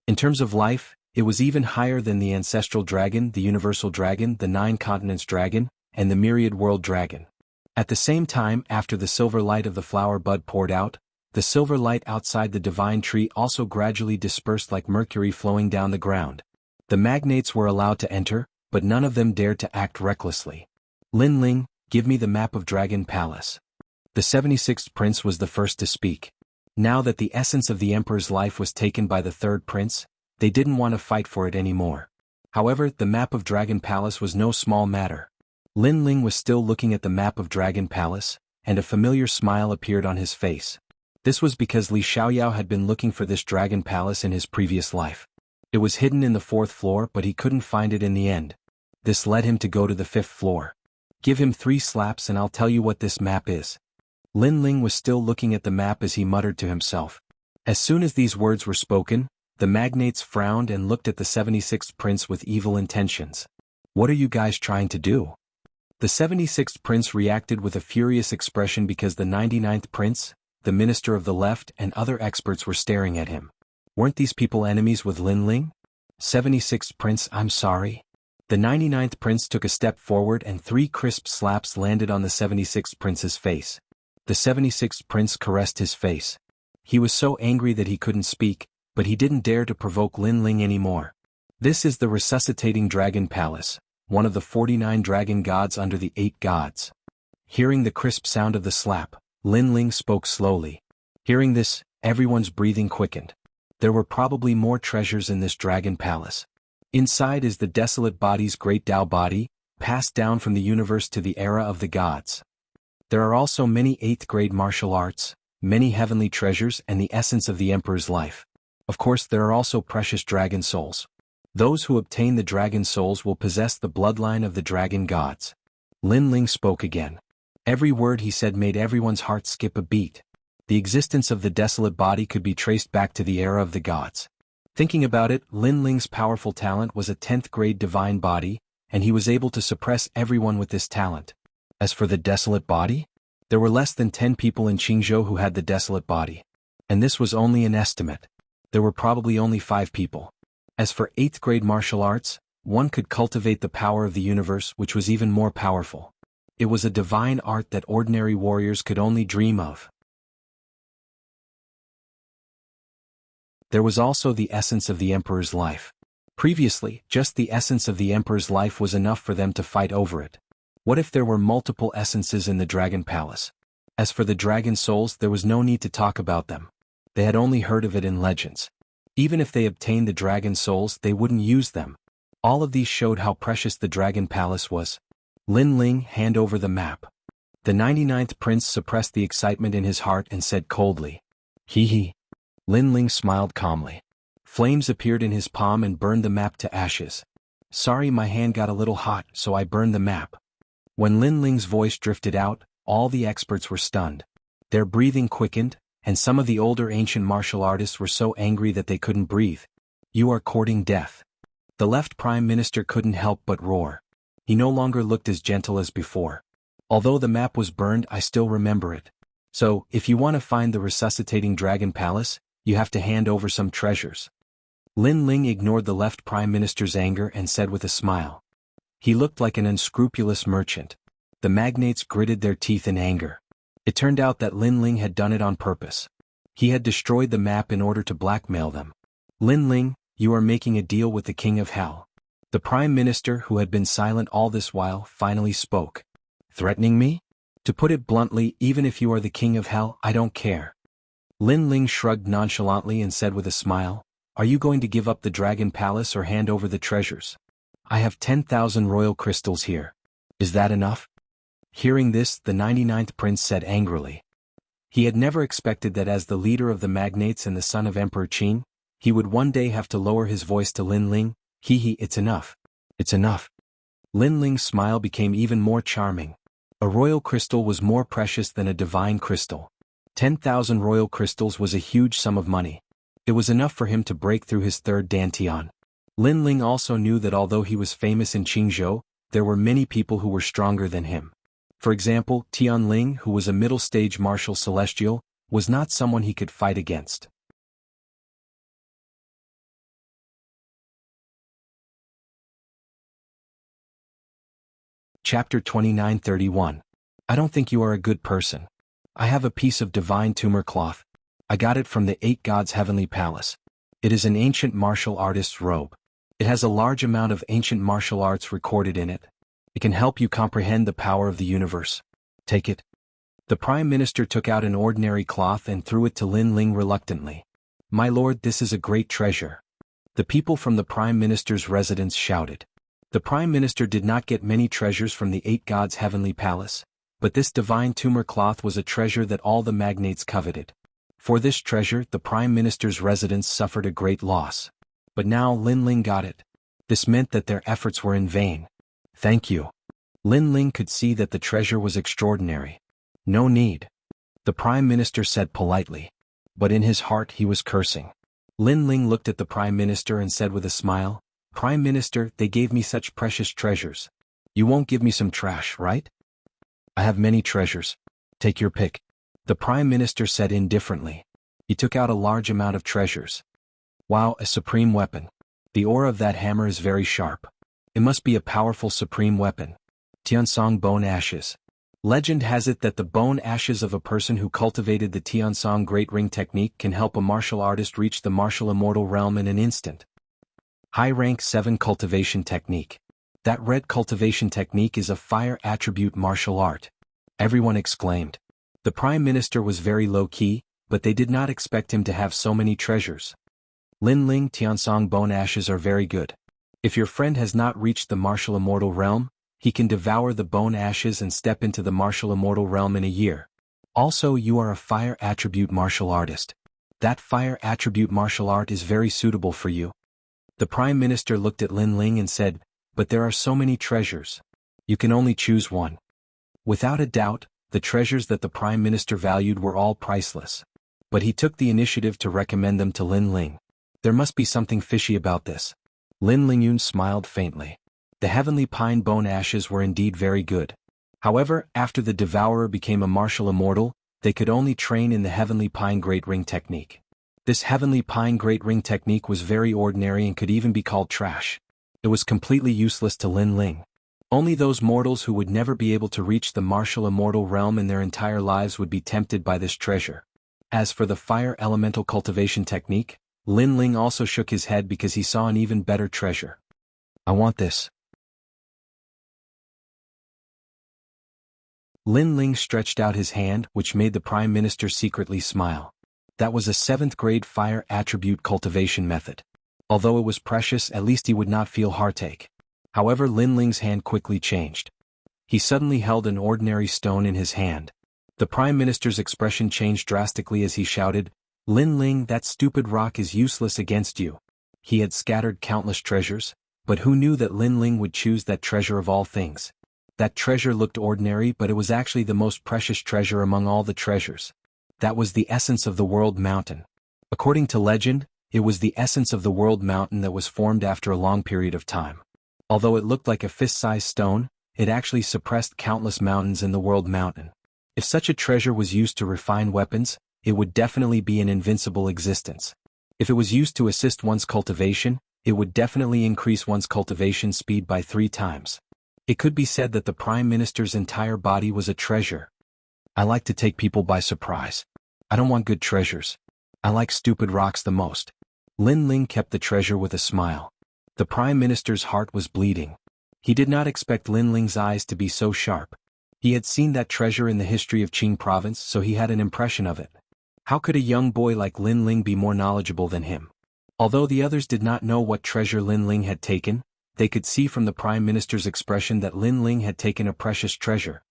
In terms of life, it was even higher than the ancestral dragon, the universal dragon, the nine continents dragon, and the myriad world dragon. At the same time, after the silver light of the flower bud poured out, the silver light outside the divine tree also gradually dispersed like mercury flowing down the ground. The magnates were allowed to enter, but none of them dared to act recklessly. Lin Ling, give me the map of Dragon Palace. The 76th prince was the first to speak. Now that the essence of the emperor's life was taken by the third prince, they didn't want to fight for it anymore. However, the map of Dragon Palace was no small matter. Lin Ling was still looking at the map of Dragon Palace, and a familiar smile appeared on his face. This was because Li Xiaoyao had been looking for this Dragon Palace in his previous life. It was hidden in the 4th floor, but he couldn't find it in the end. This led him to go to the 5th floor. Give him 3 slaps and I'll tell you what this map is. Lin Ling was still looking at the map as he muttered to himself. As soon as these words were spoken, the magnates frowned and looked at the 76th prince with evil intentions. What are you guys trying to do? The 76th prince reacted with a furious expression because the 99th prince, the minister of the left and other experts were staring at him. Weren't these people enemies with Lin Ling? 76th prince, I'm sorry. The 99th prince took a step forward and 3 crisp slaps landed on the 76th prince's face. The 76th prince caressed his face. He was so angry that he couldn't speak, but he didn't dare to provoke Lin Ling anymore. This is the resuscitating Dragon Palace, one of the 49 dragon gods under the 8 gods. Hearing the crisp sound of the slap, Lin Ling spoke slowly. Hearing this, everyone's breathing quickened. There were probably more treasures in this Dragon Palace. Inside is the desolate body's great Tao body, passed down from the universe to the era of the gods. There are also many 8th grade martial arts, many heavenly treasures and the essence of the emperor's life. Of course, there are also precious dragon souls. Those who obtain the dragon souls will possess the bloodline of the dragon gods. Lin Ling spoke again. Every word he said made everyone's heart skip a beat. The existence of the desolate body could be traced back to the era of the gods. Thinking about it, Lin Ling's powerful talent was a 10th grade divine body, and he was able to suppress everyone with this talent. As for the desolate body, there were less than 10 people in Qingzhou who had the desolate body. And this was only an estimate. There were probably only 5 people. As for 8th grade martial arts, one could cultivate the power of the universe, which was even more powerful. It was a divine art that ordinary warriors could only dream of. There was also the essence of the emperor's life. Previously, just the essence of the emperor's life was enough for them to fight over it. What if there were multiple essences in the Dragon Palace? As for the dragon souls, there was no need to talk about them. They had only heard of it in legends. Even if they obtained the dragon souls, they wouldn't use them. All of these showed how precious the Dragon Palace was. Lin Ling, hand over the map. The 99th prince suppressed the excitement in his heart and said coldly, "Hee hee." Lin Ling smiled calmly. Flames appeared in his palm and burned the map to ashes. Sorry, my hand got a little hot, so I burned the map. When Lin Ling's voice drifted out, all the experts were stunned. Their breathing quickened, and some of the older ancient martial artists were so angry that they couldn't breathe. You are courting death. The left prime minister couldn't help but roar. He no longer looked as gentle as before. Although the map was burned, I still remember it. So, if you want to find the resuscitating Dragon Palace, you have to hand over some treasures. Lin Ling ignored the left prime minister's anger and said with a smile. He looked like an unscrupulous merchant. The magnates gritted their teeth in anger. It turned out that Lin Ling had done it on purpose. He had destroyed the map in order to blackmail them. Lin Ling, you are making a deal with the King of Hell. The prime minister, who had been silent all this while, finally spoke. Threatening me? To put it bluntly, even if you are the King of Hell, I don't care. Lin Ling shrugged nonchalantly and said with a smile, Are you going to give up the Dragon Palace or hand over the treasures? I have 10,000 royal crystals here. Is that enough? Hearing this, the 99th prince said angrily. He had never expected that as the leader of the magnates and the son of Emperor Qin, he would one day have to lower his voice to Lin Ling. It's enough. It's enough. Lin Ling's smile became even more charming. A royal crystal was more precious than a divine crystal. 10,000 royal crystals was a huge sum of money. It was enough for him to break through his third dantian. Lin Ling also knew that although he was famous in Qingzhou, there were many people who were stronger than him. For example, Tian Ling, who was a middle-stage martial celestial, was not someone he could fight against. Chapter 29:31. I don't think you are a good person. I have a piece of divine tumor cloth. I got it from the 8 gods' heavenly palace. It is an ancient martial artist's robe. It has a large amount of ancient martial arts recorded in it. It can help you comprehend the power of the universe. Take it. The Prime Minister took out an ordinary cloth and threw it to Lin Ling reluctantly. My lord, this is a great treasure. The people from the Prime Minister's residence shouted. The Prime Minister did not get many treasures from the 8 gods' heavenly palace, but this divine tumor cloth was a treasure that all the magnates coveted. For this treasure, the Prime Minister's residence suffered a great loss. But now Lin Ling got it. This meant that their efforts were in vain. Thank you. Lin Ling could see that the treasure was extraordinary. No need. The Prime Minister said politely. But in his heart he was cursing. Lin Ling looked at the Prime Minister and said with a smile, Prime Minister, they gave me such precious treasures. You won't give me some trash, right? I have many treasures. Take your pick. The Prime Minister said indifferently. He took out a large amount of treasures. Wow, a supreme weapon. The aura of that hammer is very sharp. It must be a powerful supreme weapon. Tiansong bone ashes. Legend has it that the bone ashes of a person who cultivated the Tiansong Great Ring technique can help a martial artist reach the martial immortal realm in an instant. High rank 7 cultivation technique. That red cultivation technique is a fire attribute martial art. Everyone exclaimed. The Prime Minister was very low-key, but they did not expect him to have so many treasures. Lin Ling, Tiansong bone ashes are very good. If your friend has not reached the martial immortal realm, he can devour the bone ashes and step into the martial immortal realm in a year. Also, you are a fire attribute martial artist. That fire attribute martial art is very suitable for you. The Prime Minister looked at Lin Ling and said, but there are so many treasures. You can only choose one. Without a doubt, the treasures that the Prime Minister valued were all priceless. But he took the initiative to recommend them to Lin Ling. There must be something fishy about this. Lin Lingyun smiled faintly. The heavenly pine bone ashes were indeed very good. However, after the devourer became a martial immortal, they could only train in the heavenly pine great ring technique. This heavenly pine great ring technique was very ordinary and could even be called trash. It was completely useless to Lin Ling. Only those mortals who would never be able to reach the martial immortal realm in their entire lives would be tempted by this treasure. As for the fire elemental cultivation technique, Lin Ling also shook his head because he saw an even better treasure. I want this. Lin Ling stretched out his hand, which made the Prime Minister secretly smile. That was a 7th grade fire attribute cultivation method. Although it was precious, at least he would not feel heartache. However, Lin Ling's hand quickly changed. He suddenly held an ordinary stone in his hand. The Prime Minister's expression changed drastically as he shouted, Lin Ling, that stupid rock is useless against you. He had scattered countless treasures, but who knew that Lin Ling would choose that treasure of all things? That treasure looked ordinary, but it was actually the most precious treasure among all the treasures. That was the essence of the World Mountain. According to legend, it was the essence of the World Mountain that was formed after a long period of time. Although it looked like a fist-sized stone, it actually suppressed countless mountains in the World Mountain. If such a treasure was used to refine weapons, it would definitely be an invincible existence. If it was used to assist one's cultivation, it would definitely increase one's cultivation speed by 3 times. It could be said that the Prime Minister's entire body was a treasure. I like to take people by surprise. I don't want good treasures. I like stupid rocks the most. Lin Ling kept the treasure with a smile. The Prime Minister's heart was bleeding. He did not expect Lin Ling's eyes to be so sharp. He had seen that treasure in the history of Qing province, so he had an impression of it. How could a young boy like Lin Ling be more knowledgeable than him? Although the others did not know what treasure Lin Ling had taken, they could see from the Prime Minister's expression that Lin Ling had taken a precious treasure.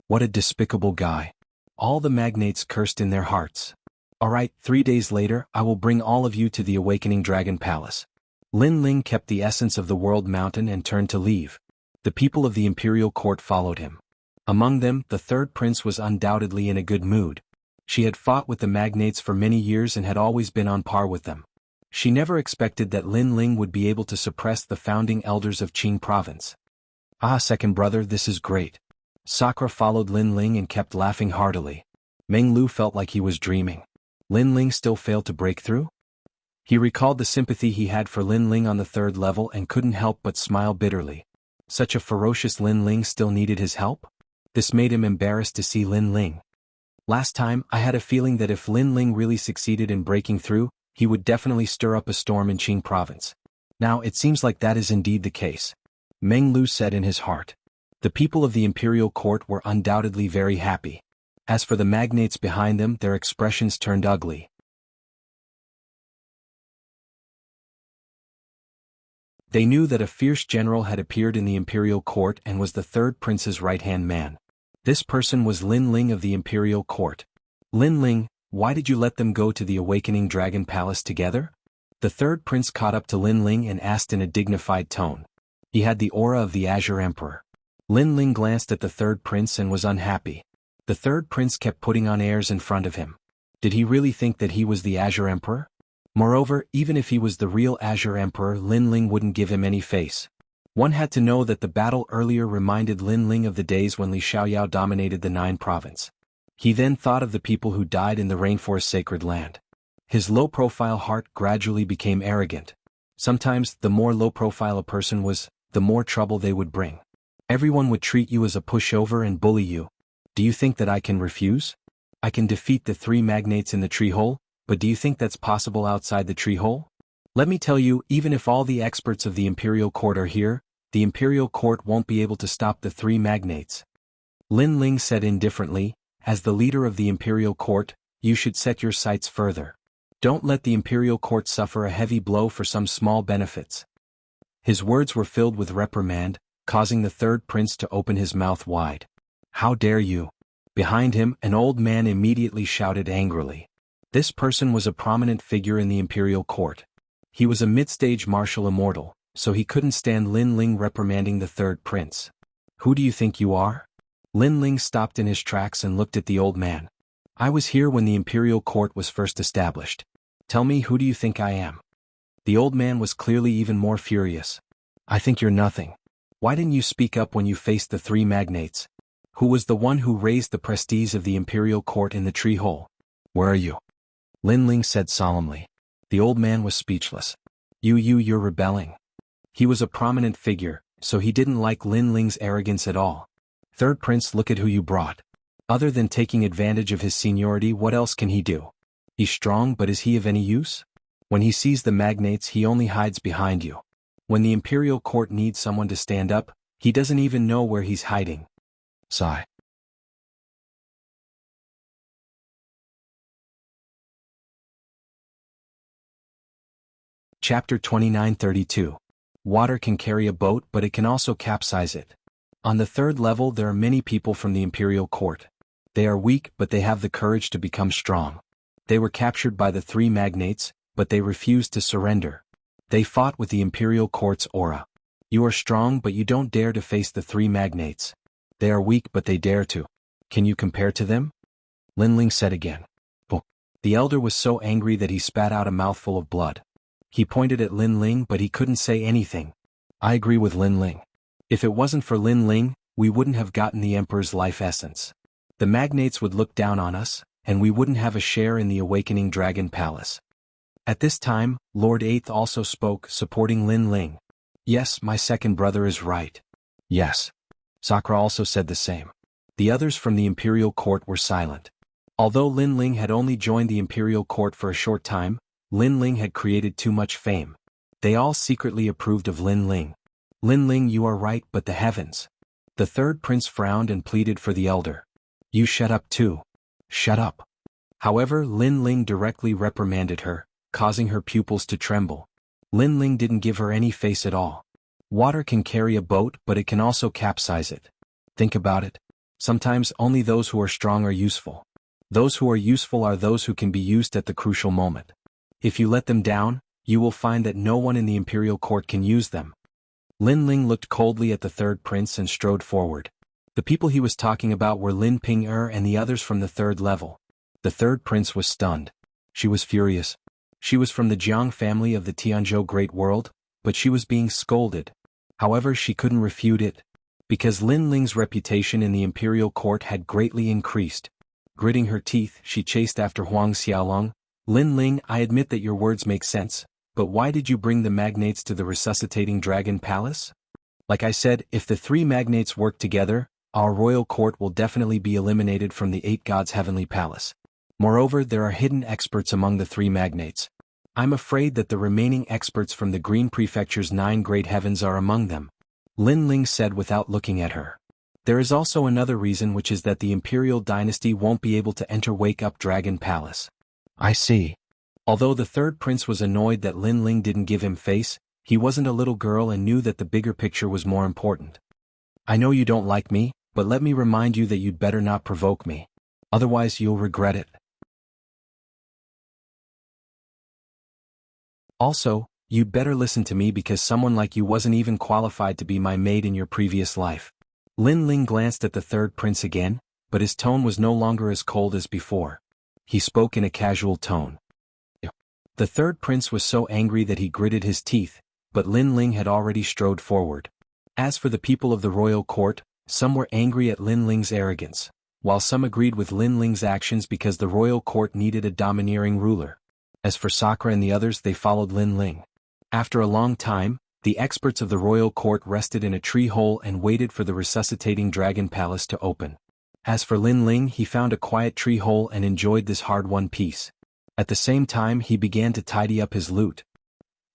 What a despicable guy. All the magnates cursed in their hearts. Alright, 3 days later I will bring all of you to the Awakening Dragon Palace. Lin Ling kept the essence of the World Mountain and turned to leave. The people of the imperial court followed him. Among them, the third prince was undoubtedly in a good mood. She had fought with the magnates for many years and had always been on par with them. She never expected that Lin Ling would be able to suppress the founding elders of Qing province. Ah, second brother, this is great. Sakura followed Lin Ling and kept laughing heartily. Meng Lu felt like he was dreaming. Lin Ling still failed to break through? He recalled the sympathy he had for Lin Ling on the third level and couldn't help but smile bitterly. Such a ferocious Lin Ling still needed his help? This made him embarrassed to see Lin Ling. Last time, I had a feeling that if Lin Ling really succeeded in breaking through, he would definitely stir up a storm in Qing province. Now it seems like that is indeed the case. Meng Lu said in his heart. The people of the imperial court were undoubtedly very happy. As for the magnates behind them, their expressions turned ugly. They knew that a fierce general had appeared in the imperial court and was the third prince's right-hand man. This person was Lin Ling of the imperial court. Lin Ling, why did you let them go to the Awakening Dragon Palace together? The third prince caught up to Lin Ling and asked in a dignified tone. He had the aura of the Azure Emperor. Lin Ling glanced at the third prince and was unhappy. The third prince kept putting on airs in front of him. Did he really think that he was the Azure Emperor? Moreover, even if he was the real Azure Emperor, Lin Ling wouldn't give him any face. One had to know that the battle earlier reminded Lin Ling of the days when Li Xiaoyao dominated the Nine Province. He then thought of the people who died in the rainforest sacred land. His low-profile heart gradually became arrogant. Sometimes, the more low-profile a person was, the more trouble they would bring. Everyone would treat you as a pushover and bully you. Do you think that I can refuse? I can defeat the 3 magnates in the tree hole, but do you think that's possible outside the tree hole? Let me tell you, even if all the experts of the imperial court are here, the imperial court won't be able to stop the 3 magnates. Lin Ling said indifferently, as the leader of the imperial court, you should set your sights further. Don't let the imperial court suffer a heavy blow for some small benefits. His words were filled with reprimand, causing the third prince to open his mouth wide. How dare you? Behind him, an old man immediately shouted angrily. This person was a prominent figure in the imperial court. He was a mid-stage martial immortal, so he couldn't stand Lin Ling reprimanding the third prince. Who do you think you are? Lin Ling stopped in his tracks and looked at the old man. I was here when the imperial court was first established. Tell me, who do you think I am? The old man was clearly even more furious. I think you're nothing. Why didn't you speak up when you faced the 3 magnates? Who was the one who raised the prestige of the imperial court in the tree hole? Where are you? Lin Ling said solemnly. The old man was speechless. You're rebelling. He was a prominent figure, so he didn't like Lin Ling's arrogance at all. Third prince, look at who you brought. Other than taking advantage of his seniority, what else can he do? He's strong, but is he of any use? When he sees the magnates, he only hides behind you. When the imperial court needs someone to stand up, he doesn't even know where he's hiding. Sigh. Chapter 2932. Water can carry a boat, but it can also capsize it. On the third level, there are many people from the imperial court. They are weak, but they have the courage to become strong. They were captured by the 3 magnates, but they refused to surrender. They fought with the imperial court's aura. You are strong, but you don't dare to face the 3 magnates. They are weak, but they dare to. Can you compare to them? Lin Ling said again. Oh. The elder was so angry that he spat out a mouthful of blood. He pointed at Lin Ling, but he couldn't say anything. I agree with Lin Ling. If it wasn't for Lin Ling, we wouldn't have gotten the Emperor's life essence. The magnates would look down on us, and we wouldn't have a share in the Awakening Dragon Palace. At this time, Lord Eighth also spoke, supporting Lin Ling. Yes, my second brother is right. Yes. Sakura also said the same. The others from the imperial court were silent. Although Lin Ling had only joined the imperial court for a short time, Lin Ling had created too much fame. They all secretly approved of Lin Ling. Lin Ling, you are right, but the heavens. The third prince frowned and pleaded for the elder. You shut up too. Shut up. However, Lin Ling directly reprimanded her. causing her pupils to tremble. Lin Ling didn't give her any face at all. Water can carry a boat, but it can also capsize it. Think about it. Sometimes only those who are strong are useful. Those who are useful are those who can be used at the crucial moment. If you let them down, you will find that no one in the imperial court can use them. Lin Ling looked coldly at the third prince and strode forward. The people he was talking about were Lin Ping-er and the others from the third level. The third prince was stunned. She was furious. She was from the Jiang family of the Tianzhou Great World, but she was being scolded. However, she couldn't refute it. Because Lin Ling's reputation in the imperial court had greatly increased. Gritting her teeth, she chased after Huang Xiaolong. Lin Ling, I admit that your words make sense, but why did you bring the magnates to the resuscitating dragon palace? Like I said, if the three magnates work together, our royal court will definitely be eliminated from the 8 gods' heavenly palace. Moreover, there are hidden experts among the 3 magnates. I'm afraid that the remaining experts from the Green Prefecture's 9 great heavens are among them. Lin Ling said without looking at her. There is also another reason, which is that the imperial dynasty won't be able to enter Wake Up Dragon Palace. I see. Although the third prince was annoyed that Lin Ling didn't give him face, he wasn't a little girl and knew that the bigger picture was more important. I know you don't like me, but let me remind you that you'd better not provoke me. Otherwise you'll regret it. Also, you'd better listen to me because someone like you wasn't even qualified to be my maid in your previous life. Lin Ling glanced at the third prince again, but his tone was no longer as cold as before. He spoke in a casual tone. The third prince was so angry that he gritted his teeth, but Lin Ling had already strode forward. As for the people of the royal court, some were angry at Lin Ling's arrogance, while some agreed with Lin Ling's actions because the royal court needed a domineering ruler. As for Sakura and the others, they followed Lin Ling. After a long time, the experts of the royal court rested in a tree hole and waited for the resuscitating dragon palace to open. As for Lin Ling, he found a quiet tree hole and enjoyed this hard-won peace. At the same time, he began to tidy up his loot.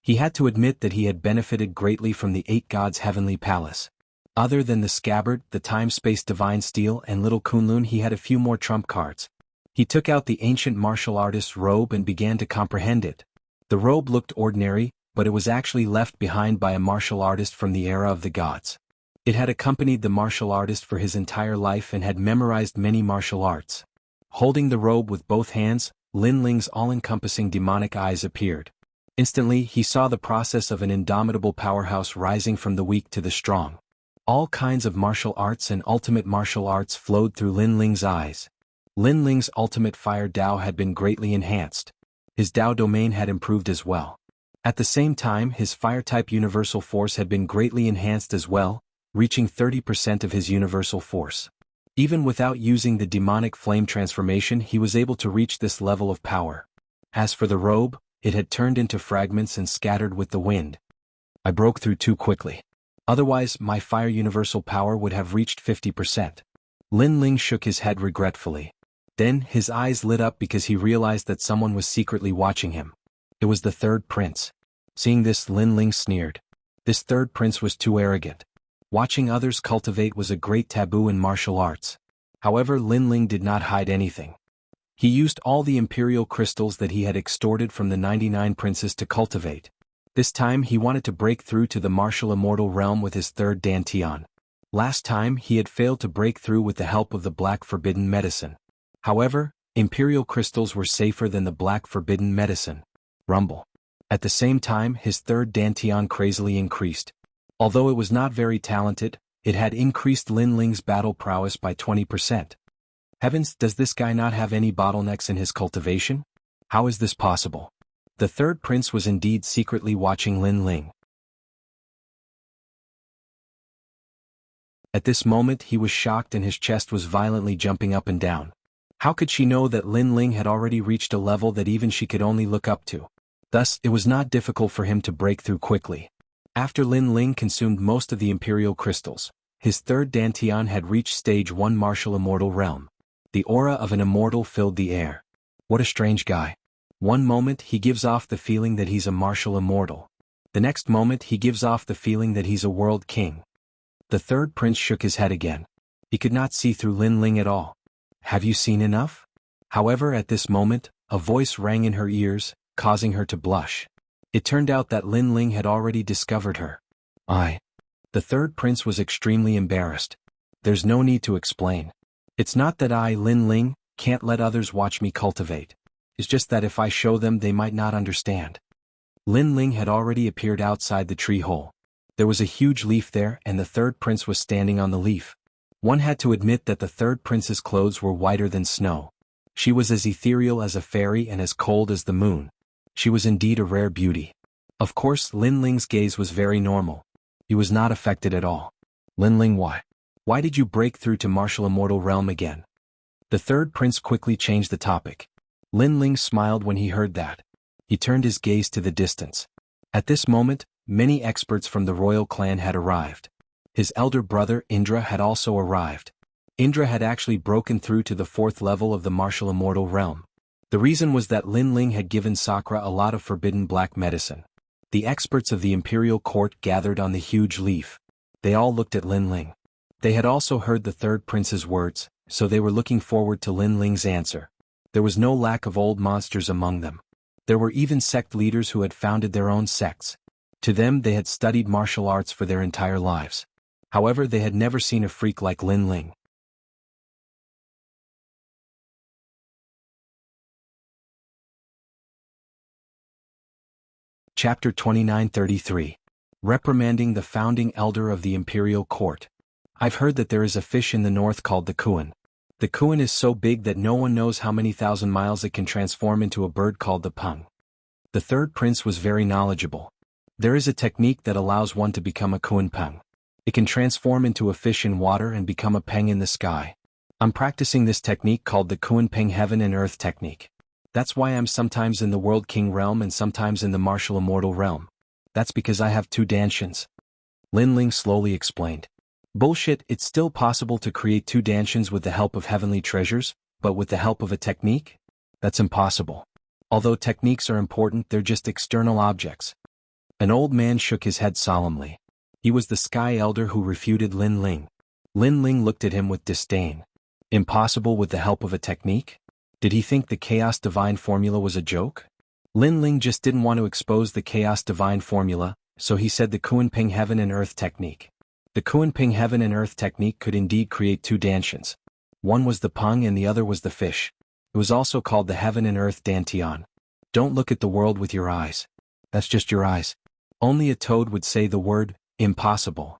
He had to admit that he had benefited greatly from the 8 gods' heavenly palace. Other than the scabbard, the time-space divine steel and little Kunlun, he had a few more trump cards. He took out the ancient martial artist's robe and began to comprehend it. The robe looked ordinary, but it was actually left behind by a martial artist from the era of the gods. It had accompanied the martial artist for his entire life and had memorized many martial arts. Holding the robe with both hands, Lin Ling's all-encompassing demonic eyes appeared. Instantly, he saw the process of an indomitable powerhouse rising from the weak to the strong. All kinds of martial arts and ultimate martial arts flowed through Lin Ling's eyes. Lin Ling's ultimate fire Dao had been greatly enhanced. His Dao domain had improved as well. At the same time, his fire-type universal force had been greatly enhanced as well, reaching 30% of his universal force. Even without using the demonic flame transformation, he was able to reach this level of power. As for the robe, it had turned into fragments and scattered with the wind. I broke through too quickly. Otherwise, my fire universal power would have reached 50%. Lin Ling shook his head regretfully. Then, his eyes lit up because he realized that someone was secretly watching him. It was the third prince. Seeing this, Lin Ling sneered. This third prince was too arrogant. Watching others cultivate was a great taboo in martial arts. However, Lin Ling did not hide anything. He used all the imperial crystals that he had extorted from the 99 princes to cultivate. This time he wanted to break through to the martial immortal realm with his third Dantian. Last time he had failed to break through with the help of the black forbidden medicine. However, imperial crystals were safer than the black forbidden medicine. Rumble. At the same time, his third Dantian crazily increased. Although it was not very talented, it had increased Lin Ling's battle prowess by 20%. Heavens, does this guy not have any bottlenecks in his cultivation? How is this possible? The third prince was indeed secretly watching Lin Ling. At this moment he was shocked and his chest was violently jumping up and down. How could she know that Lin Ling had already reached a level that even she could only look up to? Thus, it was not difficult for him to break through quickly. After Lin Ling consumed most of the imperial crystals, his third Dantian had reached stage 1 martial immortal realm. The aura of an immortal filled the air. What a strange guy. One moment he gives off the feeling that he's a martial immortal. The next moment he gives off the feeling that he's a world king. The third prince shook his head again. He could not see through Lin Ling at all. Have you seen enough? However, at this moment, a voice rang in her ears, causing her to blush. It turned out that Lin Ling had already discovered her. The third prince was extremely embarrassed. There's no need to explain. It's not that I, Lin Ling, can't let others watch me cultivate. It's just that if I show them they might not understand. Lin Ling had already appeared outside the tree hole. There was a huge leaf there and the third prince was standing on the leaf. One had to admit that the third prince's clothes were whiter than snow. She was as ethereal as a fairy and as cold as the moon. She was indeed a rare beauty. Of course, Lin Ling's gaze was very normal. He was not affected at all. Lin Ling, why? Why did you break through to martial immortal realm again? The third prince quickly changed the topic. Lin Ling smiled when he heard that. He turned his gaze to the distance. At this moment, many experts from the royal clan had arrived. His elder brother Indra had also arrived. Indra had actually broken through to the 4th level of the martial immortal realm. The reason was that Lin Ling had given Sakura a lot of forbidden black medicine. The experts of the imperial court gathered on the huge leaf. They all looked at Lin Ling. They had also heard the third prince's words, so they were looking forward to Lin Ling's answer. There was no lack of old monsters among them. There were even sect leaders who had founded their own sects. To them they had studied martial arts for their entire lives. However, they had never seen a freak like Lin Ling. Chapter 2933. Reprimanding the founding elder of the imperial court. I've heard that there is a fish in the north called the kuan. The kuan is so big that no one knows how many thousand miles it can transform into a bird called the peng. The third prince was very knowledgeable. There is a technique that allows one to become a kuan peng. It can transform into a fish in water and become a peng in the sky. I'm practicing this technique called the kuan peng heaven and earth technique. That's why I'm sometimes in the World King realm and sometimes in the martial immortal realm. That's because I have 2 dantians. Lin Ling slowly explained. Bullshit, it's still possible to create 2 dantians with the help of heavenly treasures, but with the help of a technique? That's impossible. Although techniques are important, they're just external objects. An old man shook his head solemnly. He was the Sky Elder who refuted Lin Ling. Lin Ling looked at him with disdain. Impossible with the help of a technique? Did he think the Chaos Divine Formula was a joke? Lin Ling just didn't want to expose the Chaos Divine Formula, so he said the Kuan Ping Heaven and Earth technique. The Kuan Ping Heaven and Earth technique could indeed create 2 dantians. One was the peng and the other was the fish. It was also called the Heaven and Earth Dantian. Don't look at the world with your eyes. That's just your eyes. Only a toad would say the word, impossible.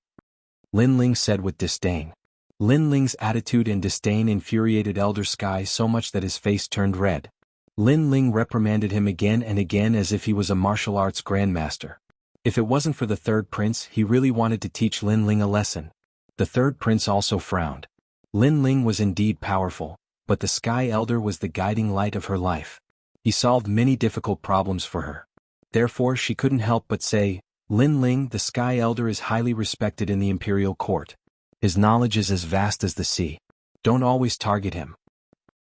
Lin Ling said with disdain. Lin Ling's attitude and disdain infuriated Elder Sky so much that his face turned red. Lin Ling reprimanded him again and again as if he was a martial arts grandmaster. If it wasn't for the third prince, he really wanted to teach Lin Ling a lesson. The third prince also frowned. Lin Ling was indeed powerful, but the Sky Elder was the guiding light of her life. He solved many difficult problems for her. Therefore she couldn't help but say, Lin Ling, the Sky Elder is highly respected in the imperial court. His knowledge is as vast as the sea. Don't always target him.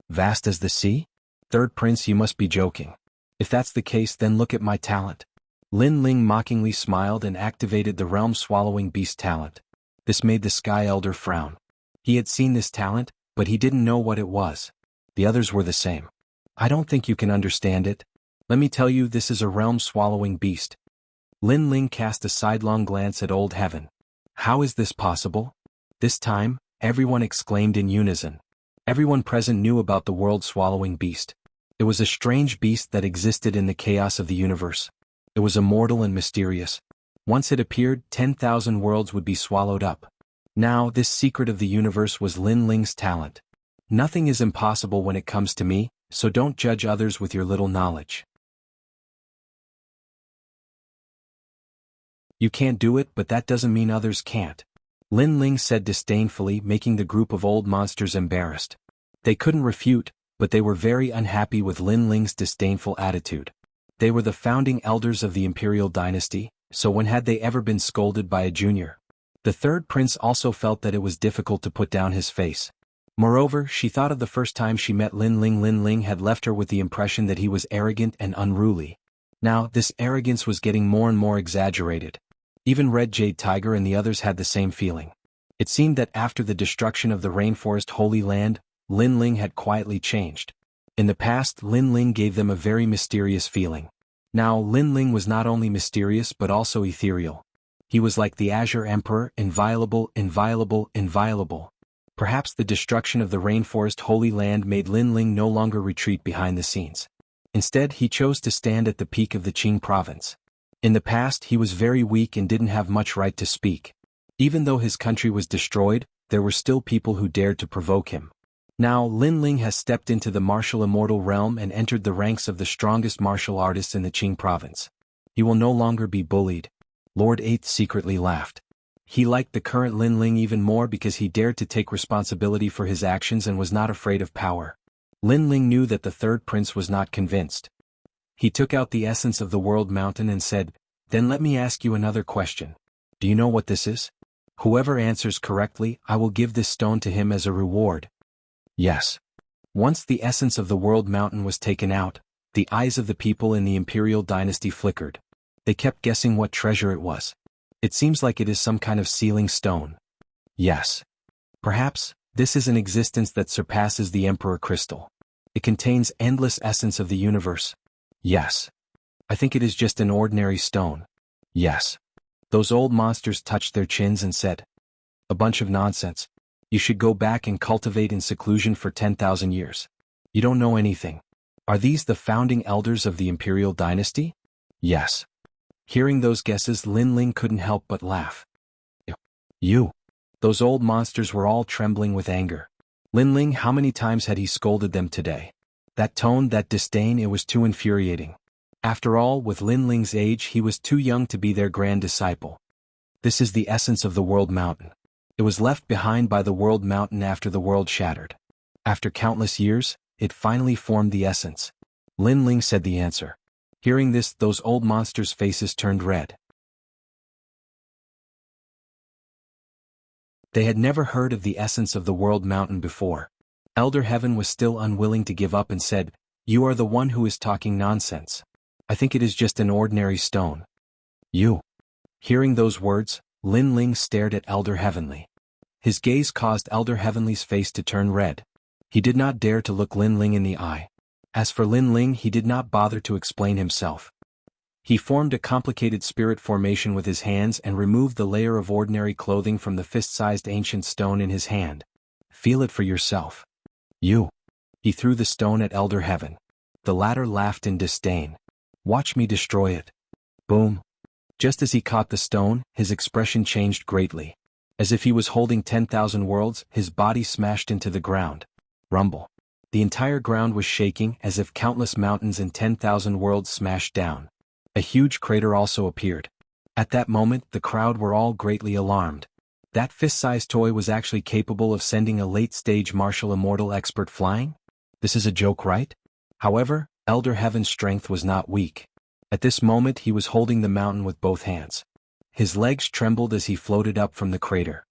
Vast as the sea? Third prince, you must be joking. If that's the case, then look at my talent. Lin Ling mockingly smiled and activated the realm-swallowing beast talent. This made the Sky Elder frown. He had seen this talent, but he didn't know what it was. The others were the same. I don't think you can understand it. Let me tell you, this is a realm-swallowing beast. Lin Ling cast a sidelong glance at Old Heaven. How is this possible? This time, everyone exclaimed in unison. Everyone present knew about the world-swallowing beast. It was a strange beast that existed in the chaos of the universe. It was immortal and mysterious. Once it appeared, 10,000 worlds would be swallowed up. Now, this secret of the universe was Lin Ling's talent. Nothing is impossible when it comes to me, so don't judge others with your little knowledge. You can't do it, but that doesn't mean others can't. Lin Ling said disdainfully, making the group of old monsters embarrassed. They couldn't refute, but they were very unhappy with Lin Ling's disdainful attitude. They were the founding elders of the imperial dynasty, so when had they ever been scolded by a junior? The third prince also felt that it was difficult to put down his face. Moreover, she thought of the first time she met Lin Ling. Lin Ling had left her with the impression that he was arrogant and unruly. Now, this arrogance was getting more and more exaggerated. Even Red Jade Tiger and the others had the same feeling. It seemed that after the destruction of the Rainforest Holy Land, Lin Ling had quietly changed. In the past, Lin Ling gave them a very mysterious feeling. Now, Lin Ling was not only mysterious but also ethereal. He was like the Azure Emperor, inviolable, inviolable, inviolable. Perhaps the destruction of the rainforest Holy Land made Lin Ling no longer retreat behind the scenes. Instead, he chose to stand at the peak of the Qing province. In the past, he was very weak and didn't have much right to speak. Even though his country was destroyed, there were still people who dared to provoke him. Now, Lin Ling has stepped into the martial immortal realm and entered the ranks of the strongest martial artists in the Qing province. He will no longer be bullied. Lord 8 secretly laughed. He liked the current Lin Ling even more because he dared to take responsibility for his actions and was not afraid of power. Lin Ling knew that the third prince was not convinced. He took out the essence of the world mountain and said, "Then let me ask you another question. Do you know what this is? Whoever answers correctly, I will give this stone to him as a reward." Yes. Once the essence of the world mountain was taken out, the eyes of the people in the imperial dynasty flickered. They kept guessing what treasure it was. It seems like it is some kind of sealing stone. Yes. Perhaps, this is an existence that surpasses the Emperor Crystal. It contains endless essence of the universe. Yes. I think it is just an ordinary stone. Yes. Those old monsters touched their chins and said, "A bunch of nonsense. You should go back and cultivate in seclusion for 10,000 years. You don't know anything." Are these the founding elders of the imperial dynasty? Yes. Hearing those guesses, Lin Ling couldn't help but laugh. You. Those old monsters were all trembling with anger. Lin Ling, how many times had he scolded them today? That tone, that disdain, it was too infuriating. After all, with Lin Ling's age, he was too young to be their grand disciple. This is the essence of the world mountain. It was left behind by the world mountain after the world shattered. After countless years, it finally formed the essence. Lin Ling said the answer. Hearing this, those old monsters' faces turned red. They had never heard of the essence of the world mountain before. Elder Heaven was still unwilling to give up and said, "You are the one who is talking nonsense. I think it is just an ordinary stone." You. Hearing those words, Lin Ling stared at Elder Heavenly. His gaze caused Elder Heavenly's face to turn red. He did not dare to look Lin Ling in the eye. As for Lin Ling, he did not bother to explain himself. He formed a complicated spirit formation with his hands and removed the layer of ordinary clothing from the fist-sized ancient stone in his hand. "Feel it for yourself." You. He threw the stone at Elder Heaven. The latter laughed in disdain. "Watch me destroy it." Boom. Just as he caught the stone, his expression changed greatly. As if he was holding 10,000 worlds, his body smashed into the ground. Rumble. The entire ground was shaking as if countless mountains and 10,000 worlds smashed down. A huge crater also appeared. At that moment, the crowd were all greatly alarmed. That fist-sized toy was actually capable of sending a late-stage martial immortal expert flying? This is a joke, right? However, Elder Heaven's strength was not weak. At this moment, he was holding the mountain with both hands. His legs trembled as he floated up from the crater.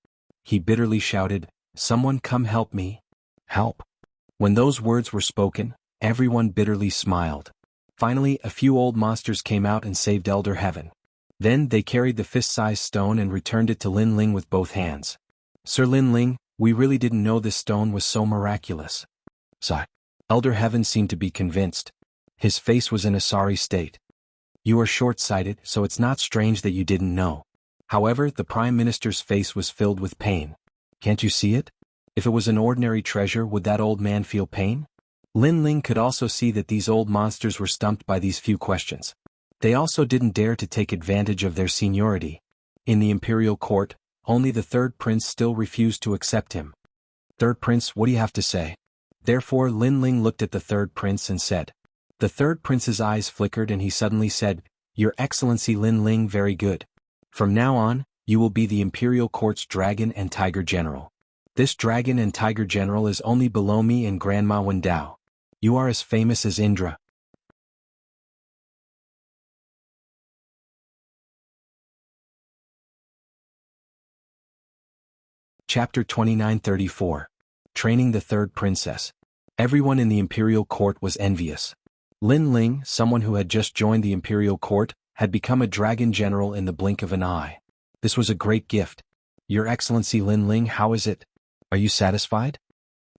He bitterly shouted, "Someone come help me. Help." When those words were spoken, everyone bitterly smiled. Finally, a few old monsters came out and saved Elder Heaven. Then they carried the fist-sized stone and returned it to Lin Ling with both hands. "Sir Lin Ling, we really didn't know this stone was so miraculous." Sigh. Elder Heaven seemed to be convinced. His face was in a sorry state. "You are short-sighted, so it's not strange that you didn't know." However, the Prime Minister's face was filled with pain. "Can't you see it? If it was an ordinary treasure, would that old man feel pain?" Lin Ling could also see that these old monsters were stumped by these few questions. They also didn't dare to take advantage of their seniority. In the imperial court, only the third prince still refused to accept him. "Third prince, what do you have to say?" Therefore Lin Ling looked at the third prince and said. The third prince's eyes flickered and he suddenly said, "Your Excellency Lin Ling, very good. From now on, you will be the imperial court's dragon and tiger general. This dragon and tiger general is only below me and Grandma Wendao. You are as famous as Indra." Chapter 2934. Training the Third Princess. Everyone in the imperial court was envious. Lin Ling, someone who had just joined the imperial court, had become a dragon general in the blink of an eye. This was a great gift. "Your Excellency Lin Ling, how is it? Are you satisfied?"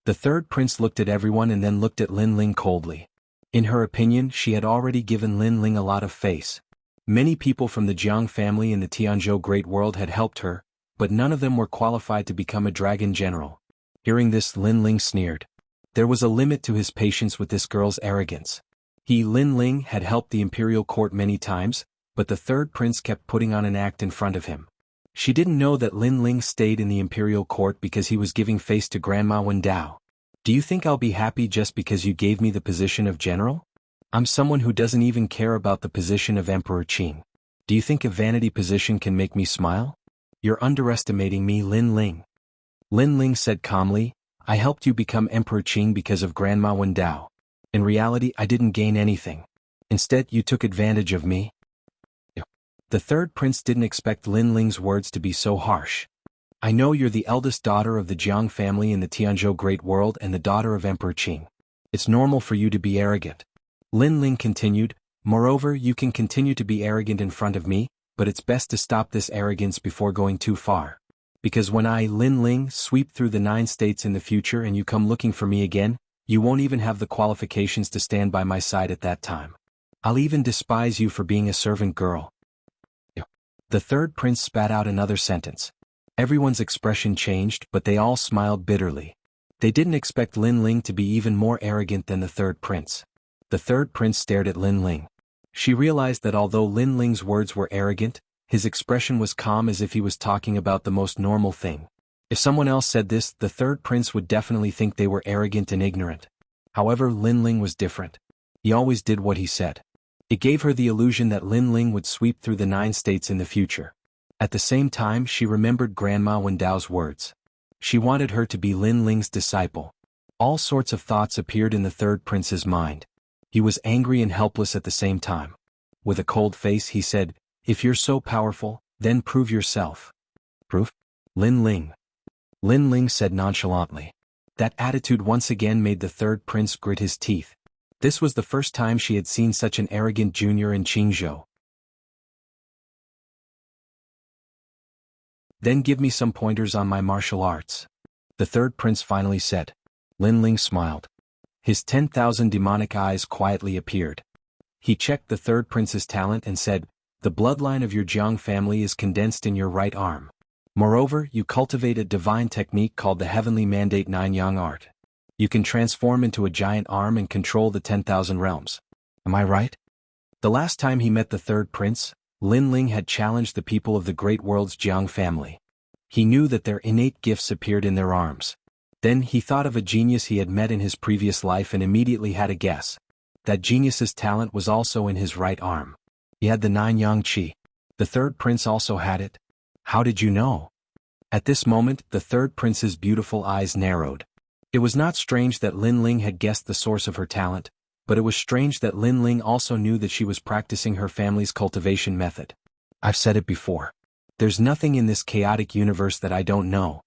The third prince looked at everyone and then looked at Lin Ling coldly. In her opinion, she had already given Lin Ling a lot of face. Many people from the Jiang family in the Tianzhou Great World had helped her, but none of them were qualified to become a dragon general. Hearing this, Lin Ling sneered. There was a limit to his patience with this girl's arrogance. He, Lin Ling, had helped the imperial court many times, but the third prince kept putting on an act in front of him. She didn't know that Lin Ling stayed in the imperial court because he was giving face to Grandma Wendao. Do you think I'll be happy just because you gave me the position of general? I'm someone who doesn't even care about the position of Emperor Qing. Do you think a vanity position can make me smile? You're underestimating me, Lin Ling. Lin Ling said calmly, I helped you become Emperor Qing because of Grandma Wendao. In reality, I didn't gain anything. Instead, you took advantage of me. The third prince didn't expect Lin Ling's words to be so harsh. I know you're the eldest daughter of the Jiang family in the Tianzhou Great World and the daughter of Emperor Qing. It's normal for you to be arrogant. Lin Ling continued, moreover, you can continue to be arrogant in front of me, but it's best to stop this arrogance before going too far. Because when I, Lin Ling, sweep through the 9 states in the future and you come looking for me again, you won't even have the qualifications to stand by my side at that time. I'll even despise you for being a servant girl. The third prince spat out another sentence. Everyone's expression changed, but they all smiled bitterly. They didn't expect Lin Ling to be even more arrogant than the third prince. The third prince stared at Lin Ling. She realized that although Lin Ling's words were arrogant, his expression was calm as if he was talking about the most normal thing. If someone else said this, the third prince would definitely think they were arrogant and ignorant. However, Lin Ling was different. He always did what he said. It gave her the illusion that Lin Ling would sweep through the 9 states in the future. At the same time, she remembered Grandma Wendao's words. She wanted her to be Lin Ling's disciple. All sorts of thoughts appeared in the third prince's mind. He was angry and helpless at the same time. With a cold face he said, if you're so powerful, then prove yourself. Proof? Lin Ling. Lin Ling said nonchalantly. That attitude once again made the third prince grit his teeth. This was the first time she had seen such an arrogant junior in Qingzhou. Then give me some pointers on my martial arts. The third prince finally said. Lin Ling smiled. His 10,000 demonic eyes quietly appeared. He checked the third prince's talent and said, the bloodline of your Jiang family is condensed in your right arm. Moreover, you cultivate a divine technique called the Heavenly Mandate 9 Yang art. You can transform into a giant arm and control the 10,000 realms. Am I right? The last time he met the third prince, Lin Ling had challenged the people of the Great World's Jiang family. He knew that their innate gifts appeared in their arms. Then he thought of a genius he had met in his previous life and immediately had a guess. That genius's talent was also in his right arm. He had the 9 Yang Qi. The third prince also had it. How did you know? At this moment, the third prince's beautiful eyes narrowed. It was not strange that Lin Ling had guessed the source of her talent, but it was strange that Lin Ling also knew that she was practicing her family's cultivation method. I've said it before. There's nothing in this chaotic universe that I don't know.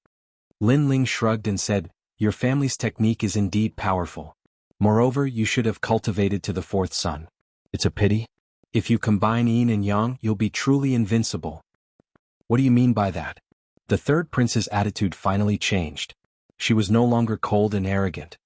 Lin Ling shrugged and said, your family's technique is indeed powerful. Moreover, you should have cultivated to the 4th son. It's a pity. If you combine yin and yang, you'll be truly invincible. What do you mean by that? The third prince's attitude finally changed. She was no longer cold and arrogant.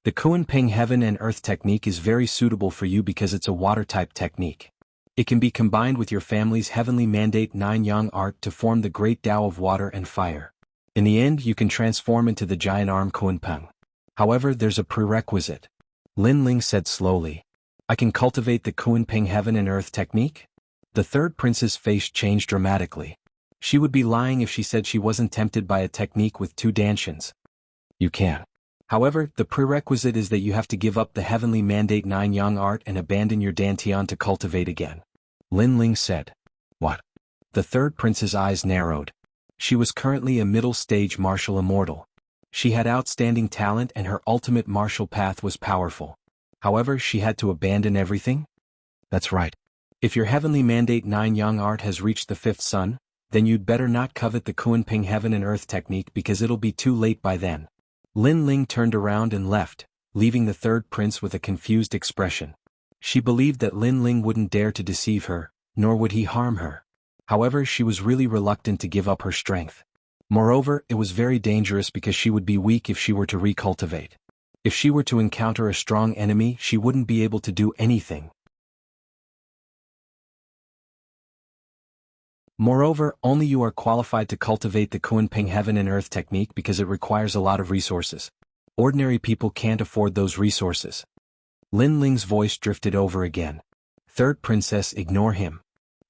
The Kunpeng heaven and earth technique is very suitable for you because it's a water-type technique. It can be combined with your family's heavenly mandate 9 Yang art to form the great Tao of water and fire. In the end, you can transform into the giant arm Kunpeng. However, there's a prerequisite. Lin Ling said slowly. I can cultivate the Kunpeng heaven and earth technique? The third prince's face changed dramatically. She would be lying if she said she wasn't tempted by a technique with 2 dantians. You can. However, the prerequisite is that you have to give up the heavenly mandate 9 Yang art and abandon your dantian to cultivate again. Lin Ling said. What? The third prince's eyes narrowed. She was currently a middle-stage martial immortal. She had outstanding talent and her ultimate martial path was powerful. However, she had to abandon everything? That's right. If your heavenly mandate 9 Yang art has reached the 5th sun, then you'd better not covet the Kunpeng heaven and earth technique because it'll be too late by then. Lin Ling turned around and left, leaving the third prince with a confused expression. She believed that Lin Ling wouldn't dare to deceive her, nor would he harm her. However, she was really reluctant to give up her strength. Moreover, it was very dangerous because she would be weak if she were to recultivate. If she were to encounter a strong enemy, she wouldn't be able to do anything. Moreover, only you are qualified to cultivate the Kunpeng heaven and earth technique because it requires a lot of resources. Ordinary people can't afford those resources. Lin Ling's voice drifted over again. Third princess, ignore him.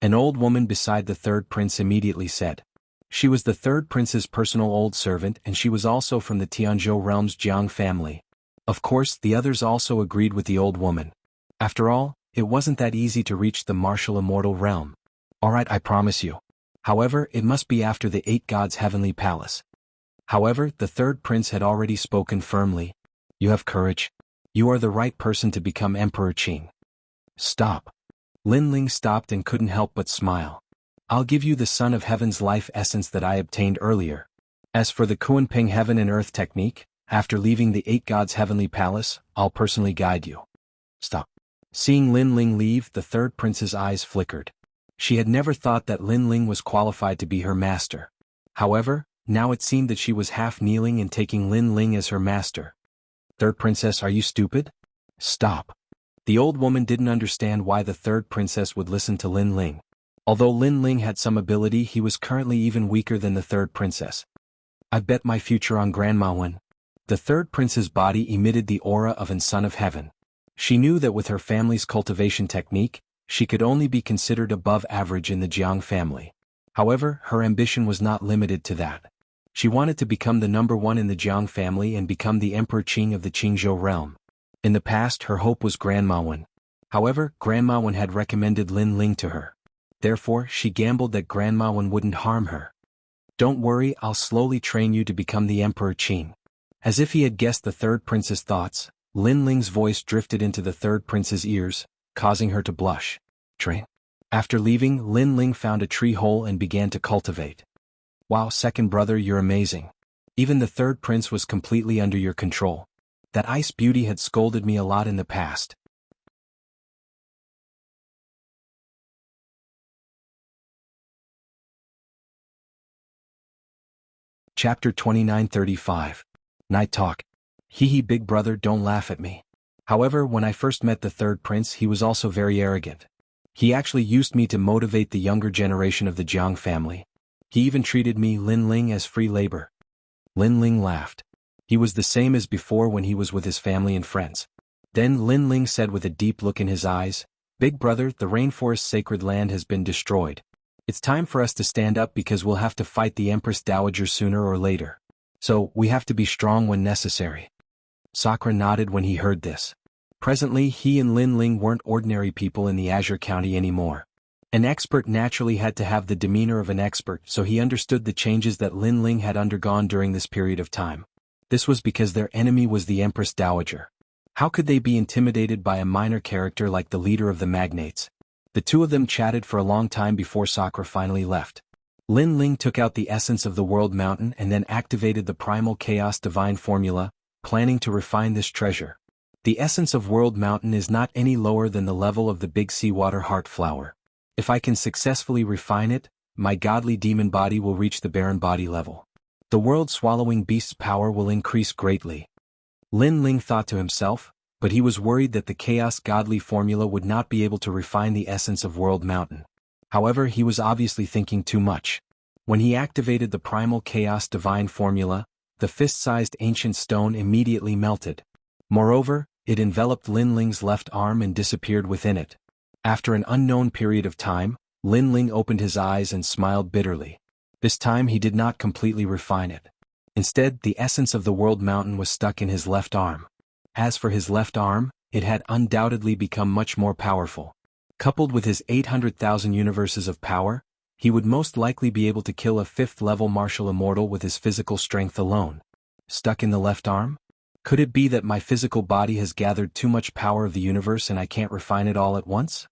An old woman beside the third prince immediately said. She was the third prince's personal old servant and she was also from the Tianzhou realm's Jiang family. Of course, the others also agreed with the old woman. After all, it wasn't that easy to reach the martial immortal realm. Alright, I promise you. However, it must be after the 8 gods' heavenly palace. However, the third prince had already spoken firmly. You have courage. You are the right person to become Emperor Qing. Stop. Lin Ling stopped and couldn't help but smile. I'll give you the Son of Heaven's life essence that I obtained earlier. As for the Kunpeng heaven and earth technique, after leaving the 8 gods' heavenly palace, I'll personally guide you. Stop. Seeing Lin Ling leave, the third prince's eyes flickered. She had never thought that Lin Ling was qualified to be her master. However, now it seemed that she was half kneeling and taking Lin Ling as her master. Third princess, are you stupid? Stop. The old woman didn't understand why the third princess would listen to Lin Ling. Although Lin Ling had some ability, he was currently even weaker than the third princess. I bet my future on Grandma Wen. The third prince's body emitted the aura of an son of heaven. She knew that with her family's cultivation technique, she could only be considered above average in the Jiang family. However, her ambition was not limited to that. She wanted to become the number 1 in the Jiang family and become the Emperor Qing of the Qingzhou realm. In the past, her hope was Grandma Wen. However, Grandma Wen had recommended Lin Ling to her. Therefore, she gambled that Grandma Wen wouldn't harm her. Don't worry, I'll slowly train you to become the Emperor Qing. As if he had guessed the third prince's thoughts, Lin Ling's voice drifted into the third prince's ears, causing her to blush. Train. After leaving, Lin Ling found a tree hole and began to cultivate. Wow, second brother, you're amazing. Even the third prince was completely under your control. That ice beauty had scolded me a lot in the past. Chapter 29:35. Night Talk. Hee big brother, don't laugh at me. However, when I first met the third prince, he was also very arrogant. He actually used me to motivate the younger generation of the Jiang family. He even treated me, Lin Ling, as free labor. Lin Ling laughed. He was the same as before when he was with his family and friends. Then Lin Ling said with a deep look in his eyes, Big brother, the rainforest sacred land has been destroyed. It's time for us to stand up because we'll have to fight the Empress Dowager sooner or later. So, we have to be strong when necessary. Sakura nodded when he heard this. Presently, he and Lin Ling weren't ordinary people in the Azure County anymore. An expert naturally had to have the demeanor of an expert, so he understood the changes that Lin Ling had undergone during this period of time. This was because their enemy was the Empress Dowager. How could they be intimidated by a minor character like the leader of the magnates? The two of them chatted for a long time before Sakura finally left. Lin Ling took out the essence of the World Mountain and then activated the Primal Chaos Divine Formula, planning to refine this treasure. The essence of World Mountain is not any lower than the level of the Big Seawater Heart Flower. If I can successfully refine it, my godly demon body will reach the barren body level. The world-swallowing beast's power will increase greatly. Lin Ling thought to himself, but he was worried that the Chaos Godly Formula would not be able to refine the essence of World Mountain. However, he was obviously thinking too much. When he activated the Primal Chaos Divine Formula, the fist-sized ancient stone immediately melted. Moreover, it enveloped Lin Ling's left arm and disappeared within it. After an unknown period of time, Lin Ling opened his eyes and smiled bitterly. This time he did not completely refine it. Instead, the essence of the World Mountain was stuck in his left arm. As for his left arm, it had undoubtedly become much more powerful. Coupled with his 800,000 universes of power, he would most likely be able to kill a 5th-level martial immortal with his physical strength alone. Stuck in the left arm? Could it be that my physical body has gathered too much power of the universe and I can't refine it all at once?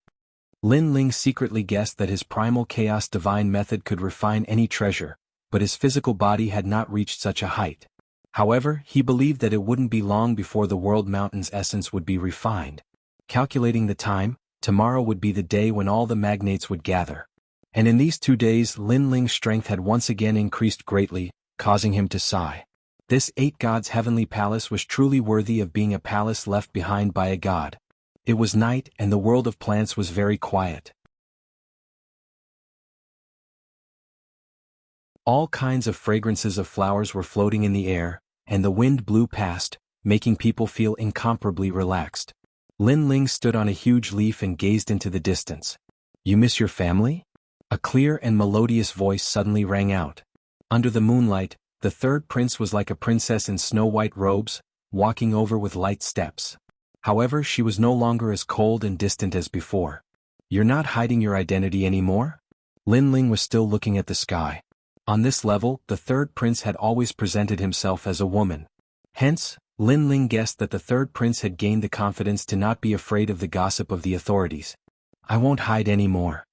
Lin Ling secretly guessed that his Primal Chaos Divine method could refine any treasure, but his physical body had not reached such a height. However, he believed that it wouldn't be long before the World Mountain's essence would be refined. Calculating the time, tomorrow would be the day when all the magnates would gather. And in these 2 days Lin Ling's strength had once again increased greatly, causing him to sigh. This 8 gods heavenly palace was truly worthy of being a palace left behind by a god. It was night and the world of plants was very quiet. All kinds of fragrances of flowers were floating in the air, and the wind blew past, making people feel incomparably relaxed. Lin Ling stood on a huge leaf and gazed into the distance. "You miss your family?" A clear and melodious voice suddenly rang out. Under the moonlight, the third prince was like a princess in snow-white robes, walking over with light steps. However, she was no longer as cold and distant as before. "You're not hiding your identity anymore?" Lin Ling was still looking at the sky. On this level, the third prince had always presented himself as a woman. Hence, Lin Ling guessed that the third prince had gained the confidence to not be afraid of the gossip of the authorities. "I won't hide anymore."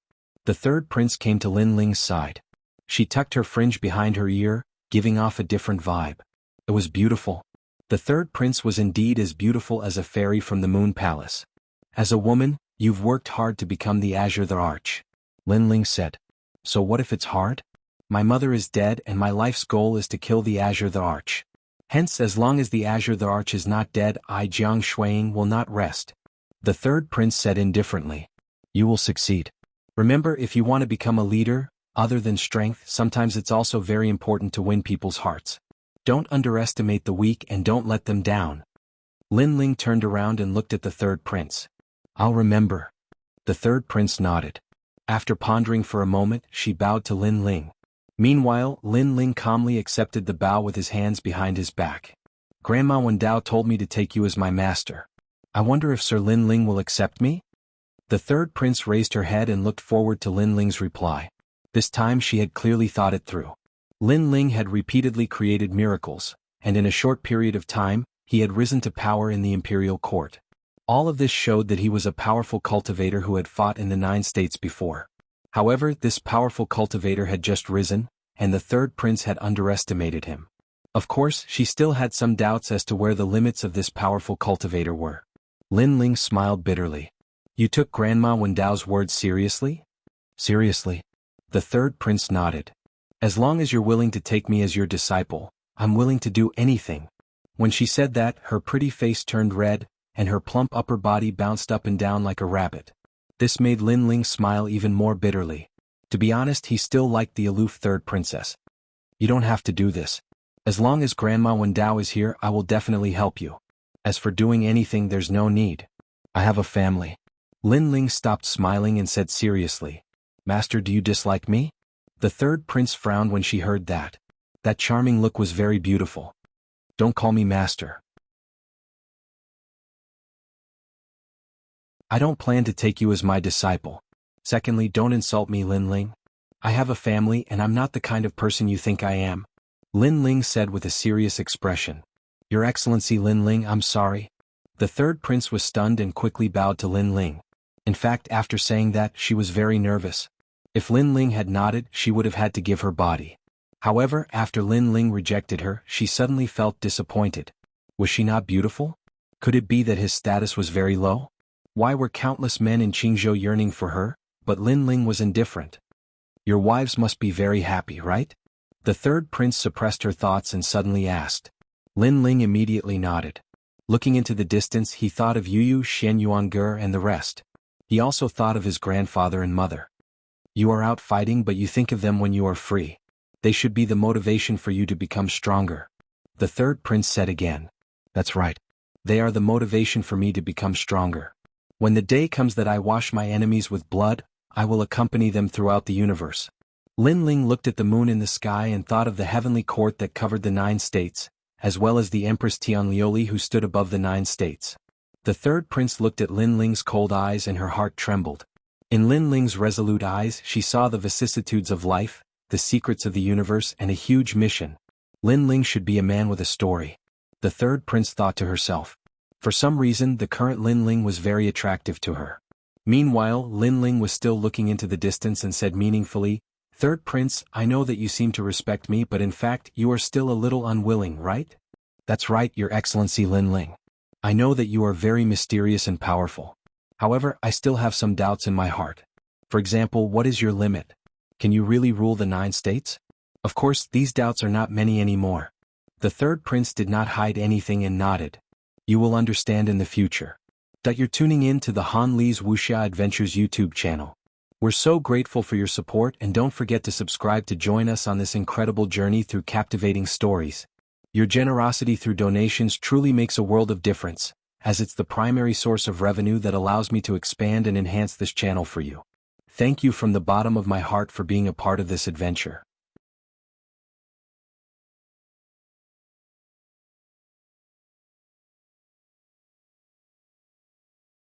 The third prince came to Lin Ling's side. She tucked her fringe behind her ear, giving off a different vibe. It was beautiful. The third prince was indeed as beautiful as a fairy from the Moon Palace. "As a woman, you've worked hard to become the Azure the Arch," Lin Ling said. "So what if it's hard? My mother is dead and my life's goal is to kill the Azure the Arch. Hence, as long as the Azure the Arch is not dead, I Jiang Shuang will not rest." The third prince said indifferently. "You will succeed. Remember, if you want to become a leader, other than strength, sometimes it's also very important to win people's hearts. Don't underestimate the weak and don't let them down." Lin Ling turned around and looked at the third prince. "I'll remember." The third prince nodded. After pondering for a moment, she bowed to Lin Ling. Meanwhile, Lin Ling calmly accepted the bow with his hands behind his back. "Grandma Wendao told me to take you as my master. I wonder if Sir Lin Ling will accept me?" The third prince raised her head and looked forward to Lin Ling's reply. This time she had clearly thought it through. Lin Ling had repeatedly created miracles, and in a short period of time, he had risen to power in the imperial court. All of this showed that he was a powerful cultivator who had fought in the 9 states before. However, this powerful cultivator had just risen, and the third prince had underestimated him. Of course, she still had some doubts as to where the limits of this powerful cultivator were. Lin Ling smiled bitterly. "You took Grandma Wendao's words seriously?" "Seriously." The third prince nodded. "As long as you're willing to take me as your disciple, I'm willing to do anything." When she said that, her pretty face turned red, and her plump upper body bounced up and down like a rabbit. This made Lin Ling smile even more bitterly. To be honest, he still liked the aloof third princess. "You don't have to do this. As long as Grandma Wendao is here, I will definitely help you. As for doing anything, there's no need. I have a family." Lin Ling stopped smiling and said seriously, "Master, do you dislike me?" The third prince frowned when she heard that. That charming look was very beautiful. "Don't call me master. I don't plan to take you as my disciple. Secondly, don't insult me, Lin Ling. I have a family and I'm not the kind of person you think I am," Lin Ling said with a serious expression. "Your Excellency Lin Ling, I'm sorry." The third prince was stunned and quickly bowed to Lin Ling. In fact, after saying that, she was very nervous. If Lin Ling had nodded, she would have had to give her body. However, after Lin Ling rejected her, she suddenly felt disappointed. Was she not beautiful? Could it be that his status was very low? Why were countless men in Qingzhou yearning for her, but Lin Ling was indifferent? "Your wives must be very happy, right?" The third prince suppressed her thoughts and suddenly asked. Lin Ling immediately nodded. Looking into the distance, he thought of Yu Shen Yuange and the rest. He also thought of his grandfather and mother. "You are out fighting, but you think of them when you are free. They should be the motivation for you to become stronger," the third prince said again. "That's right. They are the motivation for me to become stronger. When the day comes that I wash my enemies with blood, I will accompany them throughout the universe." Lin Ling looked at the moon in the sky and thought of the heavenly court that covered the 9 states, as well as the Empress Tianlioli who stood above the 9 states. The third prince looked at Lin Ling's cold eyes and her heart trembled. In Lin Ling's resolute eyes she saw the vicissitudes of life, the secrets of the universe and a huge mission. Lin Ling should be a man with a story, the third prince thought to herself. For some reason, the current Lin Ling was very attractive to her. Meanwhile, Lin Ling was still looking into the distance and said meaningfully, "Third prince, I know that you seem to respect me, but in fact, you are still a little unwilling, right?" "That's right, Your Excellency Lin Ling. I know that you are very mysterious and powerful. However, I still have some doubts in my heart. For example, what is your limit? Can you really rule the 9 states? Of course, these doubts are not many anymore. The third prince did not hide anything and nodded. You will understand in the future. You're tuning in to the Han Li's Wuxia Adventures YouTube channel. We're so grateful for your support, and don't forget to subscribe to join us on this incredible journey through captivating stories. Your generosity through donations truly makes a world of difference, as it's the primary source of revenue that allows me to expand and enhance this channel for you. Thank you from the bottom of my heart for being a part of this adventure.